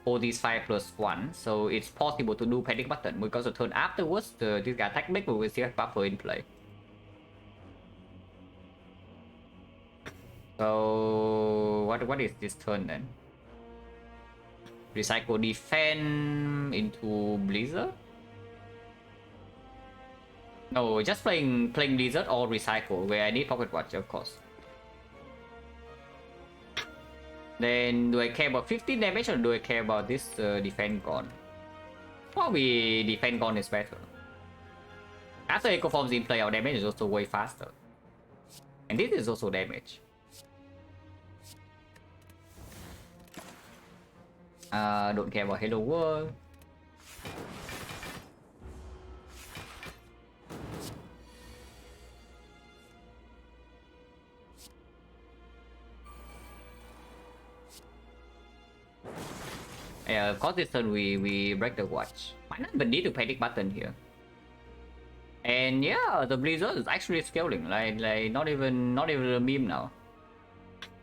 all these 5 plus 1, so it's possible to do panic button because the turn afterwards, this guy attack back, but we still have buffer in play. So what is this turn then? Recycle defend into Blizzard? No, just playing Blizzard or recycle where I need pocket watch, of course. Then do I care about 15 damage or do I care about this defend gone? Probably defend gone is better. After Echo Forms in play, our damage is also way faster. And this is also damage. Don't care about Hello World. Yeah, of course this turn we break the watch. Might not even need to panic button here. And yeah, the Blizzard is actually scaling, like not even a meme now.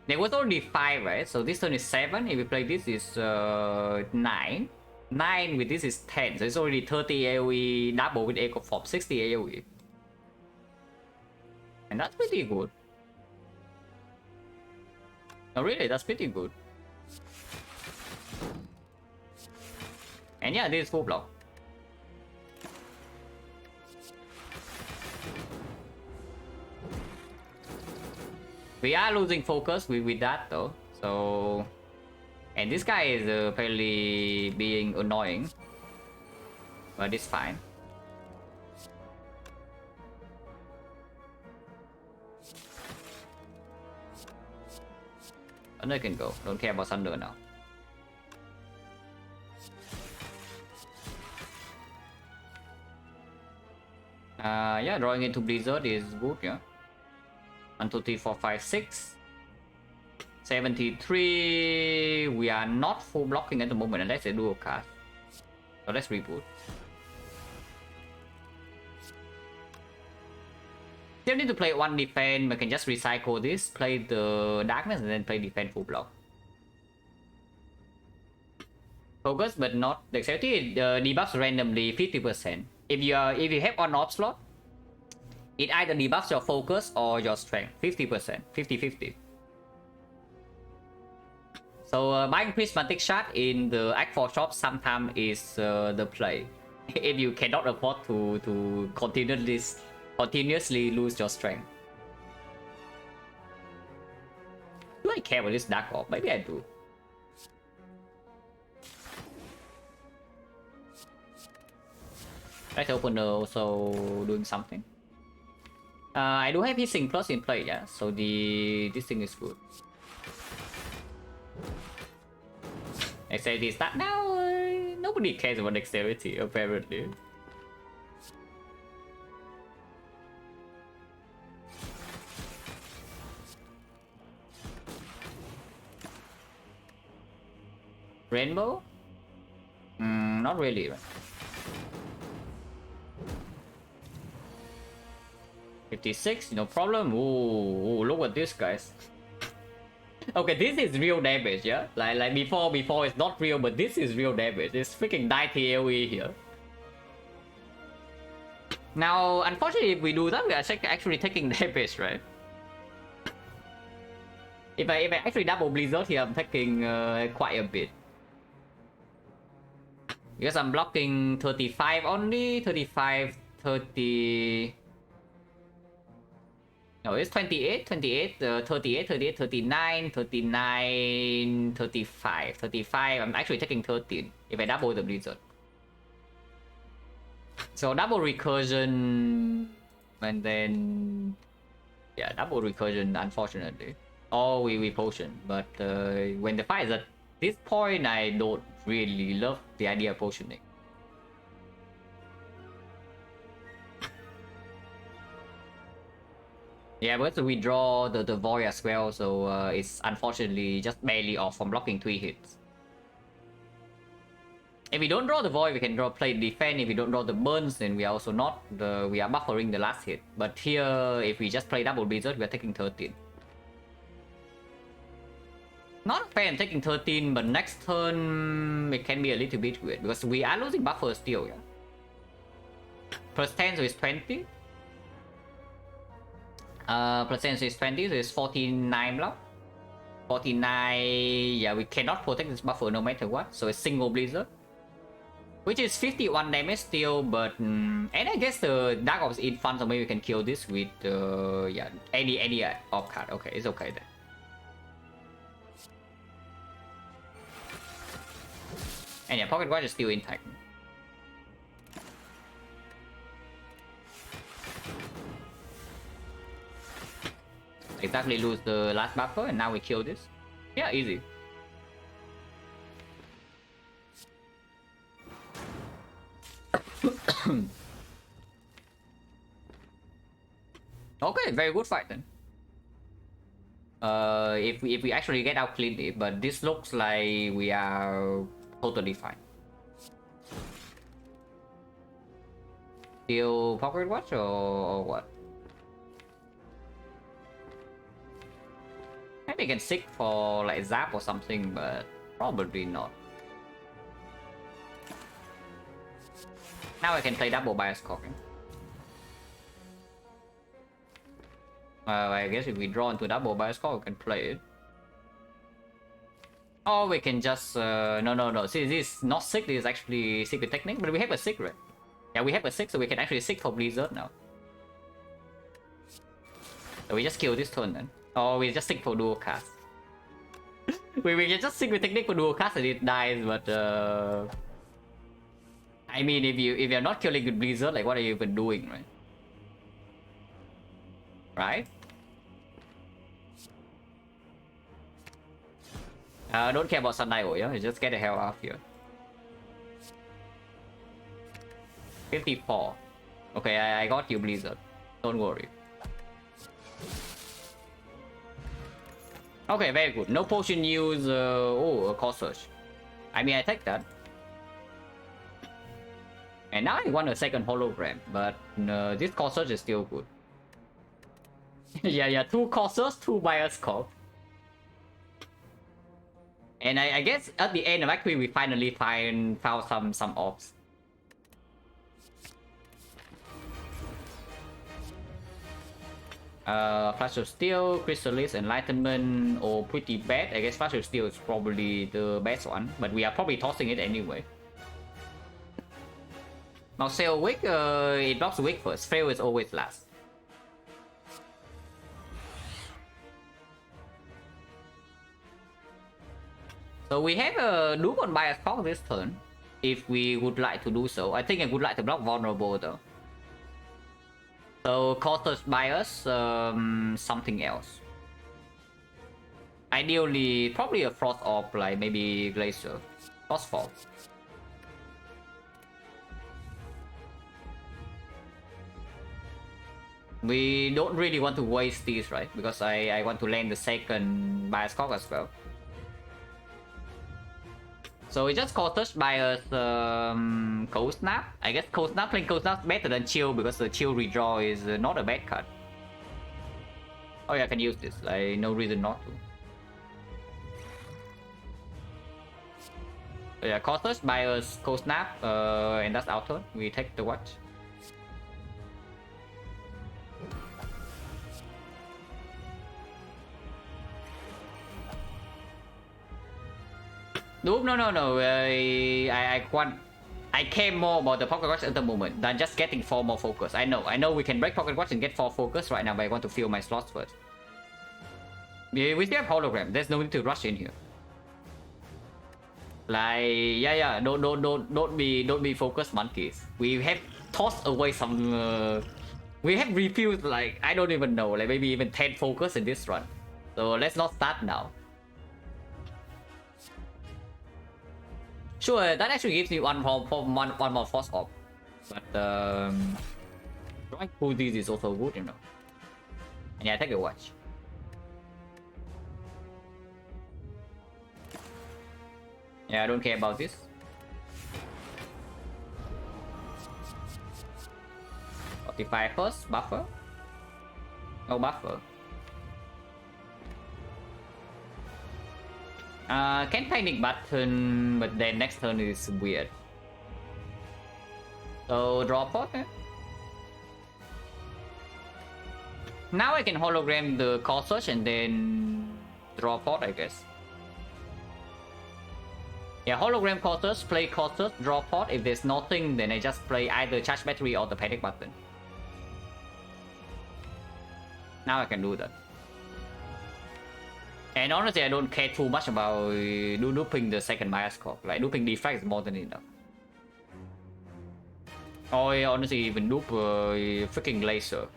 There was only 5, right? So this turn is 7. If we play this is 9. 9 with this is 10. So it's already 30 AoE, double with Echo Form, 60 AoE. And that's pretty good. No, really, that's pretty good. And yeah, this is full block. We are losing focus with that though, so... And this guy is apparently being annoying. But it's fine. Thunder can go, don't care about Thunder now. Yeah, drawing into Blizzard is good, yeah. 1, 2, 3, 4, 5, 6. 73. We are not full blocking at the moment unless they do a cast. So let's reboot. Still need to play 1 defense, but can just recycle this, play the darkness, and then play defense full block. Focus, but not dexterity. Debuffs randomly 50%. if you have one off slot, it either debuffs your focus or your strength 50%, 50-50. So buying prismatic shard in the Act 4 shop sometimes is the play. If you cannot afford to continuously lose your strength. Do I care about this Dark Orb? Maybe I do. Right opener also doing something. I do have hissing plus in play, yeah. So this thing is good. Dexterity start now. Nobody cares about dexterity apparently. Rainbow? Not really, right? 56, no problem. Ooh, look at this, guys. Okay, this is real damage, yeah? Like before it's not real, but this is real damage. It's freaking 90 AoE here. Now, unfortunately, if we do that, we are actually taking damage, right? If I actually double Blizzard here, I'm taking quite a bit. Because I'm blocking 35 only, 35, 30... No, it's 28, 38, 38, 38, 39, 39, 35, 35. I'm actually taking 13 if I double the Blizzard. So double recursion, and then... Yeah, double recursion, unfortunately. Or we potion, but when the fight is at this point, I don't really love the idea of potioning. Yeah, but we draw the void as well, so it's unfortunately just barely off from blocking 3 hits. If we don't draw the void, we can play defend. If we don't draw the burns, then we are also not we are buffering the last hit. But here, if we just play double blizzard, we are taking 13. Not a fan taking 13, but next turn it can be a little bit weird because we are losing buffer still, yeah. Plus 10, so it's 20. Plus 10, so it's 20, so it's 49 now. 49, yeah, we cannot protect this buffer no matter what, so it's single blizzard. Which is 51 damage still, but... and I guess the Dark Orb's in fun, so maybe we can kill this with, yeah, any Orb card. Okay, it's okay then. And yeah, Pocket Watch is still intact. Exactly, lose the last buffer, and now we kill this. Yeah, easy. Okay, very good fight then. If we actually get out cleanly, but this looks like we are totally fine. Still Pocket Watch or what? Maybe I can seek for like zap or something, but probably not. Now I can play double bias cocking. I guess if we draw into double bias cock, we can play it. Or we can just no. See, this is not sick. This is actually secret technique, but we have a secret. Yeah, we have a 6, so we can actually seek for Blizzard now. So we just kill this turn then. Or we just seek for dual cast. we can just seek with technique for dual cast and it dies, but I mean, if you're not killing with Blizzard, like what are you even doing, right? Right? Don't care about Sundial, yeah? Just get the hell out of here. 54. Okay, I got you, Blizzard. Don't worry. Okay, very good. No potion use. Oh, a cost search. I mean, I take that. And now I want a second hologram, but this cost search is still good. yeah, 2 cost search, 2 bias corp. And I guess at the end of Act 3, we finally found some orbs. Flash of Steel, Chrysalis, Enlightenment, or pretty bad. I guess Flash of Steel is probably the best one, but we are probably tossing it anyway. Now Sail Wick, it blocks Wick first. Fail is always last. So we have a dupe on Bias Cock this turn, if we would like to do so. I think I would like to block Vulnerable though. So Cautious Bias, something else. Ideally, probably a Frost Orb, like maybe Glacier. Frostfall. We don't really want to waste these, right? Because I want to land the second Bias Cock as well. So we just Cautious Bias Cold Snap. I guess Cold Snap, playing Cold Snap is better than Chill because the Chill redraw is not a bad card. Oh yeah, I can use this. Like, no reason not to. So yeah, Cautious Bias Cold Snap, and that's our turn. We take the watch. No. I care more about the Pocket Watch at the moment than just getting 4 more focus. I know we can break Pocket Watch and get 4 focus right now, but I want to fill my slots first. We still have Hologram. There's no need to rush in here. Like, yeah. Don't be focused monkeys. We have tossed away some. We have refused, like, I don't even know, like maybe even 10 focus in this run. So let's not start now. Sure, that actually gives me one more Force Orb. But drawing 2 these is also good, you know. And yeah, take a watch. Yeah, I don't care about this. Fortify first, buffer. No buffer. Can panic button, but then next turn is weird. So draw pot. Now I can hologram the call search and then draw pot, I guess. Yeah, hologram call search, play call search, draw pot. If there's nothing, then I just play either charge battery or the panic button. Now I can do that. And honestly, I don't care too much about duping the second Bias Cock. Like, duping defect is more than enough. Or honestly, even dupe freaking Glacier.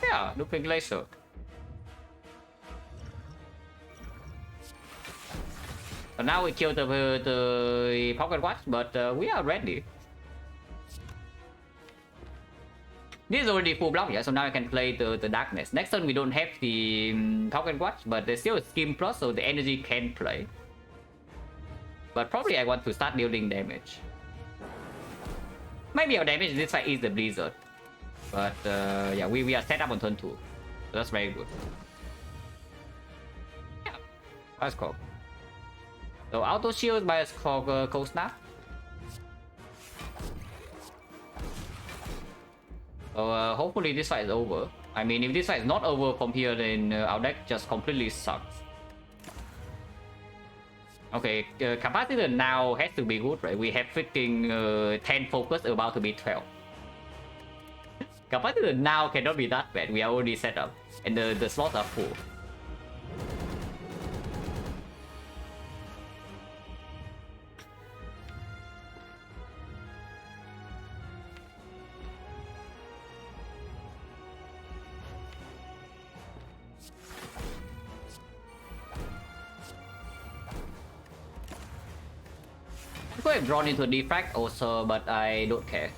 Yeah, duping Glacier. So now we kill the Pocket Watch, but we are ready. This is already full block, yeah, so now I can play the Darkness. Next turn we don't have the Pocket Watch, but there's still a Skim Plus, so the energy can play. But probably I want to start dealing damage. Maybe our damage in this fight is the Blizzard. But yeah, we are set up on turn 2. So that's very good. Yeah, that's cool. So auto shield by a cold snap. So hopefully this fight is over. I mean, if this fight is not over from here, then our deck just completely sucks. Okay, capacitor now has to be good, right? We have freaking 10 focus, about to be 12. Capacitor now cannot be that bad. We are already set up, and the slots are full. I could have drawn into a defect also, but I don't care.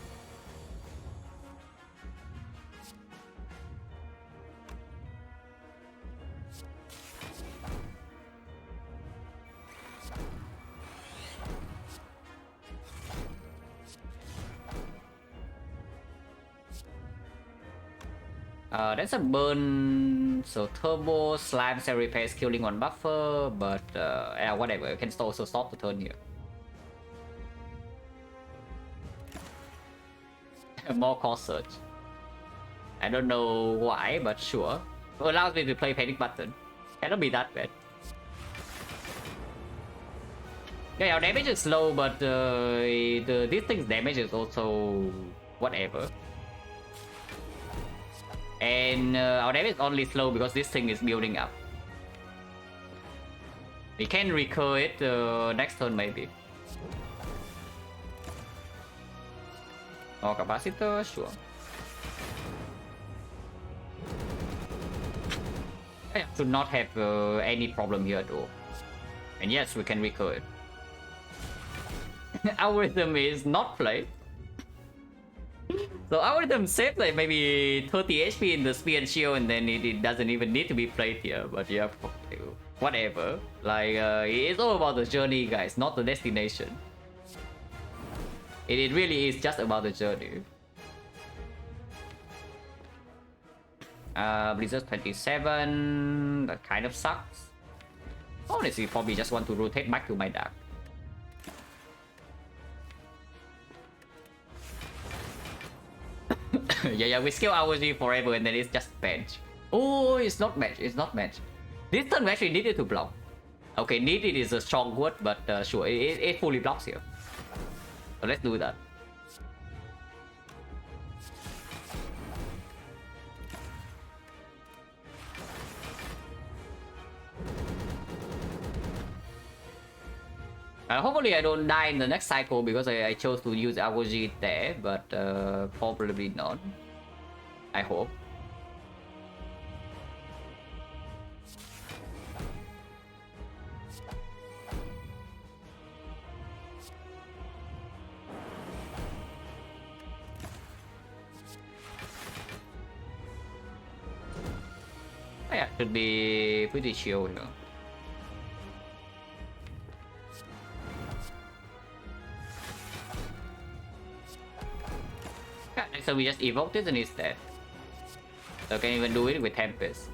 That's a burn, so turbo, slime, cell repair, killing one buffer, but yeah, whatever, you can also stop the turn here. More cost surge. I don't know why, but sure. It allows me to play panic button. Cannot be that bad. Yeah, our damage is low, but this thing's damage is also whatever. And our damage is only slow because this thing is building up. We can recur it next turn maybe. Or capacitor, sure. I should not have any problem here at all. And yes, we can recur it. Algorithm is not played. So algorithm saved like maybe 30 HP in the spear and shield, and then it doesn't even need to be played here. But yeah, whatever. Like it's all about the journey, guys, not the destination. It really is just about the journey. Blizzard 27, that kind of sucks. Honestly, probably just want to rotate back to my deck. yeah, we skill RG forever and then it's just bench. Oh, it's not bench, it's not bench. This turn we actually needed to block. Okay, needed is a strong word, but sure, it fully blocks here. So let's do that. Hopefully I don't die in the next cycle because I chose to use RG there, but probably not. I hope. Yeah, should be pretty chill here. Yeah, so we just evoke this and it's dead. So I can even do it with Tempest.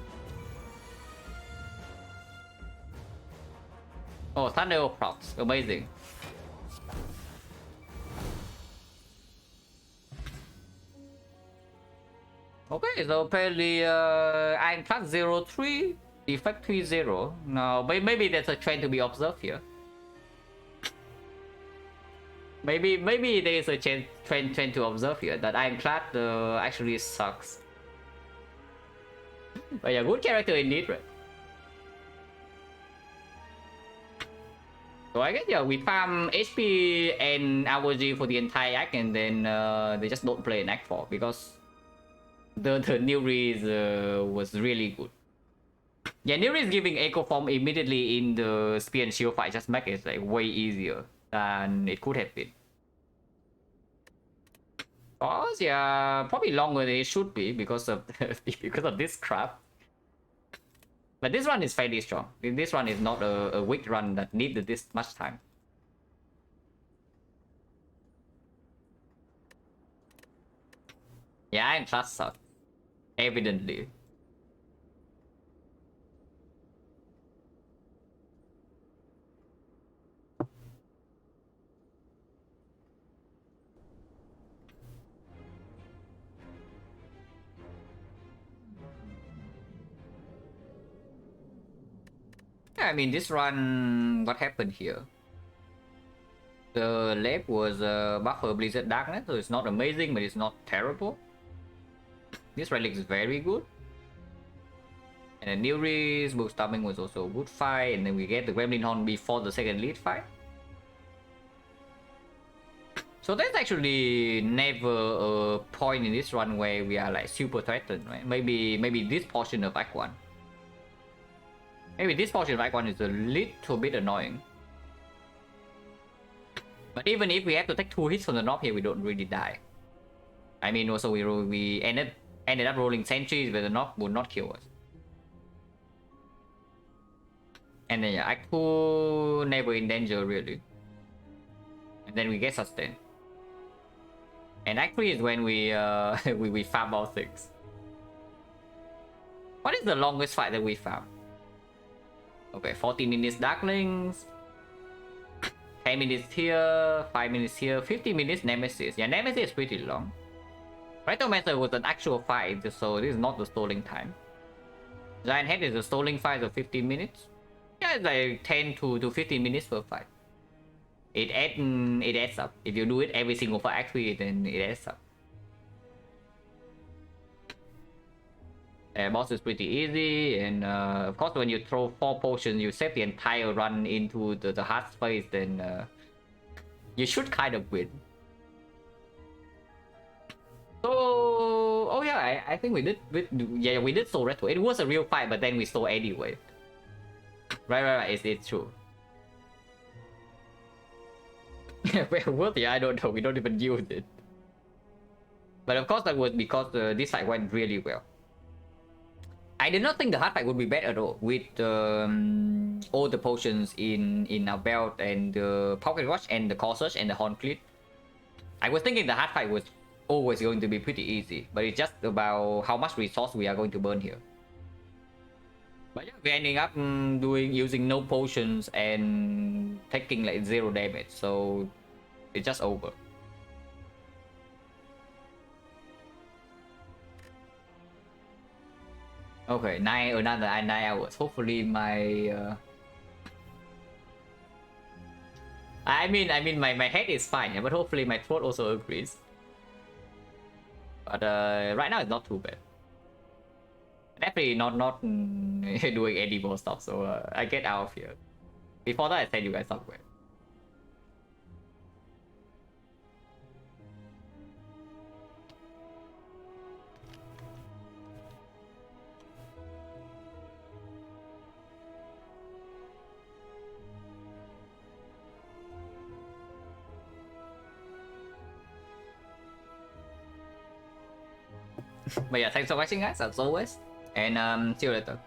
Oh, Thunder procs, amazing. Okay, so apparently I'm class 03, defect 30. Now, maybe there's a trend to be observed here. Maybe there is a trend to observe here that Ironclad actually sucks. But yeah, good character indeed, right? So I guess yeah, we farm HP and RG for the entire act, and then they just don't play an act 4 because the new Reese was really good. Yeah, new Reese giving Echo Form immediately in the Spear and Shield fight just make it like way easier than it could have been. Pause, yeah, probably longer than it should be because of because of this crap. But this run is fairly strong. This run is not a weak run that needed this much time. Yeah, I'm class suck. Evidently. Yeah, I mean, this run, what happened here? The lab was buffer Blizzard Darkness, so it's not amazing, but it's not terrible. This relic is very good. And then New Reese, Book Stabbing was also a good fight, and then we get the Gremlin Horn before the second lead fight. So there's actually never a point in this run where we are like super threatened, right? Maybe this portion of Act 1. Maybe this portion of Act 1 is a little bit annoying. But even if we have to take 2 hits from the knob here, we don't really die. I mean, also we ended up rolling sentries where the knob would not kill us. And then yeah, Act 2 never in danger really. And then we get sustained. And Act 3 is when we we farm all things. What is the longest fight that we found? Okay, 40 minutes Darklings, 10 minutes here, 5 minutes here, 50 minutes Nemesis. Yeah, Nemesis is pretty long. Rhetomancer was an actual fight, so this is not the stalling time. Giant Head is a stalling fight of 15 minutes. Yeah, it's like 10 to 15 minutes per fight. It adds up. If you do it every single for Act 3, then it adds up. Boss is pretty easy, and of course when you throw 4 potions, you save the entire run into the hard space, then you should kind of win. So, oh yeah, I think we did stole Retro. It was a real fight, but then we stole anyway. Right, it's true. Well, worthy, I don't know, we don't even use it. But of course that was because this fight went really well. I did not think the hard fight would be bad at all with all the potions in our belt and the pocket watch and the core search and the horn cleat. I was thinking the hard fight was always going to be pretty easy, but it's just about how much resource we are going to burn here. But yeah, we're ending up using no potions and taking like 0 damage, so it's just over. Okay, another 9 hours. Hopefully my I mean my head is fine, yeah, but hopefully my throat also agrees. But right now it's not too bad. Definitely not doing any more stuff, so I get out of here. Before that, I send you guys somewhere. But yeah, thanks for watching, guys, as always, and see you later.